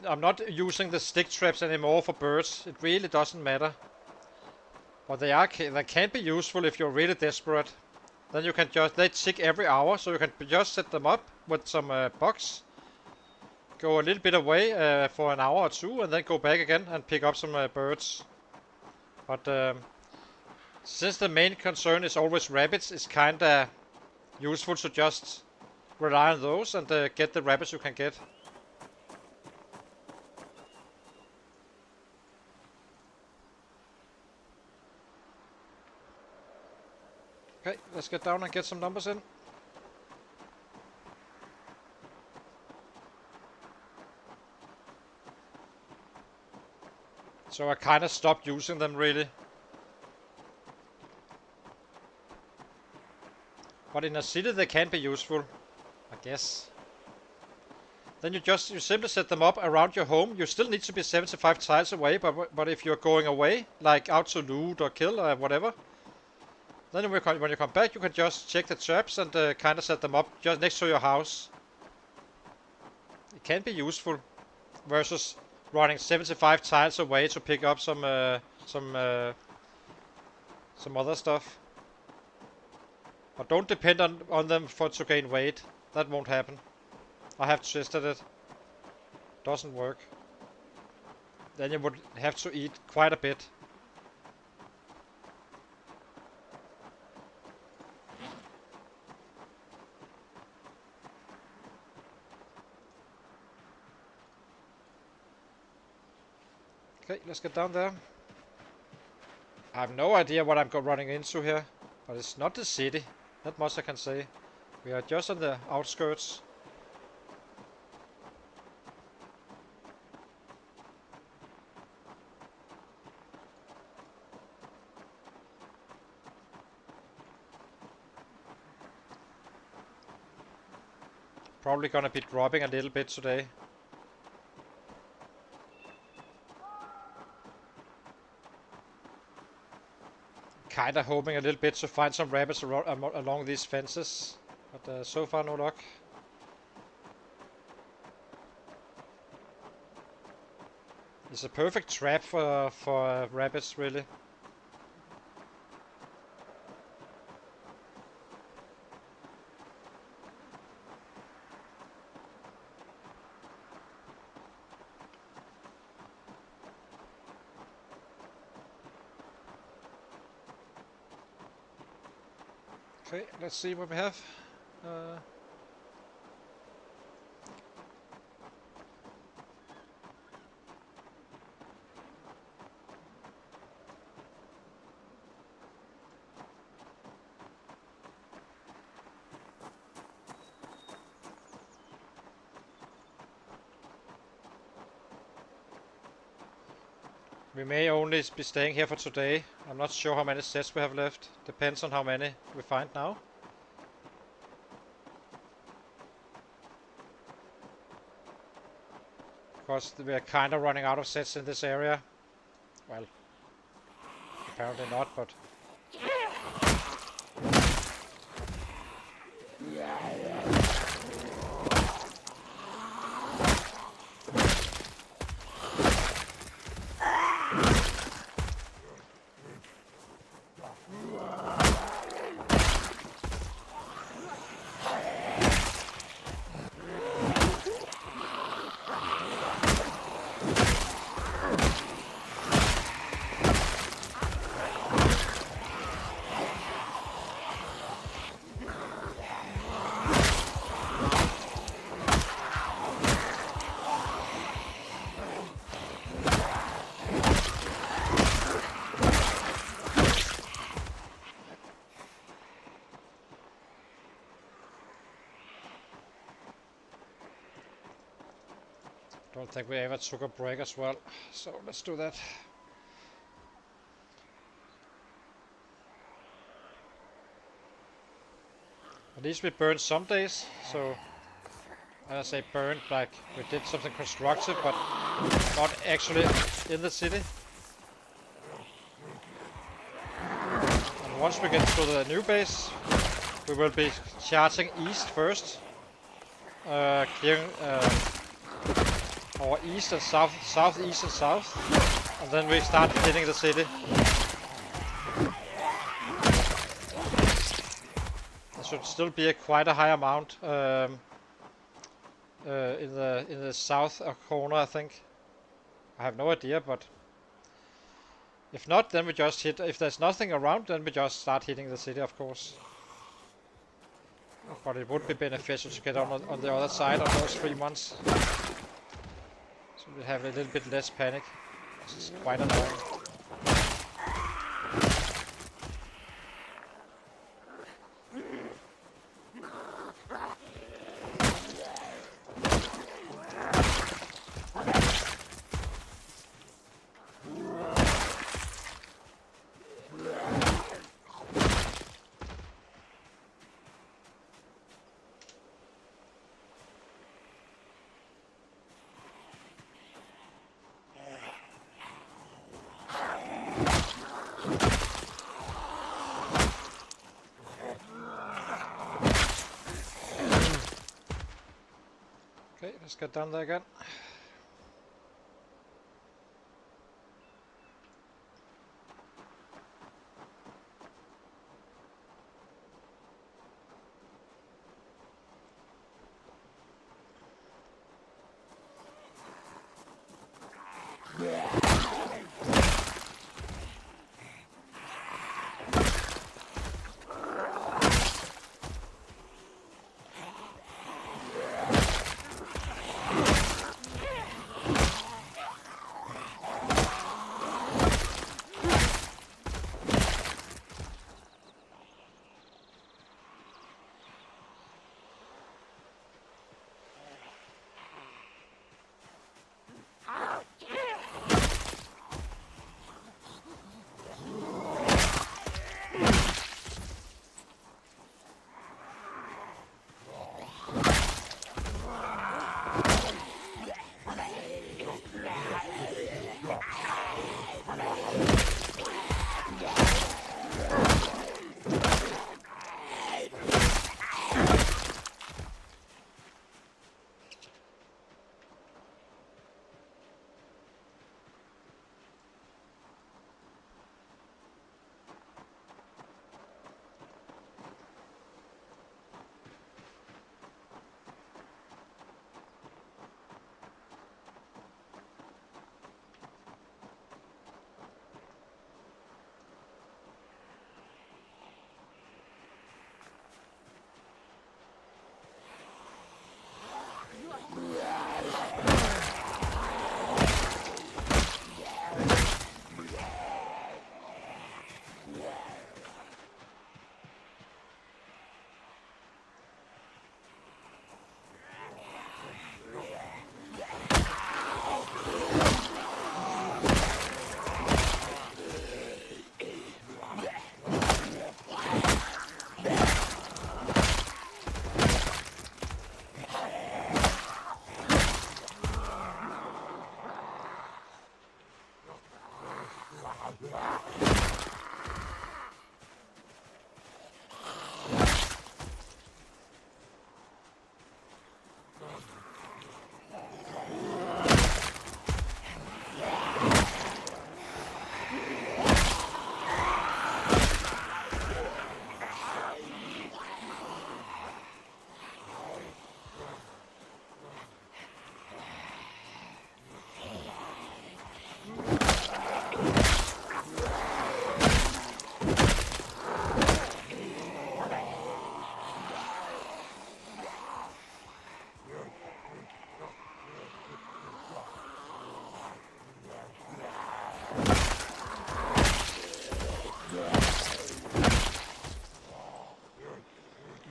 I'm not using the stick traps anymore for birds. It really doesn't matter. But they can be useful if you're really desperate. Then you can they tick every hour, so you can just set them up with some bugs. Go a little bit away for an hour or two, and then go back again and pick up some birds. But since the main concern is always rabbits, it's kinda useful to just rely on those and get the rabbits you can get. Okay, let's get down and get some numbers in. So I kind of stopped using them really. But in a city they can be useful, I guess. Then you simply set them up around your home. You still need to be 75 tiles away, but if you're going away, like out to loot or kill or whatever, then when you come back, you can just check the traps and kind of set them up just next to your house. It can be useful versus running 75 tiles away to pick up some other stuff. But don't depend on them to gain weight. That won't happen. I have tested it. Doesn't work. Then you would have to eat quite a bit. Okay, let's get down there. I have no idea what I'm running into here, but it's not the city. That much I can say. We are just on the outskirts. Probably gonna be dropping a little bit today. Kinda hoping a little bit to find some rabbits along these fences, but so far no luck. It's a perfect trap for rabbits, really. Okay, let's see what we have. We may only be staying here for today. I'm not sure how many sets we have left. Depends on how many we find now. Because we are kind of running out of sets in this area. Well, apparently not, but... Don't think we ever took a break as well, so let's do that. At least we burned some days, so I say burned like we did something constructive, but not actually in the city. And once we get to the new base, we will be charging east first, clearing our east and south, southeast and south, and then we start hitting the city. There should still be quite a high amount in the south corner, I think. I have no idea, but if not, then we just hit. If there's nothing around, then we just start hitting the city, of course. But it would be beneficial to get on the other side of those 3 months. So we have a little bit less panic. This is quite annoying. Okay, let's get down there again.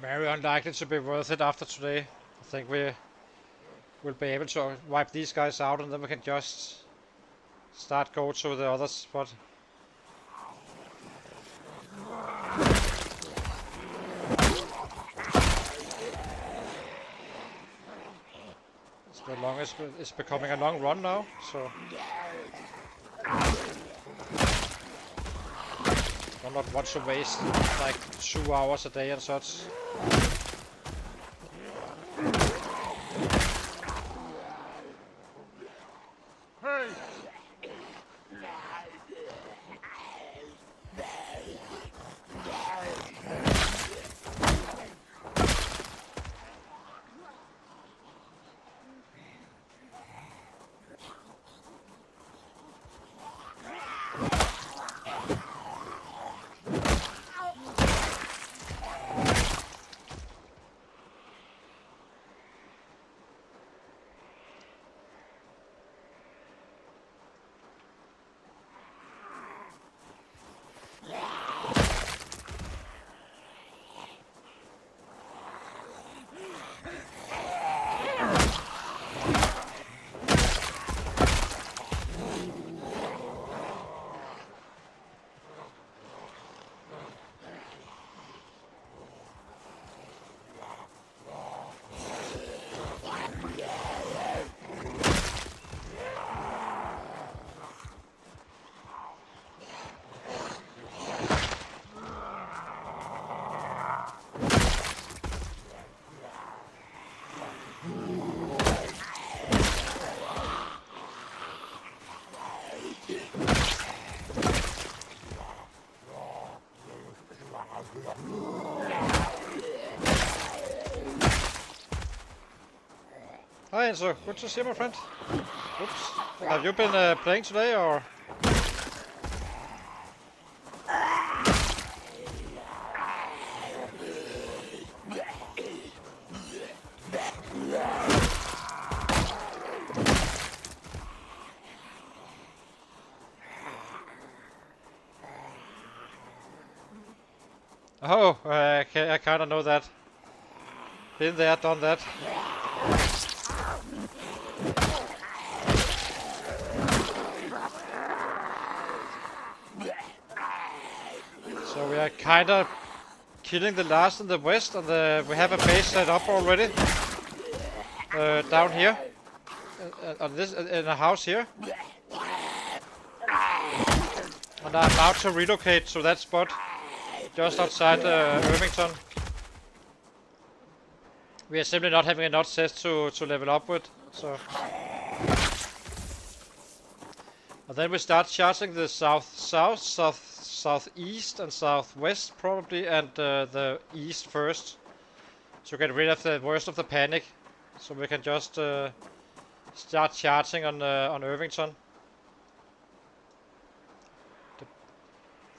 Very unlikely to be worth it after today. I think we will be able to wipe these guys out and then we can just start go to the other spot. It's the longest. It's becoming a long run now, so do not want to waste like 2 hours a day and such. Hey! Hi Enzo, good to see you, my friend. Oops. Have you been playing today or? Oh, I kind of know that. Been there, done that. So we are kind of killing the last in the west, and we have a base set up already down here, on this in a house here. And I'm about to relocate to that spot, just outside Irvington. We are simply not having enough sets to level up with, so. And then we start charging the southeast and southwest probably, and the east first, to get rid of the worst of the panic, so we can just start charging on Irvington.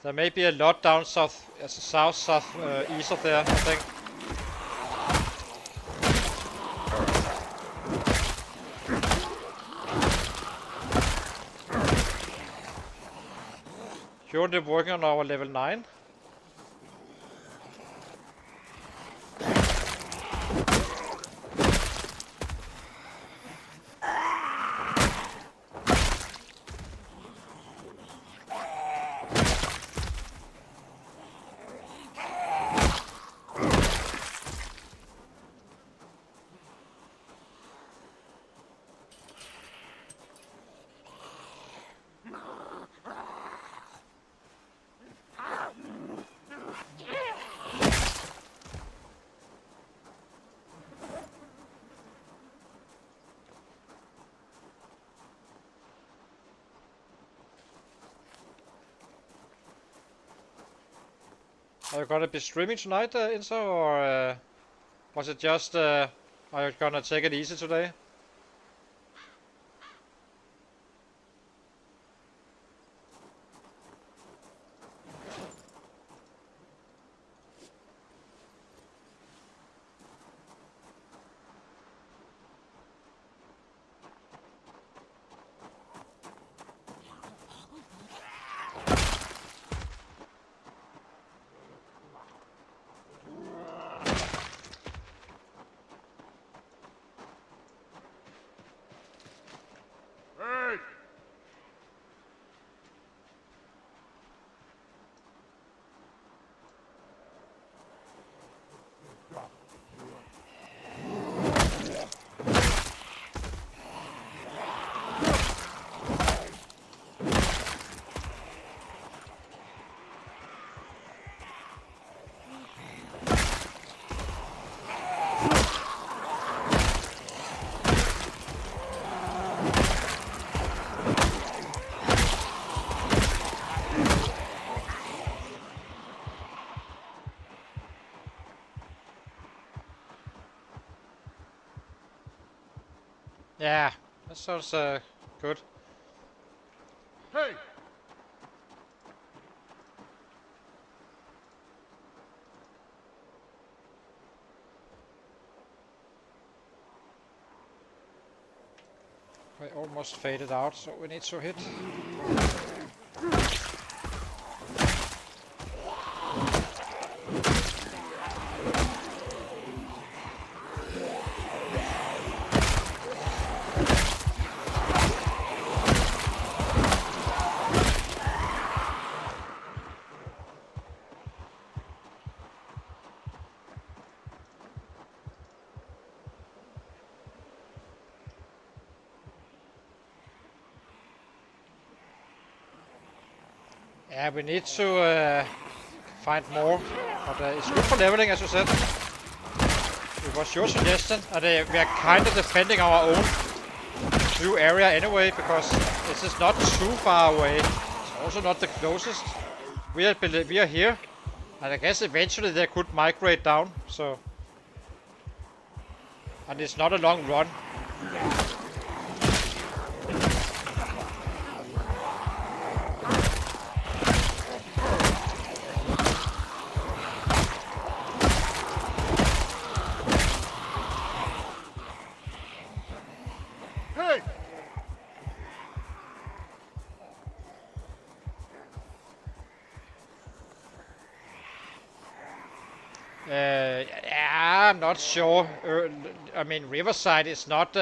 There may be a lot down east of there, I think. Currently working on our level 9. Are you gonna be streaming tonight, Inso, or was it just are you gonna take it easy today? Yeah, that sounds good. Hey! We almost faded out, so we need to hit. Yeah, we need to find more, but it's good for leveling, as you said. It was your suggestion, and we are kind of defending our own new area anyway, because this is not too far away. It's also not the closest. We are here, and I guess eventually they could migrate down. So, and it's not a long run. Hey! Yeah, I'm not sure. I mean, Riverside is not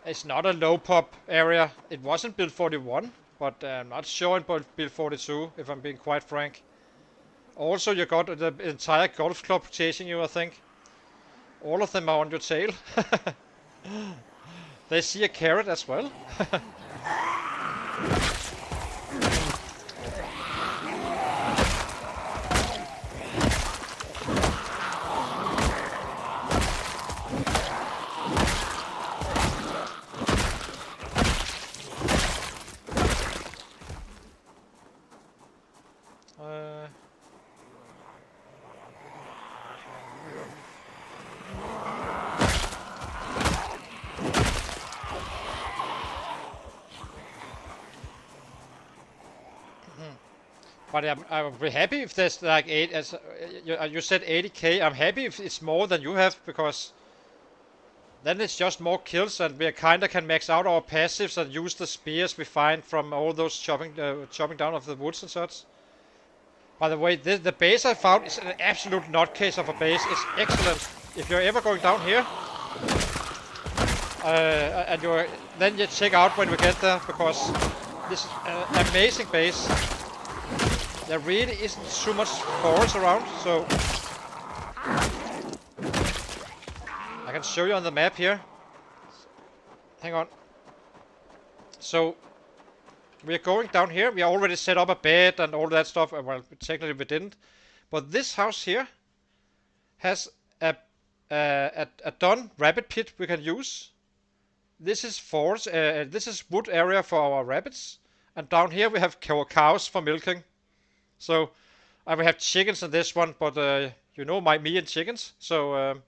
it's not a low pop area. It wasn't build 41, but I'm not sure in build 42, if I'm being quite frank. Also, you got the entire golf club chasing you, I think. All of them are on your tail. They see a carrot as well. But I'll be happy if there's like you said 80k. I'm happy if it's more than you have, because then it's just more kills, and we kinda can max out our passives and use the spears we find from all those chopping down of the woods and such. By the way, the base I found is an absolute nutcase of a base. It's excellent. If you're ever going down here, and then you check out when we get there, because this is an amazing base. There really isn't too much forest around, so I can show you on the map here. Hang on. So we are going down here. We already set up a bed and all that stuff. Well, technically we didn't, but this house here has a done rabbit pit we can use. This is forest. This is wood area for our rabbits, and down here we have cows for milking. So I will have chickens in this one, but you know me and chickens, so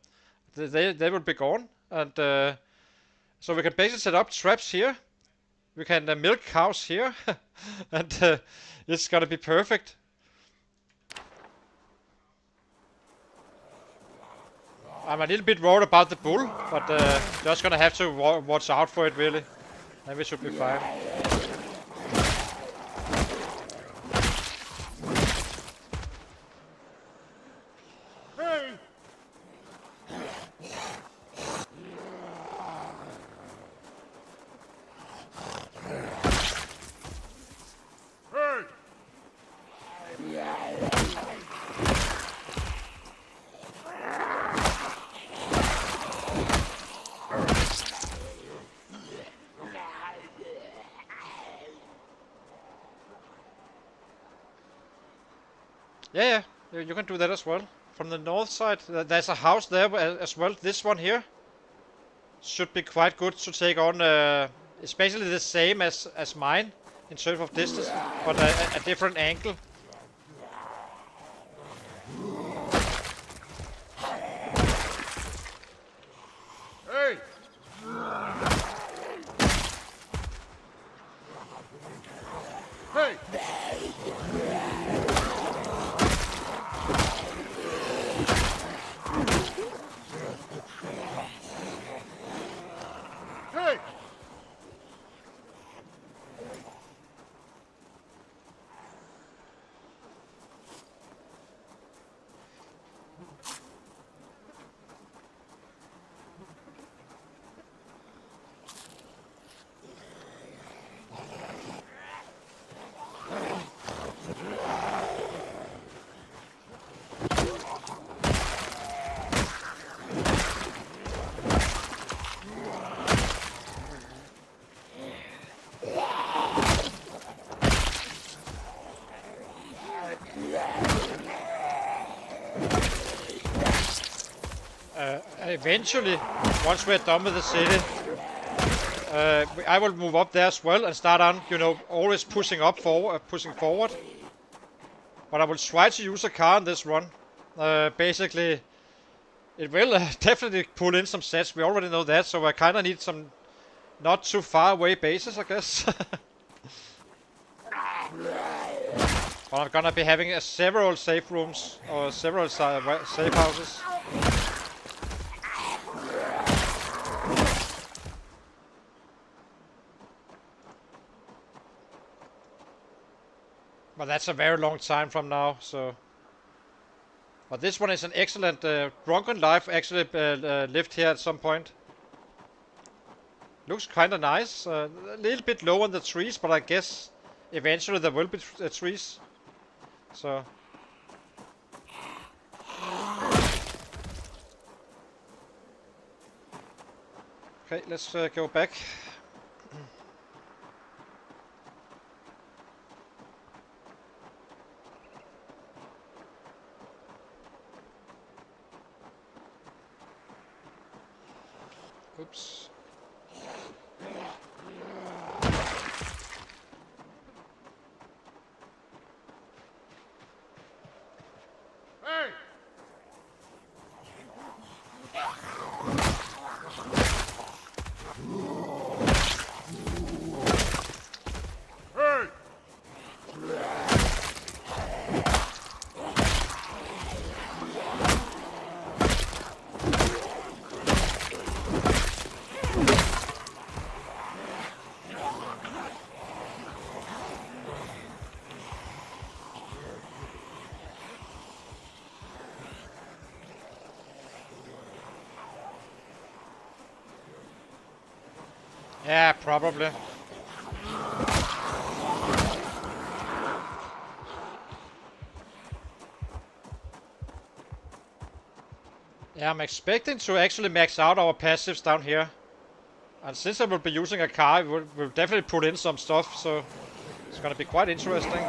they will be gone, and so we can basically set up traps here. We can milk cows here, and it's gonna be perfect. I'm a little bit worried about the bull, but just gonna have to watch out for it really. Then we should be fine. Hey! Hey! Yeah, you can do that as well. From the north side, there's a house there as well. This one here should be quite good to take on. It's basically the same as mine in terms of distance, but a different angle. Hey! Eventually, once we're done with the city, I will move up there as well and start on, you know, always pushing forward. But I will try to use a car in this run. Basically, it will definitely pull in some sets. We already know that, so I kind of need some not too far away bases, I guess. But I'm gonna be having several safe rooms or several safe houses. But that's a very long time from now, so. But this one is an excellent Drunken Life. Actually lived here at some point. Looks kind of nice. A little bit low on the trees, but I guess eventually there will be trees. So. Okay, let's go back. Oops. Hey! Hey! Yeah, probably. Yeah, I'm expecting to actually max out our passives down here. And since I will be using a car, we'll definitely put in some stuff, so it's gonna be quite interesting.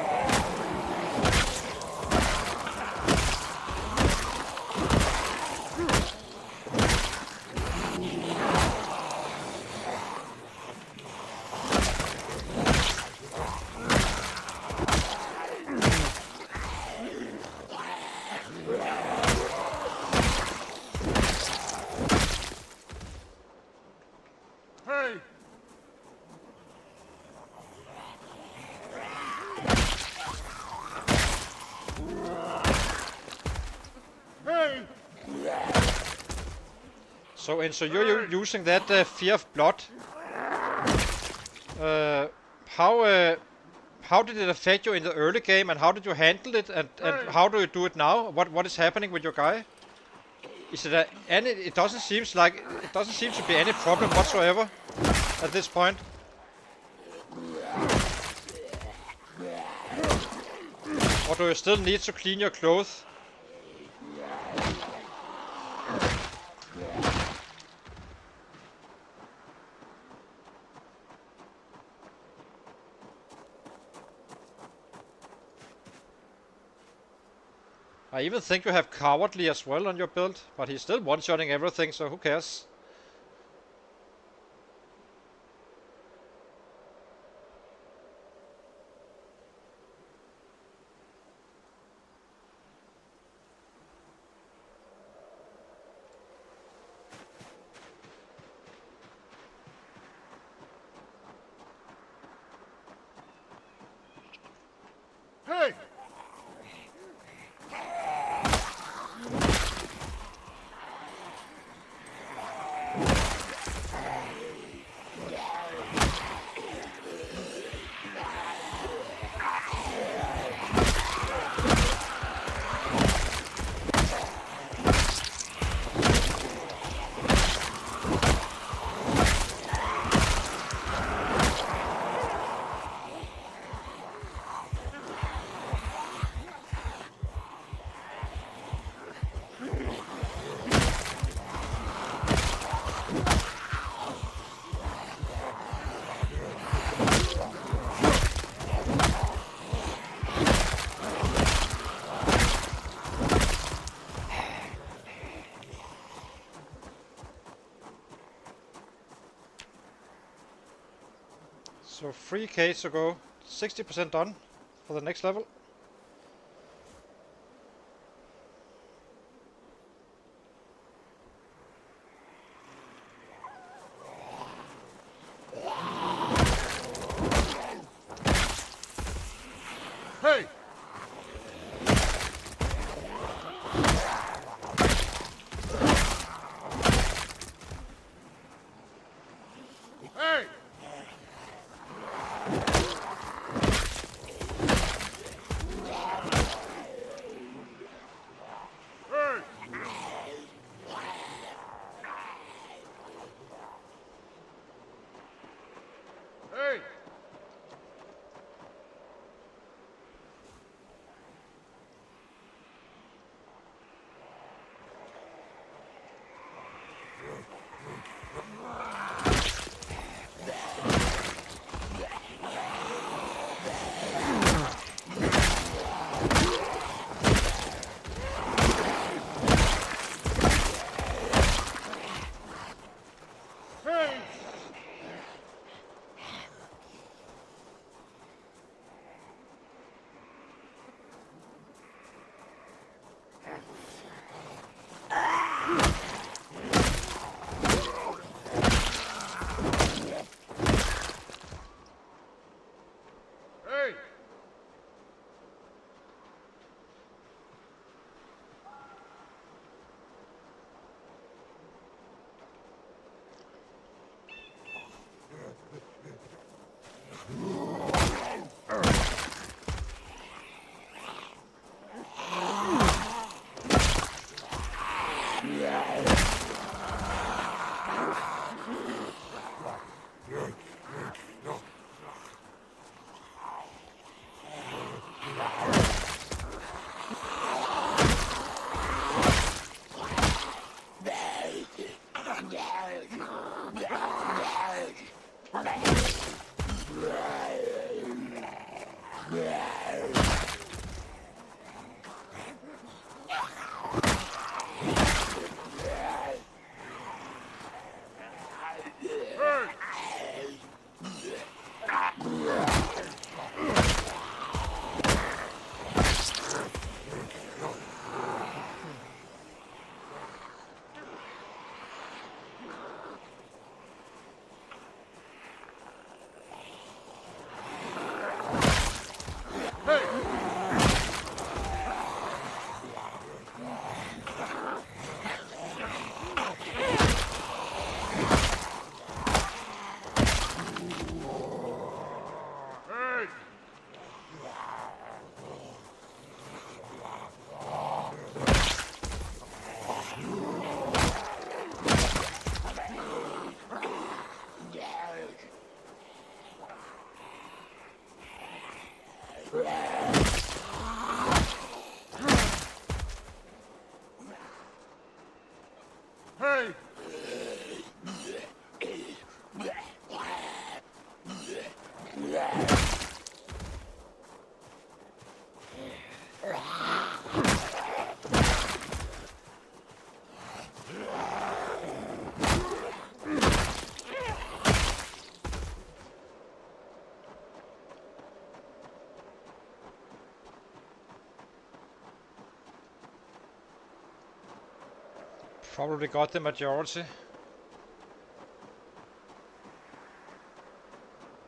Hey! Hey! So you're using that fear of blood. How did it affect you in the early game, and how did you handle it, and how do you do it now? What is happening with your guy? Is it any? It doesn't seem to be any problem whatsoever at this point. Or do you still need to clean your clothes? I even think you have Cowardly as well on your build, but he's still one-shotting everything, so who cares? Hey! So 3k to go, 60% done for the next level. Hey! Hey! Hey! Hey! Hey! Hey! Hey! Hey! Probably got the majority.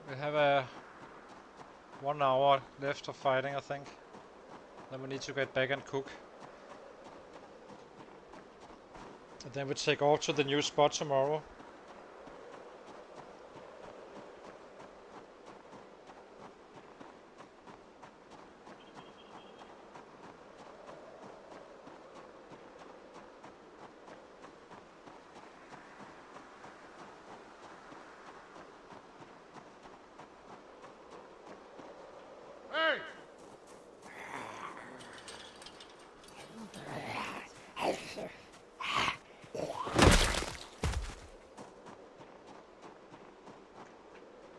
We have a 1 hour left of fighting, I think. Then we need to get back and cook. And then we take off to the new spot tomorrow. Hey!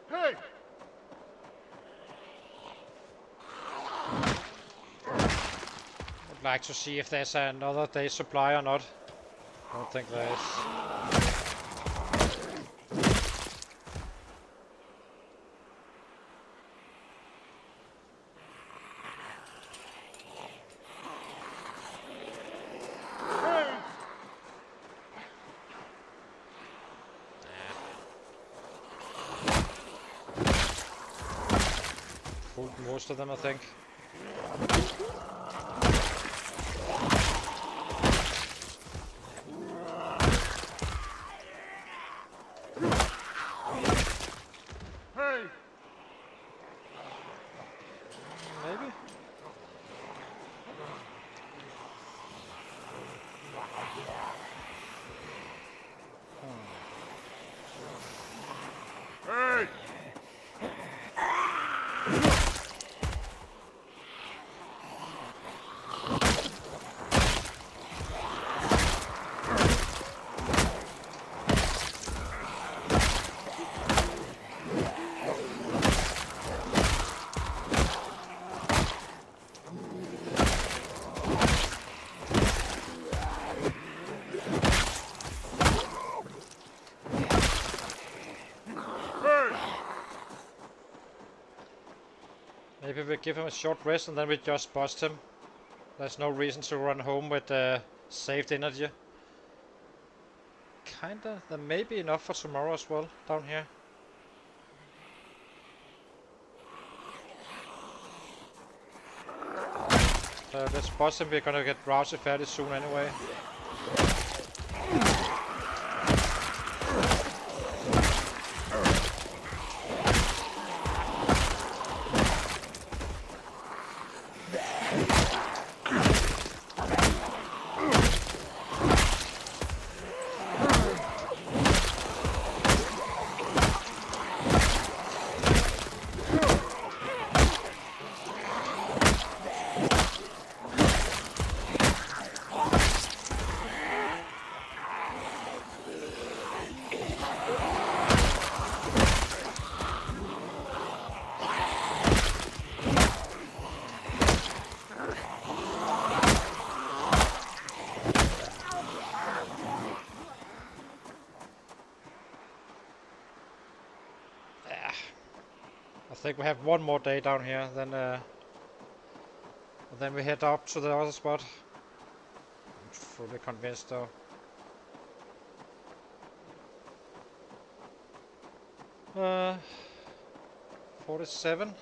Hey! Would like to see if there's another day's supply or not. Don't think there is. most of them, I think. Hey! Maybe. Hey! Maybe we give him a short rest and then we just bust him. There's no reason to run home with saved energy. Kinda. There may be enough for tomorrow as well, down here. Let's bust him, we're gonna get Rousey fairly soon anyway. I think we have one more day down here, then we head up to the other spot. I'm fully convinced though. 47.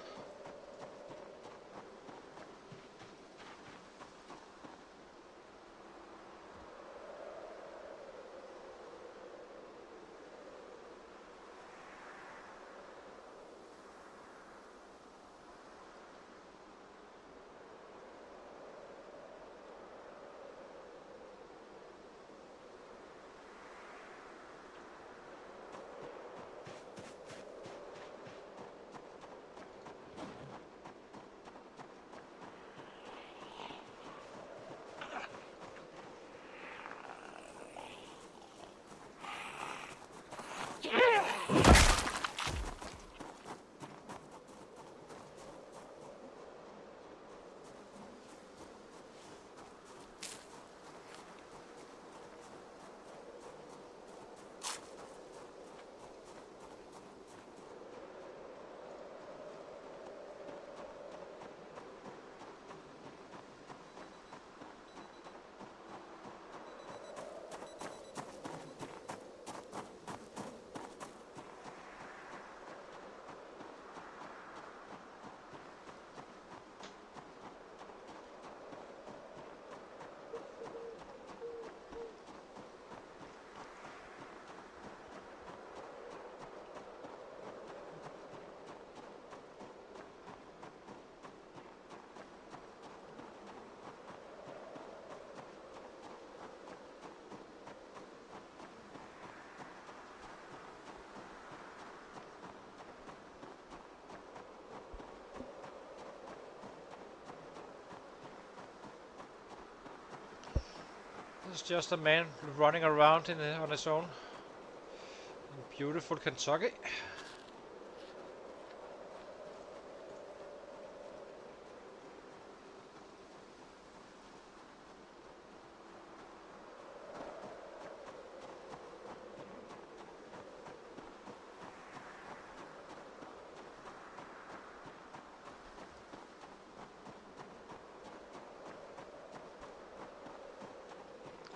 It's just a man running around on his own in beautiful Kentucky.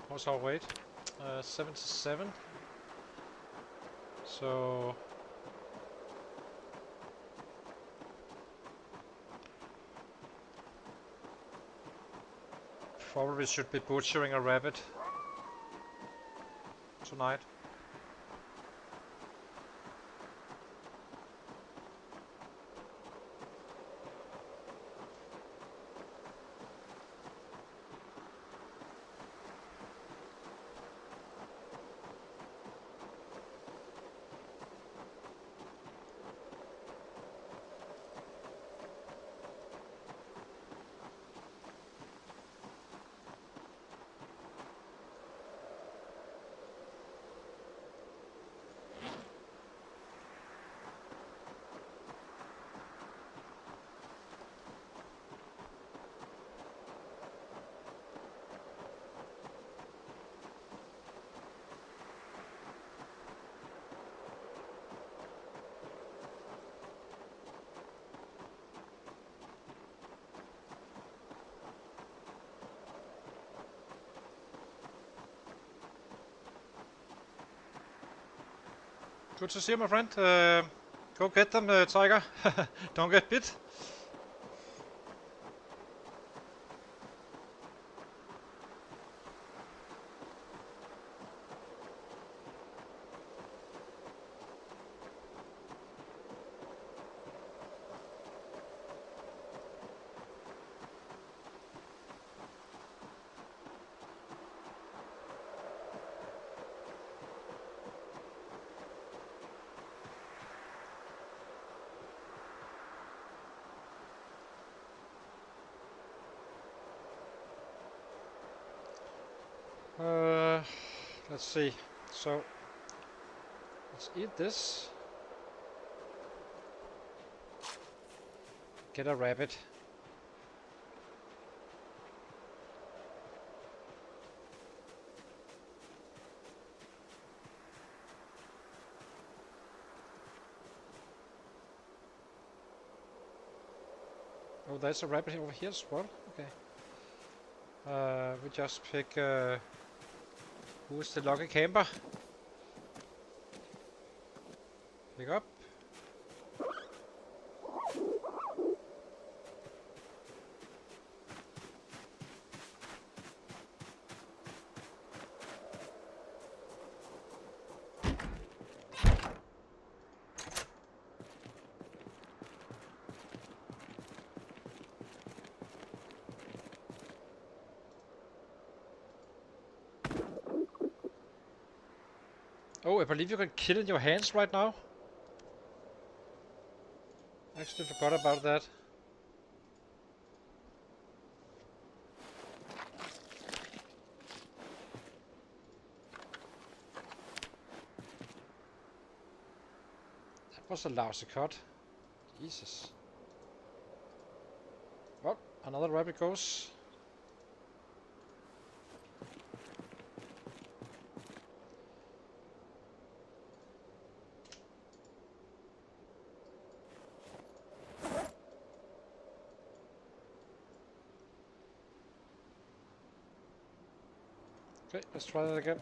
What's our weight? 77. So Probably should be butchering a rabbit tonight. Good to see you, my friend. Go get them, Tiger. Don't get bit. Let's see. So, let's eat this. Get a rabbit. Oh, there's a rabbit over here as well. Okay. We just pick. Who's the lucky camper? Pick up. Oh, I believe you can kill in your hands right now. Actually forgot about that. That was a lousy cut. Jesus. Well, another rabbit goes. Okay, let's try that again.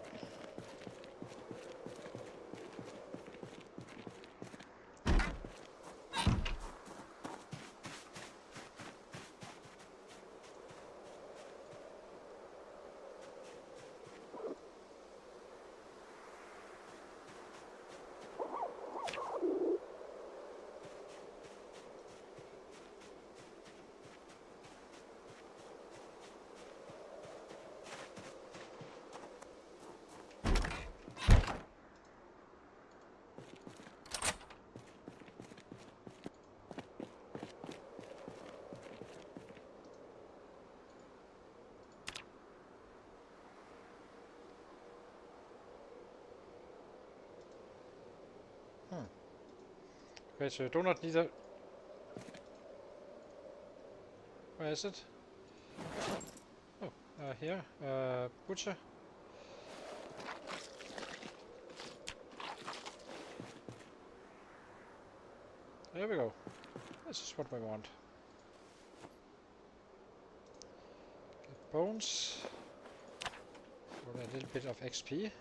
Okay, so you do not need a... Where is it? Oh, here. Butcher. There we go. This is what we want. Get bones. For a little bit of XP.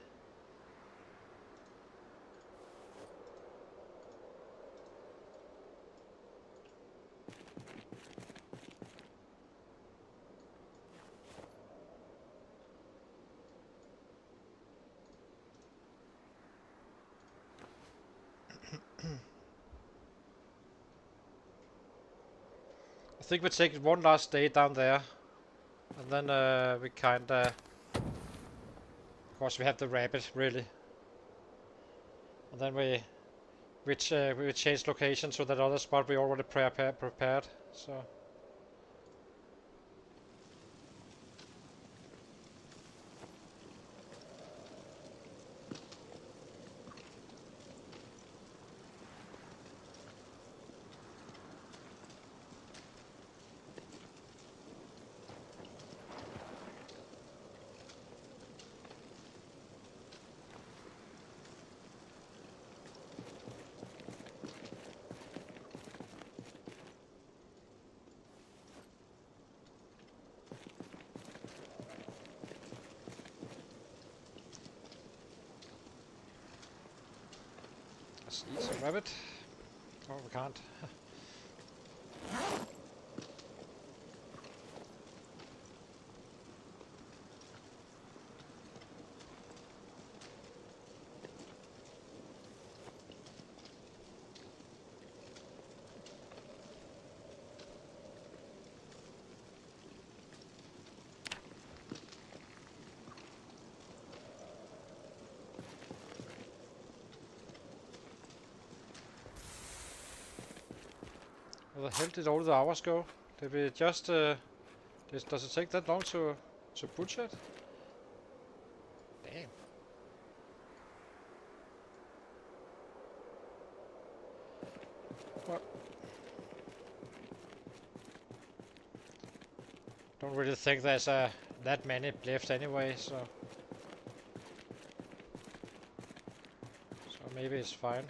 think we take one last day down there, and then we kinda. Of course, we have the rabbit really, and then we change location to that other spot we already prepared. So. Let's eat some rabbit. Oh, we can't. Where the hell did all the hours go? Did we just does it take that long to butcher it? Damn. Well, don't really think there's that many left anyway, so maybe it's fine.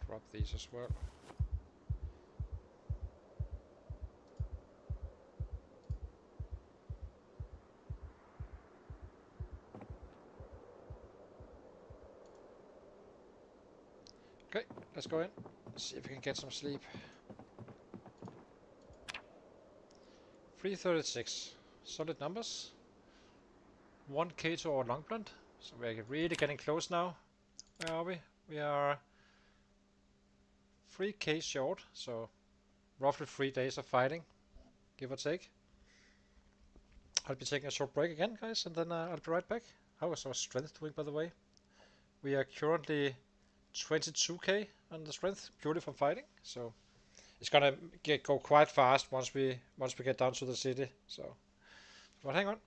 Drop these as well. Okay, let's go in. See if we can get some sleep. 336. Solid numbers. 1k to our long blunt. So we're really getting close now. Where are we? We are 3k short, so roughly 3 days of fighting, give or take. I'll be taking a short break again, guys, and then I'll be right back. How is our strength doing, by the way? We are currently 22k on the strength, purely from fighting, so it's gonna go quite fast once we get down to the city. So, but hang on.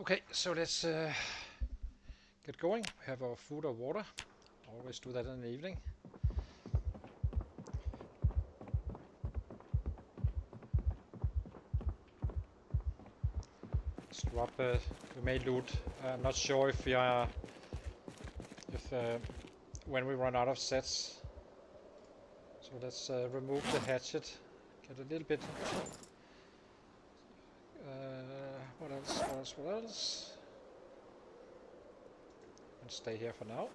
Okay, so let's get going. We have our food or water. Always do that in the evening. Let's drop. We may loot. I'm not sure if we are. If when we run out of sets. So let's remove the hatchet. Get a little bit. What else? What else? What else? And stay here for now.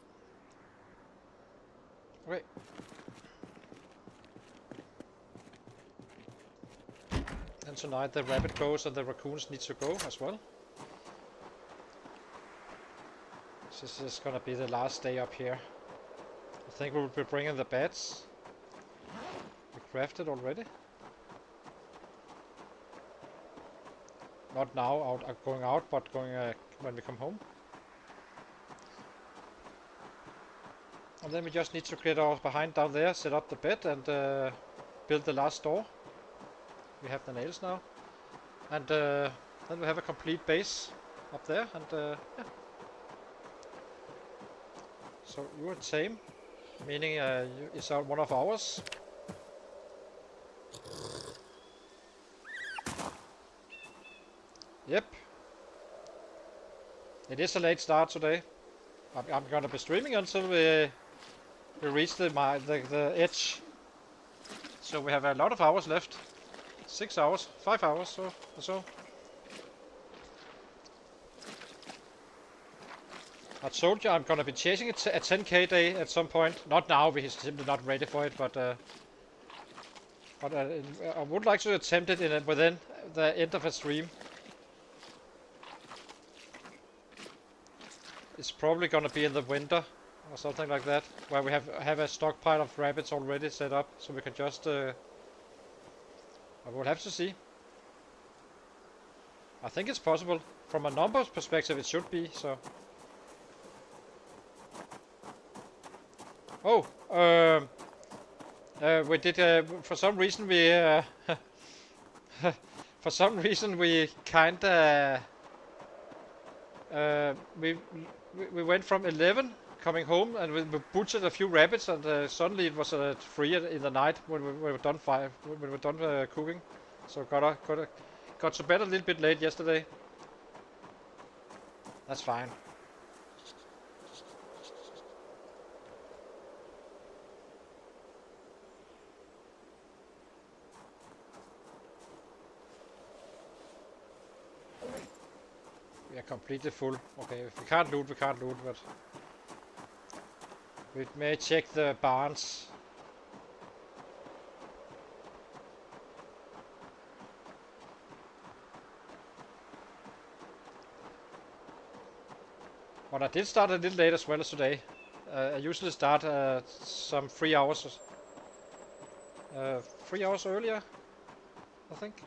Okay. And tonight the rabbit goes and the raccoons need to go as well. This is gonna be the last day up here. I think we will be bringing the beds. We crafted already. Not now, going out, but going when we come home. And then we just need to get our behind down there, set up the bed, and build the last door. We have the nails now, and then we have a complete base up there. And yeah. So you are tame, meaning it's one of ours. Yep. It is a late start today. I'm gonna be streaming until we reach the edge. So we have a lot of hours left. 6 hours, 5 hours or so. I told you I'm gonna be chasing a 10k day at some point. Not now, we're simply not ready for it, but I would like to attempt it within the end of a stream. It's probably gonna be in the winter or something like that, where we have a stockpile of rabbits already set up, so we can just. I will have to see. I think it's possible. From a numbers perspective, it should be so. Oh, we did. For some reason, we for some reason we kinda we went from 11 coming home, and we butchered a few rabbits, and suddenly it was 3 in the night when we were done cooking. So got to bed a little bit late yesterday. That's fine. We are completely full. Okay, if we can't loot, we can't loot, but we may check the barns. But I did start a little late as well as today. I usually start some 3 hours. 3 hours earlier, I think.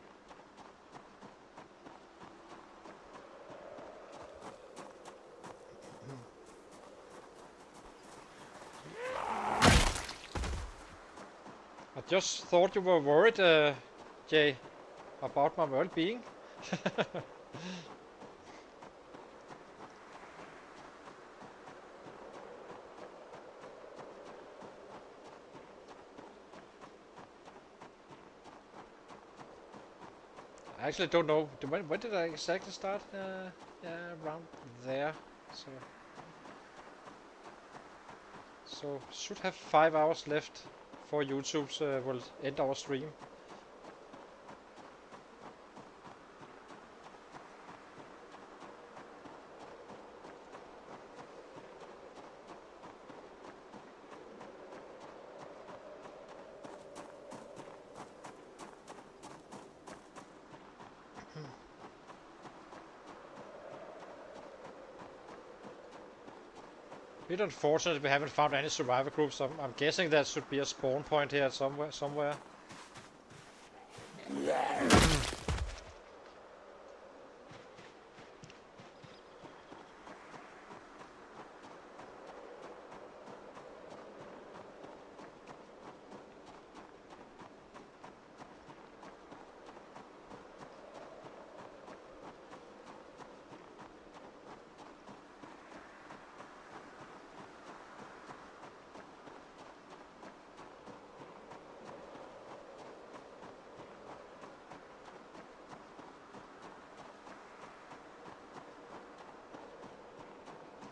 I just thought you were worried, Jay, about my well-being. I actually don't know. When did I exactly start? Yeah, around there. So should have 5 hours left for YouTube's will end our stream. Bit unfortunate we haven't found any survivor groups. I'm guessing there should be a spawn point here somewhere.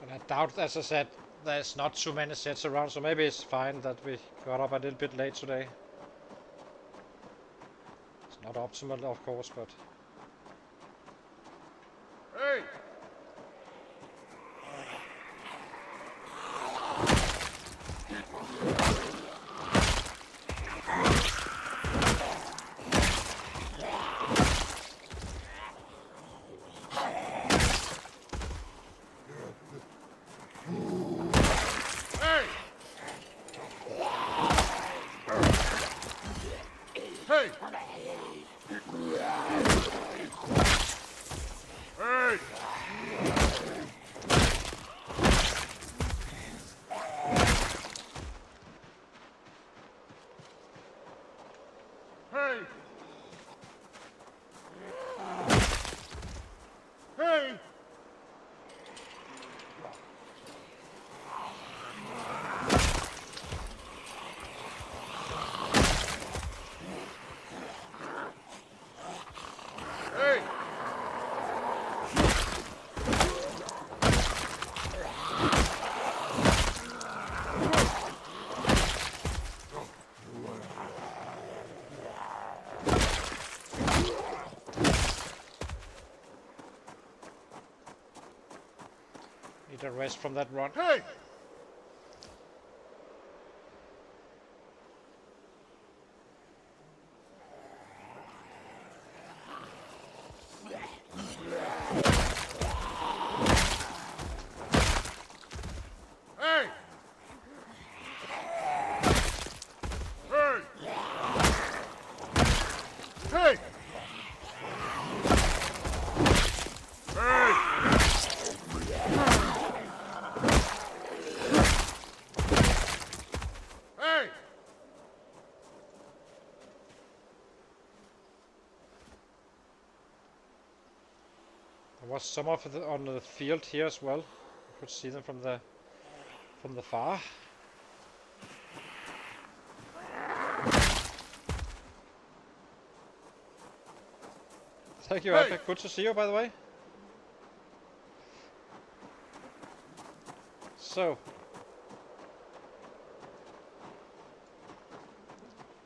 But I doubt, as I said, there's not too many sets around, so maybe it's fine that we got up a little bit late today. It's not optimal, of course, but... Hey! Hey! Hey! Hey! Hey! Hey! Need a rest from that run. Hey! Hey! Hey! Hey! Hey! Hey! There was some of it on the field here as well. You could see them from the far. Thank you, Hey! Epic. Good to see you, by the way. So,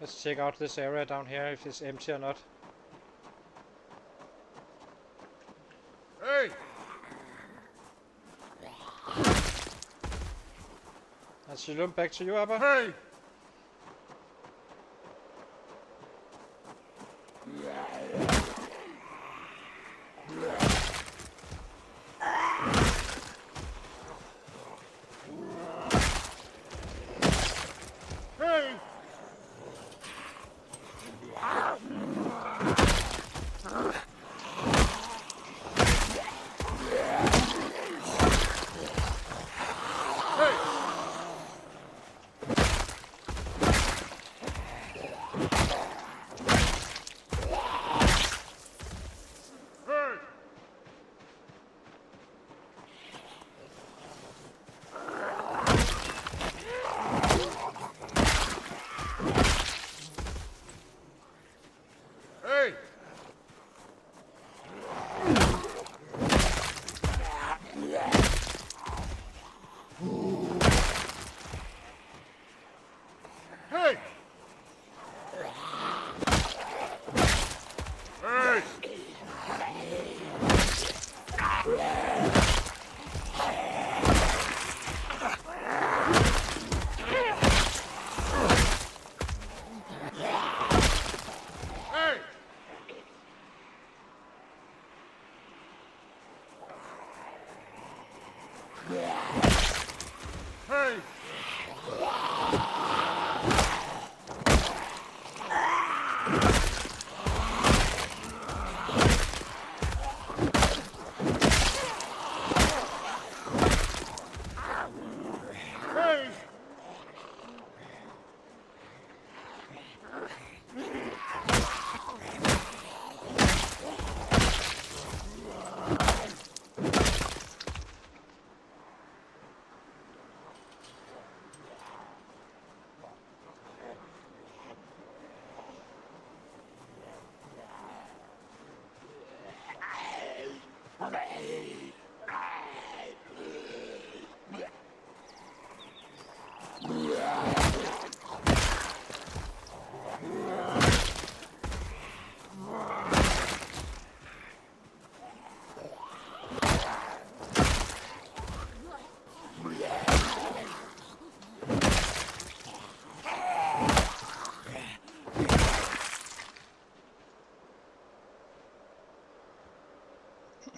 let's check out this area down here, if it's empty or not. Hey! Let's look back to you, Abba. Hey! Hey! Hey! Hey! Hey!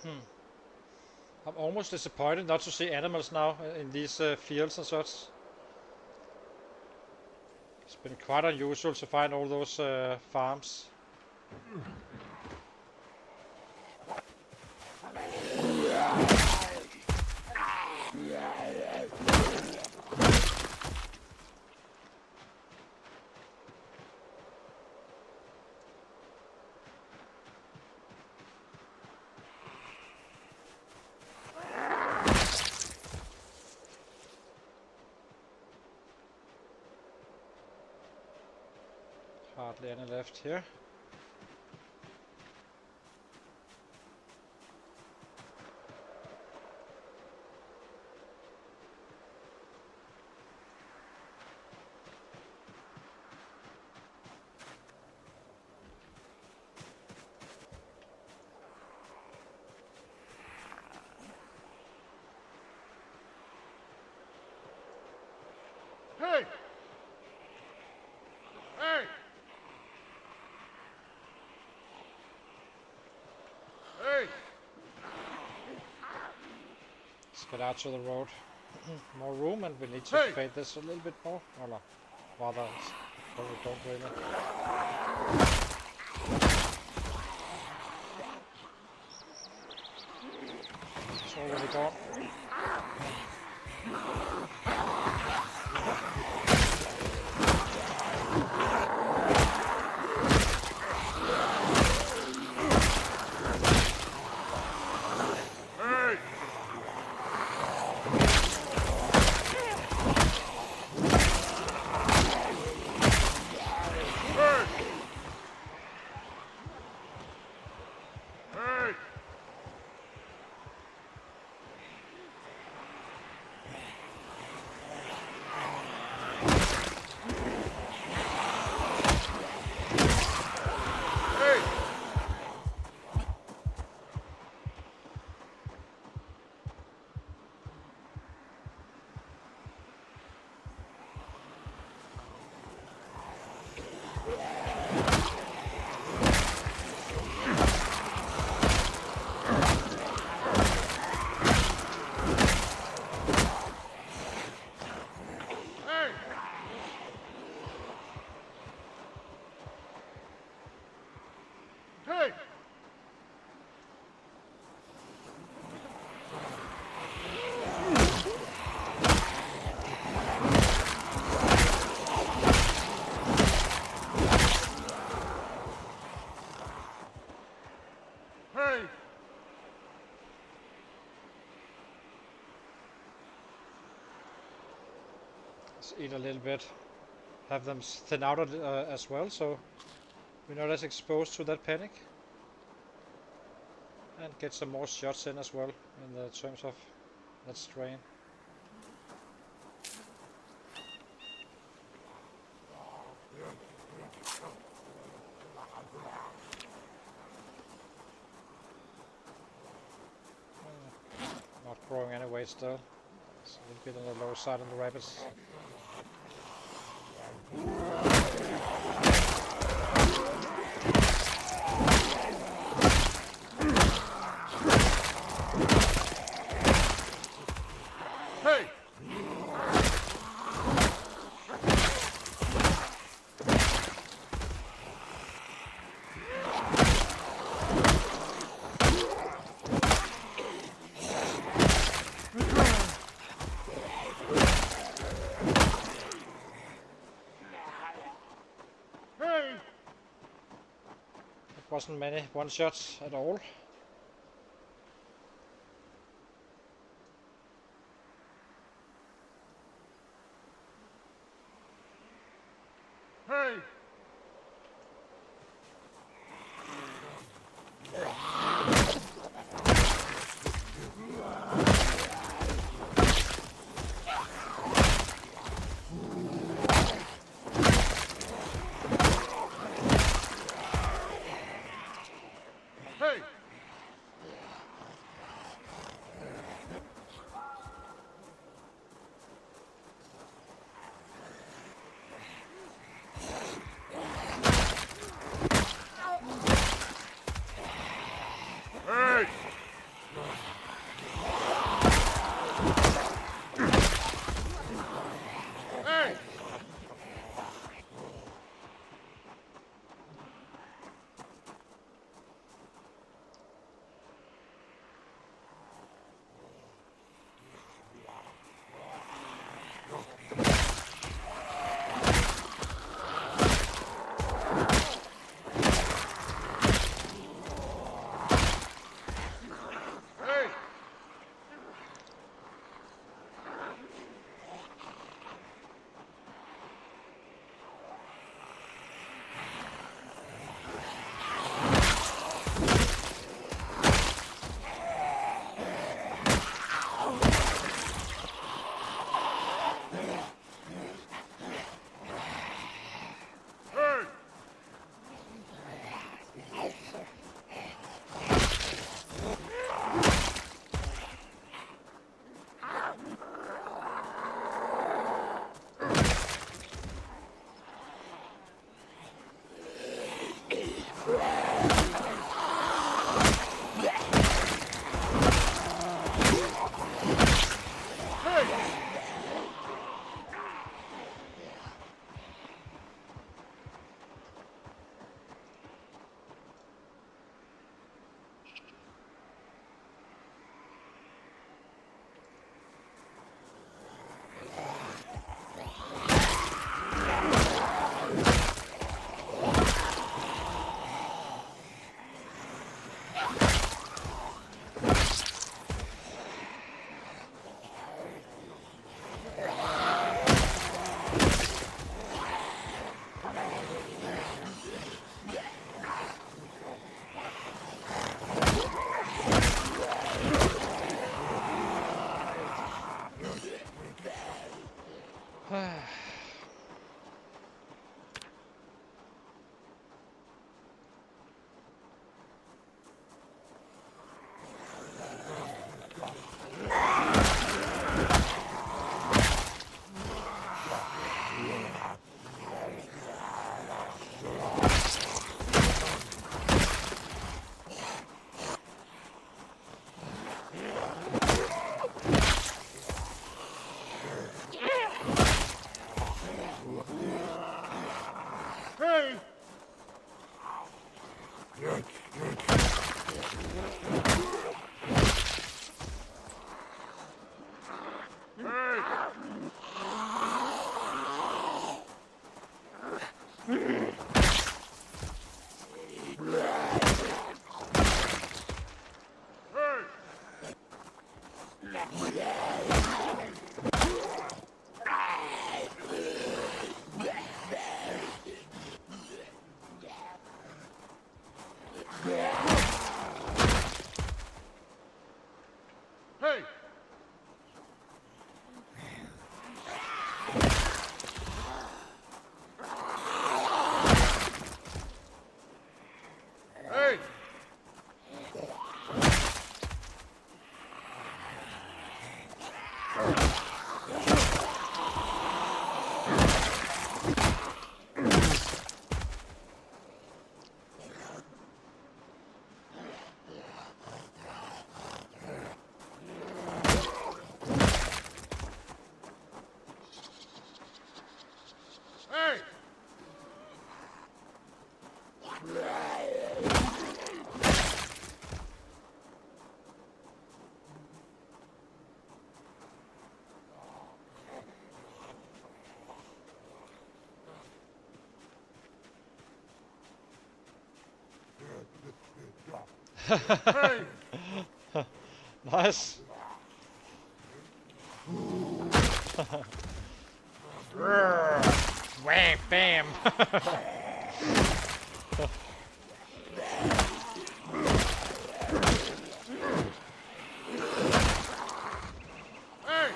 I'm almost disappointed not to see animals now in these fields and such. It's been quite unusual to find all those farms. Hardly any left here. Hey! Hey! Hey! Let's get out to the road. More room, and we need to Hey! fade this a little bit more. Or no, rather, but we don't really. It's already gone. Hey! Hey! Hey! Hey! Hey! Hey! Hey! Let's eat a little bit. Have them thin out as well, so we're not as exposed to that panic. And get some more shots in as well, in the terms of that strain. Not growing any weight still. It's a little bit on the low side on the rabbits. Hey! Hey! It wasn't many one-shots at all. Hey! Hey! Hey! Hey! Hey! Hey! Hey! Nice. Wham, bam. Hey!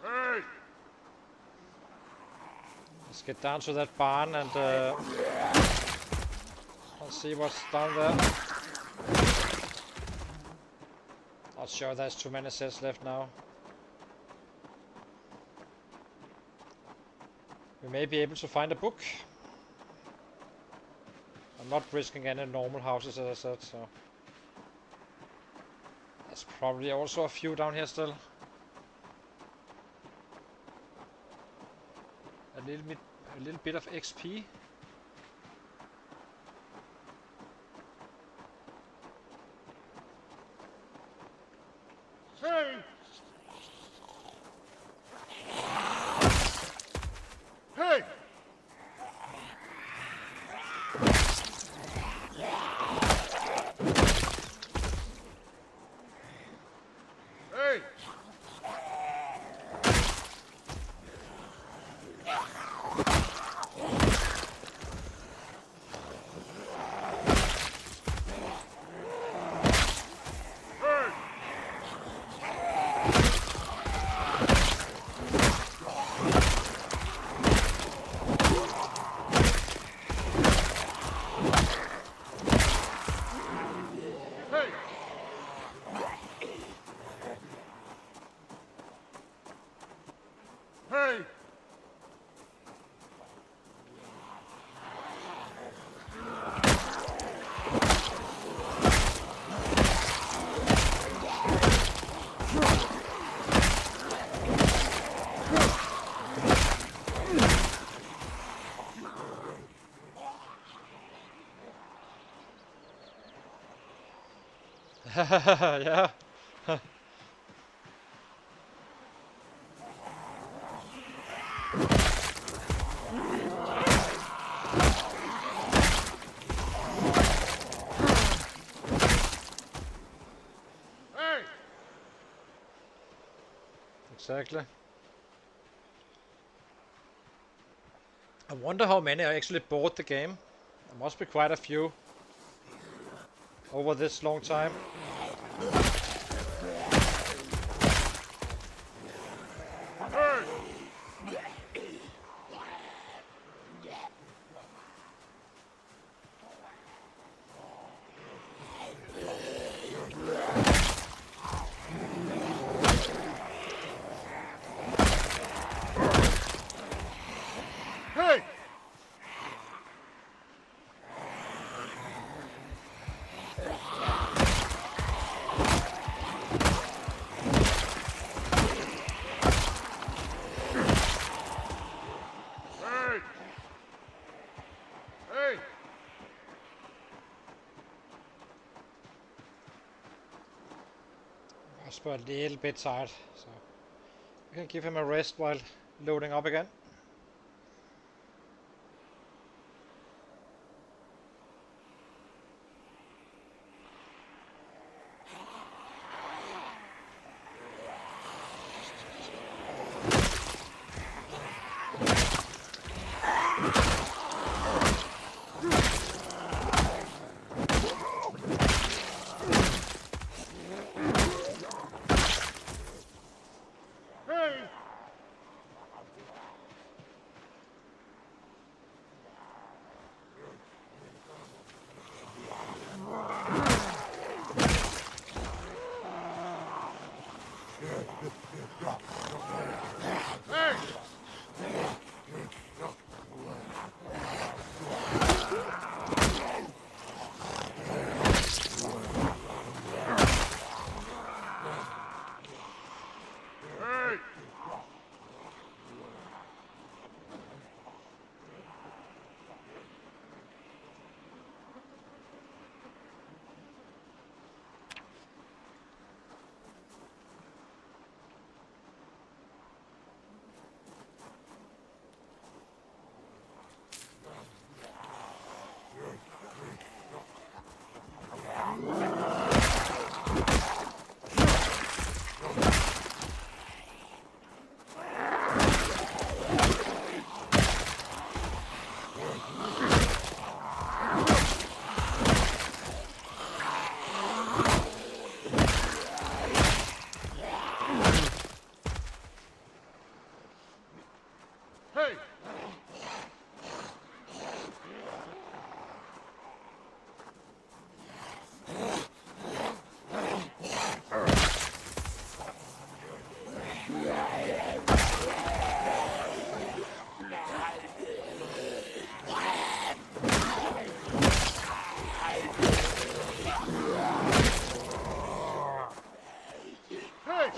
Hey! Let's get down to that barn and let's see what's down there. Not sure there's too many sets left now. We may be able to find a book. I'm not risking any normal houses, as I said, so there's probably also a few down here still. A little bit of XP. Hey! Hey! Hey! Hey! Yeah. Hey! Exactly. I wonder how many actually bought the game. There must be quite a few over this long time. Hey! Hey! Hey! Hey! I was a little bit tired, so we can give him a rest while loading up again. Hey! Hey! Hey! Hey! Hey!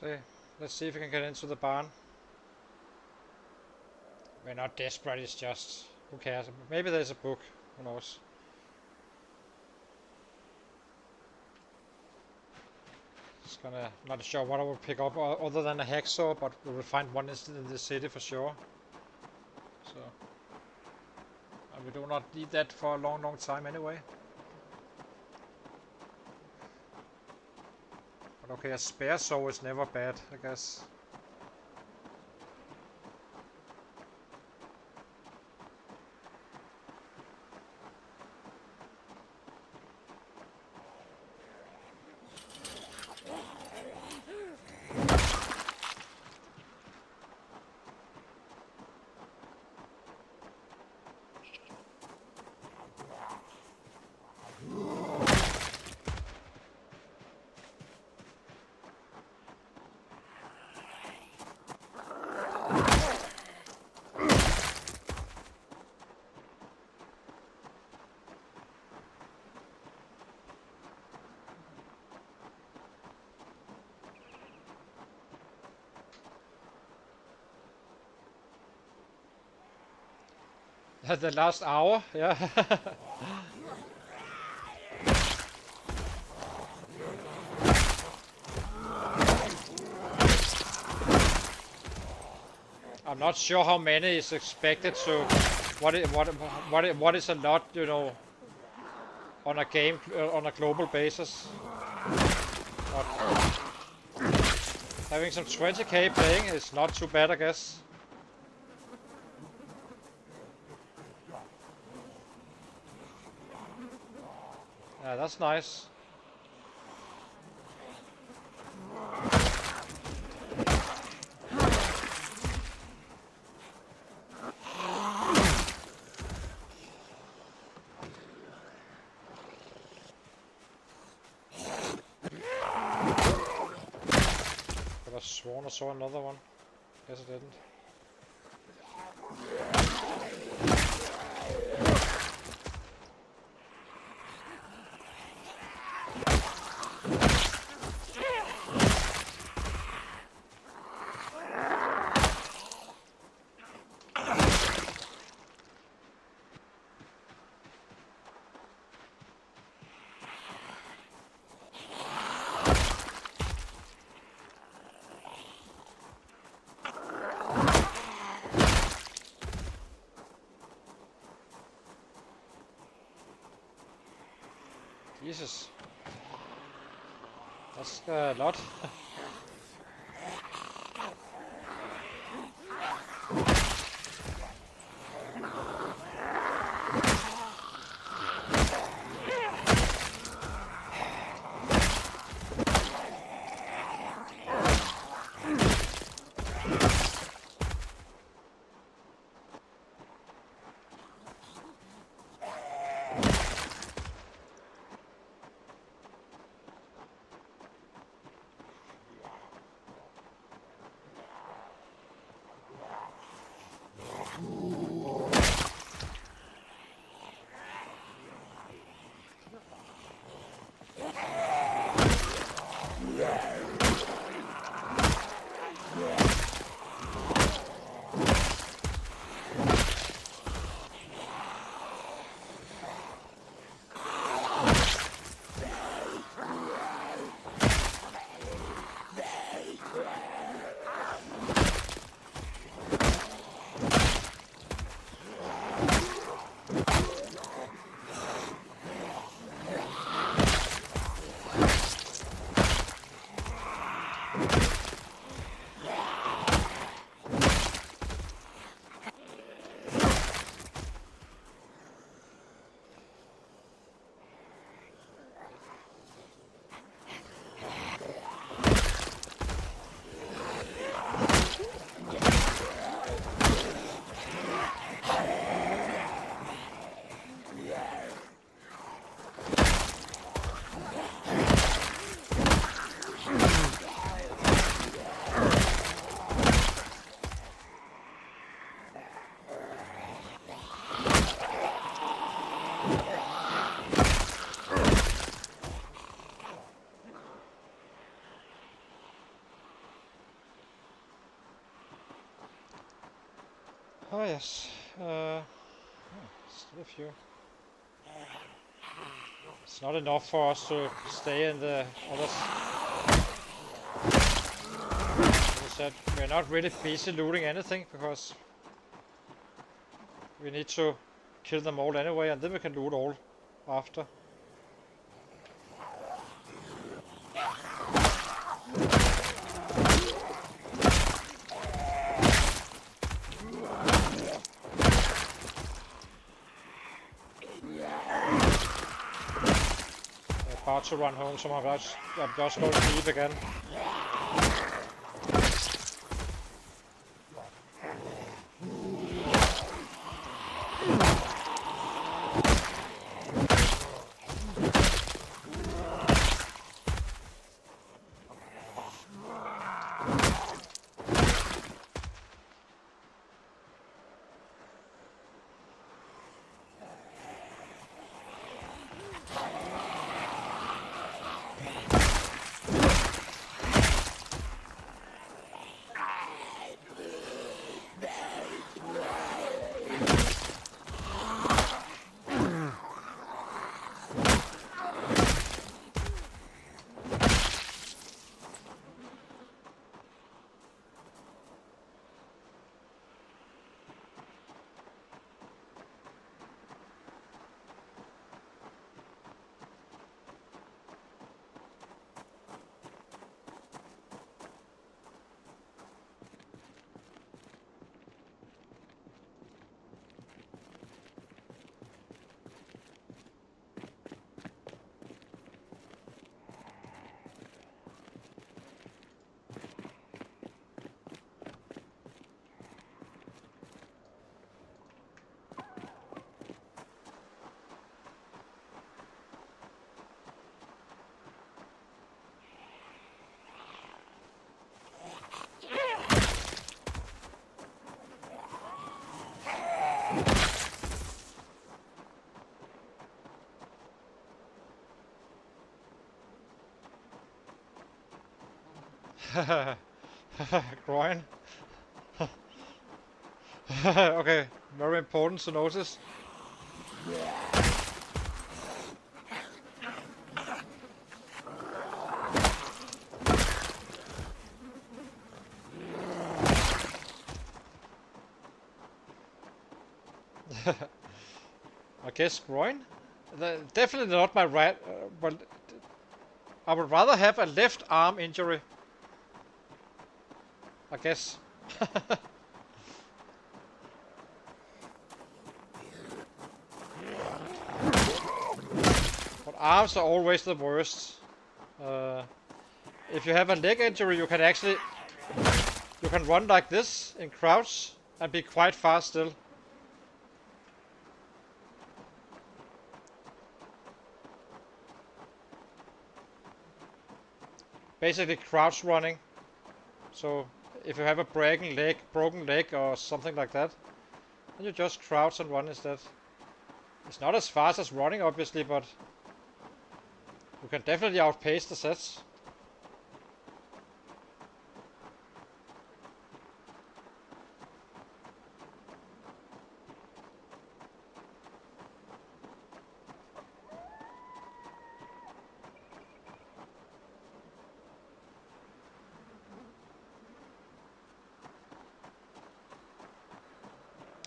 See, let's see if we can get into the barn. We're not desperate, it's just Who cares? Maybe there's a book. Who knows? Just gonna not sure what I will pick up other than a hacksaw, but we will find one in the city for sure. So, and we do not need that for a long time anyway. But okay, a spare saw is never bad, I guess. The last hour, yeah. I'm not sure how many is expected, so what is a lot, you know, on a game on a global basis. But having some 20k playing is not too bad, I guess. Yeah, that's nice. Could have sworn I saw another one. Guess I didn't. Jesus. That's a lot. Oh yes. Still a few. It's not enough for us to stay in the others. As I said, we're not really busy looting anything because we need to kill them all anyway, and then we can loot all after. About to run home, so I'm just going to sleep again. Groin. Okay, very important to notice. I guess groin? Definitely not my right, but I would rather have a left arm injury. I guess. But arms are always the worst. If you have a leg injury, you can actually run like this in crouch and be quite fast still. Basically crouch running. So if you have a broken leg or something like that, then you just crouch and run instead. It's not as fast as running obviously, but you can definitely outpace the sets.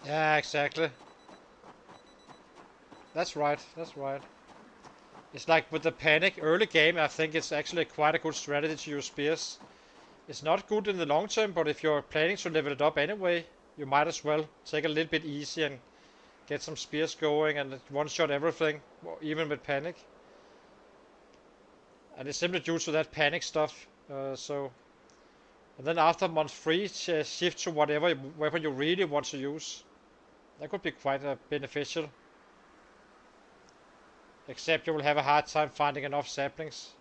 Yeah, exactly. That's right, that's right. It's like with the panic early game, I think it's actually quite a good strategy to use spears. It's not good in the long term, but if you're planning to level it up anyway, you might as well take a little bit easy and get some spears going and one-shot everything, even with panic. And it's simply due to that panic stuff. And then after month 3, shift to whatever weapon you really want to use. That could be quite beneficial. Except you will have a hard time finding enough saplings.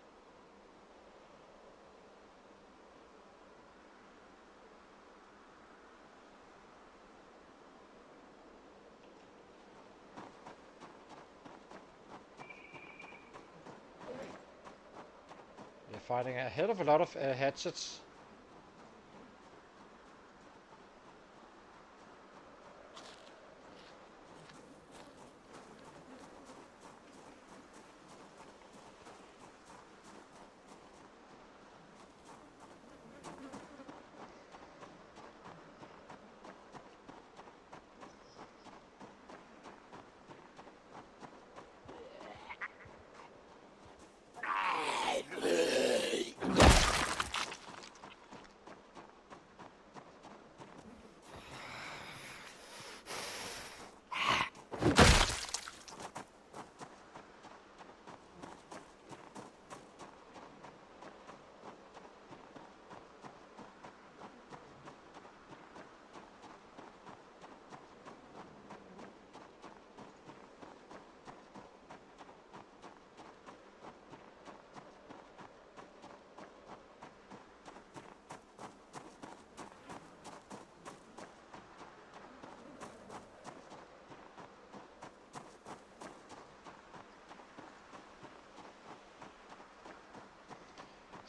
We're finding a hell of a lot of hatchets.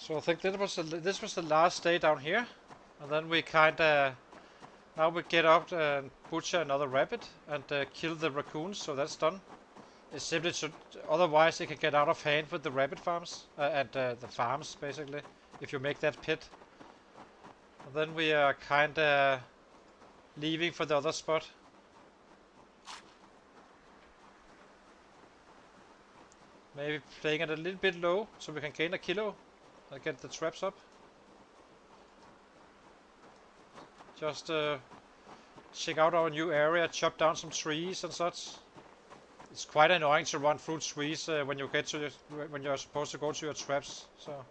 So I think this was the last day down here, and then we kinda now we get out and butcher another rabbit and kill the raccoons. So that's done. It's simply to, otherwise it can get out of hand with the rabbit farms and the farms basically. If you make that pit, and then we are kinda leaving for the other spot. Maybe playing it a little bit low so we can gain a kilo and get the traps up. Just check out our new area, chop down some trees and such. It's quite annoying to run through trees when you get to your, when you're supposed to go to your traps. So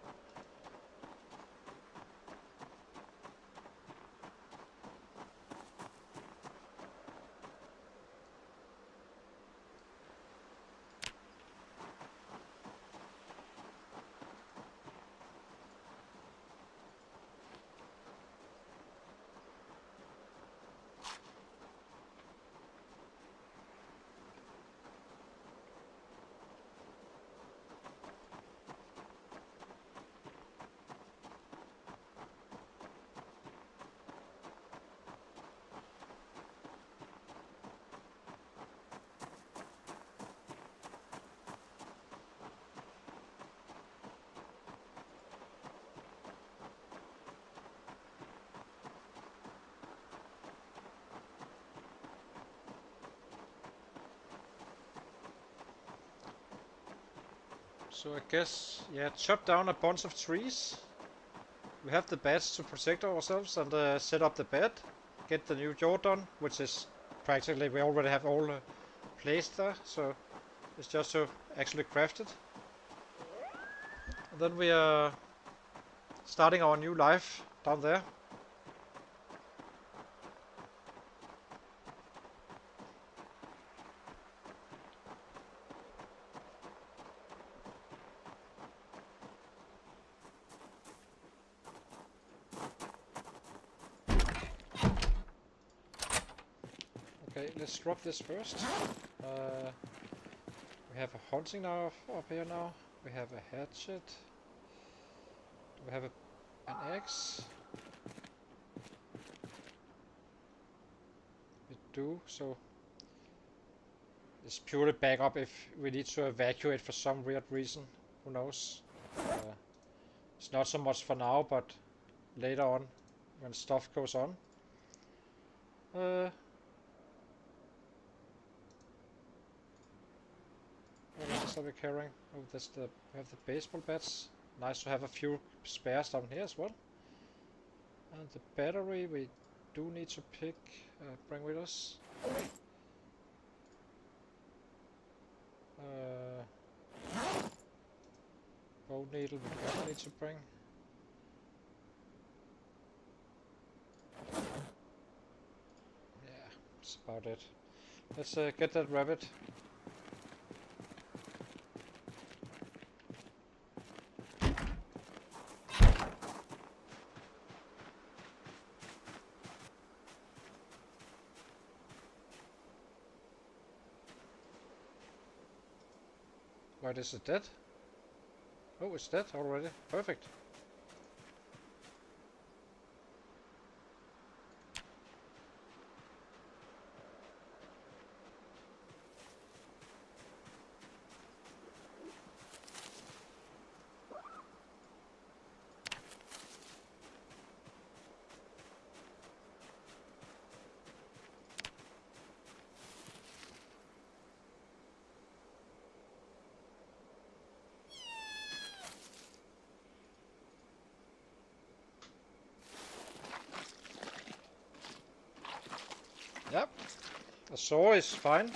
I guess, yeah, chop down a bunch of trees. We have the beds to protect ourselves and set up the bed. Get the new door done, which is practically, we already have all placed there, so it's just to actually craft it. And then we are starting our new life down there. Okay, let's drop this first. We have a hunting knife up here now. We have a hatchet. We have an axe. We do, so it's purely backup if we need to evacuate for some weird reason. Who knows? It's not so much for now, but later on, when stuff goes on. What else are we carrying? Oh, that's we have the baseball bats. Nice to have a few spares down here as well. And the battery we do need to bring with us. Bow needle we don't need to bring. Yeah, that's about it. Let's get that rabbit. Wait, is it dead? Oh, it's dead already. Perfect. Yep, a saw is fine.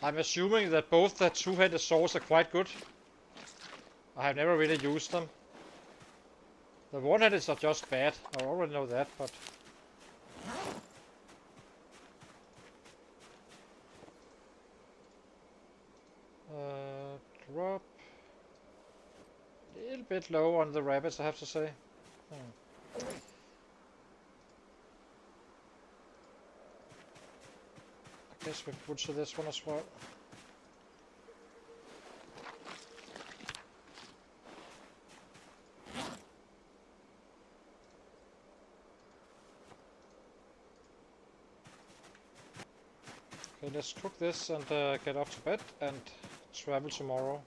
I'm assuming that both the two-handed saws are quite good. I have never really used them. The one-handed are just bad, I already know that, but... Drop... A little bit low on the rabbits, I have to say. Guess we butcher this one as well. Okay, let's cook this and get off to bed and travel tomorrow.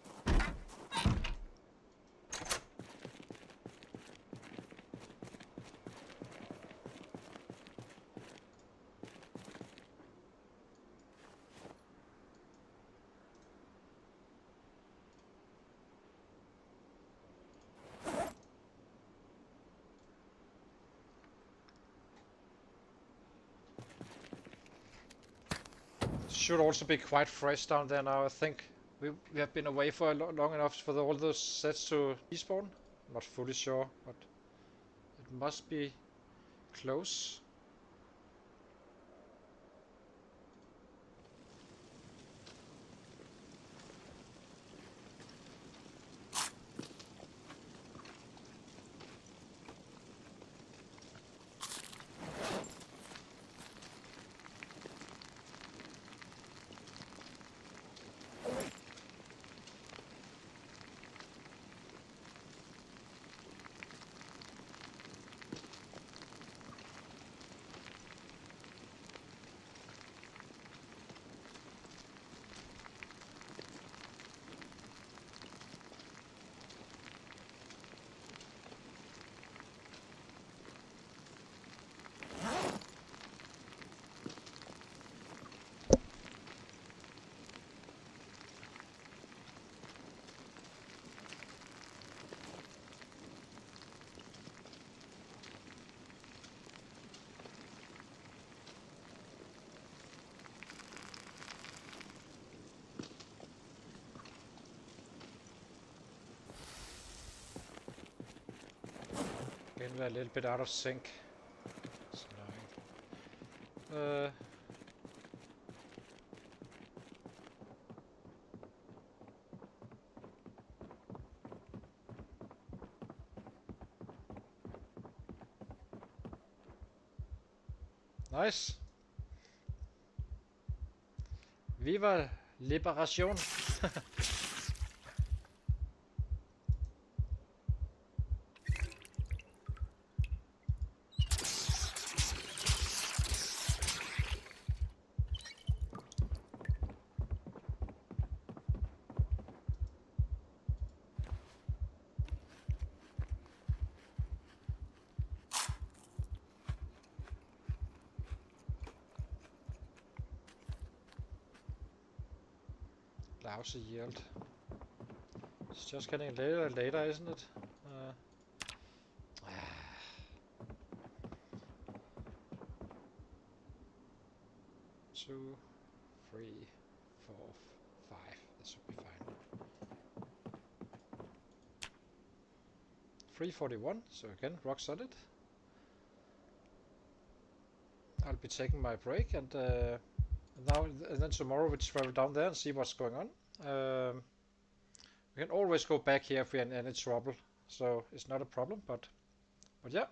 Should also be quite fresh down there now, I think. We have been away for long enough for all those sets to respawn. Not fully sure, but it must be close. Again, we're a little bit out of sync. It's annoying. Nice. Viva Liberation. Lousy yield. It's just getting later and later, isn't it? 2, 3, 4, 5. This should be fine. 341, so again, rock solid. I'll be taking my break and then tomorrow we travel down there and see what's going on. We can always go back here if we're in any trouble, so it's not a problem, but yeah.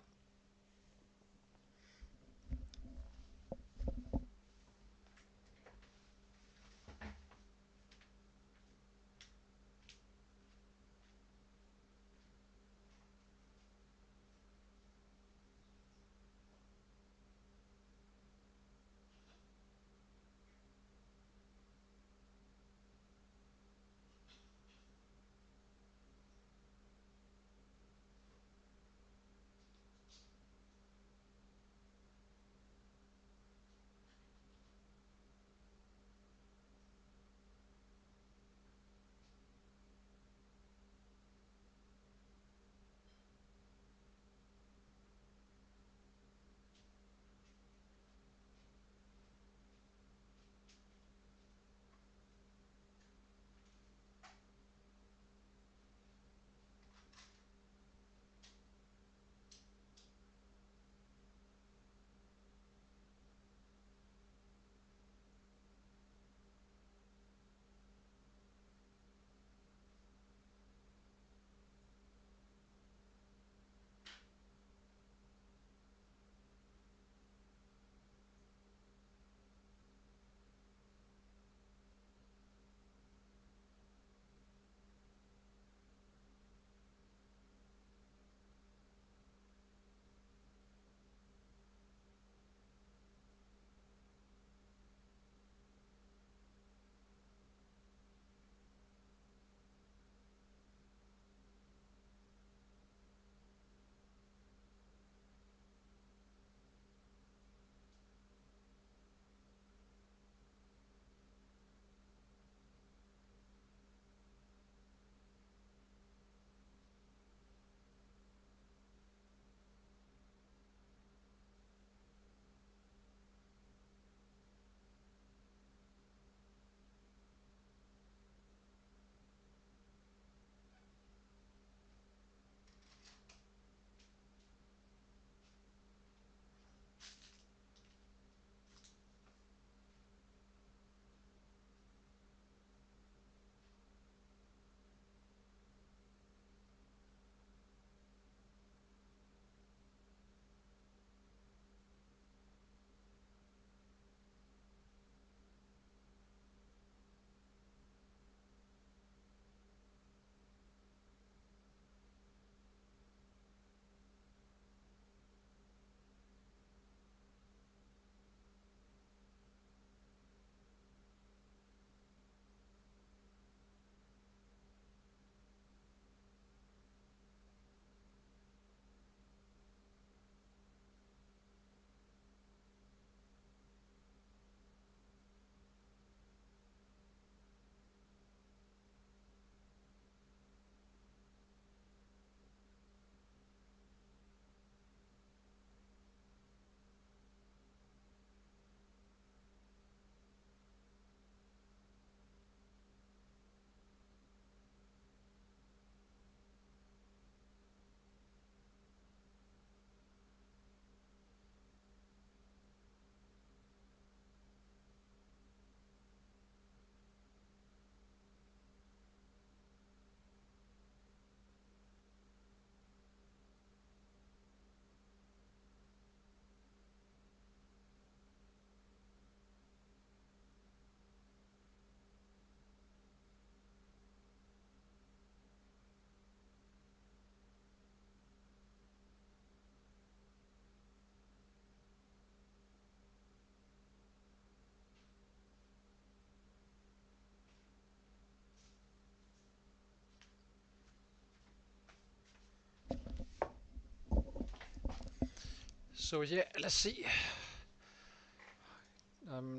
So yeah, let's see.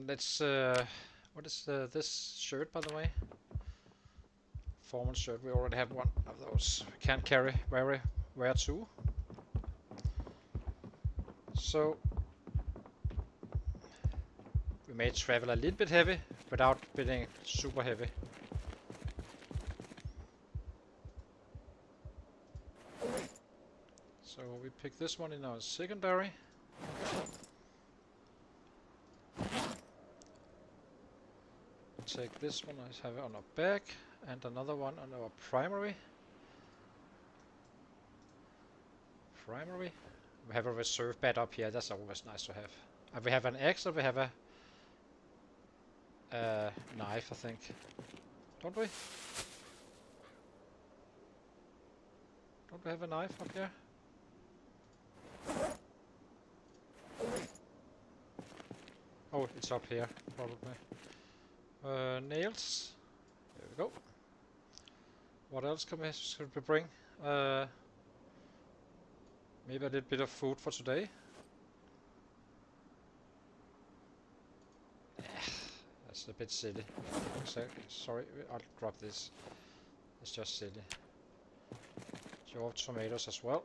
Let's. What is this shirt, by the way? Formal shirt. We already have one of those. We can't carry very where to. So we may travel a little bit heavy without being super heavy. So we pick this one in our secondary. Take this one, I have it on our back, and another one on our primary. We have a reserve bed up here, that's always nice to have. We have an axe, or we have a knife, I think. Don't we? Don't we have a knife up here? Oh, it's up here, probably. Nails. There we go. What else should we bring? Maybe a little bit of food for today. That's a bit silly. Sorry, I'll drop this. It's just silly. Your tomatoes as well.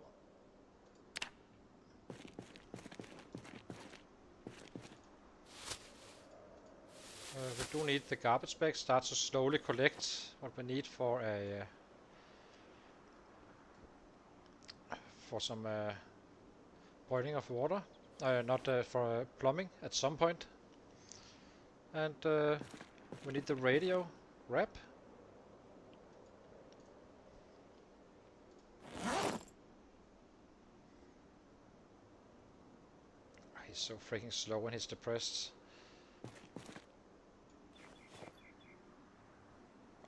We do need the garbage bag. Start to slowly collect what we need for a for some boiling of water. Not for plumbing at some point. And we need the radio wrap. He's so freaking slow when he's depressed.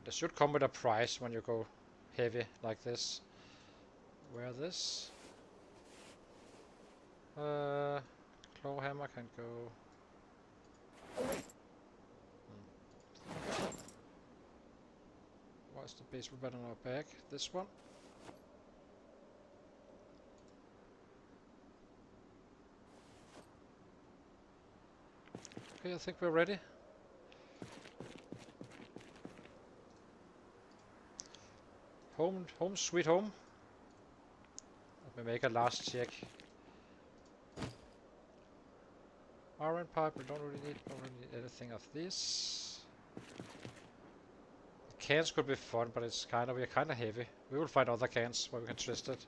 This should come with a price when you go heavy like this. Where this? Claw hammer can go. What's the baseball bat on our back? This one. Okay, I think we're ready. Home sweet home. Let me make a last check. Iron pipe, we don't really need anything of this. Cans could be fun, but we're kinda heavy. We will find other cans where we can twist it.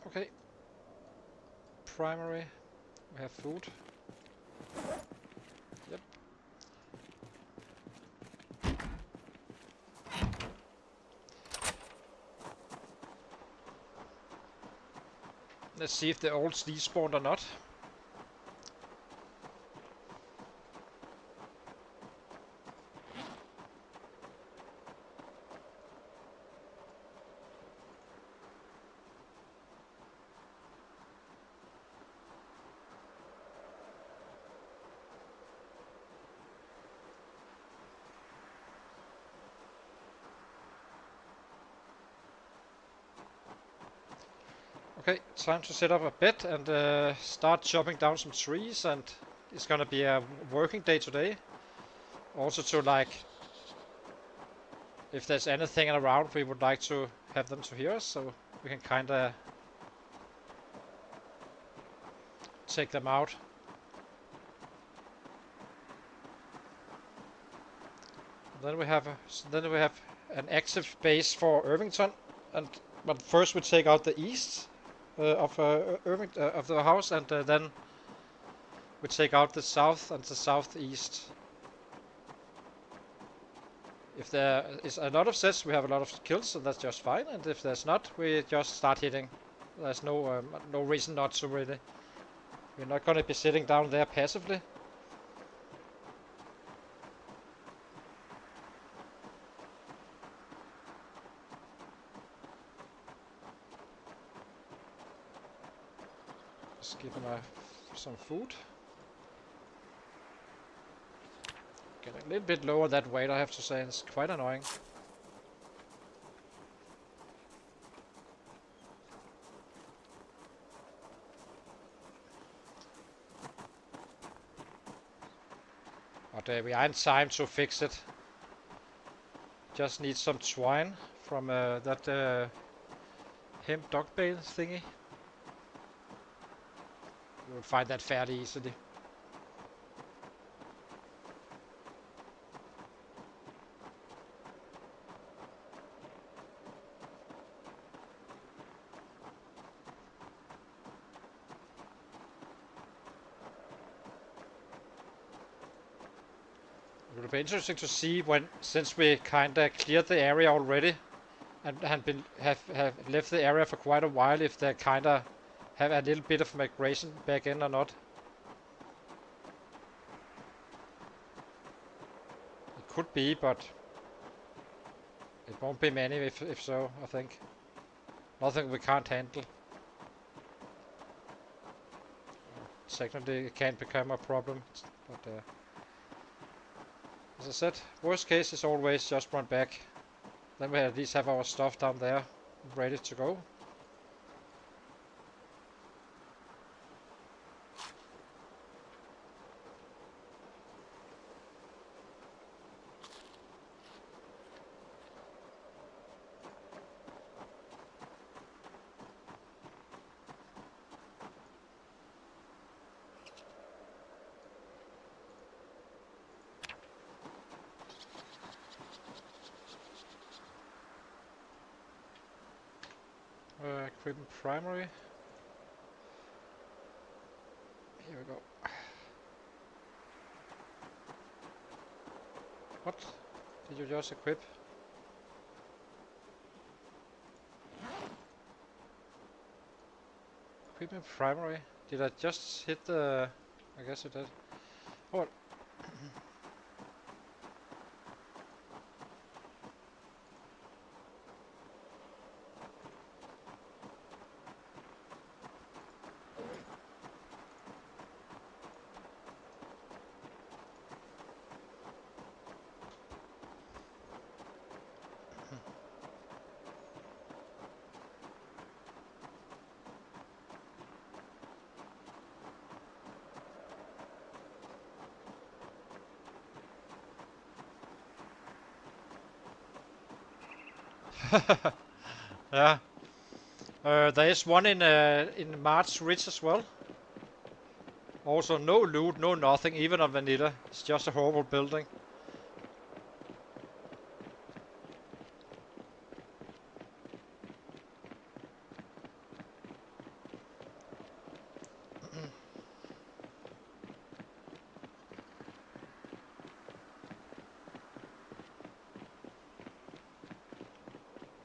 Okay. Primary. We have food. Yep. Let's see if the olds despawned or not. Okay, time to set up a bed and start chopping down some trees, and it's gonna be a working day today. Also to like, if there's anything around, we would like to have them to hear us, so we can kinda take them out. Then we have an active base for Irvington, but first we take out the east of of the house, and then we take out the south and the southeast. If there is a lot of sets, we have a lot of kills, so that's just fine. And if there's not, we just start hitting. There's no reason not to really. We're not gonna be sitting down there passively. Just give him some food. Getting a little bit lower that weight, I have to say, it's quite annoying. But we are in time to fix it. Just need some twine from that hemp dog bale thingy. You'll find that fairly easily. It will be interesting to see when, since we kinda cleared the area already, and have left the area for quite a while, if they kinda have a little bit of migration back in or not. It could be, but it won't be many if so, I think. Nothing we can't handle. Technically it can become a problem, but as I said, worst case is always just run back. Then we at least have our stuff down there ready to go. Equipment primary. Here we go. What? Did you just equip? Equipment primary? Did I just hit the... I guess I did. Oh. Yeah. There is one in March Ridge as well. Also no loot, no nothing, even on vanilla. It's just a horrible building.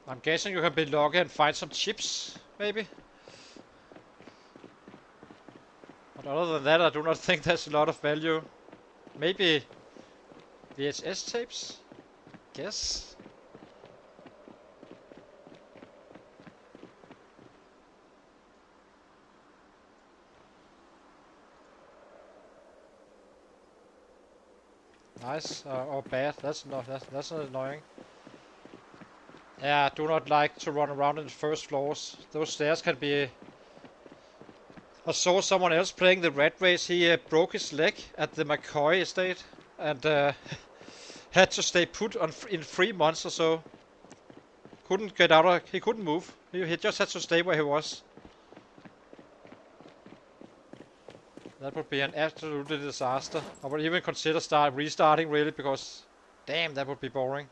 I'm guessing you can be lucky and find some chips, maybe? But other than that, I do not think there's a lot of value. Maybe VHS tapes? Guess? Nice, or bad, that's not annoying. Yeah, I do not like to run around in the first floors. Those stairs can be... I saw someone else playing the rat race. He broke his leg at the McCoy estate and had to stay put on in 3 months or so. Couldn't get out of... He couldn't move. He just had to stay where he was. That would be an absolutely disaster. I would even consider restarting really, because damn, that would be boring.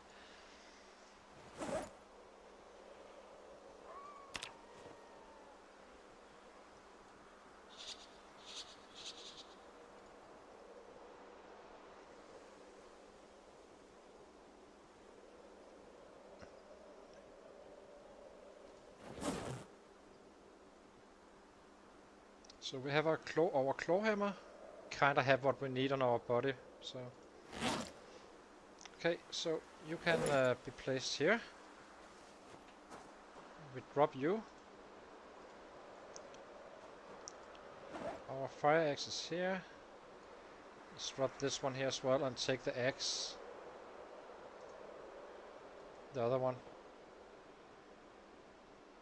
So we have our claw hammer. Kinda have what we need on our body. So okay, so you can be placed here. We drop you. Our fire axe is here. Let's drop this one here as well and take the axe. The other one.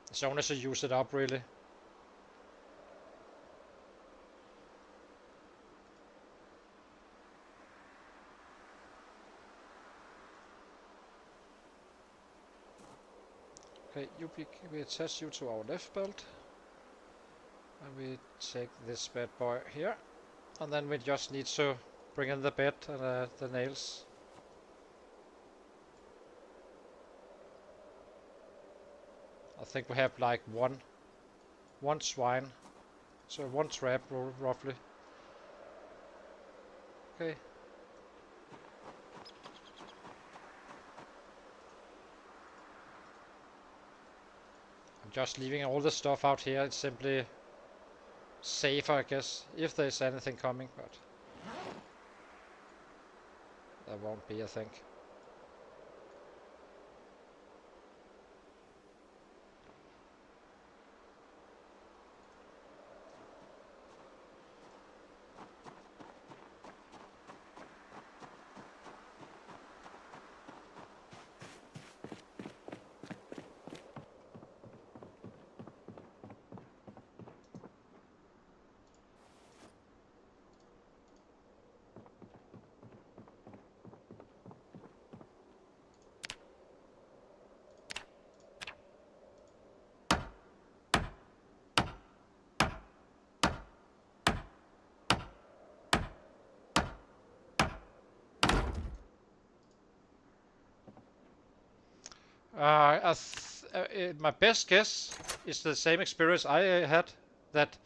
As soon as I use it up, really. we attach you to our left belt, and we take this bad boy here, and then we just need to bring in the bed and the nails. I think we have like one swine, so one trap roughly. Okay. I'm just leaving all the stuff out here. It's simply safer, I guess, if there's anything coming, but there won't be, I think. My best guess is the same experience I had, that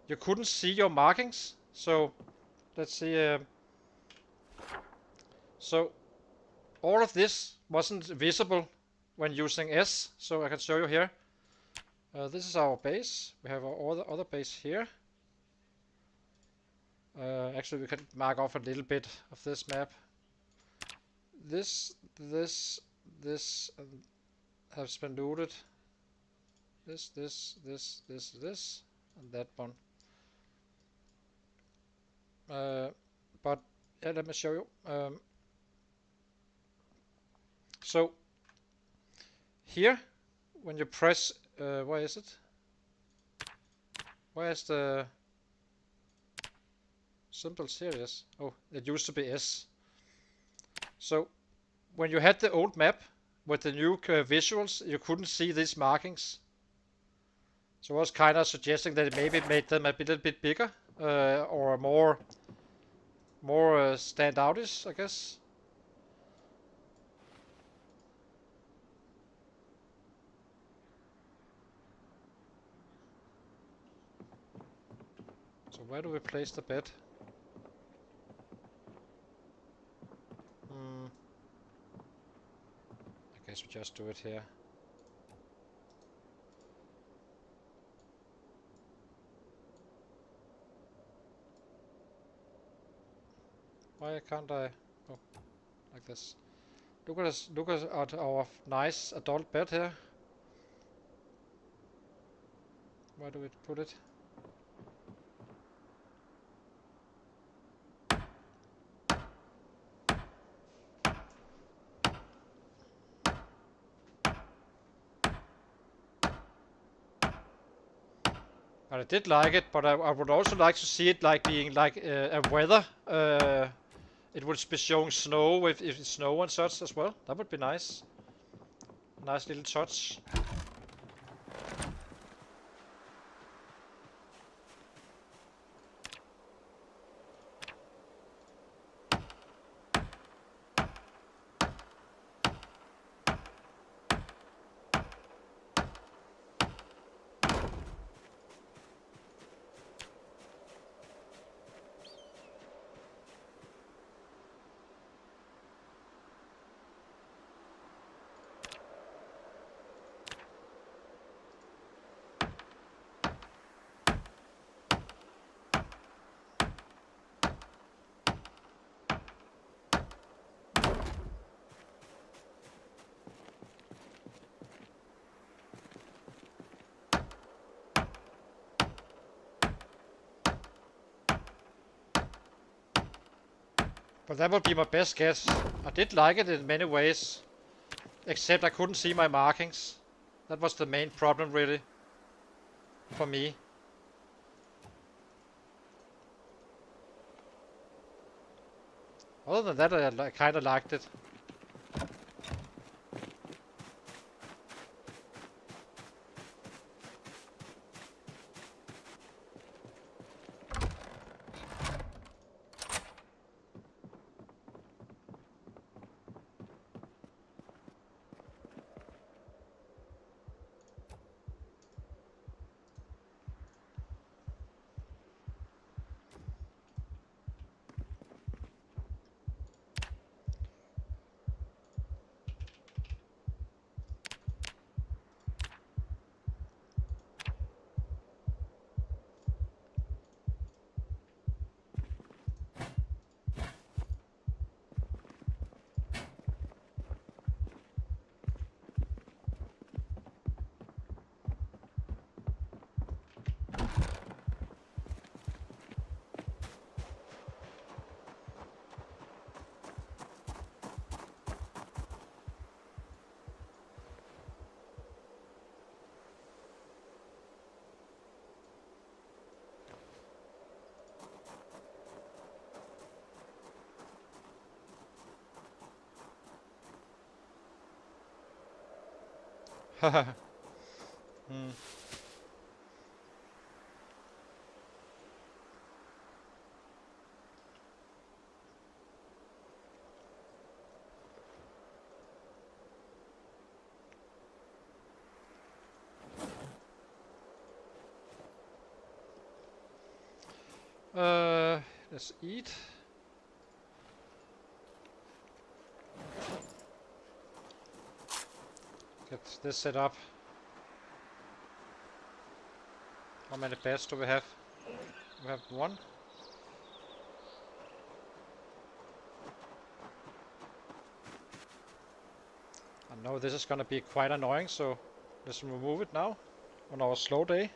you couldn't see your markings. So let's see. So all of this wasn't visible when using S. So I can show you here. This is our base. We have our other base here. Actually, we can mark off a little bit of this map. This has been looted. This, and that one. But yeah, let me show you. So here, when you press, where is it? Where is the symbols here? Yes. Oh, it used to be S. So when you had the old map with the new visuals, you couldn't see these markings. So I was kind of suggesting that it maybe made them a little bit bigger, or more stand outish, I guess. So where do we place the bed? I guess we just do it here. Why can't I? Oh, like this. Look at us! Look at our nice adult bed here. Where do we put it? But I did like it, but I would also like to see it like being like a weather. It would be showing snow if it's snow and such as well. That would be nice. Nice little touch. But that would be my best guess. I did like it in many ways, except I couldn't see my markings. That was the main problem, really, for me. Other than that, I kind of liked it. Hmm. Let's eat. Get this set up. How many beds do we have? We have one. I know this is gonna be quite annoying, so let's remove it now on our slow day.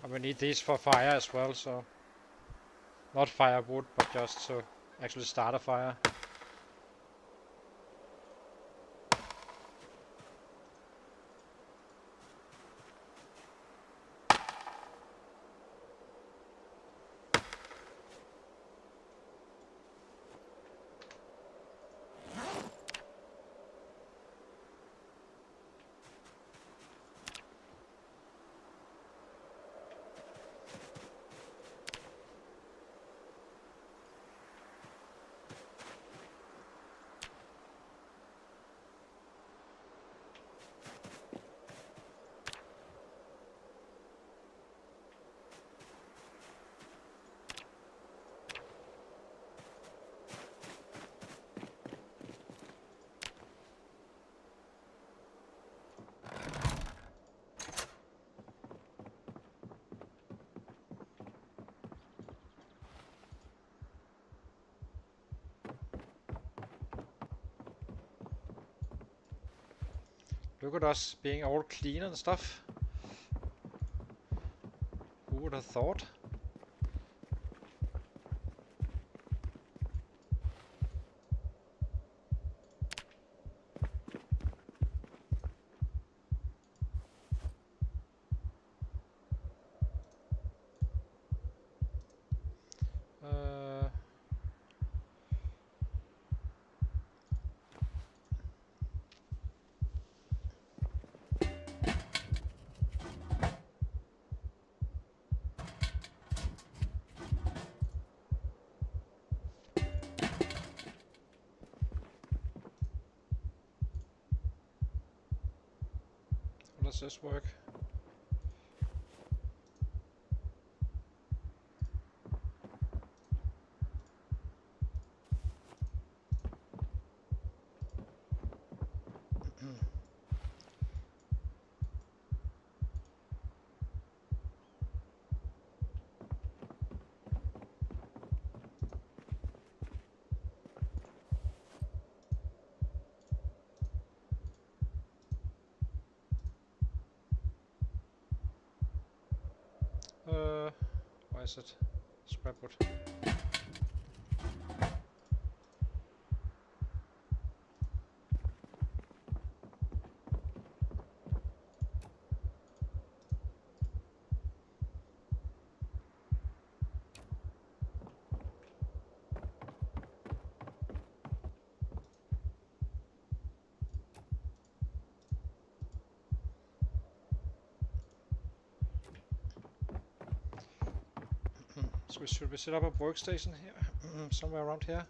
And we need these for fire as well, so not firewood, but just to actually start a fire. Look at us being all clean and stuff. Who would have thought? How does this work? Why is it scrapwood? So should we set up a workstation here? Somewhere around here?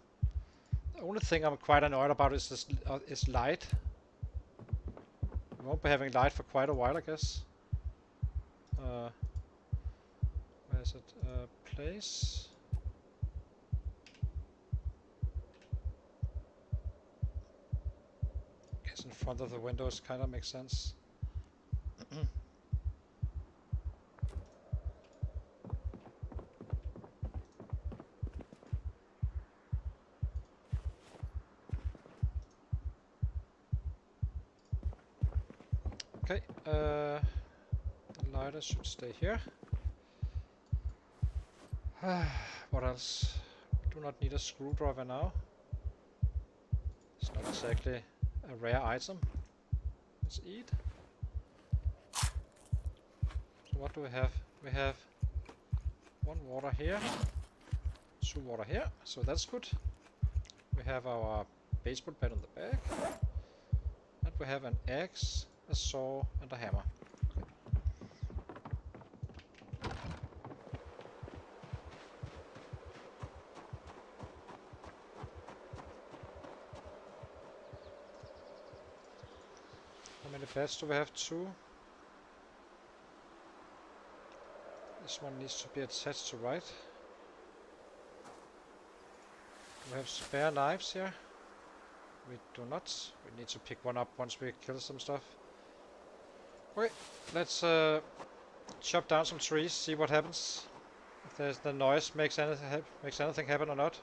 The only thing I'm quite annoyed about is this is light. We won't be having light for quite a while, I guess. Where is it? Place. Guess in front of the windows kind of makes sense. The lighter should stay here. What else? Do not need a screwdriver now. It's not exactly a rare item. Let's eat. So what do we have? We have 1 water here, 2 water here, so that's good. We have our baseball bat on the back, and we have an axe, a saw, and a hammer. How many bats do we have? 2. This one needs to be attached to right. We have spare knives here. We do not. We need to pick one up once we kill some stuff. Okay, let's chop down some trees, see what happens. If the noise makes anything happen or not.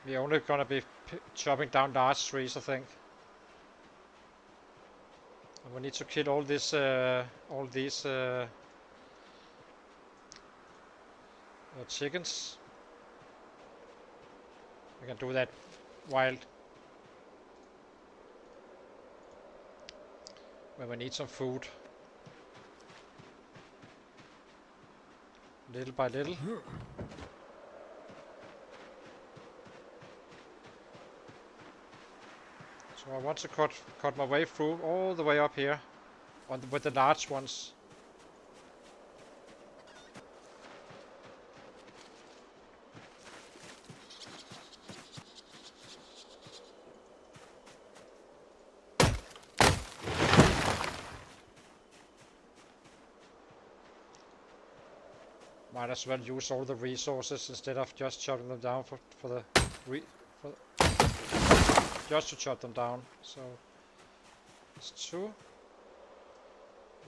We're only gonna be chopping down large trees, I think. And we need to kill all these chickens. We can do that wild when we need some food. Little by little. So I want to cut my way through all the way up here with the large ones. Might as well use all the resources instead of just chopping them down just to chop them down. So it's 2.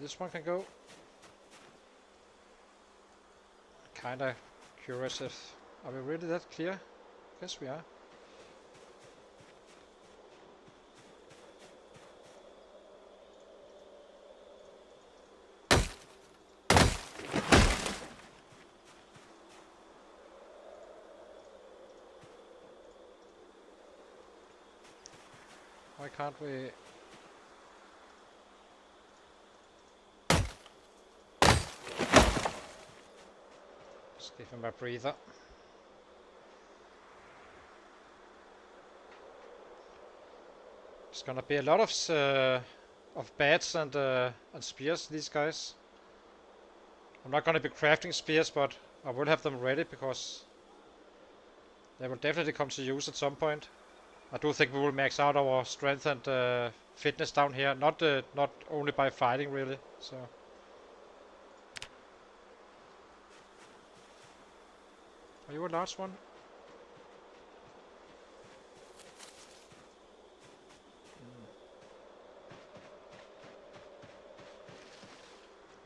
This one can go. Kinda curious if are we really that clear? Yes, we are. Why can't we? Just give him a breather. It's gonna be a lot of bats and spears. These guys. I'm not gonna be crafting spears, but I will have them ready because they will definitely come to use at some point. I do think we will max out our strength and fitness down here, not only by fighting really. So are you a large one?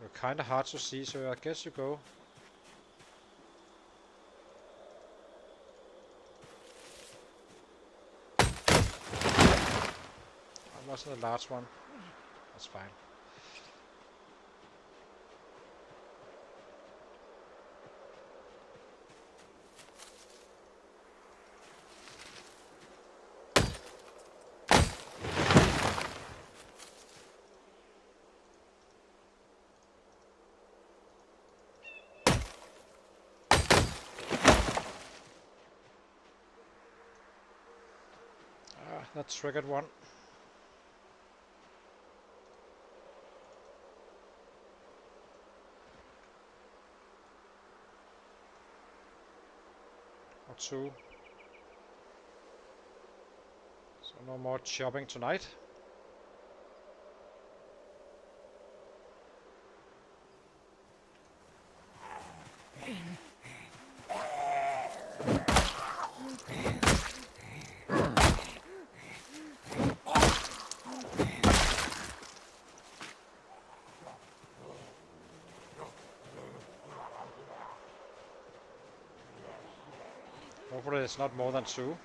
You're kinda hard to see, so I guess you go. Wasn't a large one. That's fine. That triggered one. Or 2. So no more chopping tonight. Hopefully it's not more than 2.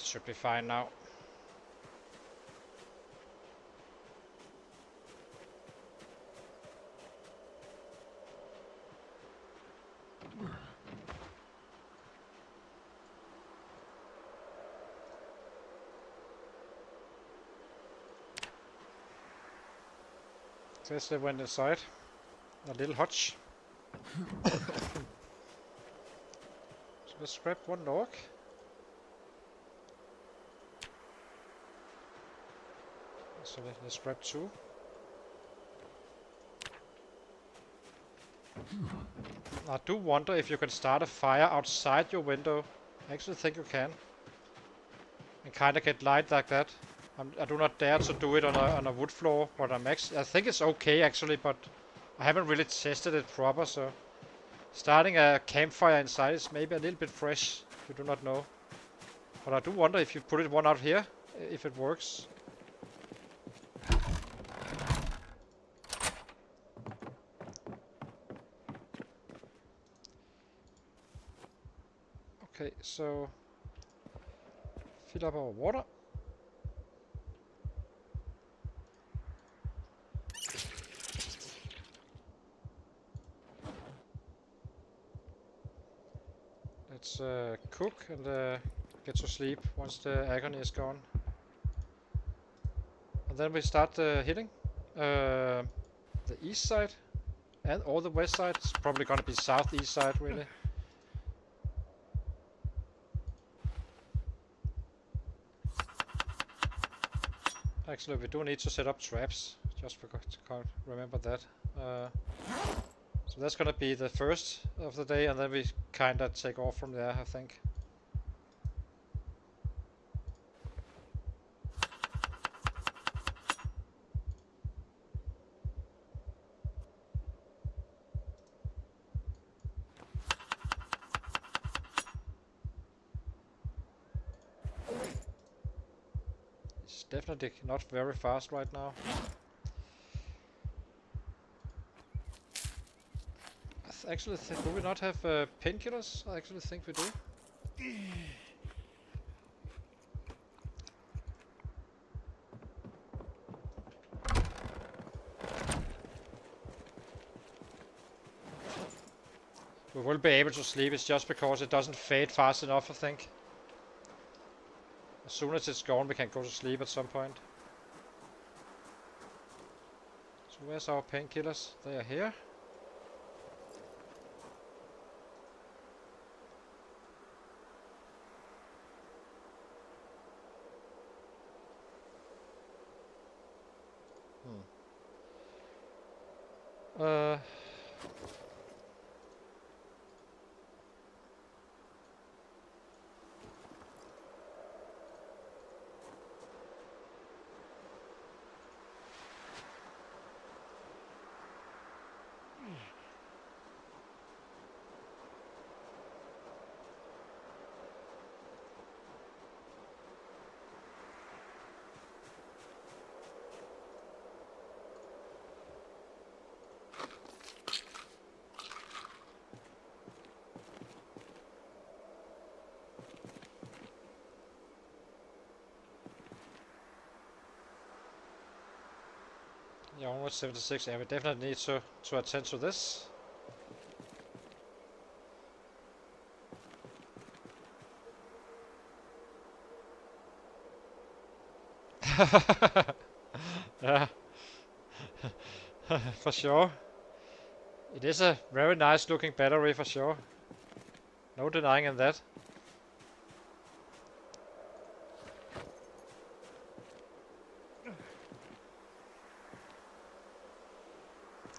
Should be fine now. Guess they went inside. A little hutch. So let's grab one log. So let's grab 2. I do wonder if you can start a fire outside your window. I actually think you can. And kind of get light like that. I do not dare to do it on a wood floor, but I think it's okay actually, but I haven't really tested it proper, so starting a campfire inside is maybe a little bit fresh, if you do not know. But I do wonder if you put one out here, if it works. Okay, so fill up our water. Let's cook and get to sleep once the agony is gone. And then we start hitting the east side and or the west side. It's probably gonna be southeast side really. Actually, we do need to set up traps. Just forgot to remember that. So that's gonna be the first of the day, and then we kinda take off from there, I think. It's definitely not very fast right now. I actually think, do we not have painkillers? I actually think we do. We will be able to sleep, it's just because it doesn't fade fast enough, I think. As soon as it's gone, we can go to sleep at some point. So where's our painkillers? They are here. Yeah, almost 76. Yeah, we definitely need to attend to this. Yeah, for sure. It is a very nice looking battery for sure. No denying in that.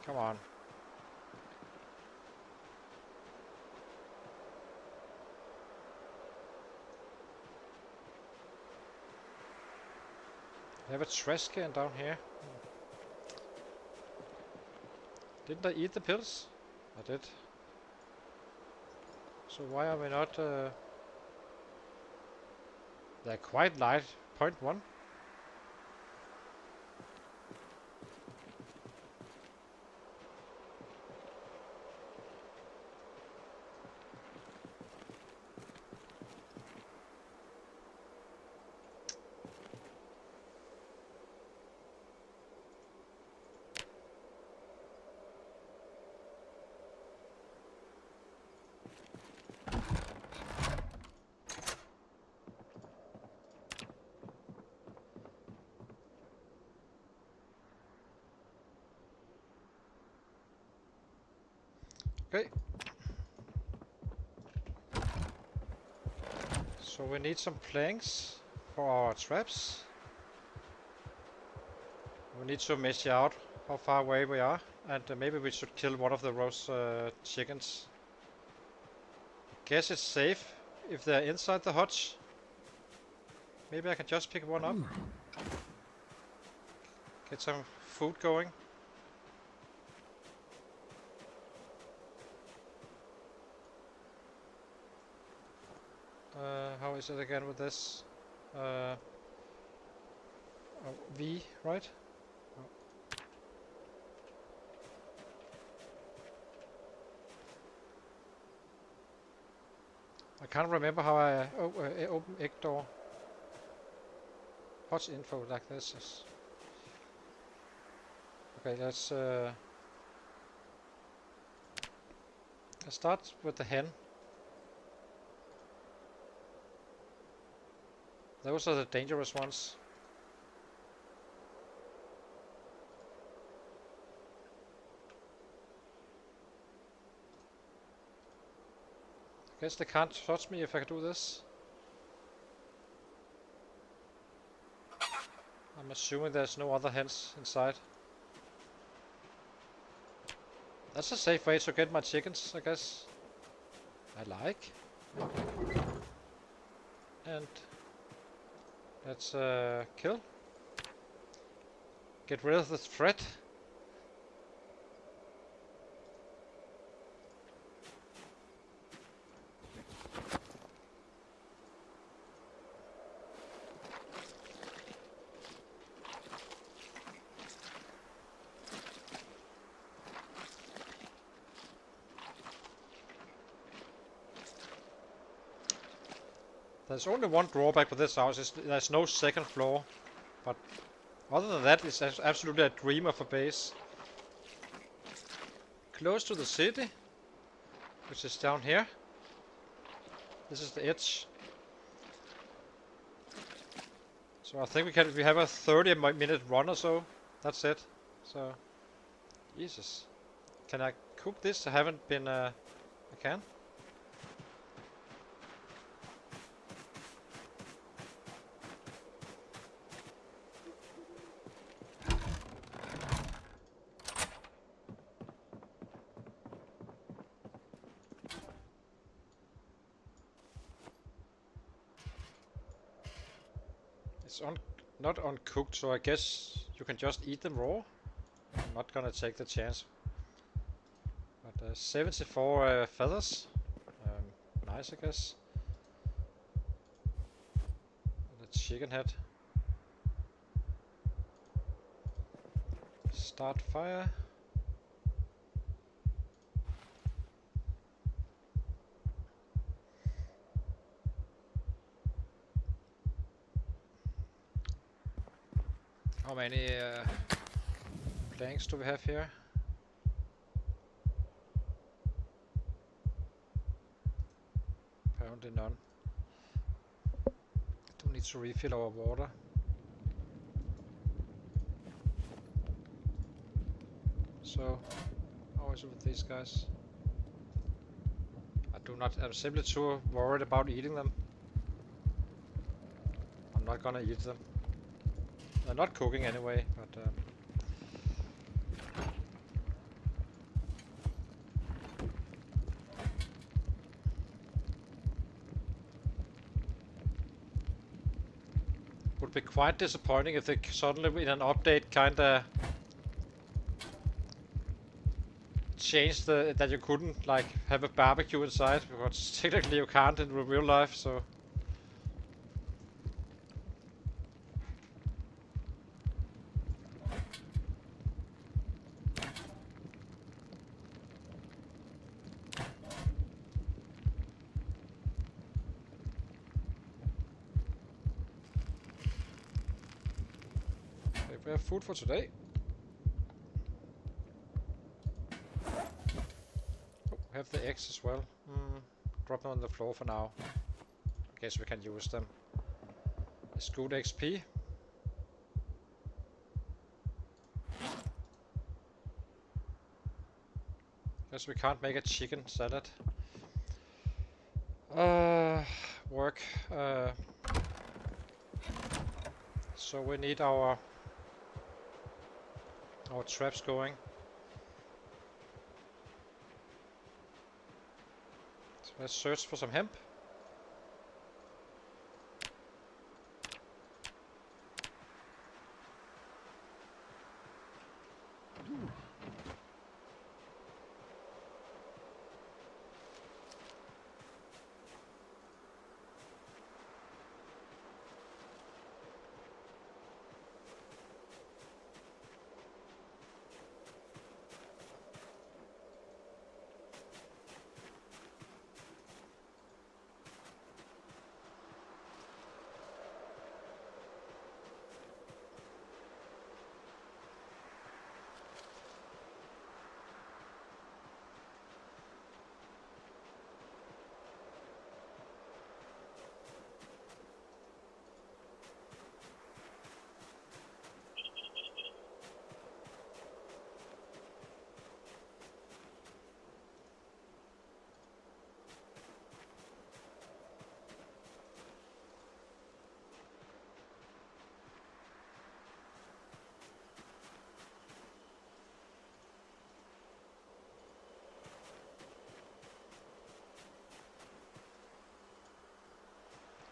Come on. They have a trash can down here. Didn't I eat the pills? I did. So why are we not... They're quite light. 0.1. Okay. So we need some planks for our traps. We need to measure out how far away we are, and maybe we should kill one of the roast chickens. Guess it's safe if they're inside the hutch. Maybe I can just pick one up. Get some food going. How is it again with this? Oh, V, right? Oh. I can't remember how I open egg door. Hutch info like this is... Okay, let's start with the hen. Those are the dangerous ones. I guess they can't touch me if I do this. I'm assuming there's no other hens inside. That's a safe way to get my chickens, I guess. I like. And let's kill. Get rid of the threat. There's only one drawback with this house, is there's no second floor. But other than that, it's absolutely a dream of a base. Close to the city, which is down here. This is the edge. So I think we have a 30-minute run or so. That's it. So, Jesus. Can I cook this? I haven't been, I can. It's not uncooked, so I guess you can just eat them raw. I'm not gonna take the chance. But 74 feathers. Nice, I guess. And a chicken head. Start fire. How many planks do we have here? Apparently none. Do need to refill our water. So, how is it with these guys? I'm simply too worried about eating them. I'm not gonna eat them. They're not cooking anyway, but would would be quite disappointing if they suddenly in an update kinda changed that you couldn't like have a barbecue inside, because technically you can't in real life, so. Okay, we have food for today. Oh, we have the eggs as well. Drop them on the floor for now. I guess we can use them. It's good XP. Guess we can't make a chicken salad. Work. So we need our traps going. So let's search for some hemp.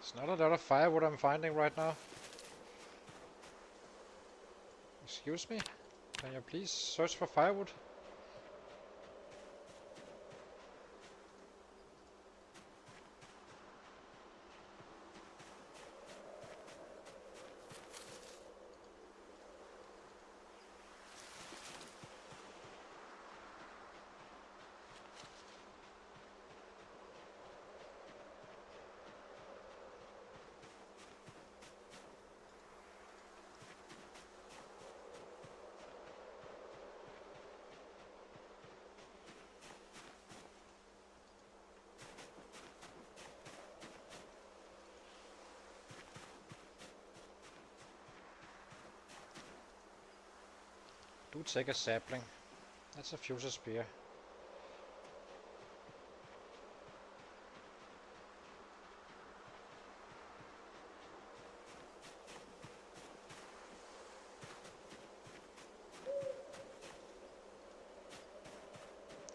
It's not a lot of firewood I'm finding right now. Excuse me? Can you please search for firewood? Do take a sapling. That's a fuchsia spear.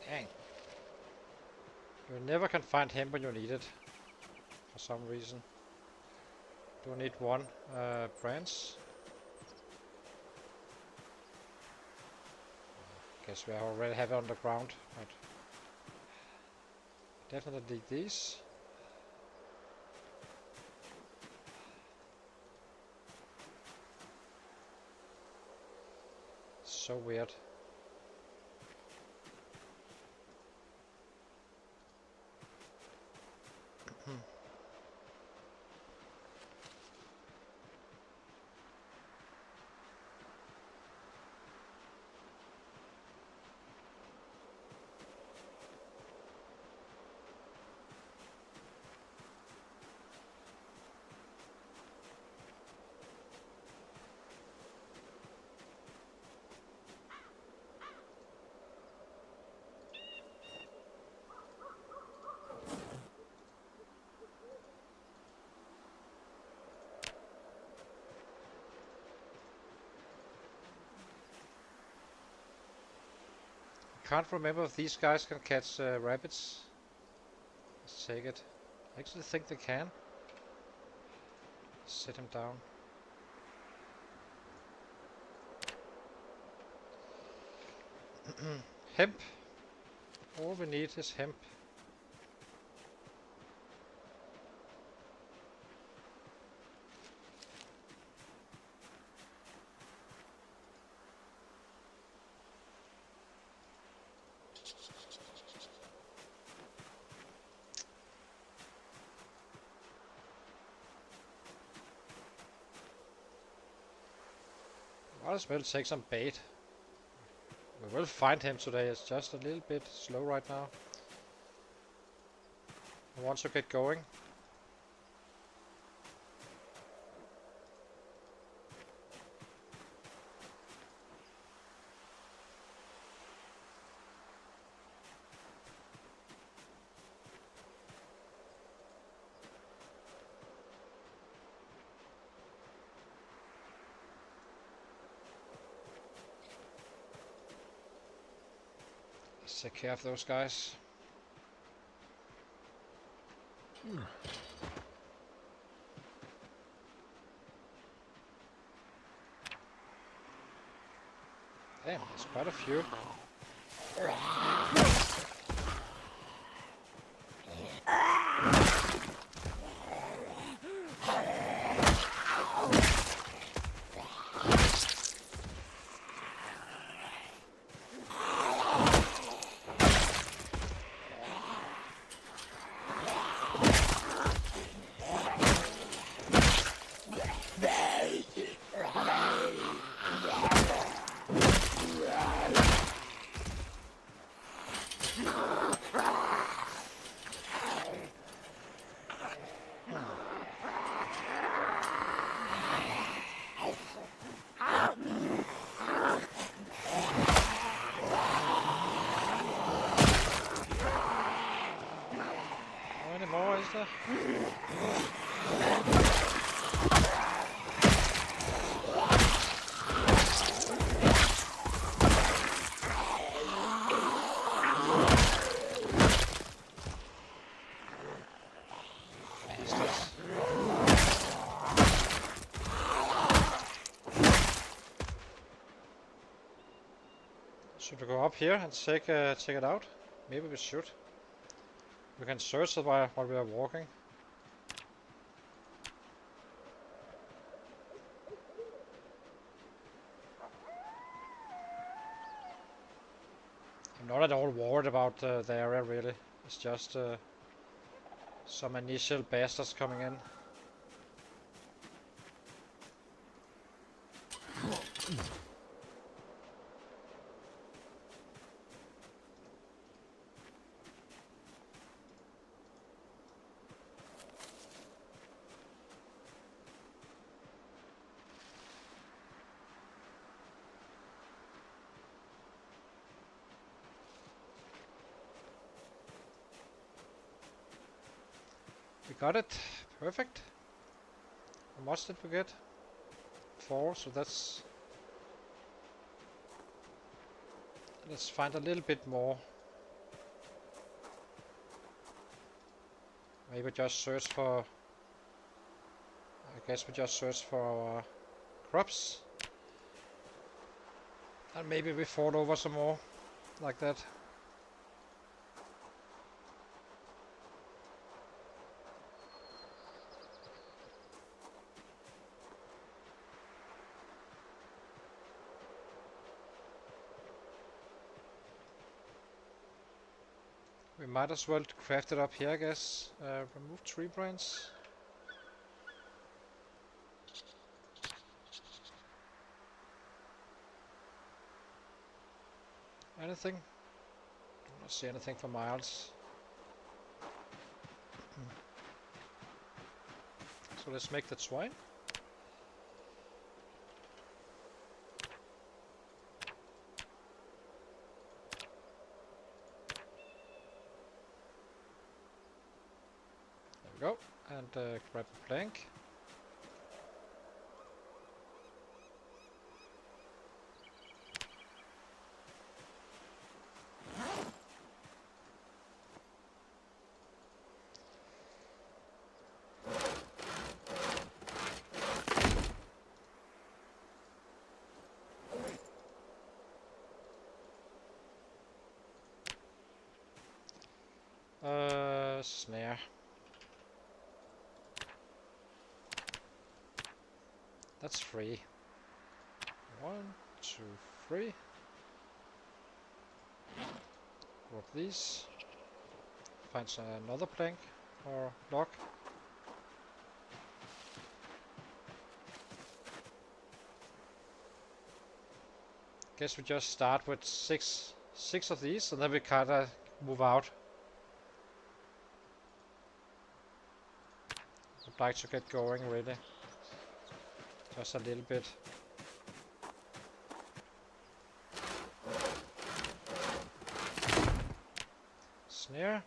Dang. You never can find hemp when you need it. For some reason. Do I need one branch? Guess we already have it on the ground, but definitely these. So weird. Can't remember if these guys can catch rabbits. Let's take it. I actually think they can. Set him down. Hemp. All we need is hemp. Might as well take some bait. We will find him today. It's just a little bit slow right now. I want to get going. Let's take care of those guys. Damn, there's quite a few. How many more is there? Bastards. Should we go up here and check it out? Maybe we should. We can search it while we are walking. I'm not at all worried about the area really. It's just some initial bastards coming in. We got it. Perfect. How much did we get? 4, so that's... Let's find a little bit more. Maybe just search for... I guess we just search for our crops. And maybe we fought over some more. Like that. We might as well craft it up here, I guess. Remove tree branch. Anything? Do not see anything for miles. So let's make the twine. There we go. And grab a plank. Where's snare? That's 3. 1, 2, 3. Grab these. Find another plank or log. Guess we just start with six of these, and then we kinda move out. Would like to get going really. Just a little bit. Snare.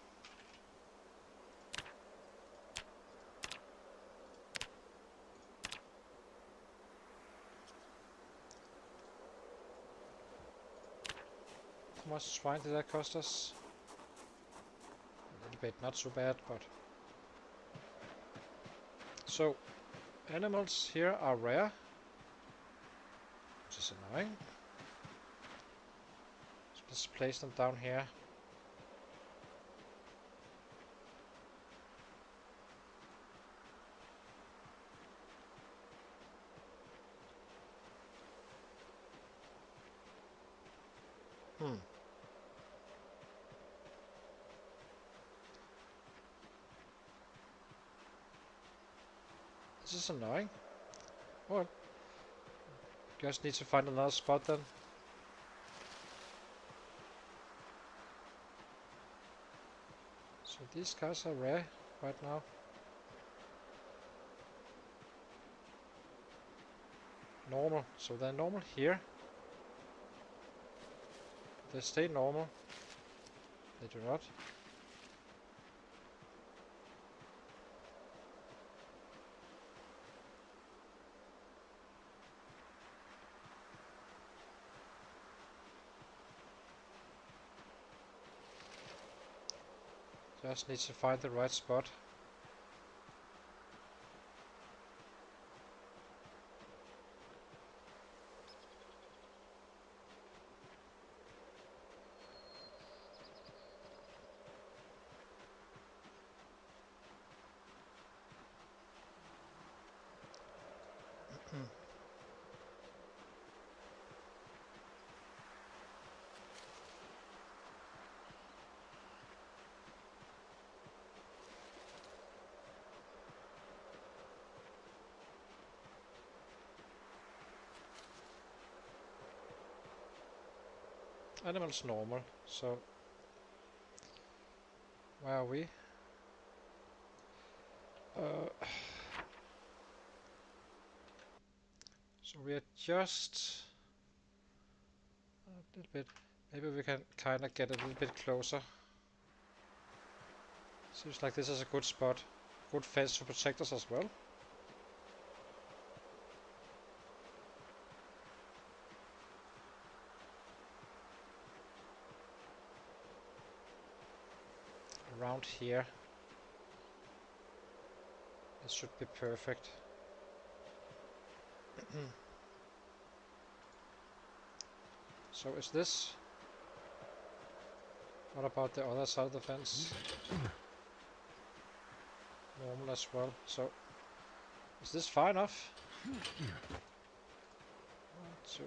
How much swine did that cost us? A little bit, not so bad, but... So, animals here are rare, which is annoying. So let's place them down here. This is annoying. Well, just need to find another spot then. So these guys are rare right now. Normal, so they're normal here. They stay normal. They do not. Just need to find the right spot. Animals normal, so where are we? So we are just a little bit. Maybe we can kind of get a little bit closer. Seems like this is a good spot. Good fence to protect us as well. Around here. This should be perfect. So is this... What about the other side of the fence? Normal as well. So is this far enough? 1, 2.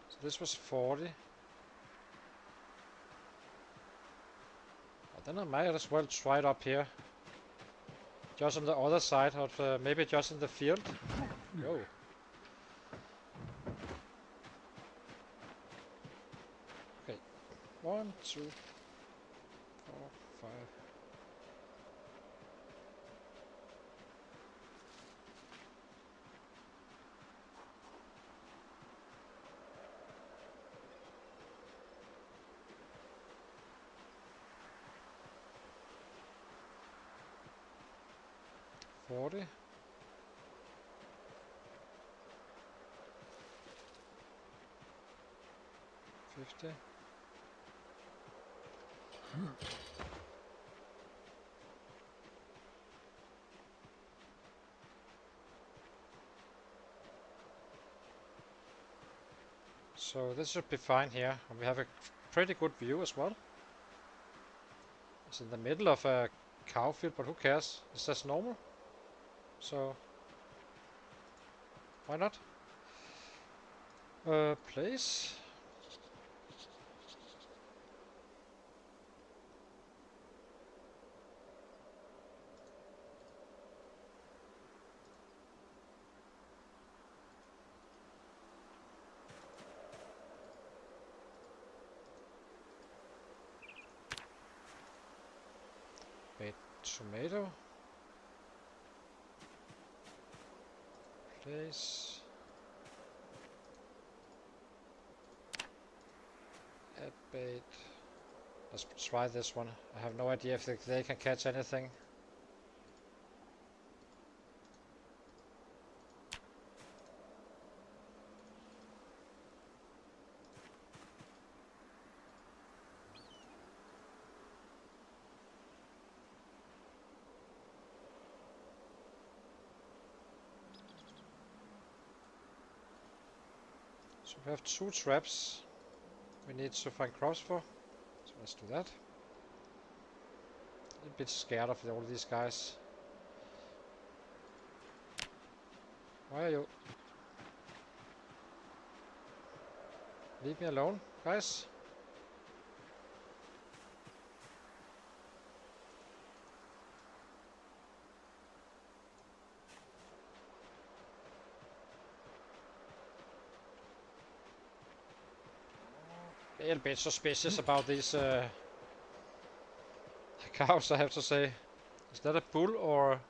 So this was 40. Well, then I might as well try it up here. Just on the other side of maybe just in the field. Go. Okay. 1, 2, 4, 5. $40. 50. So this should be fine here. And we have a pretty good view as well. It's in the middle of a cow field, but who cares? It's just normal. So why not? Place. Wait, tomato. Place. Add bait. Let's try this one. I have no idea if they can catch anything. So we have 2 traps we need to find crops for. So let's do that. A bit scared of all these guys. Why are you? Leave me alone, guys. A little bit suspicious about these cows, I have to say. Is that a bull or?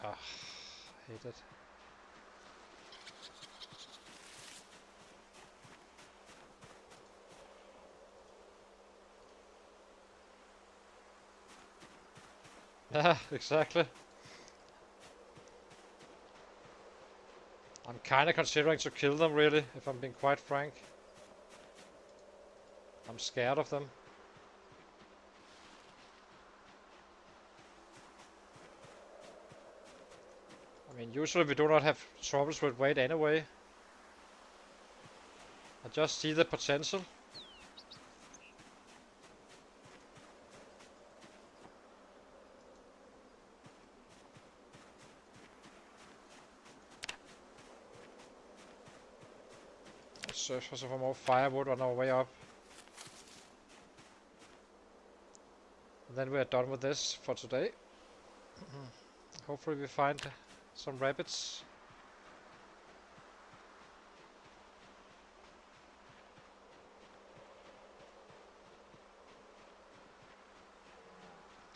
Ah, hate it. Yeah, exactly. I'm kinda considering to kill them, really, if I'm being quite frank. I'm scared of them. I mean, usually we do not have troubles with weight anyway. I just see the potential. Let's search for some more firewood on our way up. And then we are done with this for today. Hopefully we find some rabbits.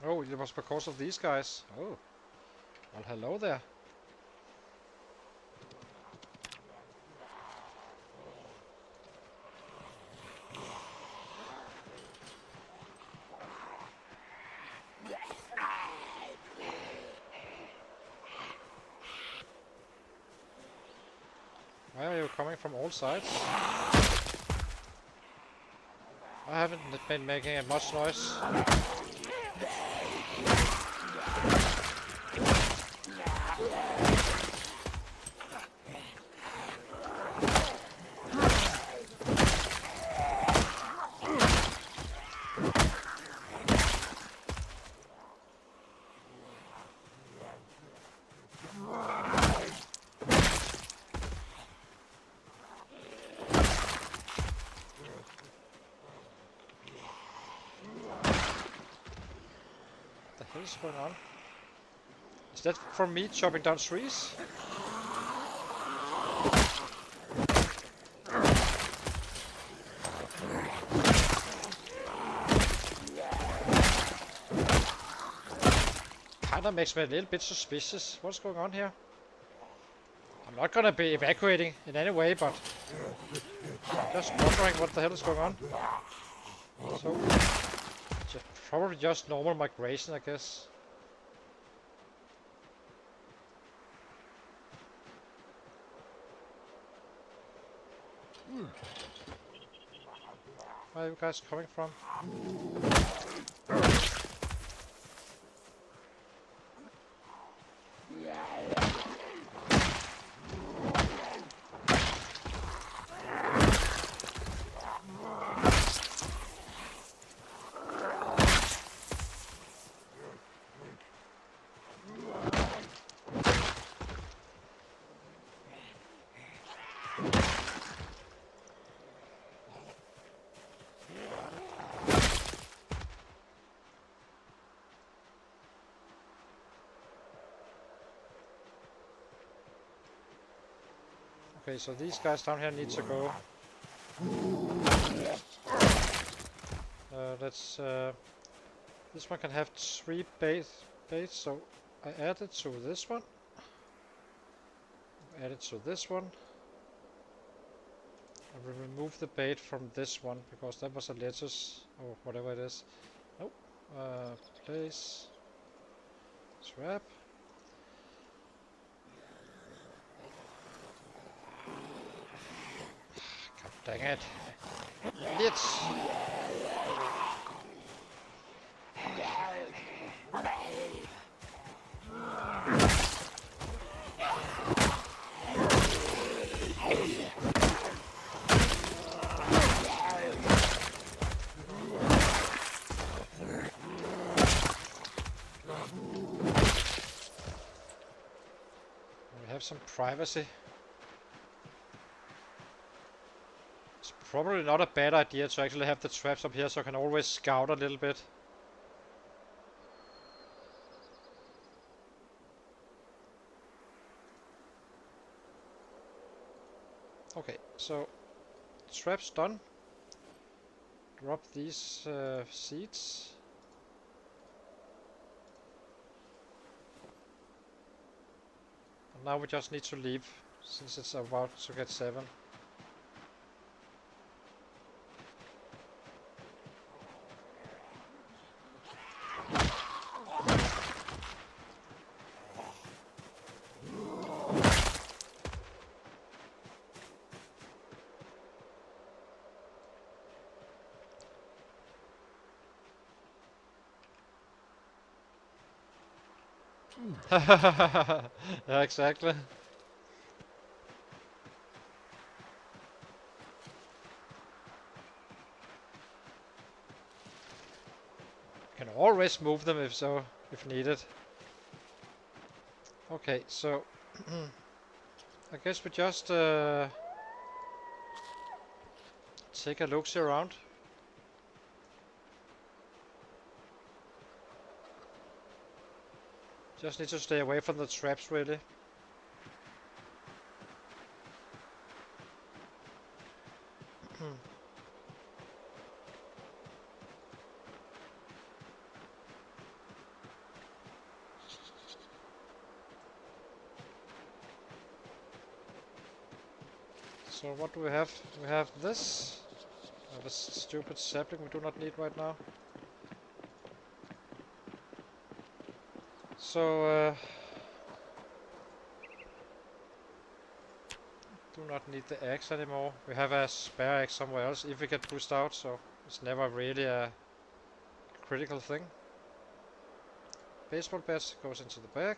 Oh, it was because of these guys. Oh, well, hello there. Why are you coming from all sides? I haven't been making much noise. What the hell is going on? Is that from me chopping down trees? Kinda makes me a little bit suspicious. What's going on here? I'm not gonna be evacuating in any way, but just wondering what the hell is going on. So, probably just normal migration, I guess. Where are you guys coming from? Okay, so these guys down here need to go. Let's. This one can have 3 baits, so I add it to this one. Add it to this one. I will remove the bait from this one because that was a lettuce or whatever it is. Nope. Place. Trap. God dang it. Let's. Some privacy. It's probably not a bad idea to actually have the traps up here so I can always scout a little bit. Okay, so traps done. Drop these seeds. Now we just need to leave, since it's about to get 7. Yeah, exactly. Can always move them if needed. Okay, so I guess we just take a look around. Just need to stay away from the traps, really. So what do we have? We have this. This stupid sapling we do not need right now. So do not need the axe anymore. We have a spare axe somewhere else if we get pushed out, so it's never really a critical thing. Baseball bat goes into the bag.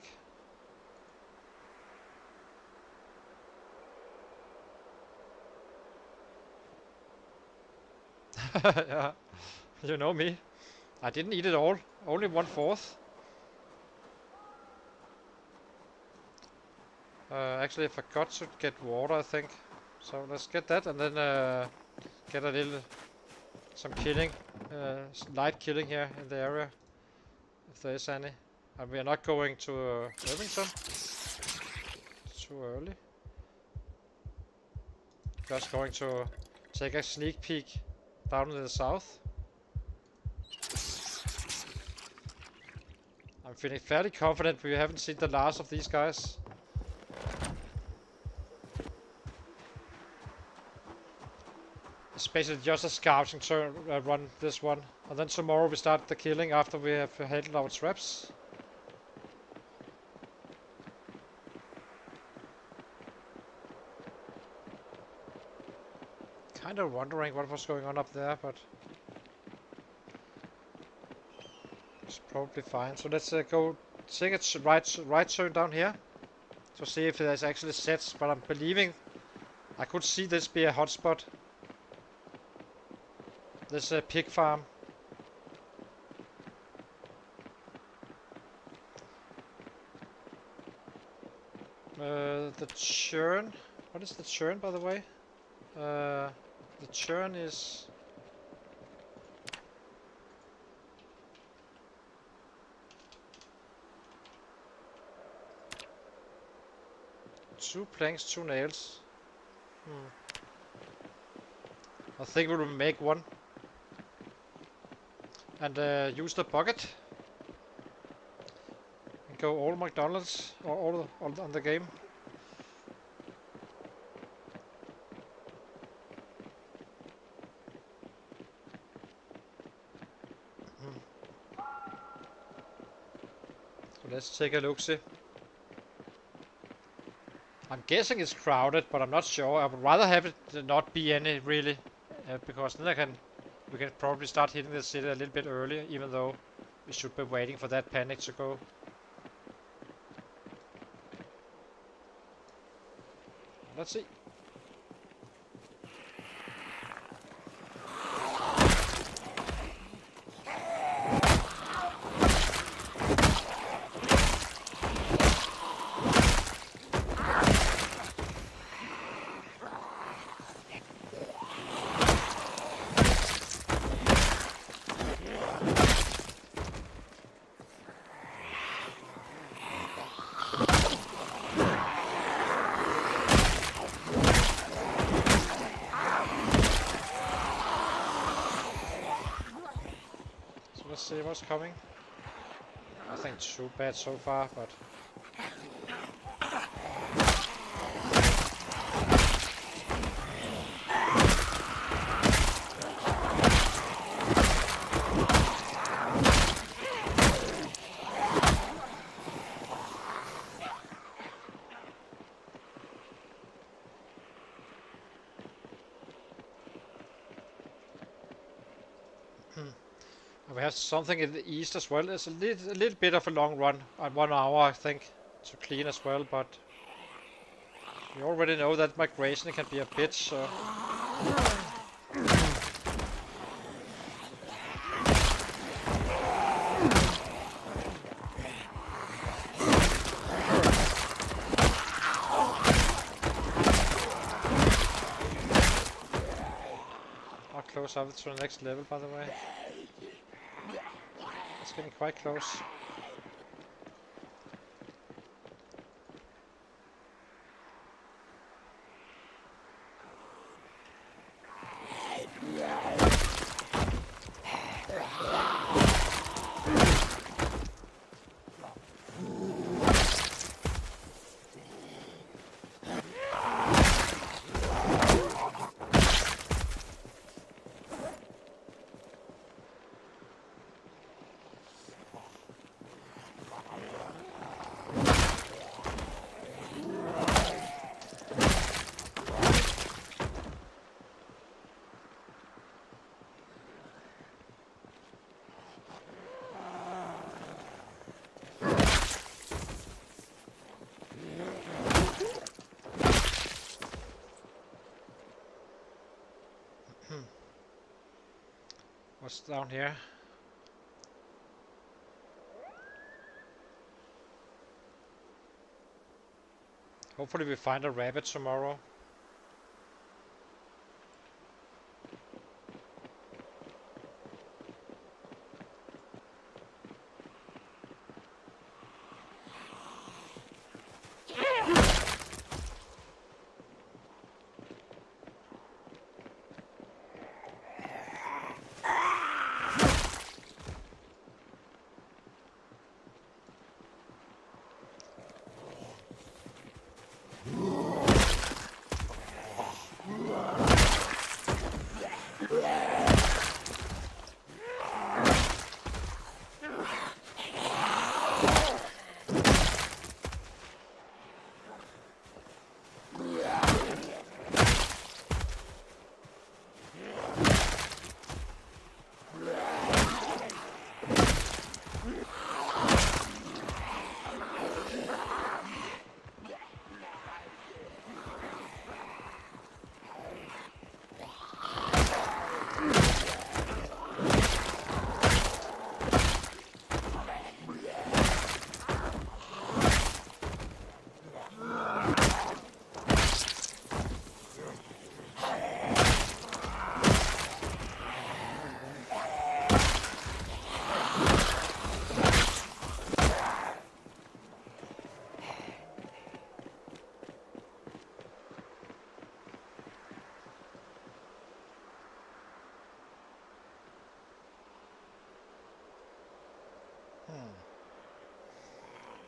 Yeah, you know me. I didn't eat it all. Only 1/4. Actually, I forgot to get water, I think. So let's get that and then get some killing, light killing here in the area, if there is any. And we are not going to Irvington. Too early. Just going to take a sneak peek down in the south. I'm feeling fairly confident we haven't seen the last of these guys. It's basically just a scouting turn, run this one. And then tomorrow we start the killing after we have handled our traps. kind of wondering what was going on up there, but it's probably fine. So let's go take a right turn down here to see if there's actually sets, but I'm believing I could see this be a hotspot. This pig farm. The churn. What is the churn, by the way? The churn is 2 planks, 2 nails. I think we will make one and use the bucket and go all McDonald's or all on the game. So let's take a look-see. I'm guessing it's crowded, but I'm not sure. I would rather have it not be any, really, because then we can probably start hitting the city a little bit earlier, even though we should be waiting for that panic to go. Let's see. Let's see what's coming. Nothing too bad so far, but we have something in the east as well. It's a little bit of a long run, 1 hour I think, to clean as well, but we already know that migration can be a bitch, so how close are we to the next level, by the way? It's getting quite close. What's down here? Hopefully we find a rabbit tomorrow.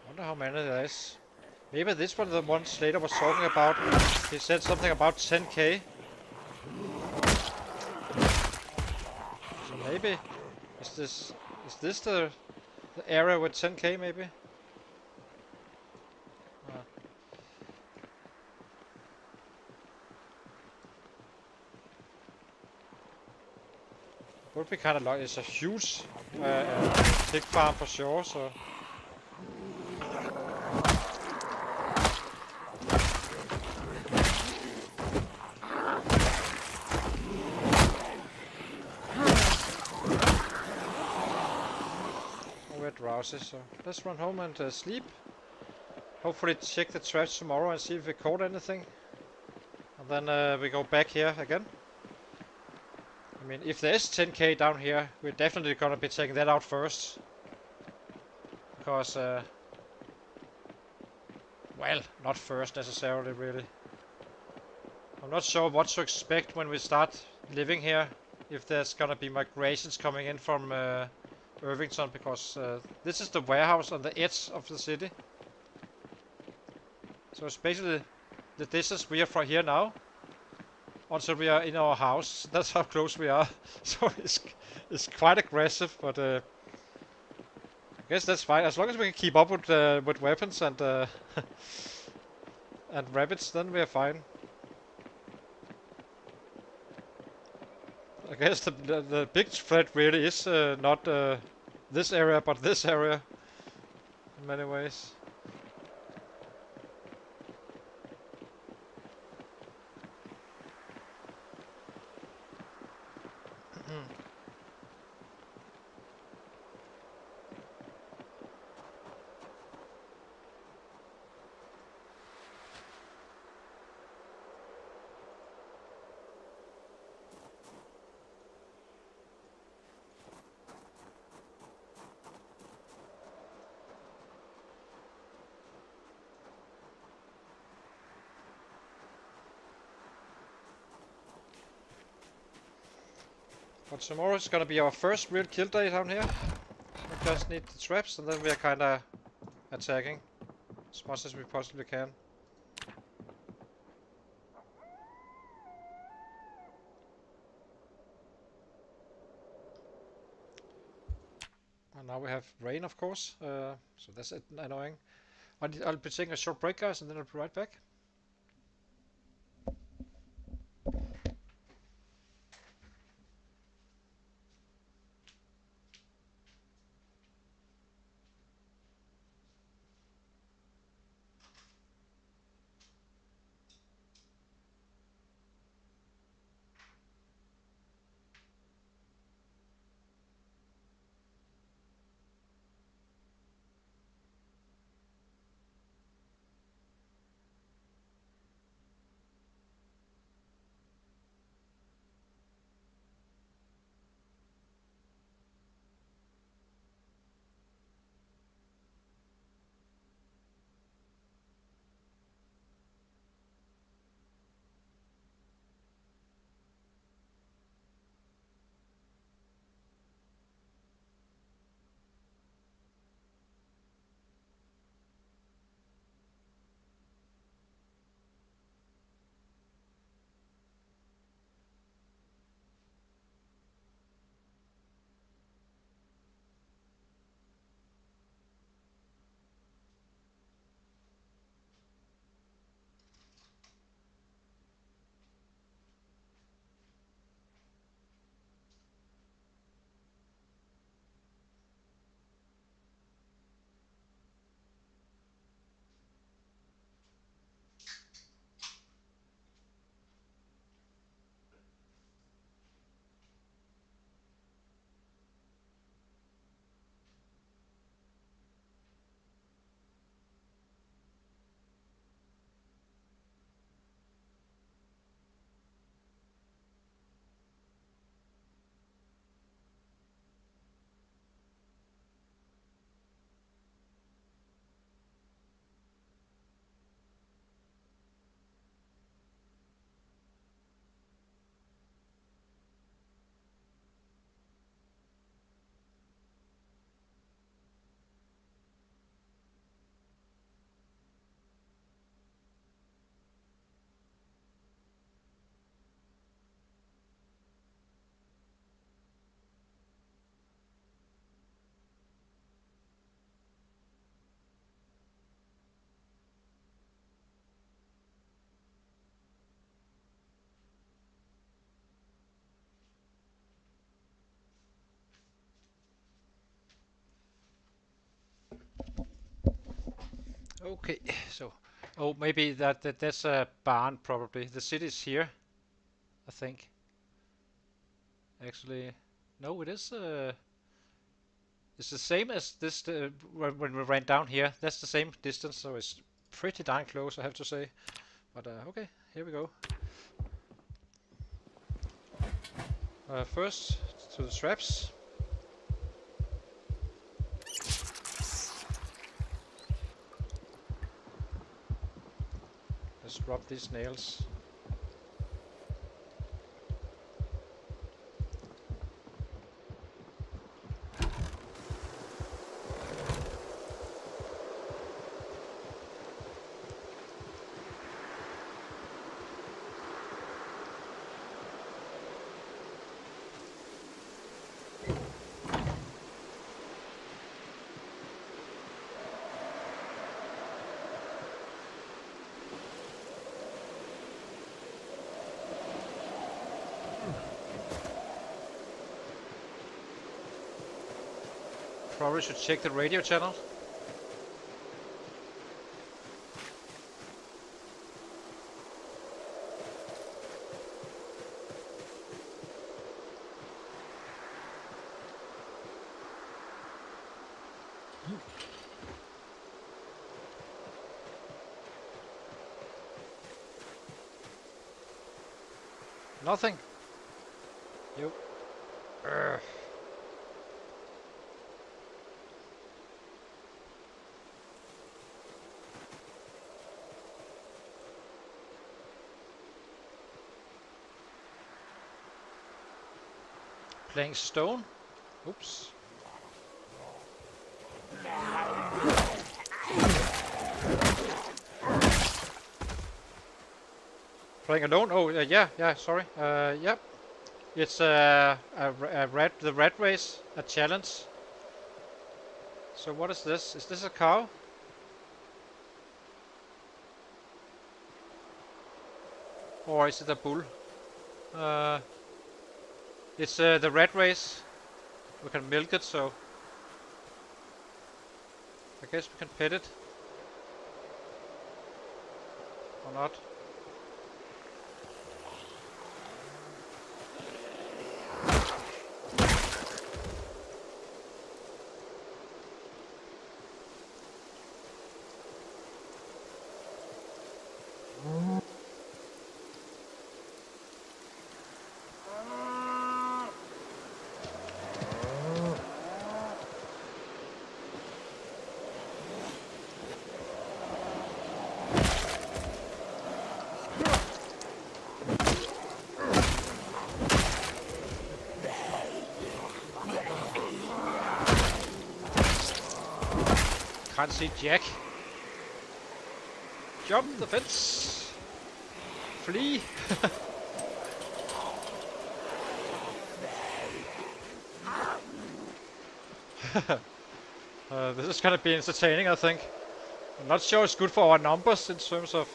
Wonder how many there is. Maybe this one, the one Slater was talking about. He said something about 10k. So maybe is this the area with 10k maybe? Would be kind of like it's a huge pig farm for sure. So. We're drowsy, so let's run home and sleep. Hopefully check the trash tomorrow and see if we caught anything. And then we go back here again. I mean, if there is 10k down here, we're definitely gonna be taking that out first. Because, well, not first necessarily, really. I'm not sure what to expect when we start living here. If there's gonna be migrations coming in from Irvington, because this is the warehouse on the edge of the city. So it's basically the distance we are from here now until we are in our house. That's how close we are. So it's quite aggressive, but I guess that's fine as long as we can keep up with weapons and and rabbits. Then we are fine. I guess the big threat really is not this area, but this area in many ways. But tomorrow is gonna be our first real kill day down here. We just need the traps and then we are kinda attacking as much as we possibly can. And now we have rain, of course, so that's annoying. I'll be taking a short break, guys, and then I'll be right back. Okay, so oh maybe that's a barn probably. The city's here, I think. Actually, no, it is. It's the same as this when we ran down here. That's the same distance, so it's pretty darn close, I have to say. But okay, here we go. First to the straps. Let's drop these nails. Probably should check the radio channel. Nothing. Yep. Urgh. Playing stone. Oops. Playing alone? Oh, yeah, sorry. Yep. It's the red race, a challenge. So what is this? Is this a cow? Or is it a bull? It's the red race. We can milk it, so I guess we can pet it. Or not. Can't see Jack. Jump the fence. Flee. This is gonna be entertaining, I think. I'm not sure it's good for our numbers in terms of...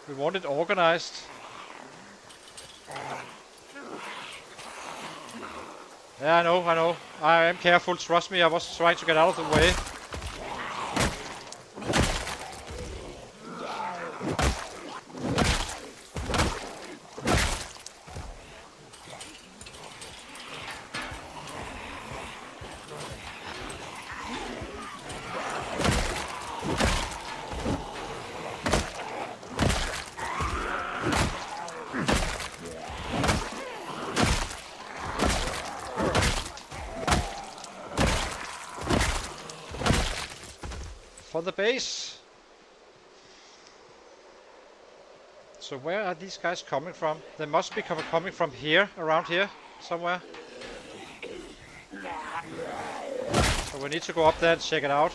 we want it organized. Yeah, I know. I am careful, trust me, I was trying to get out of the way. For the base. So where are these guys coming from? They must be coming from here, around here, somewhere. So we need to go up there and check it out.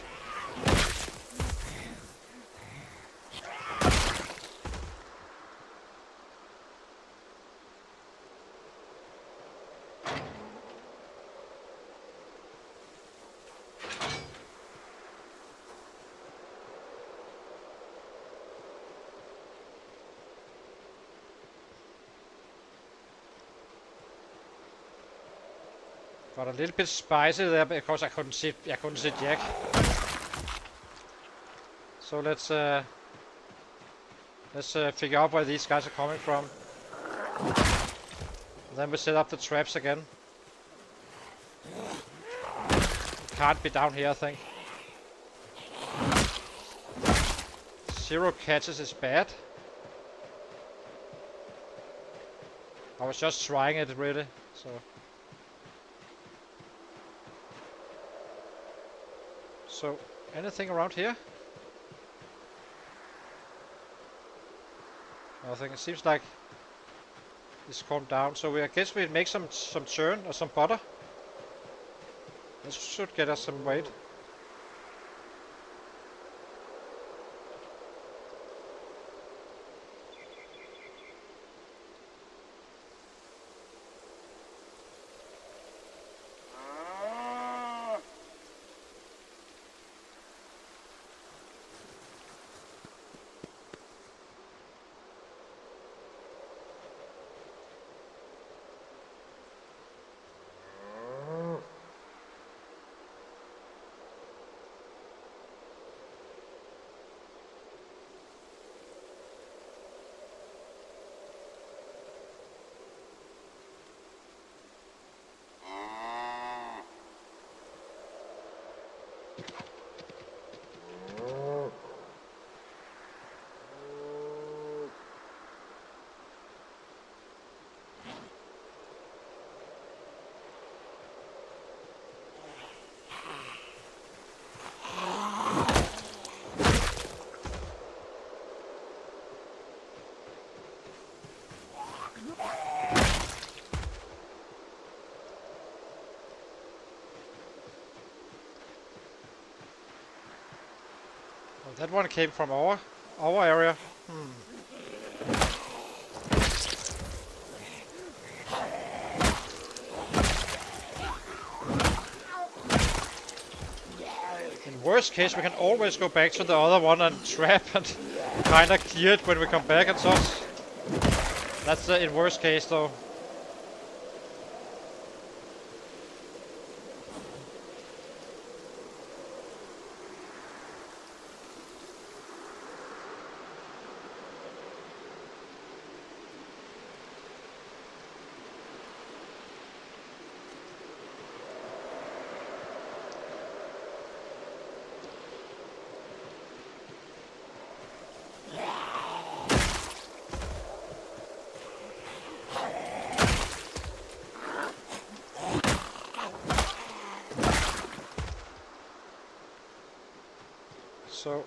Got a little bit spicy there because I couldn't see Jack. So let's figure out where these guys are coming from. And then we set up the traps again. It can't be down here, I think. 0 catches is bad. I was just trying it really, so. So, anything around here? Nothing. It seems like it's calmed down. So I guess we make some churn or some butter. This should get us some weight. Well, that one came from our area. In worst case, we can always go back to the other one and trap and kind of clear it when we come back and such. That's in worst case though. So,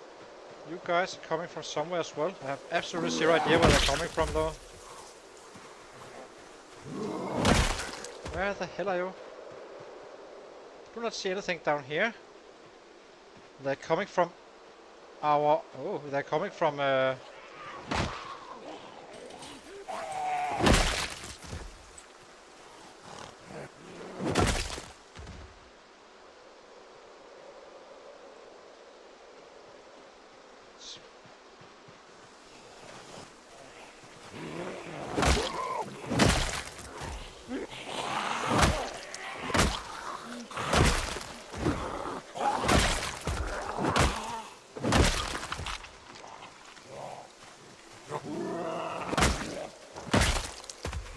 you guys are coming from somewhere as well. I have absolutely zero idea where they're coming from though. Where the hell are you? Do not see anything down here. They're coming from our... Oh, they're coming from...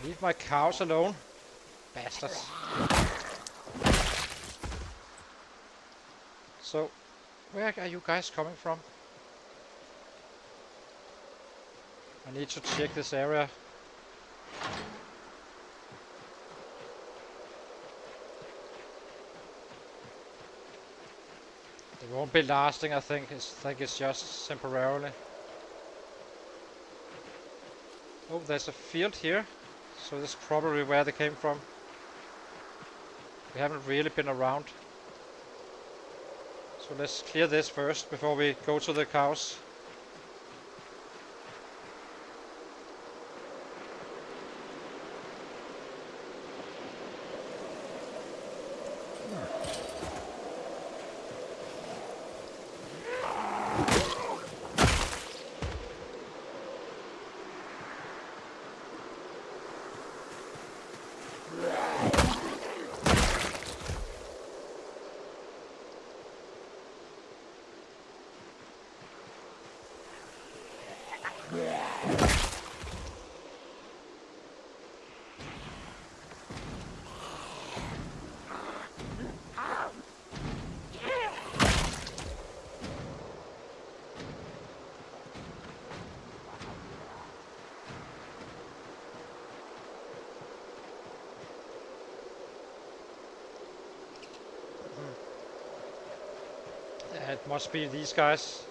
Leave my cows alone, bastards. So, where are you guys coming from? I need to check this area. It won't be lasting, I think. I think it's just temporarily. Oh, there's a field here. So this is probably where they came from. We haven't really been around. So let's clear this first before we go to the cows. It must be these guys.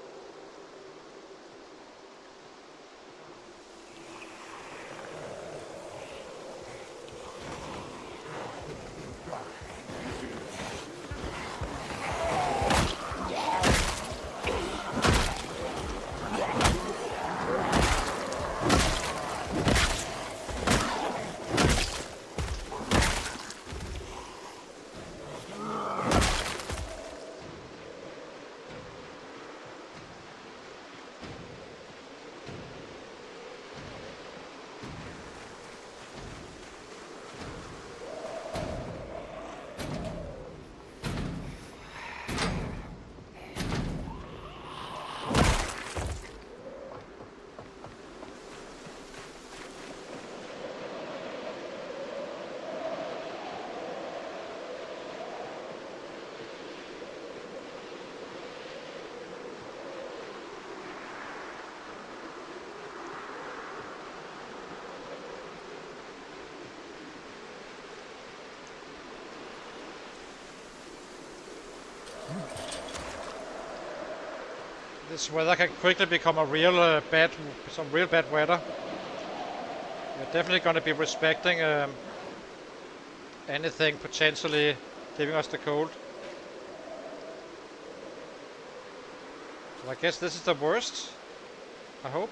This weather can quickly become a real some real bad weather. We're definitely going to be respecting anything potentially giving us the cold. So I guess this is the worst. I hope.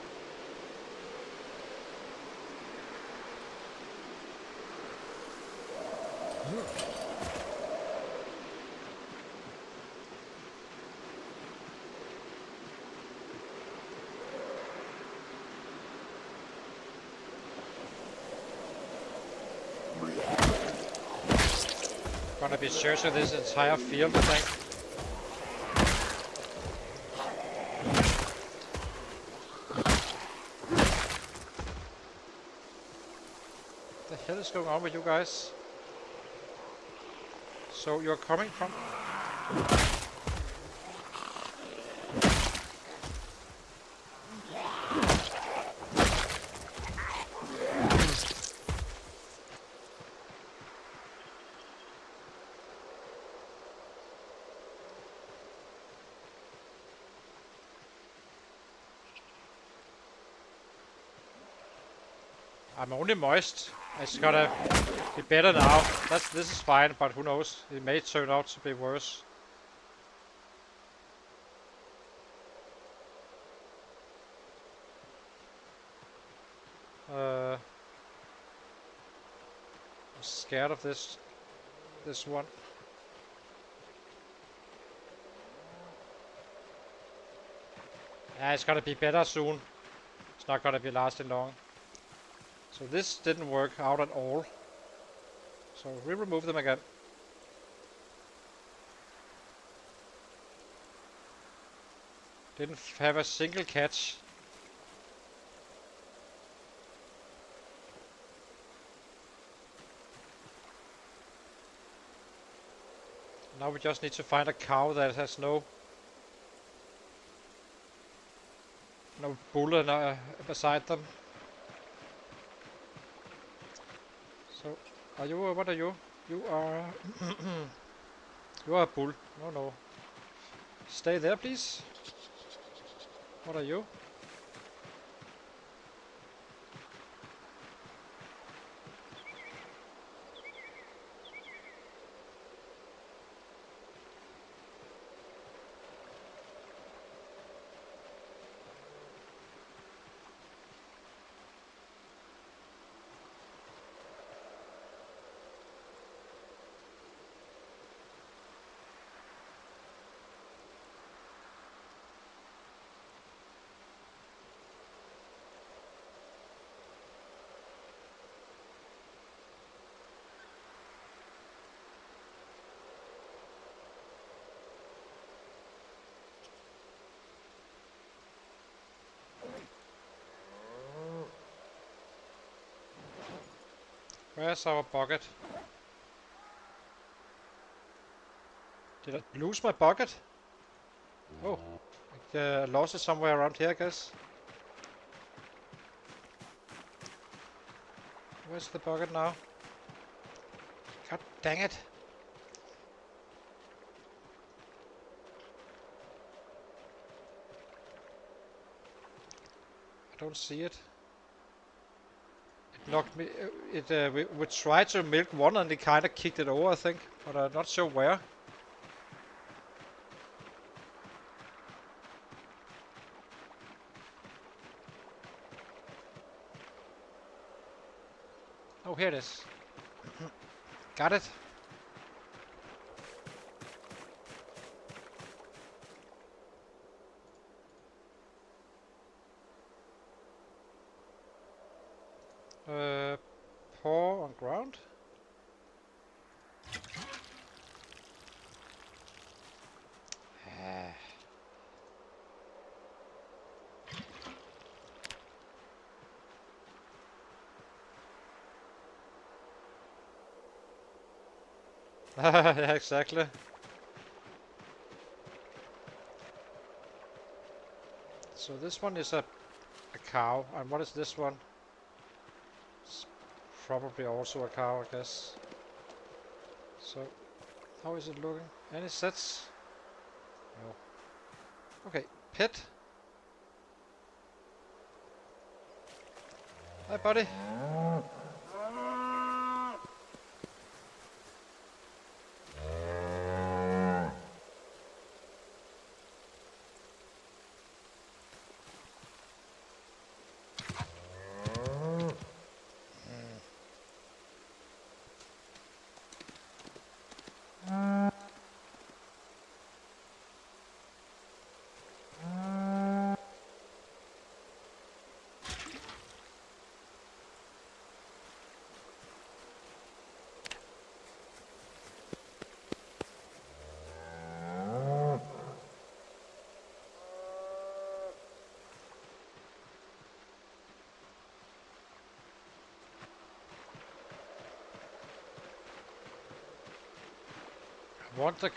Gonna be searching this entire field, I think. What the hell is going on with you guys? So you're coming from... I'm only moist. It's gonna be better now. This is fine, but who knows? It may turn out to be worse. I'm scared of this one. Yeah, it's gonna be better soon. It's not gonna be lasting long. So this didn't work out at all. So we remove them again. Didn't have a single catch. Now we just need to find a cow that has no bull beside them. So, are you? What are you? You are. You are a bull. No. Stay there, please. What are you? Where's our bucket? Did I lose my bucket? Oh, I lost it somewhere around here, I guess. Where's the bucket now? God dang it! I don't see it. It knocked me. We tried to milk one and it kind of kicked it over, I think, but I'm not sure where. Oh, here it is. Got it. Pour on ground. Yeah, exactly. So this one is a cow, and what is this one? It's probably also a cow, I guess. So, how is it looking? Any sets? No. Okay, pit. Hi, buddy.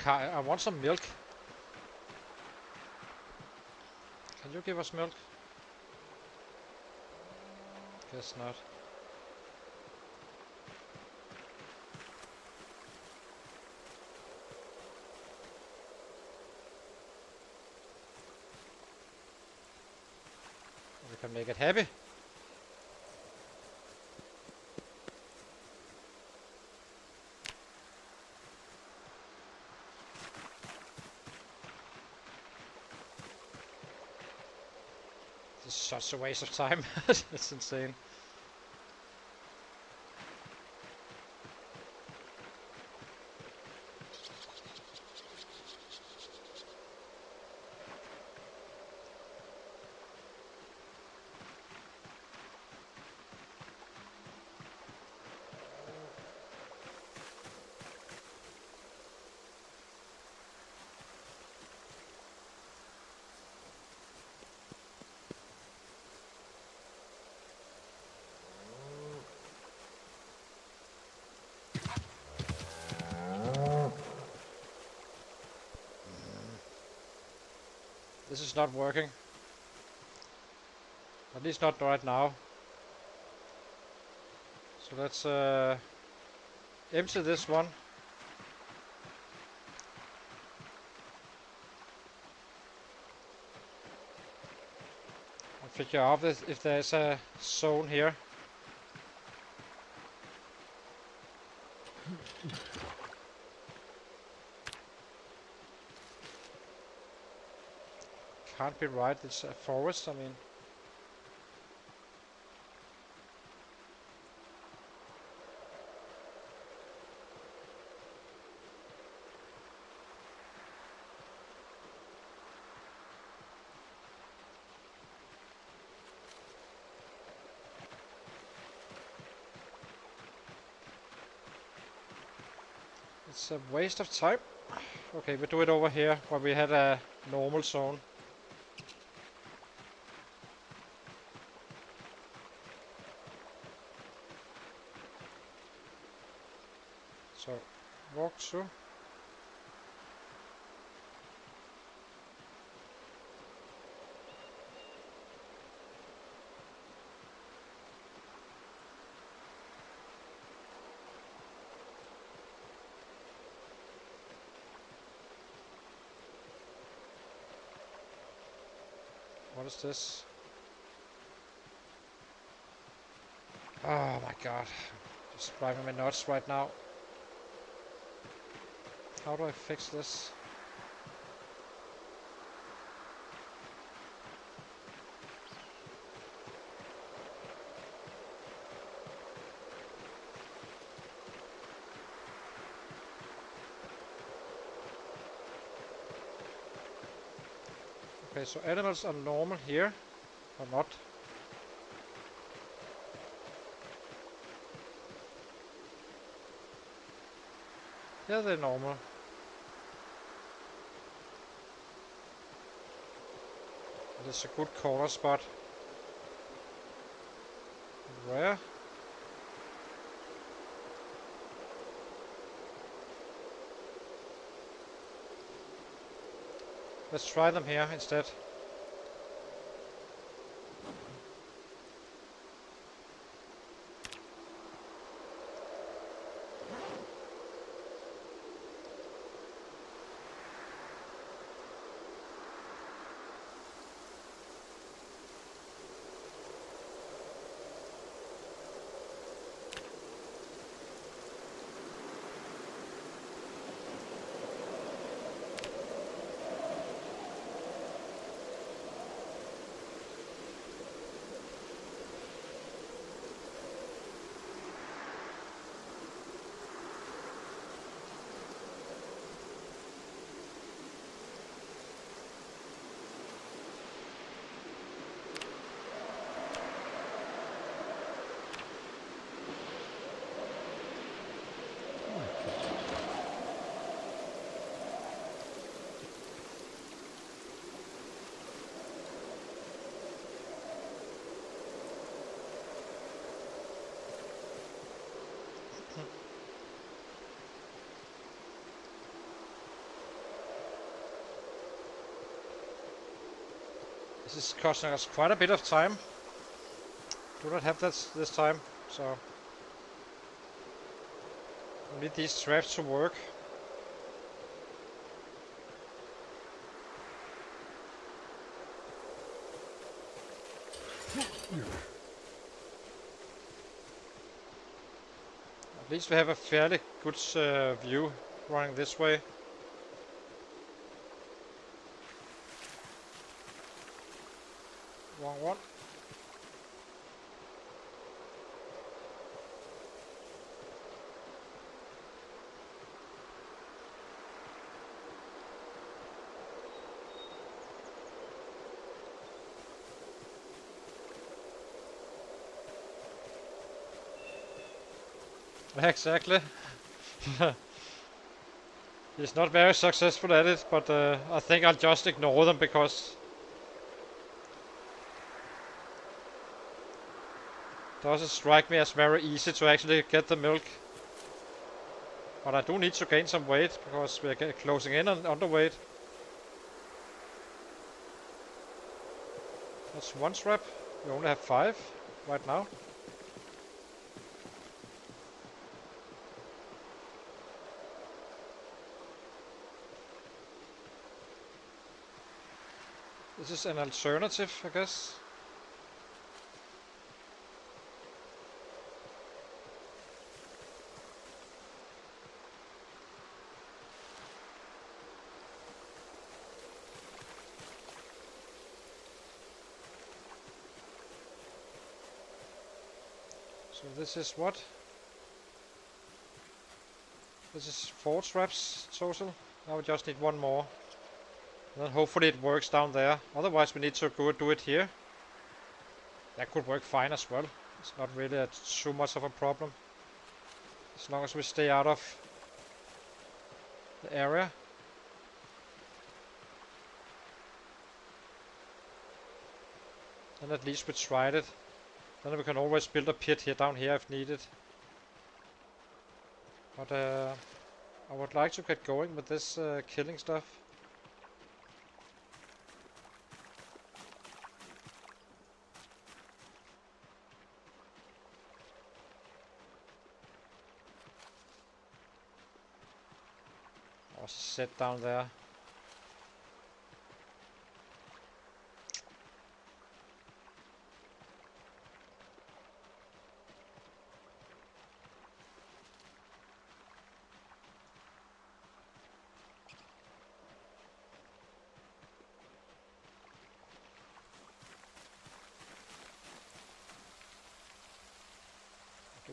I want some milk. Can you give us milk? Guess not. We can make it happy. This is such a waste of time. It's insane. This is not working. At least not right now. So let's empty this one. And figure out if there's a zone here. Can't be right, it's a forest, I mean. It's a waste of time. Okay, we do it over here, where we had a normal zone. So, walk through. What is this? Oh my god. Just driving me nuts right now. How do I fix this? Okay, so animals are normal here, or not? Yeah, they're normal. It's a good corner spot. Where? Let's try them here instead. This is costing us quite a bit of time. Do not have that this time, so we need these traps to work. At least we have a fairly good view running this way. Wrong one. Exactly. He's not very successful at it, but I think I'll just ignore them because it doesn't strike me as very easy to actually get the milk. But I do need to gain some weight because we're closing in on underweight. That's one trap. We only have 5 right now. This is an alternative, I guess. So this is what? This is 4 traps total. Now we just need one more. And then hopefully it works down there. Otherwise we need to go do it here. That could work fine as well. It's not really too much of a problem. As long as we stay out of the area. Then at least we tried it. Then we can always build a pit here down here if needed. But I would like to get going with this killing stuff. Or set down there.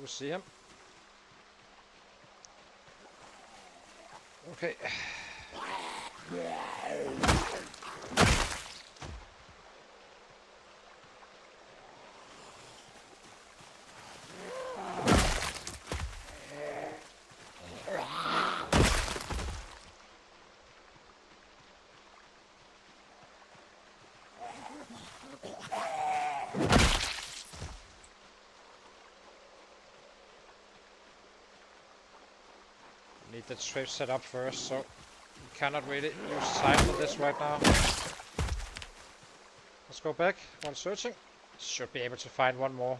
Do see him? Okay. Need the trap set up first, so we cannot really use science on this right now. Let's go back while searching. Should be able to find one more.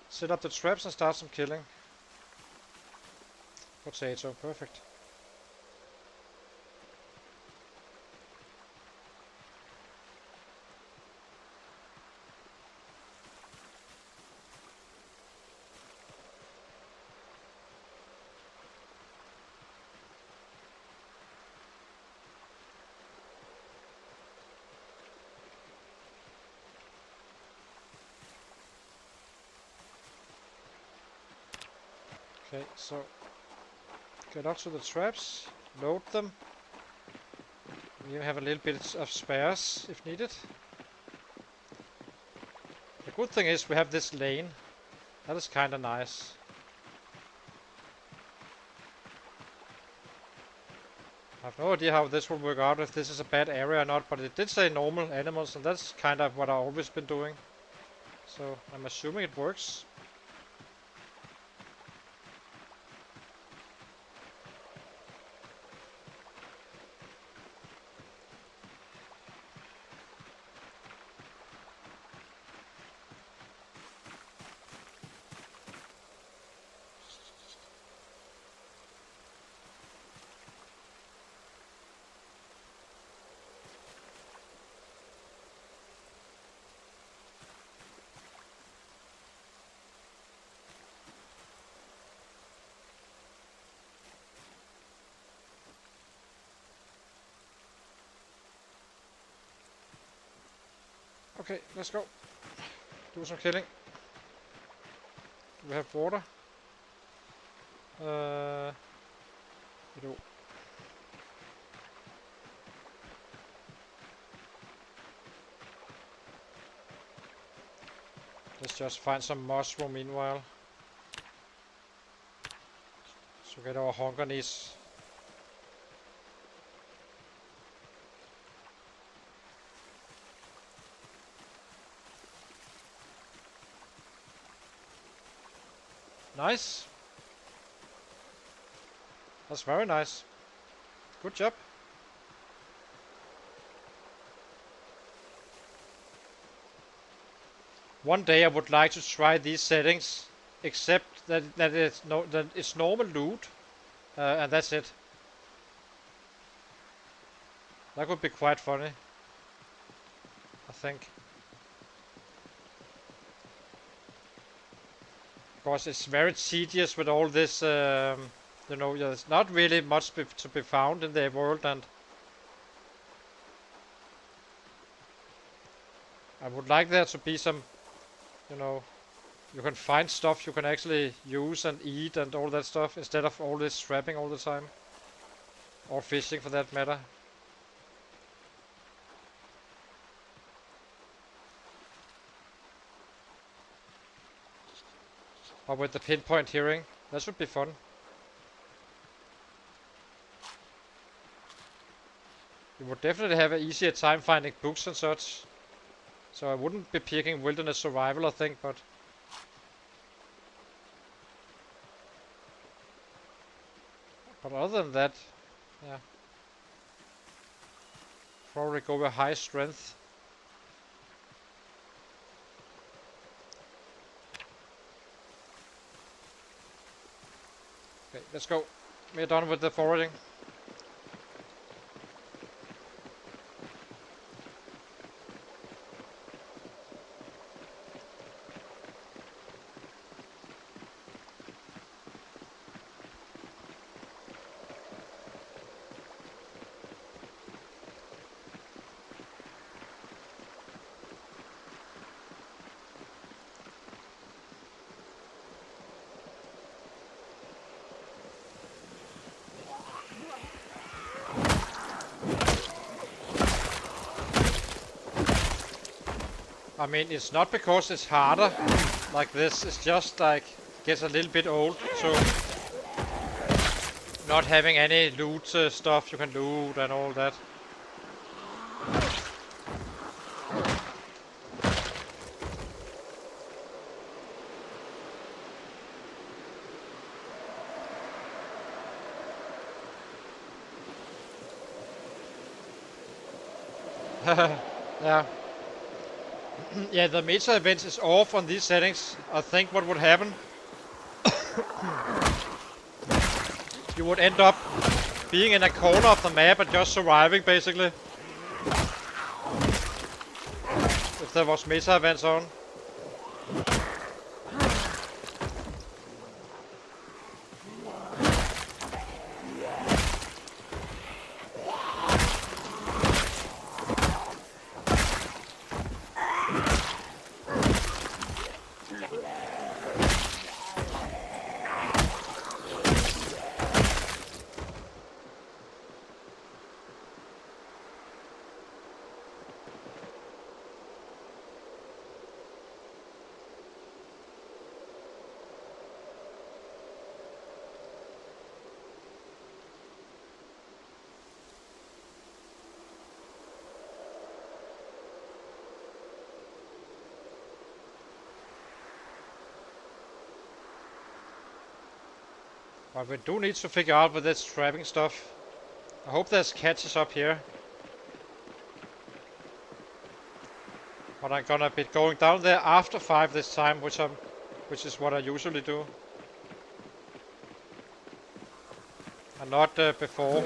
Set up the traps and start some killing. Potato, perfect. Okay, so get up to the traps, load them. We have a little bit of spares if needed. The good thing is we have this lane. That is kinda nice. I have no idea how this will work out, if this is a bad area or not, but it did say normal animals, and that's kind of what I've always been doing. So I'm assuming it works. Okay, let's go. Do some killing. Do we have water? We do. Let's just find some mushroom meanwhile. So get our hunger needs. Nice. That's very nice. Good job. One day I would like to try these settings, except that it's normal loot, and that's it. That would be quite funny, I think. Because it's very tedious with all this, you know, there's not really much to be found in the world, and I would like there to be some, you know, you can find stuff you can actually use and eat and all that stuff, instead of all this trapping all the time. Or fishing for that matter. Or with the pinpoint hearing, that should be fun. You would definitely have an easier time finding books and such. So I wouldn't be picking wilderness survival, I think, but other than that, yeah. Probably go with high strength. Okay, let's go. We're done with the foraging. I mean, it's not because it's harder like this, it's just like gets a little bit old, so not having any loot stuff you can loot and all that. Yeah. Yeah, the meta event is off on these settings. I think what would happen, you would end up being in a corner of the map and just surviving, basically. If there was meta events on. But we do need to figure out with this trapping stuff. I hope there's catches up here. But I'm gonna be going down there after 5 this time, which is what I usually do. And not before.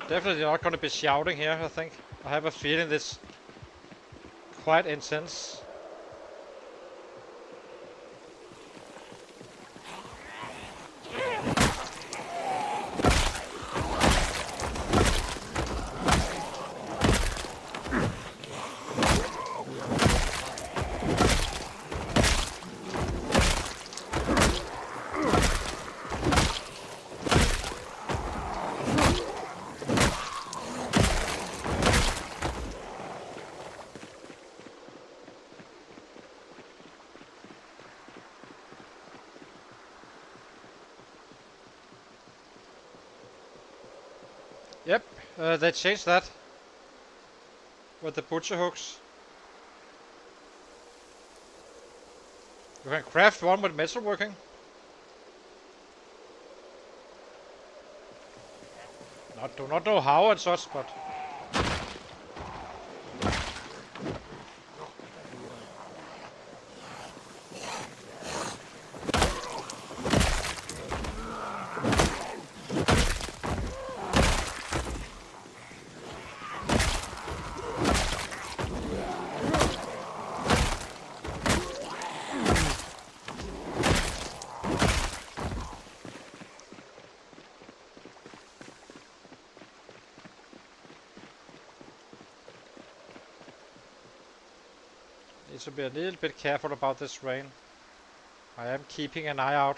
Definitely not going to be shouting here, I think. I have a feeling this quite intense. Yep, they changed that with the butcher hooks. You can craft one with metalworking. Do not know how and such, but need to be a little bit careful about this rain. I am keeping an eye out.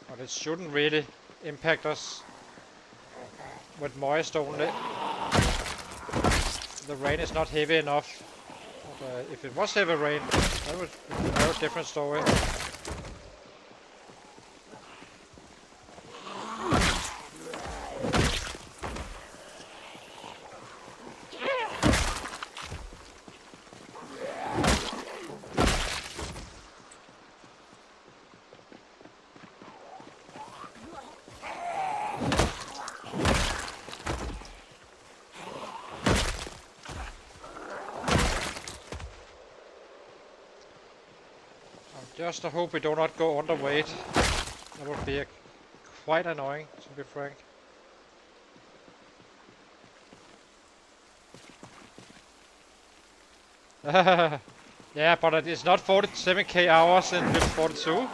But it shouldn't really impact us with moist only. The rain is not heavy enough. But, if it was heavy rain, that would be a very different story. Just I hope we do not go underweight. That would be quite annoying, to be frank. Yeah, but it's not 47k hours in build 42.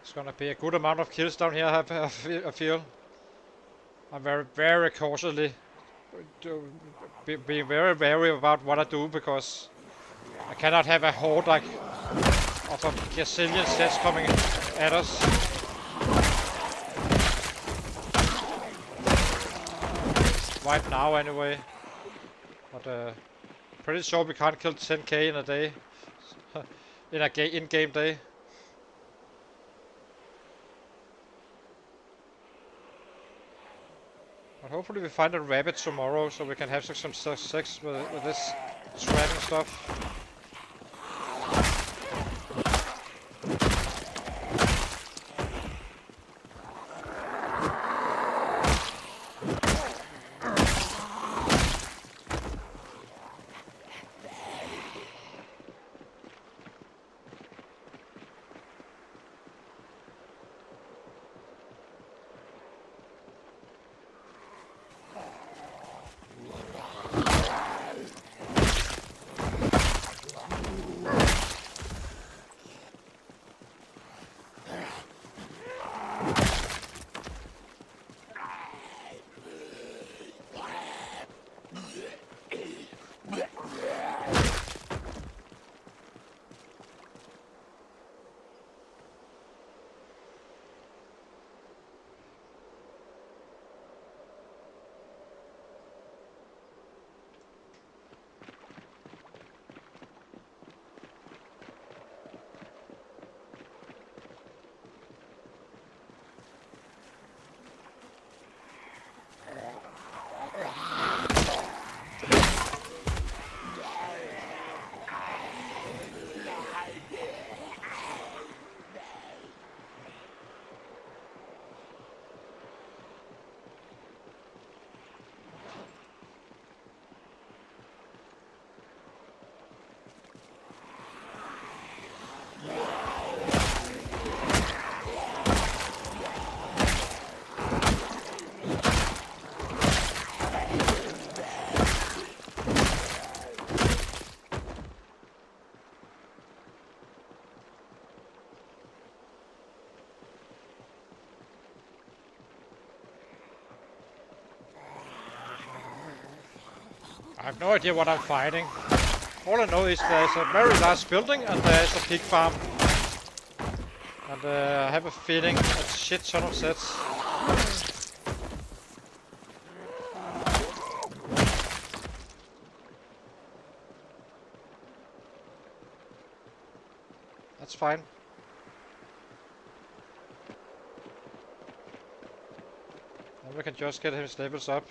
It's gonna be a good amount of kills down here, I feel. I'm very cautiously being very wary about what I do, because I cannot have a horde like of a gazillion sets coming at us. Right now anyway. But pretty sure we can't kill 10k in a day. In a in-game day. But hopefully we find a rabbit tomorrow so we can have some sex with this trapping stuff. I have no idea what I'm fighting. All I know is there's a very large building and there's a pig farm. And I have a feeling a shit ton of sets. That's fine. Then we can just get his levels up.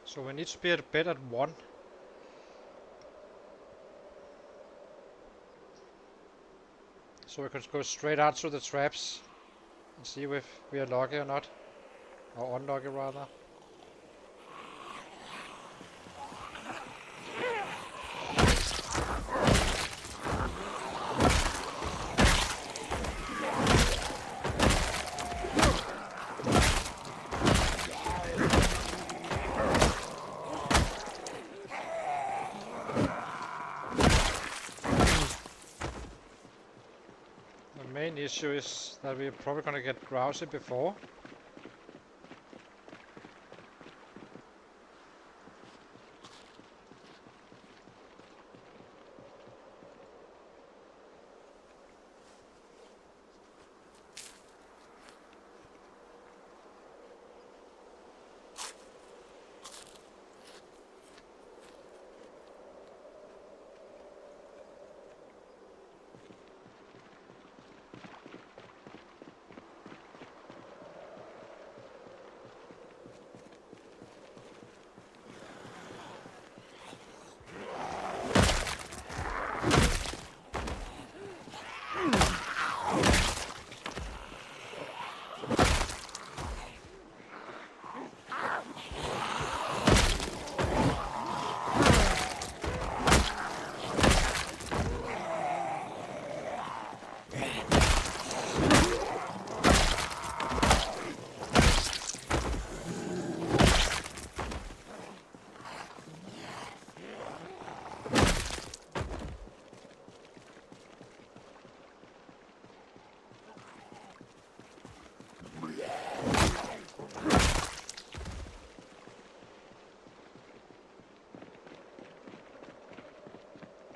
So we need to be at bed at 1. So we can go straight out to the traps and see if we are lucky or not. Or unlucky rather. The main issue is that we're probably gonna get drowsy before.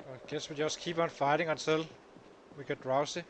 I guess we just keep on fighting until we get drowsy.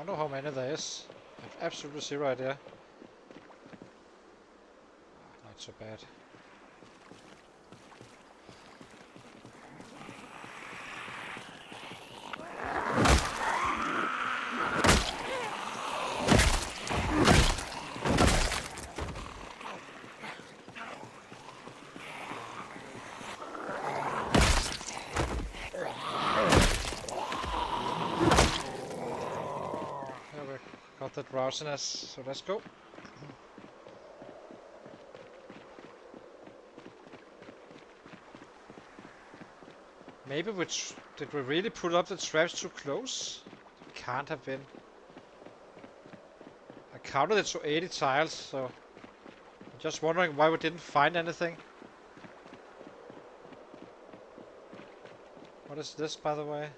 Don't know how many there is. I have absolutely zero idea. Not so bad. Got the drowsiness, so let's go. Maybe did we really put up the traps too close? Can't have been. I counted it to 80 tiles, so I'm just wondering why we didn't find anything. What is this, by the way?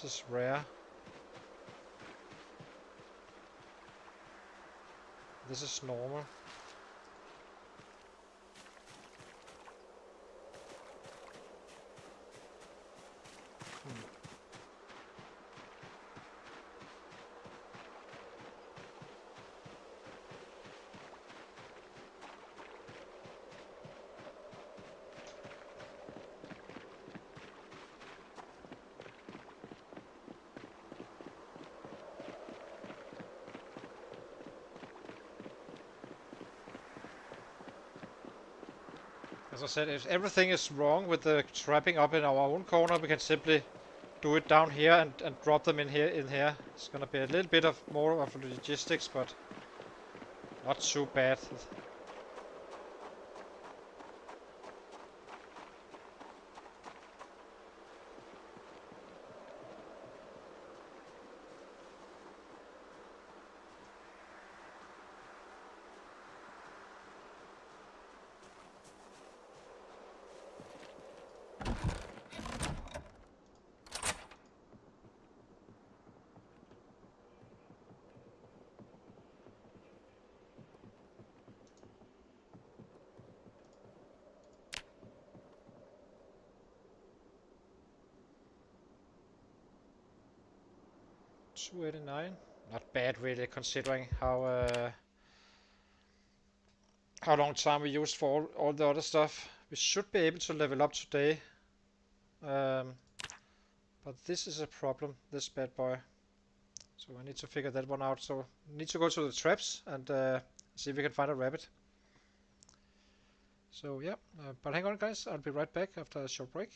This is rare. This is normal. As I said, if everything is wrong with the trapping up in our own corner, we can simply do it down here and drop them in here. It's gonna be a little bit of more of logistics, but not too bad. $289, not bad really, considering how long time we used for all the other stuff. We should be able to level up today, but this is a problem, this bad boy. So I need to figure that one out. So I need to go to the traps and see if we can find a rabbit. So yeah, but hang on guys, I'll be right back after a short break.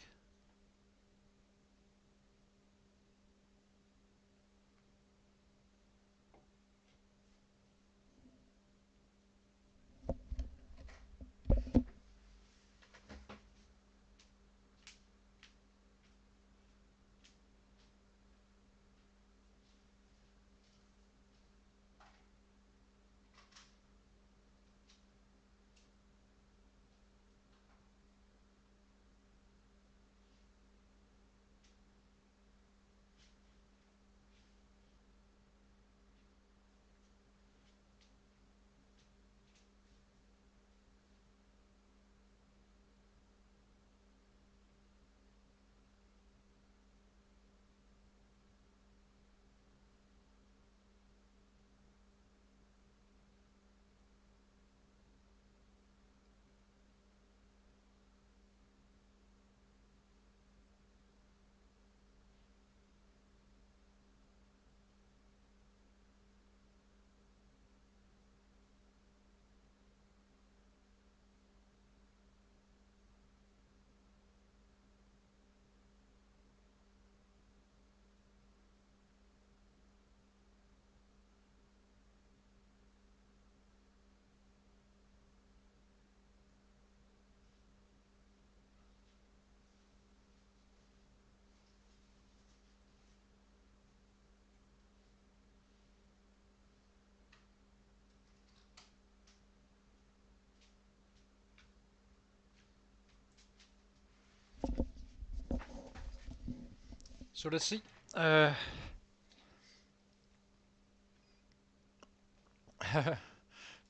So let's see.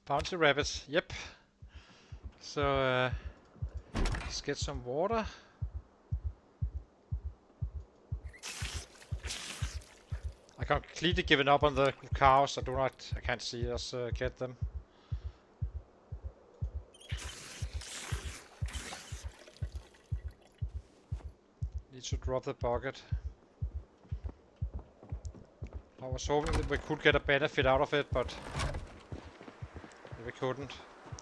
Bouncy rabbits, yep. So let's get some water. I completely given up on the cows. I can't see us get them. Need to drop the bucket. I was hoping that we could get a benefit out of it, but we couldn't.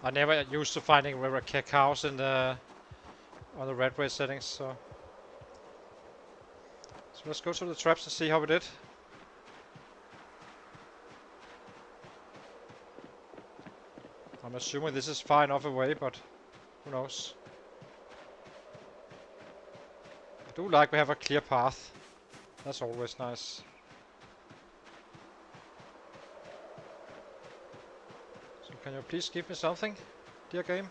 I never used to finding cows in the on the red race settings, so let's go to the traps and see how we did. I'm assuming this is far enough away, but who knows? I do like we have a clear path. That's always nice. So can you please give me something, dear game?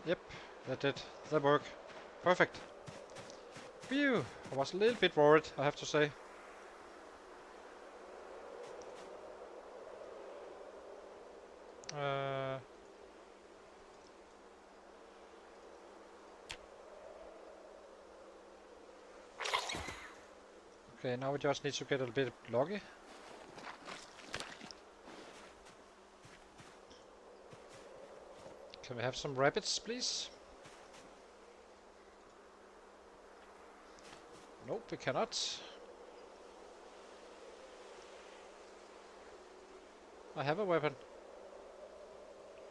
Yep, that did. That worked. Perfect. Phew! I was a little bit worried, I have to say. Okay, now we just need to get a bit lucky. Can we have some rabbits, please? Nope, we cannot. I have a weapon.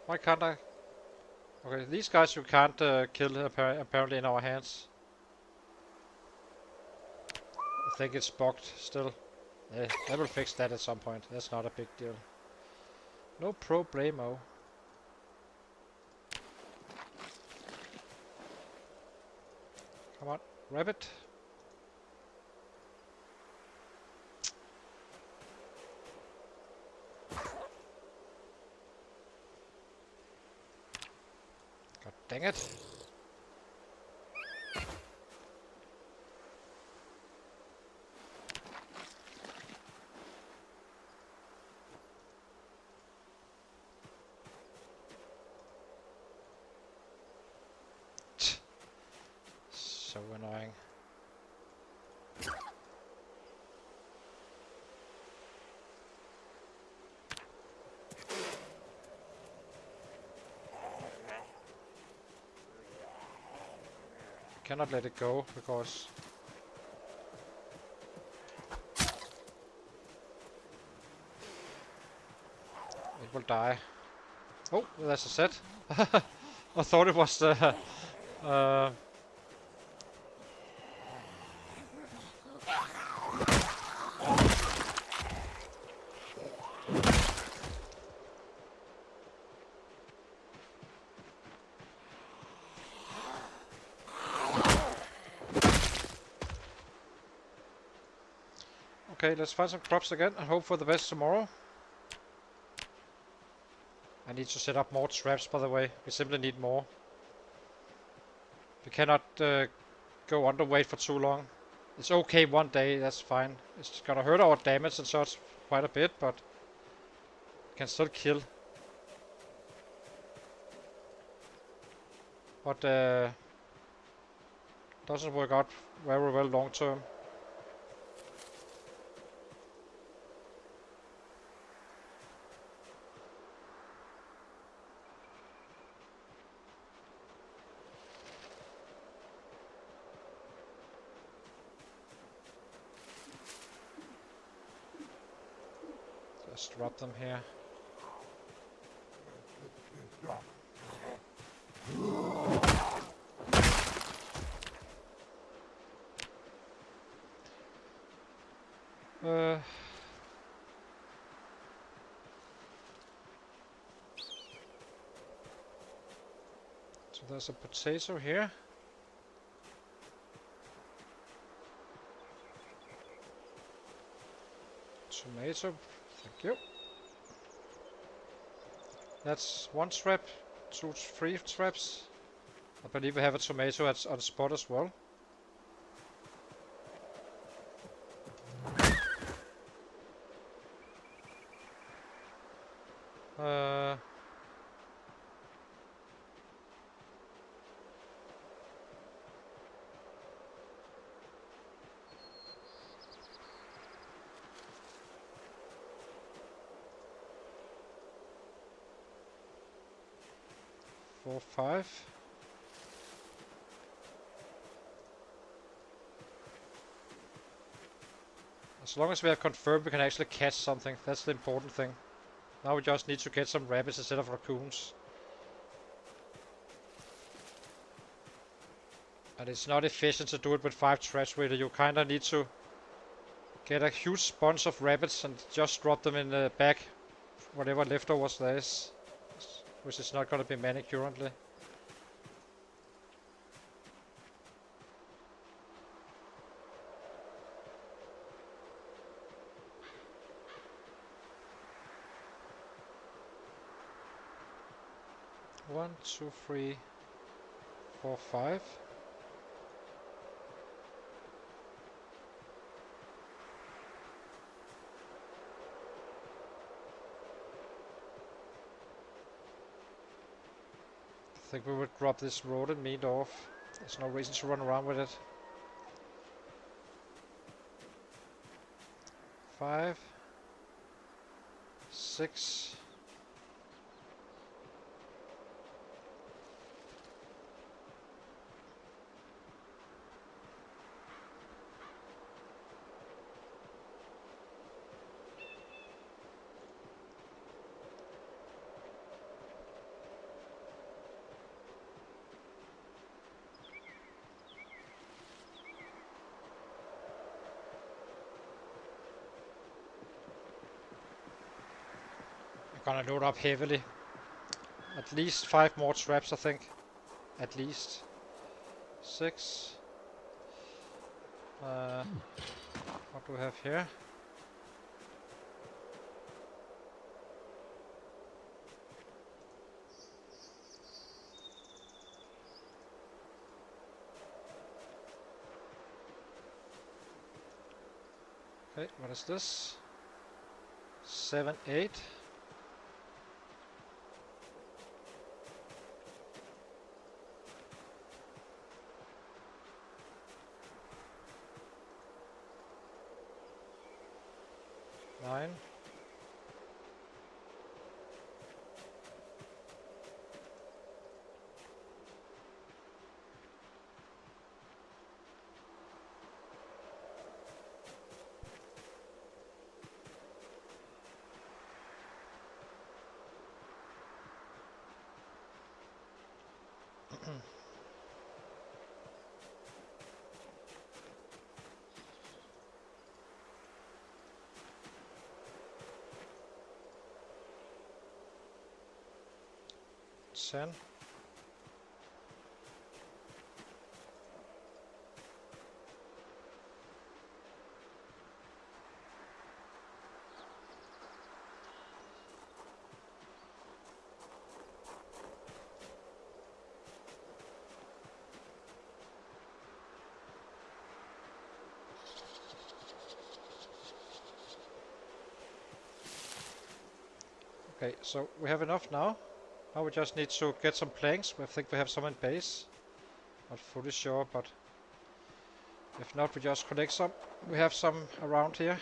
Why can't I? Okay, these guys you can't kill apparently in our hands. I think it's bugged still. I will fix that at some point. That's not a big deal. No problemo. Come on, rabbit. God dang it. So annoying. Cannot let it go because it will die. Oh, that's a set. I thought it was the Okay, let's find some crops again and hope for the best tomorrow. I need to set up more traps, by the way. We simply need more. We cannot go underweight for too long. It's okay one day, that's fine. It's gonna hurt our damage and such quite a bit, but can still kill. But doesn't work out very well long term. Just drop them here. So there's a potato here. Tomato, thank you. That's one trap, three traps. I believe we have a tomato on spot as well. 4, 5. As long as we have confirmed we can actually catch something, that's the important thing. Now we just need to get some rabbits instead of raccoons. And it's not efficient to do it with 5 trash waiter. You kinda need to get a huge bunch of rabbits and just drop them in the back, whatever leftovers there is. Which is not gonna be many currently. One, two, 3, 4, 5. I think we would drop this rodent meat off. There's no reason to run around with it. 5, 6. Gonna load up heavily. At least 5 more traps, I think. At least. 6. What do we have here? Okay, what is this? 7, 8. Nine. Ten. Okay, so we have enough now. Now we just need to get some planks. I think we have some in base. Not fully sure, but if not, we just collect some. We have some around here.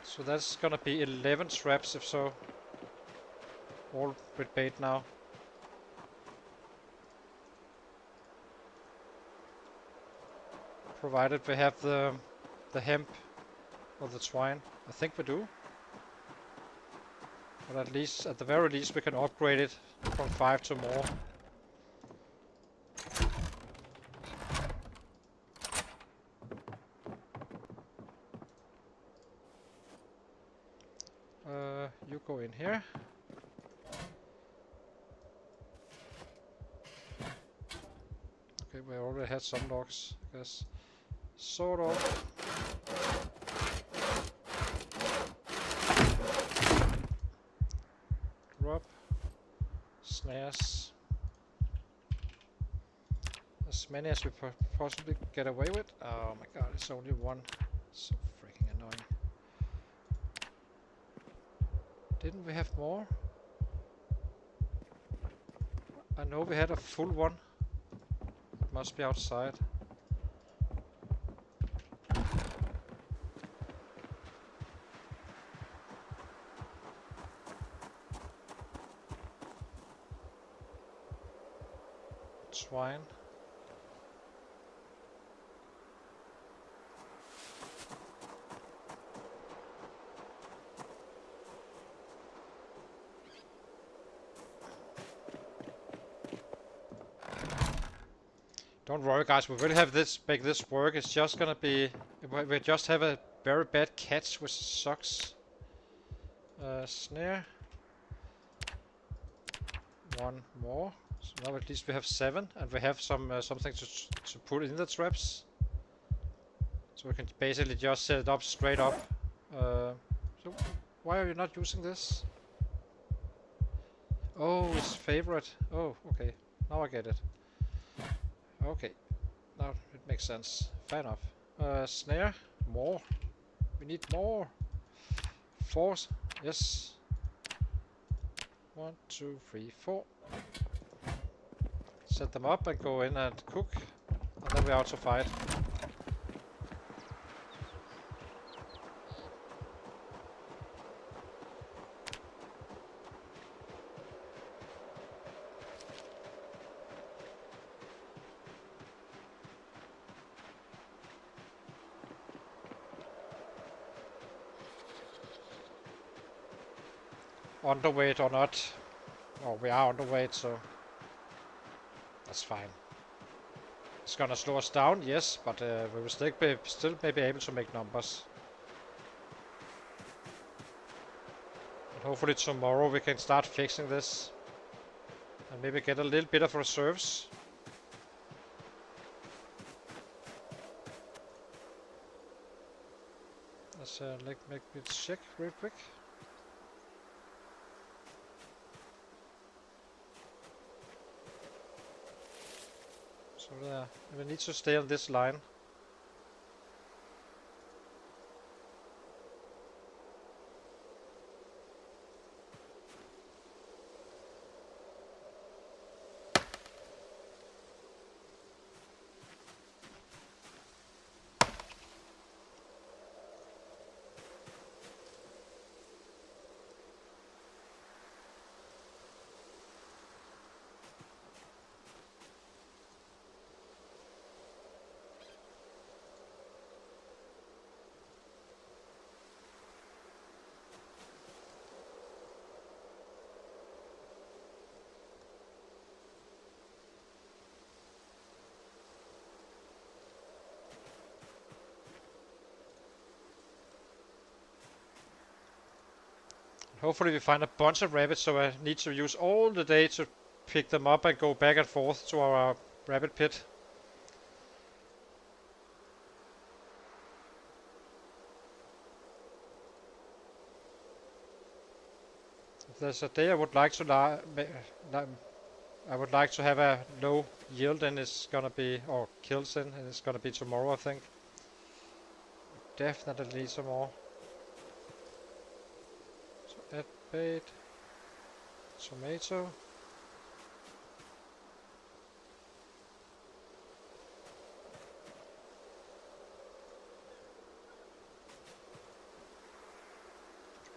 So that's gonna be 11 traps if so. All with bait now. Provided we have the hemp or the twine. I think we do. But at least, at the very least, we can upgrade it from 5 to more. You go in here. Okay, we already had some logs, I guess. Sort of. Drop. Snares. As many as we possibly get away with. Oh my god, it's only one. So freaking annoying. Didn't we have more? I know we had a full one. It must be outside. Swine. Don't worry guys, we will have this, make this work. It's just gonna be, we just have a very bad catch, which sucks. Snare. One more. So now at least we have 7, and we have some something to put in the traps. So we can basically just set it up straight up. So why are you not using this? Oh, it's favorite. Oh, okay. Now I get it. Okay. Now it makes sense. Fair enough. Snare. More. We need more. Force. Yes. 1, 2, 3, 4. Set them up and go in and cook. And then we're out to fight. Underweight or not. Oh, we are underweight, so that's fine. It's gonna slow us down, yes, but we will still be able to make numbers. And hopefully tomorrow we can start fixing this. And maybe get a little bit of reserves. Let's make me check real quick. So we need to stay on this line. Hopefully we find a bunch of rabbits, so I need to use all the day to pick them up and go back and forth to our rabbit pit. If there's a day I would like to I would like to have a low yield, and it's gonna be, or kills in, and it's gonna be tomorrow, I think. Definitely need some more. So add bait, tomato.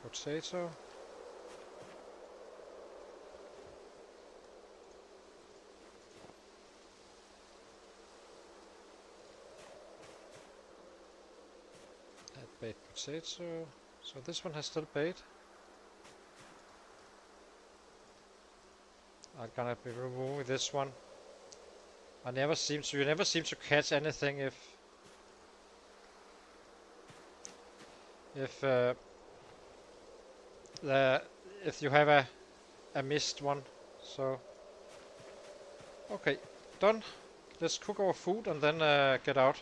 Potato. Add bait potato. So this one has still bait. I'm gonna be removing this one. You never seem to catch anything if you have a missed one. So okay, done. Let's cook our food and then get out.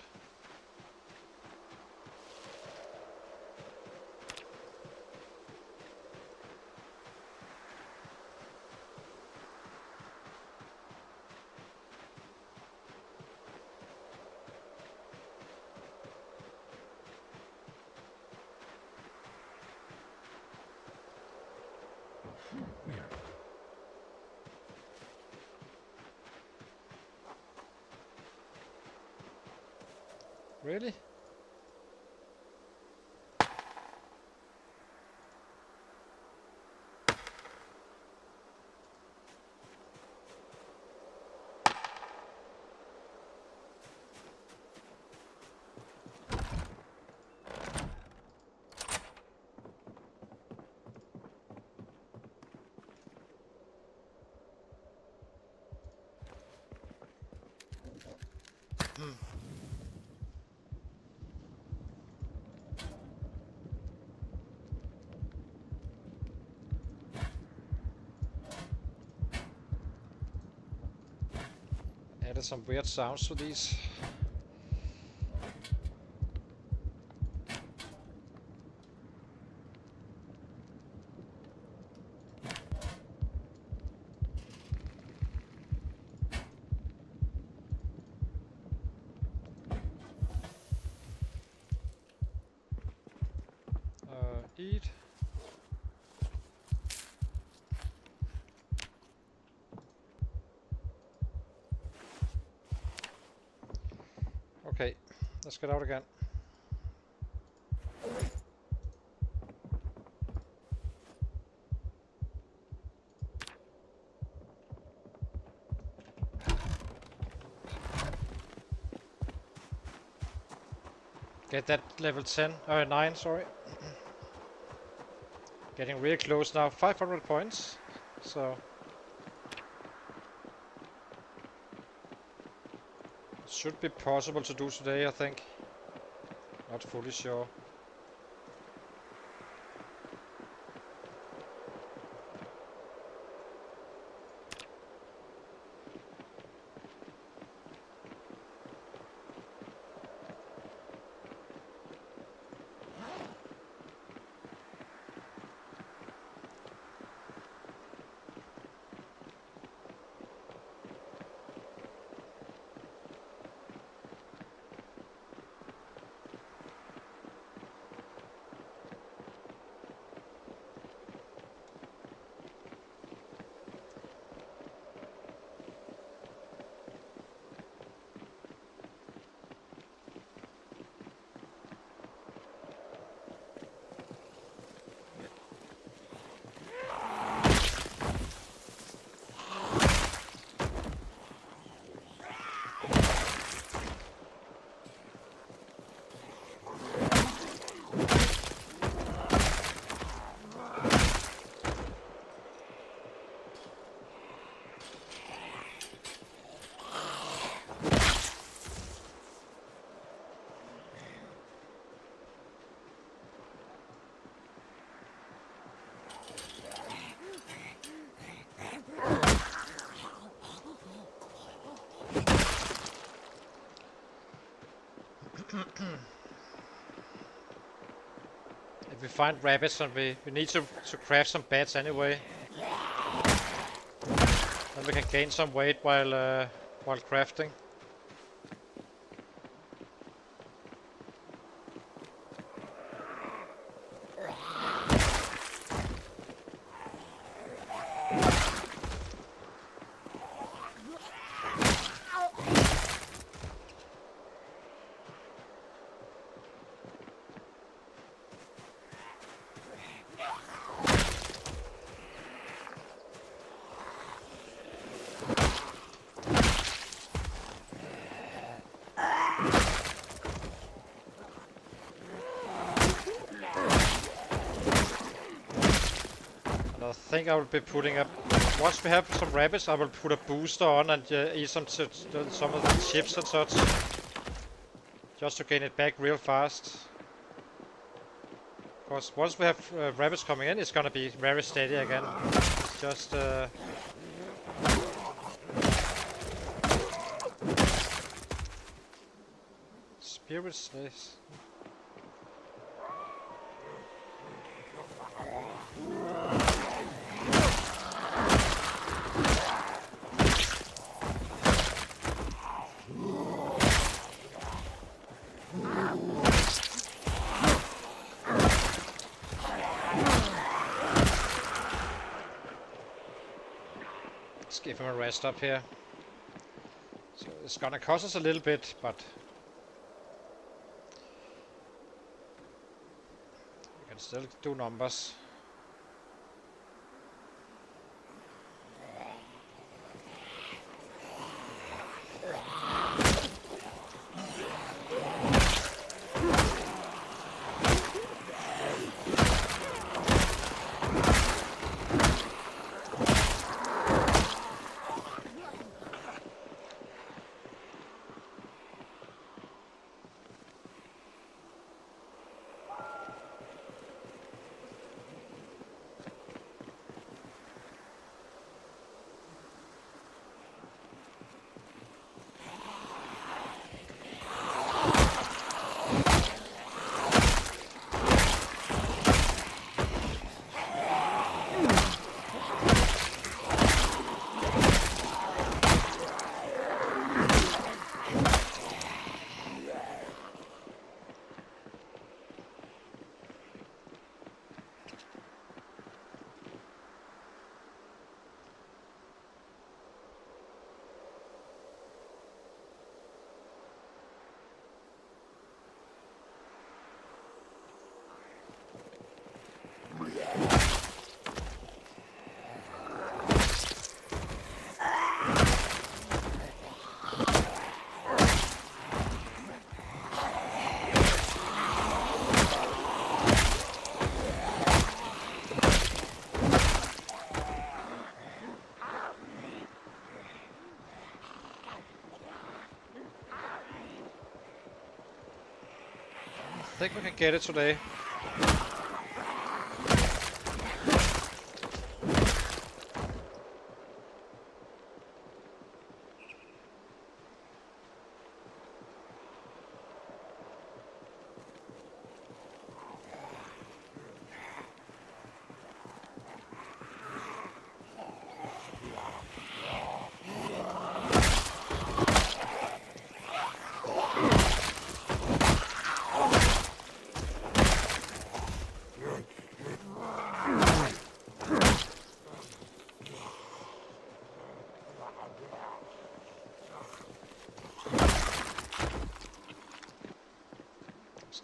Really? Added some weird sounds to these. Eat. Okay, let's get out again. Get that level 10, 9, sorry. Getting really close now, 500 points, so it should be possible to do today, I think. Not fully sure. If we find rabbits, and we need to craft some beds anyway, then we can gain some weight while crafting. I think I will be putting up. Once we have some rabbits, I will put a booster on and eat some of the chips and such, just to gain it back real fast. Because once we have rabbits coming in, it's gonna be very steady again. It's just spirit slaves. Let's give him a rest up here. So it's gonna cost us a little bit, but still do numbers. I think we can get it today.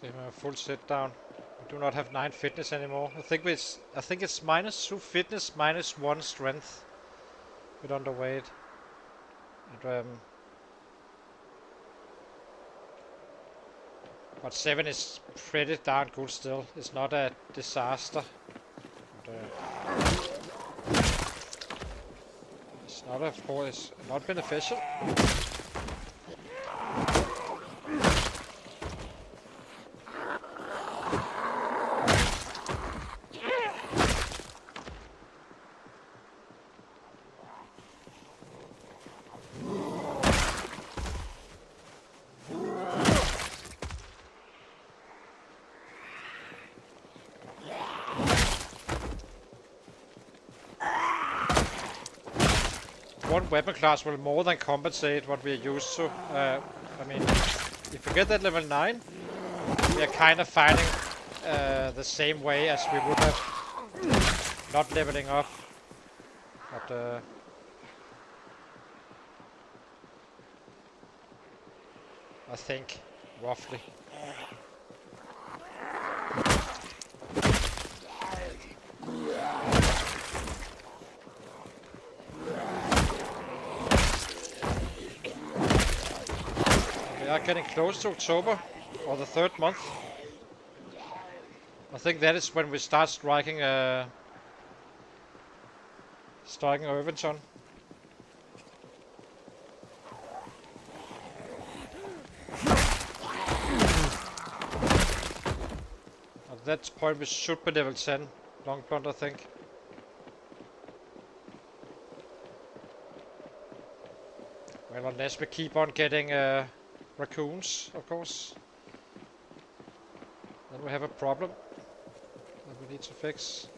Give him a full sit down. We do not have 9 fitness anymore. I think it's -2 fitness, -1 strength. A bit underweight. And, but 7 is pretty darn good still. It's not a disaster. But, it's not, of course, not beneficial. One weapon class will more than compensate what we are used to. I mean, if we get that level 9, we are kind of fighting the same way as we would have not leveling up. But I think, roughly. We are getting close to October, or the 3rd month. I think that is when we start striking Irvington. At that point we should be level 10, long blunt I think. Well, unless we keep on getting raccoons, of course. Then we have a problem that we need to fix.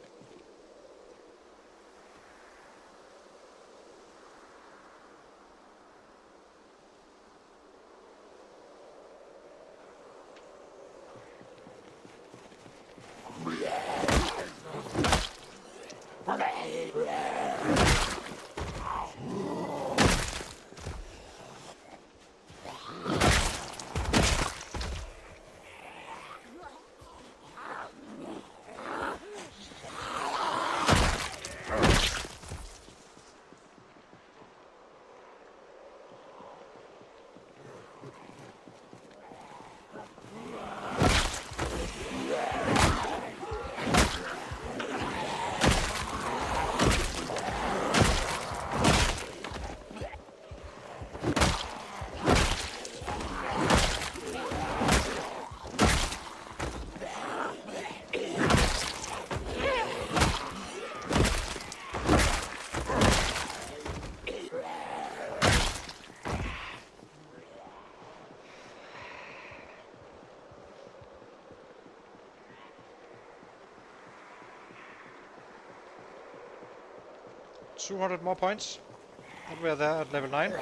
200 more points. And we're there at level 9.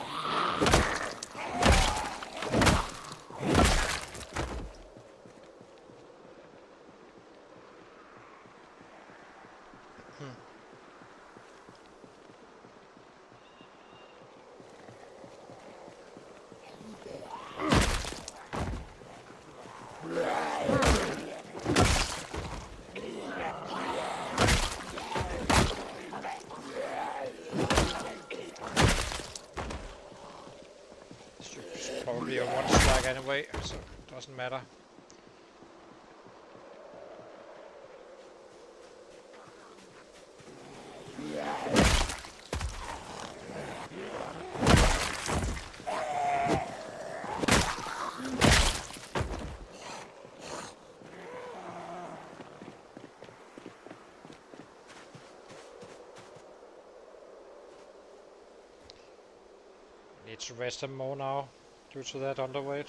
Probably a one strike anyway, so it doesn't matter. Need to rest him more now due to that underweight.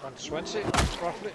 On 20, roughly.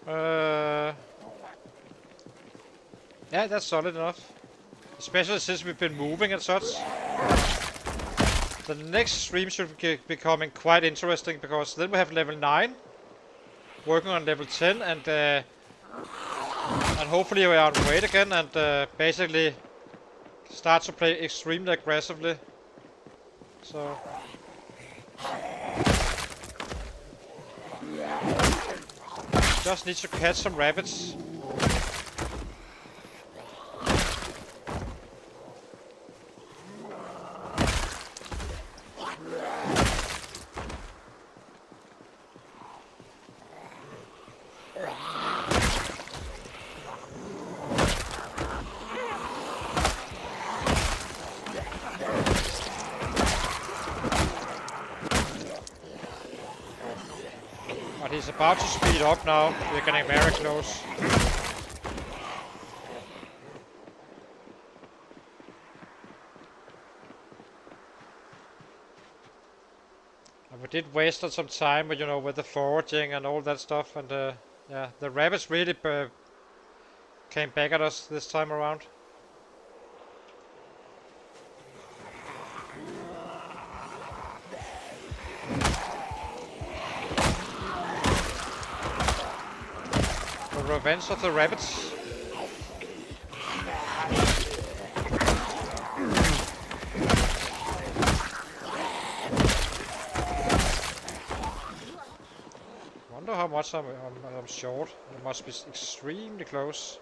Yeah, that's solid enough. Especially since we've been moving and such. The next stream should be becoming quite interesting because then we have level 9. Working on level 10 and hopefully we are on weight again and basically start to play extremely aggressively. So just need to catch some rabbits. But he's about to speed up now. We're getting very close. And we did waste some time, with, you know, with the foraging and all that stuff. And yeah, the rabbits really came back at us this time around. The revenge of the rabbits. Wonder how much I'm short. It must be extremely close.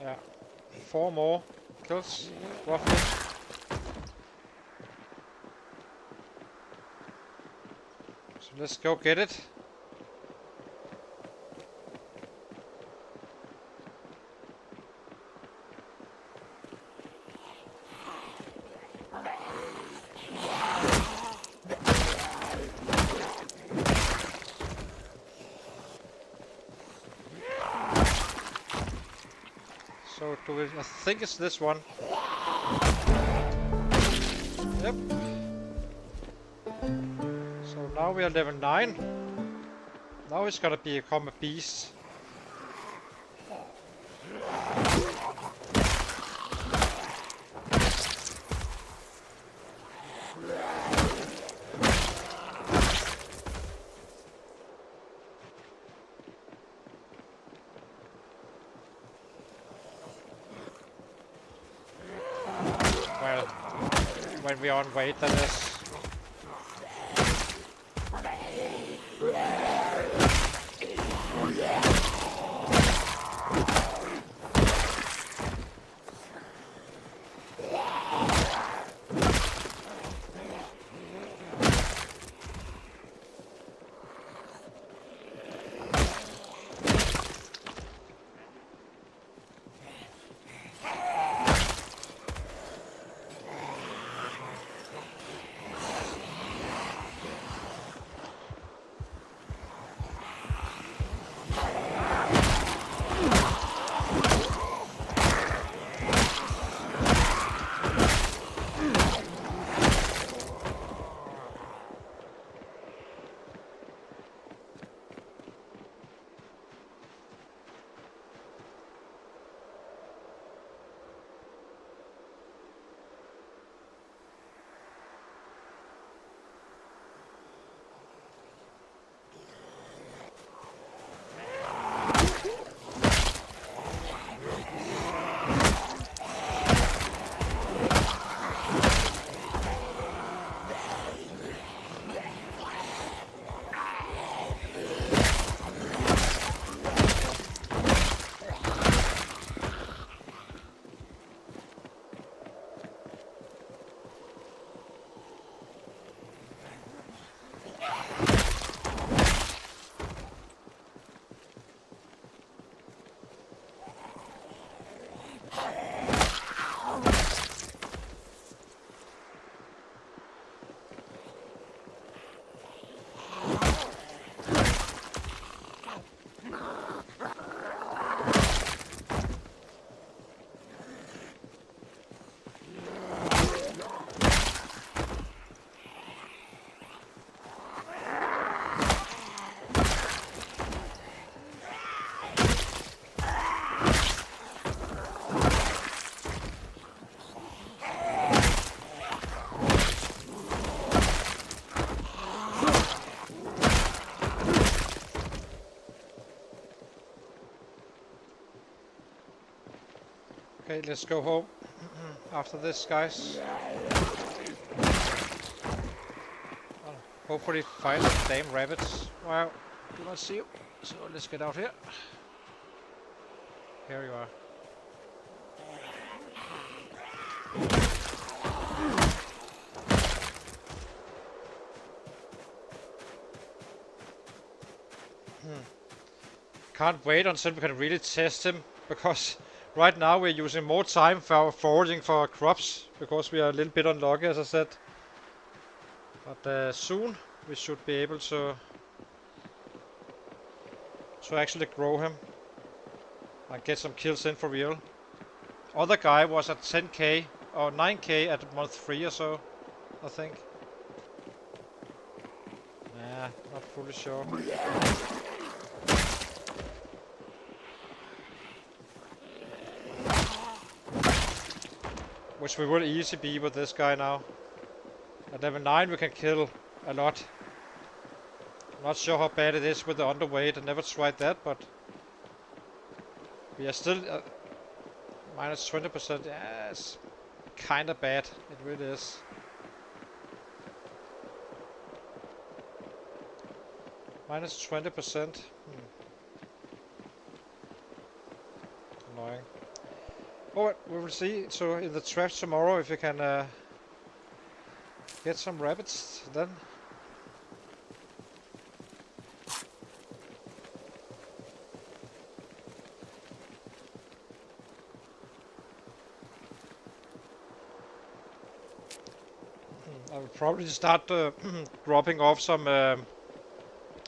Yeah, 4 more kills, roughly. So let's go get it. So do we, I think it's this one. Yep. So now we are level 9. Now it's gonna become a beast. Well, when we're on weight, that is. Okay, let's go home after this, guys. I'll hopefully find the damn rabbits. Wow, do not see you. So let's get out here. Here you are. Can't wait until we can really test him, because right now we're using more time for foraging for crops, because we are a little bit unlucky, as I said. But soon we should be able to actually grow him and get some kills in for real. Other guy was at 10k or 9k at month 3 or so, I think. Nah, not fully sure. Which we will easily be with this guy now. At level 9 we can kill a lot. I'm not sure how bad it is with the underweight. I never tried that, but we are still minus 20%. Yeah, it's kinda bad. It really is. Minus 20%. Annoying. Alright, we will see. So in the traps tomorrow, if you can get some rabbits, then. I will probably start dropping off some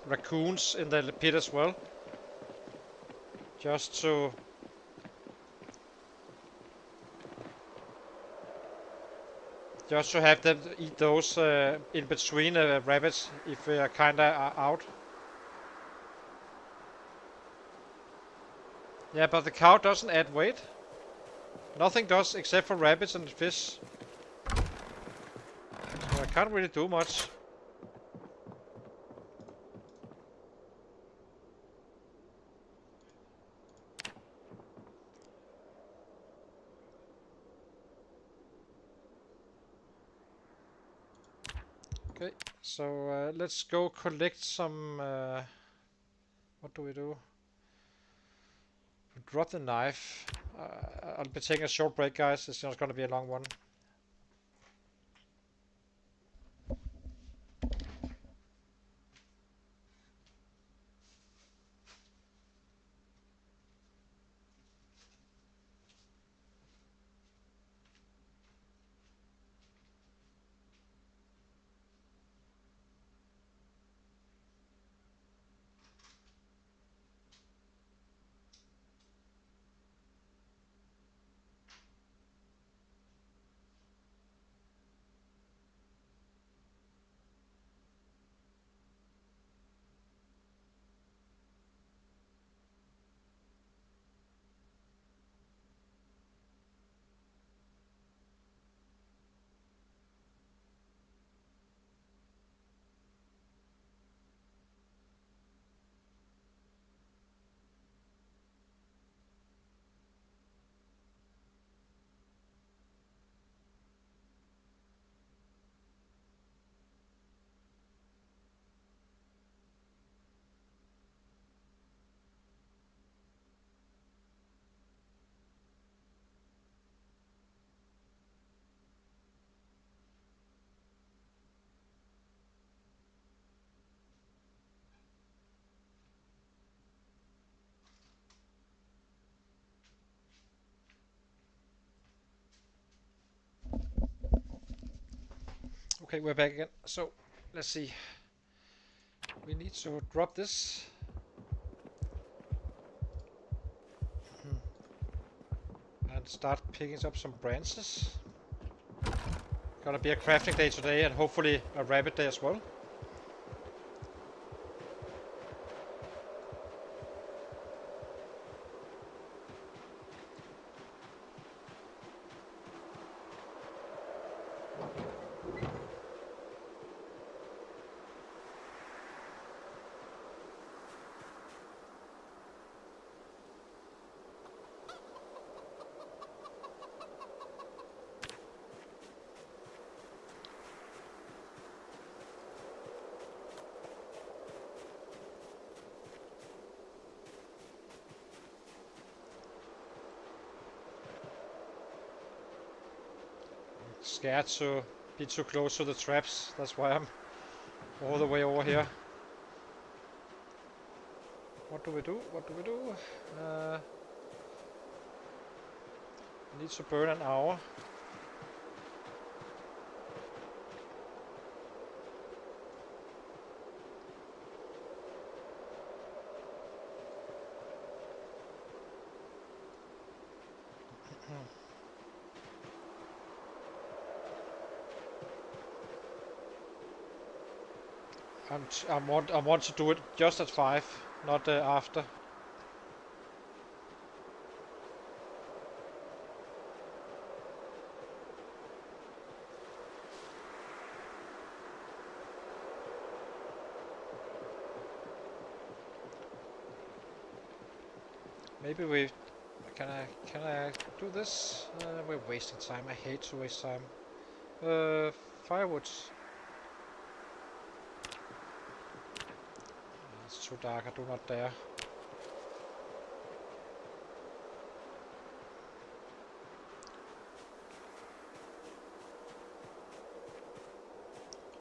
raccoons in the pit as well. Just to have them eat those in between rabbits if we are kinda out. Yeah, but the cow doesn't add weight. Nothing does except for rabbits and fish. So I can't really do much. Okay, so let's go collect some. What do we do? Drop the knife. I'll be taking a short break, guys. It's not going to be a long one. Okay, we're back again. So let's see. We need to drop this. And start picking up some branches. Gonna be a crafting day today and hopefully a rabbit day as well. scared to be too close to the traps. That's why I'm all the way over here. What do we do? What do we do? Need to burn an hour. I want to do it just at 5, not after. Maybe we can I do this? We're wasting time. I hate to waste time. Firewood. It's too dark. I do not dare.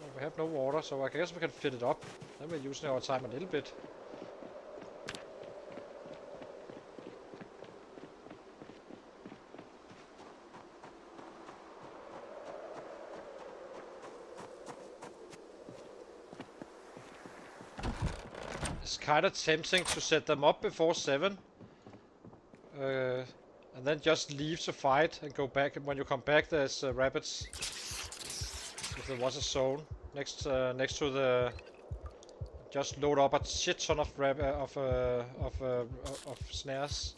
Well, we have no water, so I guess we can fit it up. Then we're using our time a little bit. It's kind of tempting to set them up before 7. And then just leave the fight and go back. And when you come back, there's rabbits. If there was a zone next to the, just load up a shit ton of snares.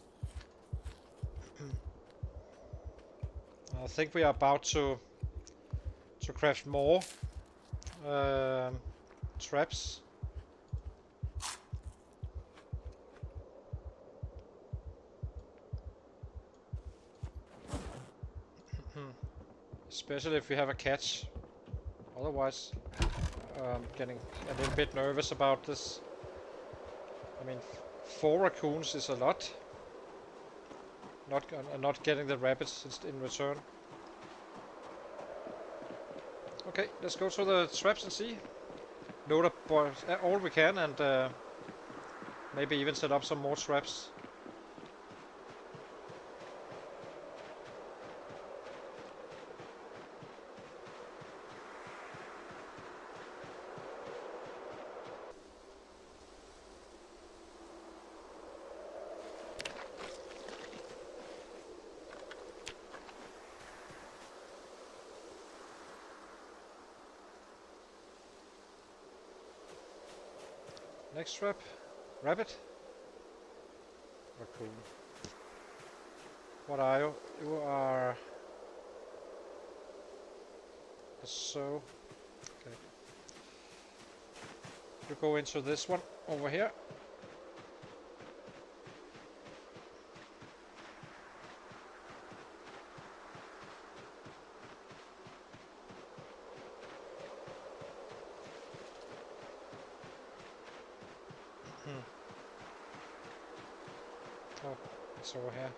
I think we are about to craft more traps. Especially if we have a catch. Otherwise, I'm getting a little bit nervous about this. I mean, 4 raccoons is a lot. Not getting the rabbits in return. Okay, let's go to the traps and see. Load up all we can and maybe even set up some more traps. Next trap, rabbit, raccoon. What are you? You are a sow. Okay. You go into this one over here. Oh, it's over here.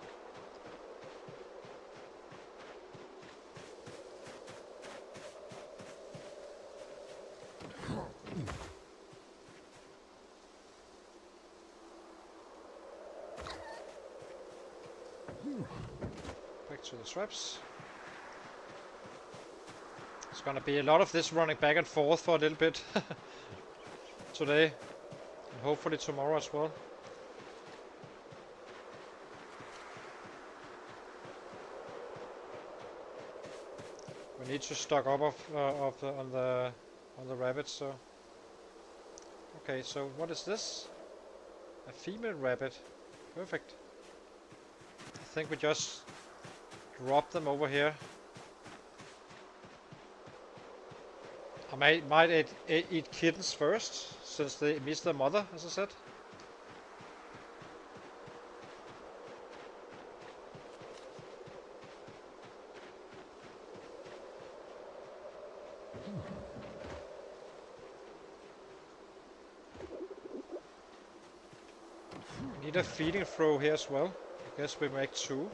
Back to the traps. It's gonna be a lot of this running back and forth for a little bit today, and hopefully tomorrow as well. We need to stock up on the rabbits. So okay, so what is this? A female rabbit. Perfect. I think we just drop them over here. I might eat kittens first, since they miss their mother, as I said. We need a feeding throw here as well. I guess we make 2.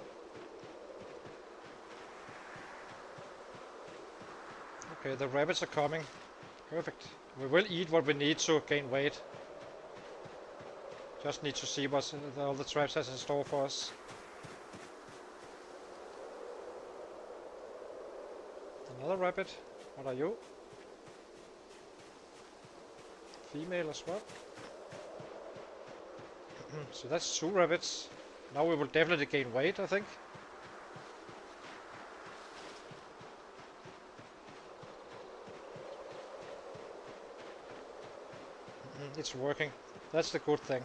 Okay, the rabbits are coming. Perfect. We will eat what we need to gain weight. Just need to see what all the traps has in store for us. Another rabbit. What are you? Female as well. So that's 2 rabbits. Now we will definitely gain weight, I think. It's working. That's the good thing.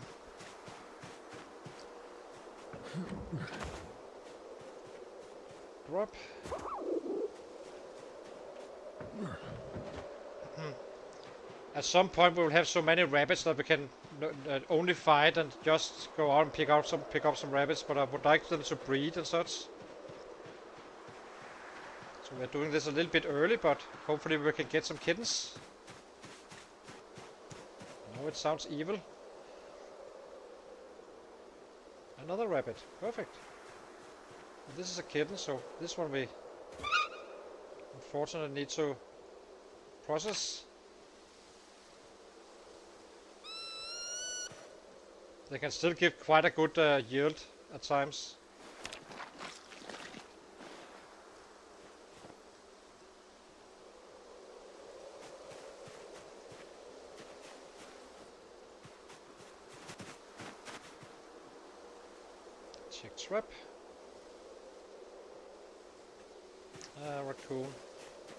Drop. At some point we will have so many rabbits that we can only fight and just go out and pick up some rabbits, but I would like them to breed and such. So we're doing this a little bit early, but hopefully we can get some kittens. No, it sounds evil. Another rabbit. Perfect. This is a kitten, so this one we unfortunately need to process. They can still give quite a good yield at times. Check trap. Raccoon.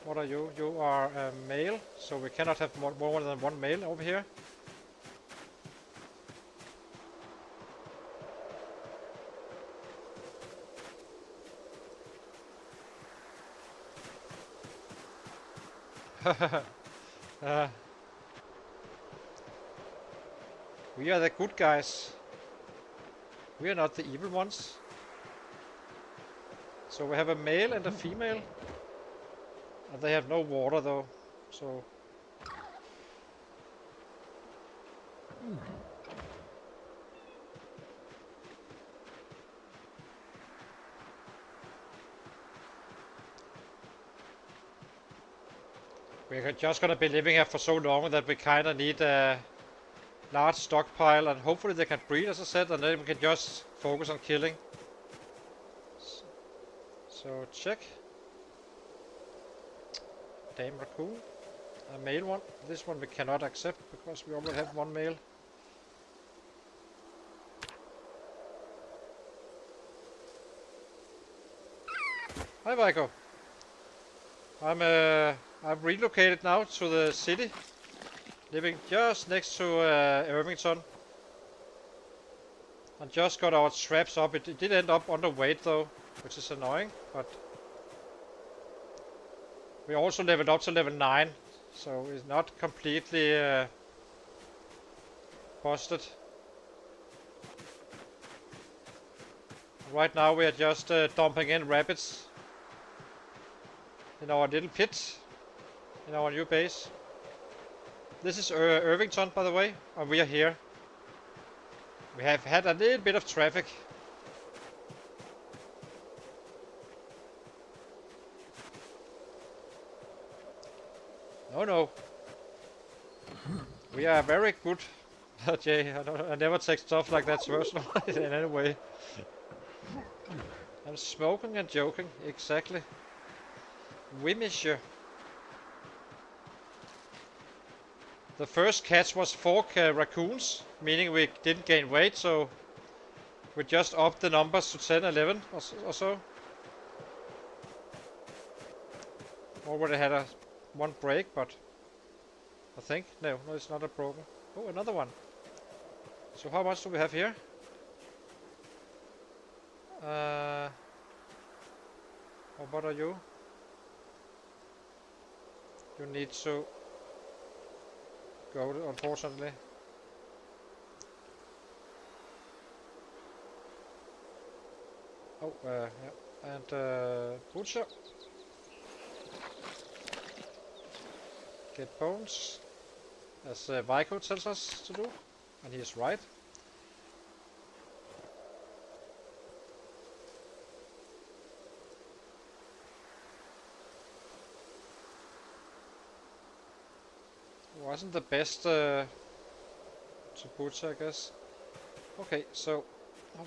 What are you? You are a male, so we cannot have more than one male over here. We are the good guys. We are not the evil ones. So we have a male and a female. And they have no water though, so... We're just gonna be living here for so long that we kinda need a large stockpile, and hopefully they can breed, as I said, and then we can just focus on killing. So check. Damn raccoon. A male one. This one we cannot accept because we already have one male. Hi Vico. I'm relocated now to the city, living just next to Irvington. I just got our traps up. It did end up underweight though, which is annoying, but we also leveled up to level 9, so it's not completely busted. Right now we are just dumping in rabbits in our little pit, in our new base. This is Irvington, by the way, and we are here. We have had a little bit of traffic. No. We are very good. Jay, I never take stuff like that personal in any way. I'm smoking and joking, exactly. Oui, monsieur. The first catch was 4 raccoons, meaning we didn't gain weight, so we just upped the numbers to 10, 11 or so. Already had one break, but I think no, it's not a problem. Oh, another one. So how much do we have here? What are you? You need to go, unfortunately. Oh, yeah. And butcher. Get bones, as Vico tells us to do, and he is right. Wasn't the best to put, I guess. Okay, so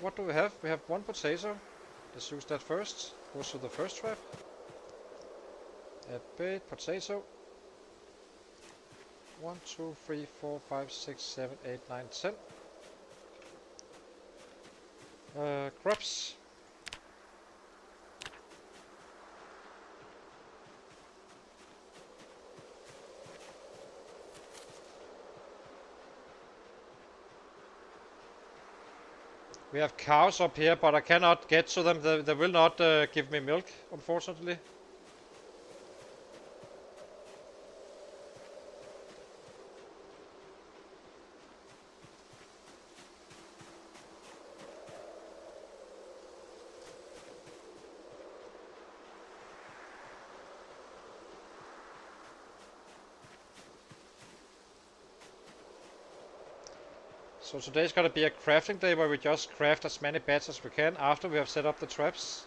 what do we have? We have one potato. Let's use that first. Goes to the first trap. A bait, potato. 1, 2, 3, 4, 5, 6, 7, 8, 9, 10. Grubs. We have cows up here, but I cannot get to them. They will not give me milk, unfortunately. So today's gonna be a crafting day where we just craft as many beds as we can after we have set up the traps.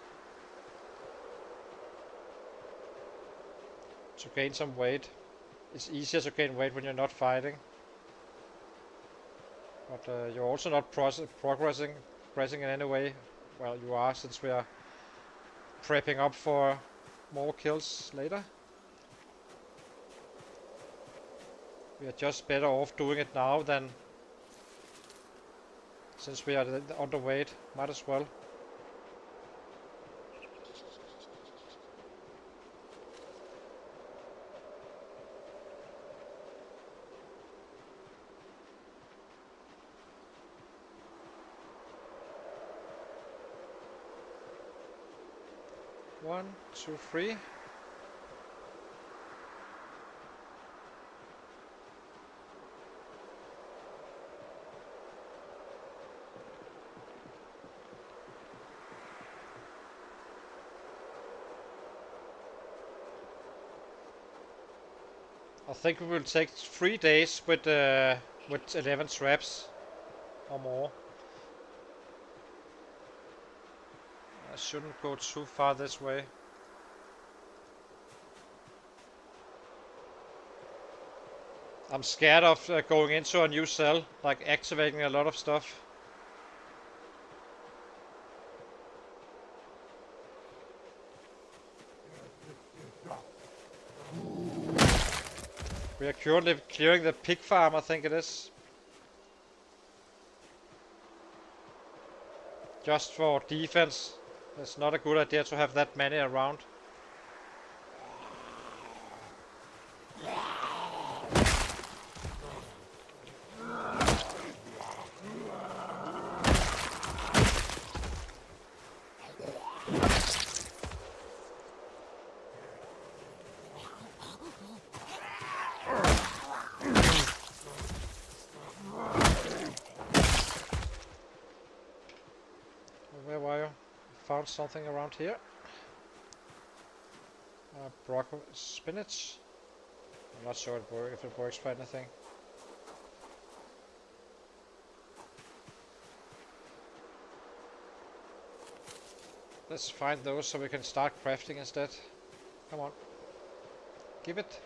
To gain some weight. It's easier to gain weight when you're not fighting. But you're also not progressing in any way. Well, you are, since we are prepping up for more kills later. We are just better off doing it now than since we are underweight. Might as well. One, two, three. I think we will take 3 days with 11 traps or more. I shouldn't go too far this way. I'm scared of going into a new cell, like activating a lot of stuff. We are currently clearing the pig farm, I think it is. Just for defense. It's not a good idea to have that many around. Where were you? Found something around here. Broccoli, spinach. I'm not sure if it works for anything. Let's find those so we can start crafting instead. Come on. Give it.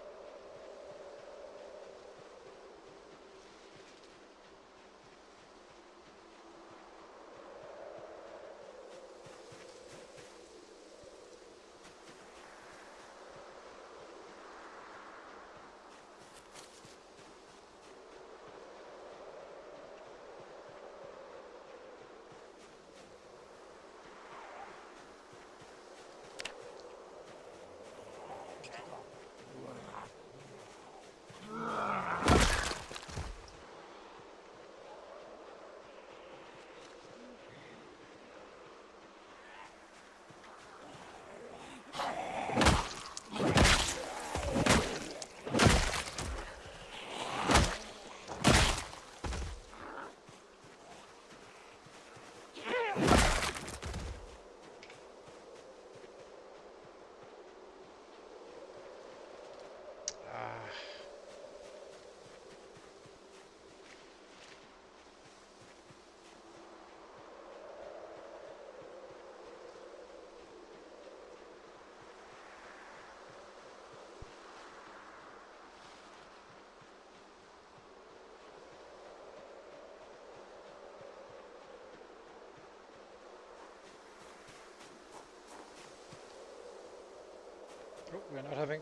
We're not having...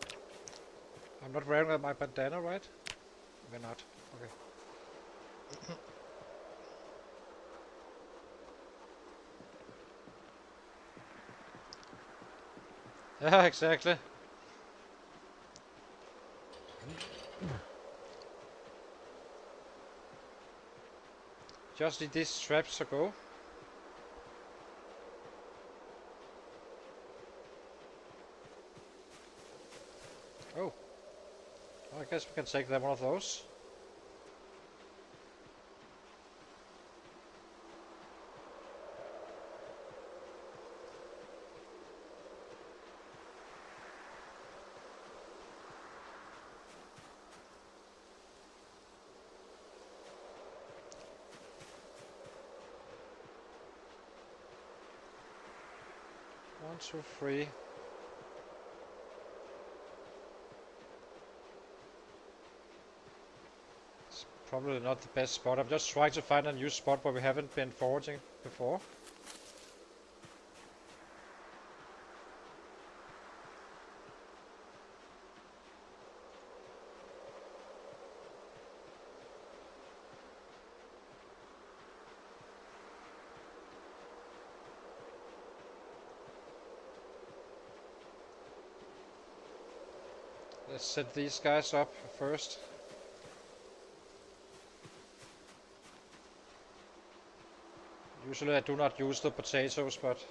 I'm not wearing my bandana, right? We're not. Okay. Yeah, exactly. Just need these traps to go. Oh. I guess we can take them one of those. One, two, three. It's probably not the best spot. I'm just trying to find a new spot where we haven't been foraging before. Let's set these guys up first. Usually I do not use the potatoes, but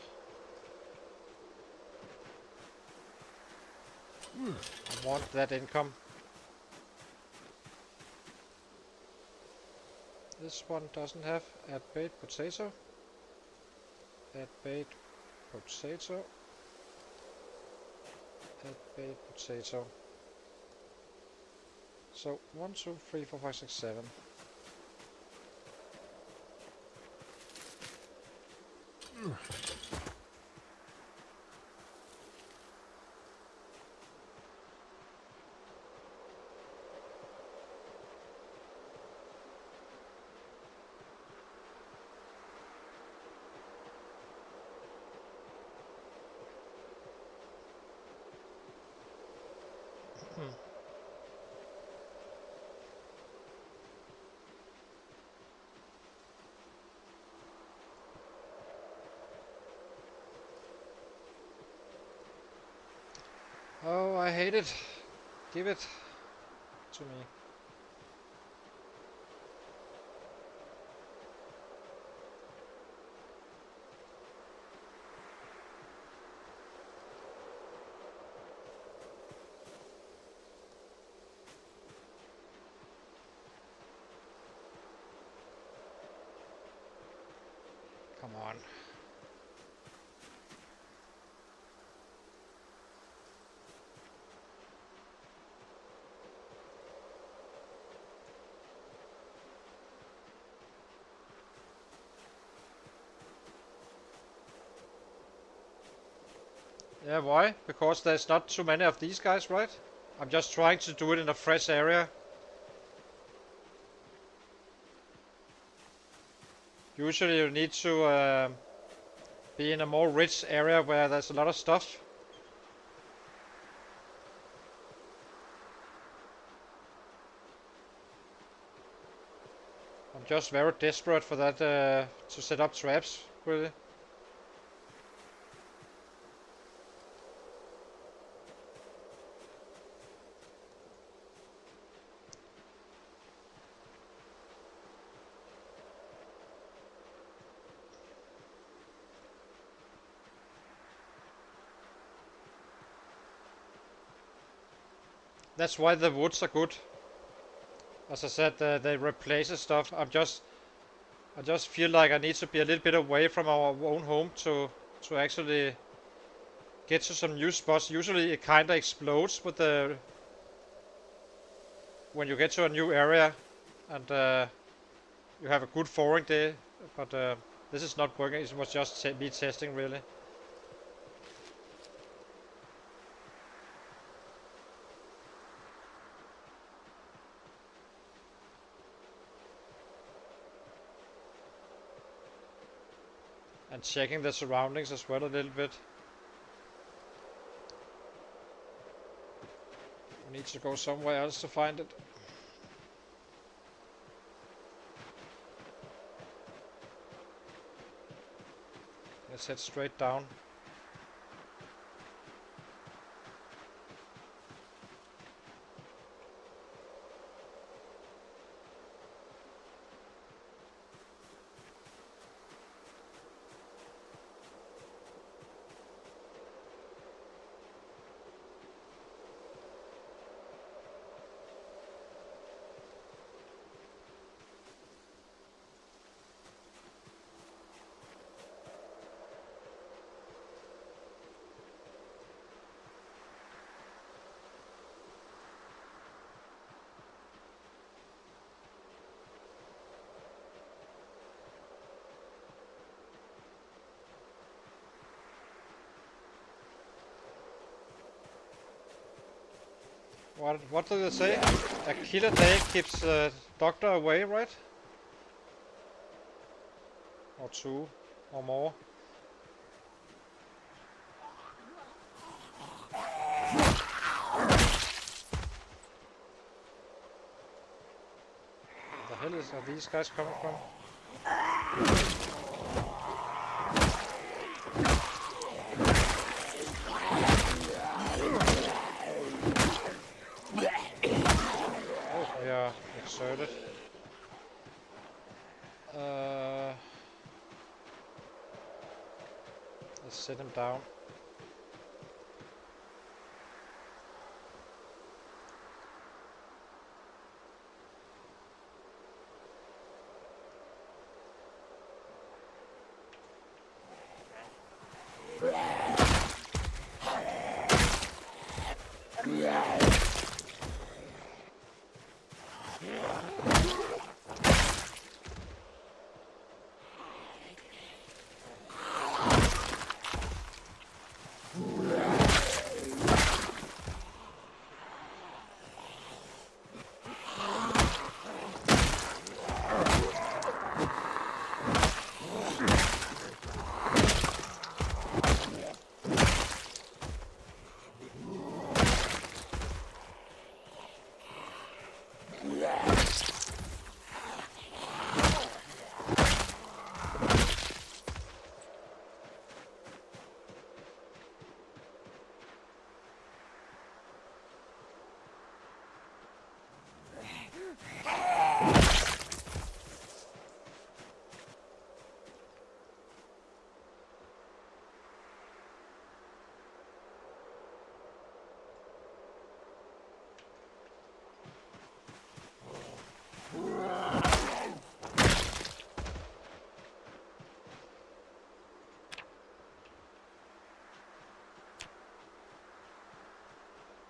I want that income. This one doesn't have add bait potato. Add bait potato. Add bait potato. So 1, 2, 3, 4, 5, 6, 7. Oh, I hate it. Give it to me. Come on. Yeah, why? Because there's not too many of these guys, right? I'm just trying to do it in a fresh area. Usually you need to be in a more rich area where there's a lot of stuff. I'm just very desperate for that to set up traps, really. That's why the woods are good. As I said, they replace stuff. I just feel like I need to be a little bit away from our own home to actually get to some new spots. Usually it kinda explodes with the when you get to a new area and you have a good foraging day, but this is not working. It was just me testing, really. And checking the surroundings as well a little bit. Need to go somewhere else to find it. Let's head straight down. What do they say? A kill a day keeps the doctor away, right? Or 2 or more. The hell are these guys coming from? Oh, we are exerted. Let's sit him down.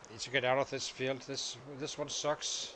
Need to get out of this field. This one sucks.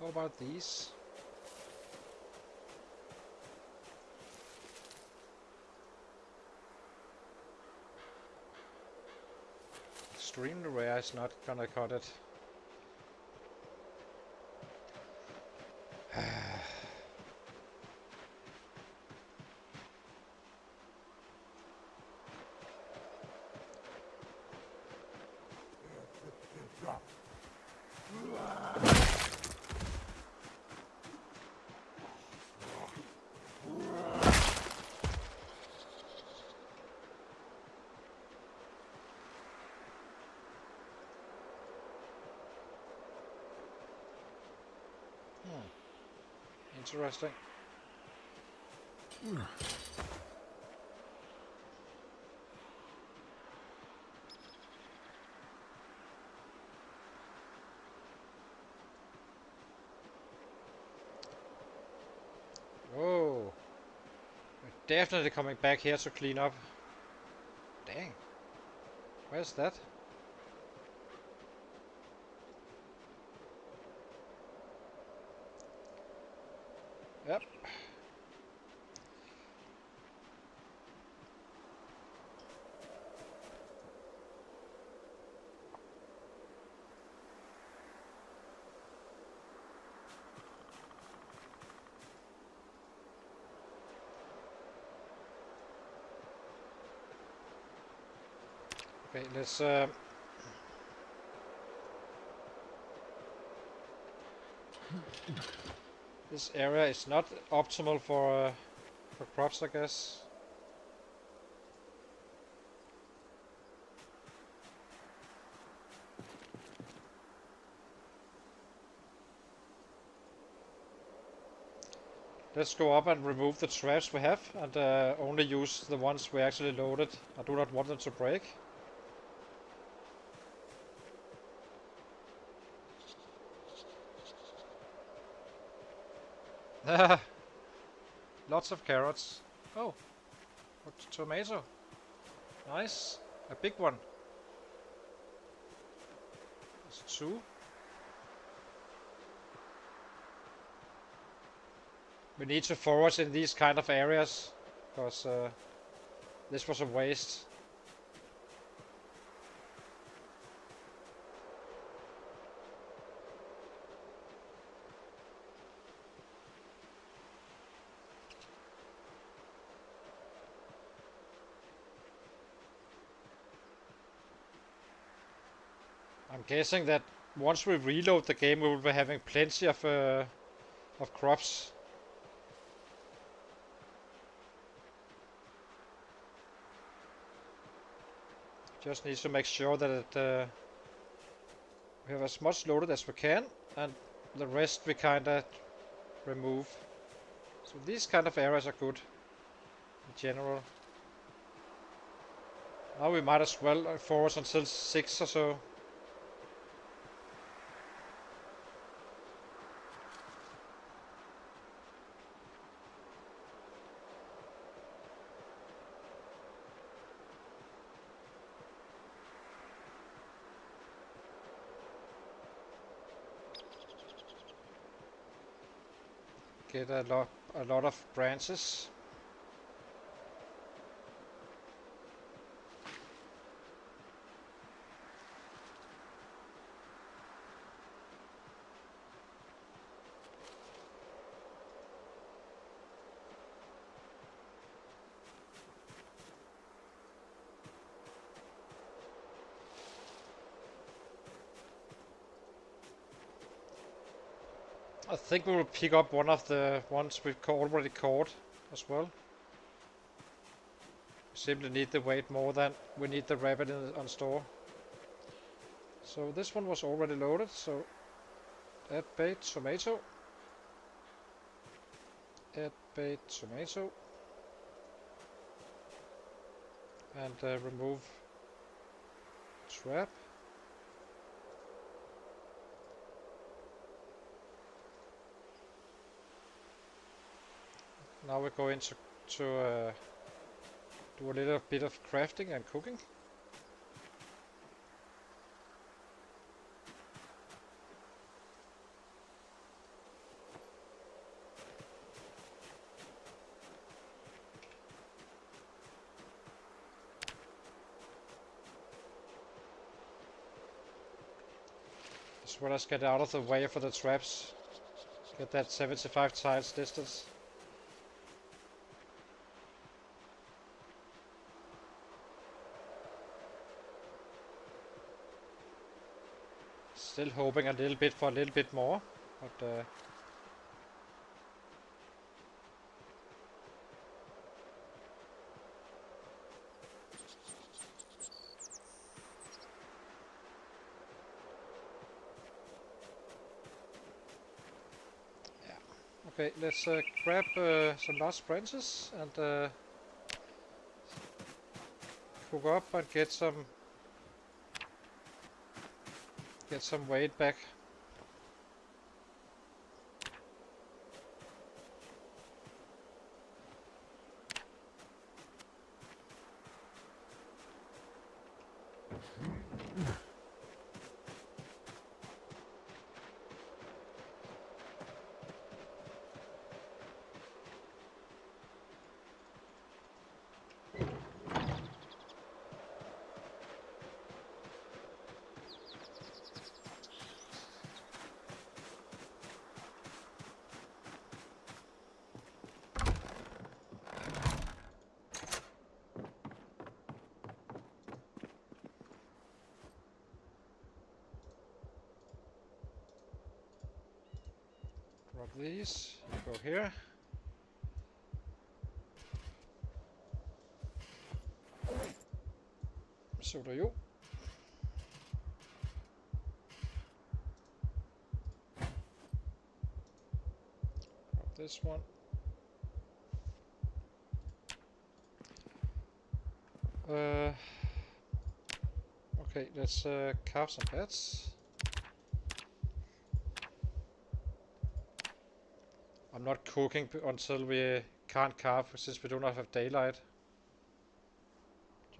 How about these? Extremely rare is not gonna cut it. Interesting. Whoa. We're definitely coming back here to clean up. Dang. Where's that? Yep. Okay, let's this area is not optimal for crops, I guess. Let's go up and remove the traps we have and only use the ones we actually loaded. I do not want them to break. Lots of carrots. Oh, a tomato. Nice. A big one. There's 2. We need to forage in these kind of areas, because this was a waste. I'm guessing that once we reload the game, we will be having plenty of crops. Just need to make sure that we have as much loaded as we can, and the rest we kinda remove. So these kind of areas are good in general. Now we might as well forward until 6 or so. Get a lot of branches. I think we will pick up one of the ones we've already caught as well. We simply need the weight more than we need the rabbit on store. So this one was already loaded, so add bait, tomato. Add bait, tomato. And remove trap. Now we go into do a little bit of crafting and cooking. As well as get out of the way for the traps. Get that 75 tiles distance. Still hoping a little bit for a little bit more, but Okay, let's grab some large branches and cook up and get some weight back. Drop these, go here. So do you. Drop this one. Okay, let's carve some beds. I'm not cooking until we can't carve since we do not have daylight.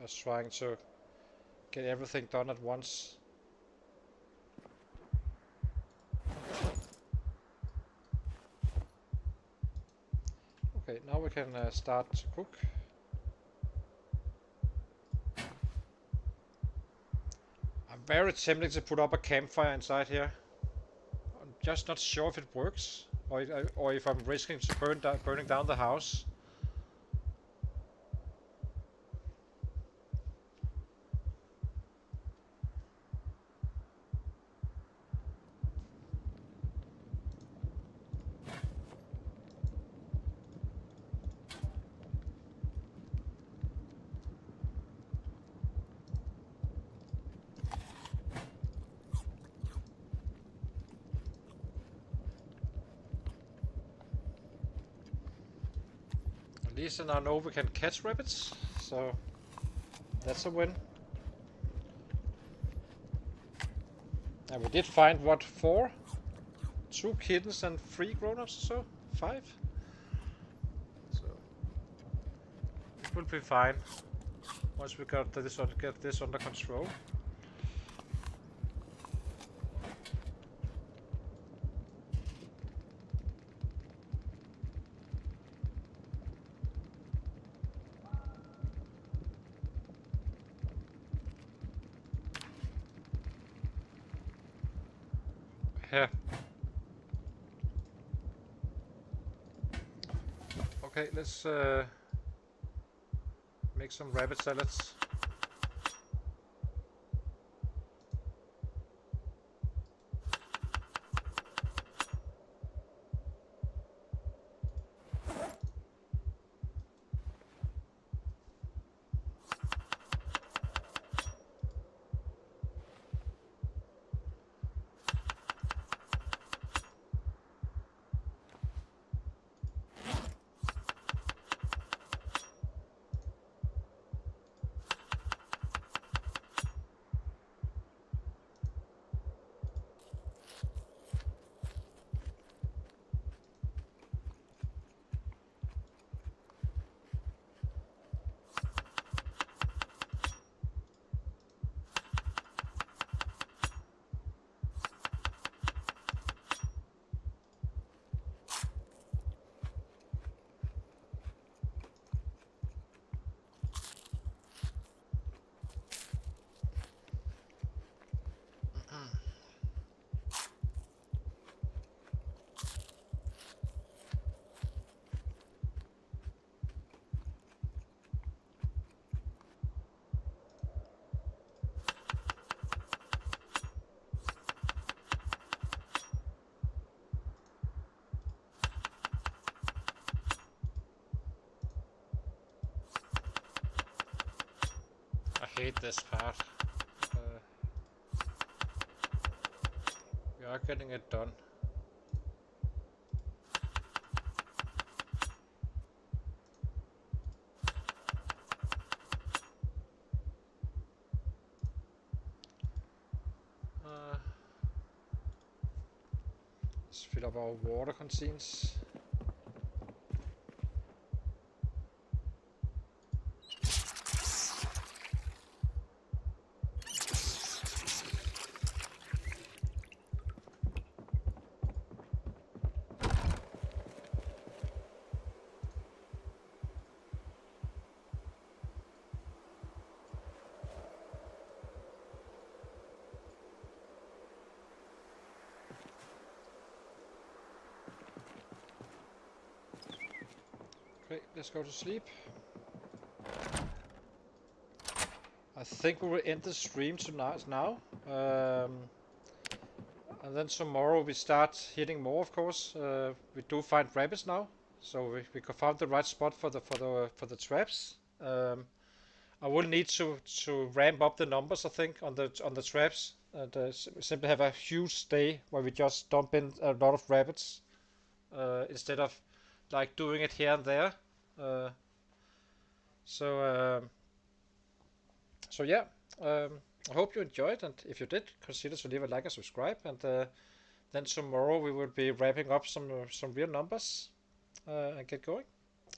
Just trying to get everything done at once. Okay, now we can start to cook. I'm very tempted to put up a campfire inside here. I'm just not sure if it works, or if I'm risking to burning down the house. At least I know we can catch rabbits, so that's a win. And we did find, what, 4? 2 kittens and 3 grown-ups or so? 5? So it will be fine once we get this under control. Here. Okay, let's make some rabbit salads. I hate this part. We are getting it done. Let's fill up our water canteens. Okay, let's go to sleep. I think we will end the stream tonight now. And then tomorrow we start hitting more, of course. We do find rabbits now, so we found the right spot for the traps. I will need to ramp up the numbers, I think, on the traps, and simply have a huge day where we just dump in a lot of rabbits instead of like doing it here and there. Uh, so so yeah, I hope you enjoyed, and if you did, consider to leave a like and subscribe. And then tomorrow we will be wrapping up some real numbers and get going.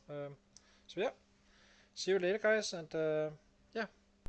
So yeah, see you later, guys, and yeah.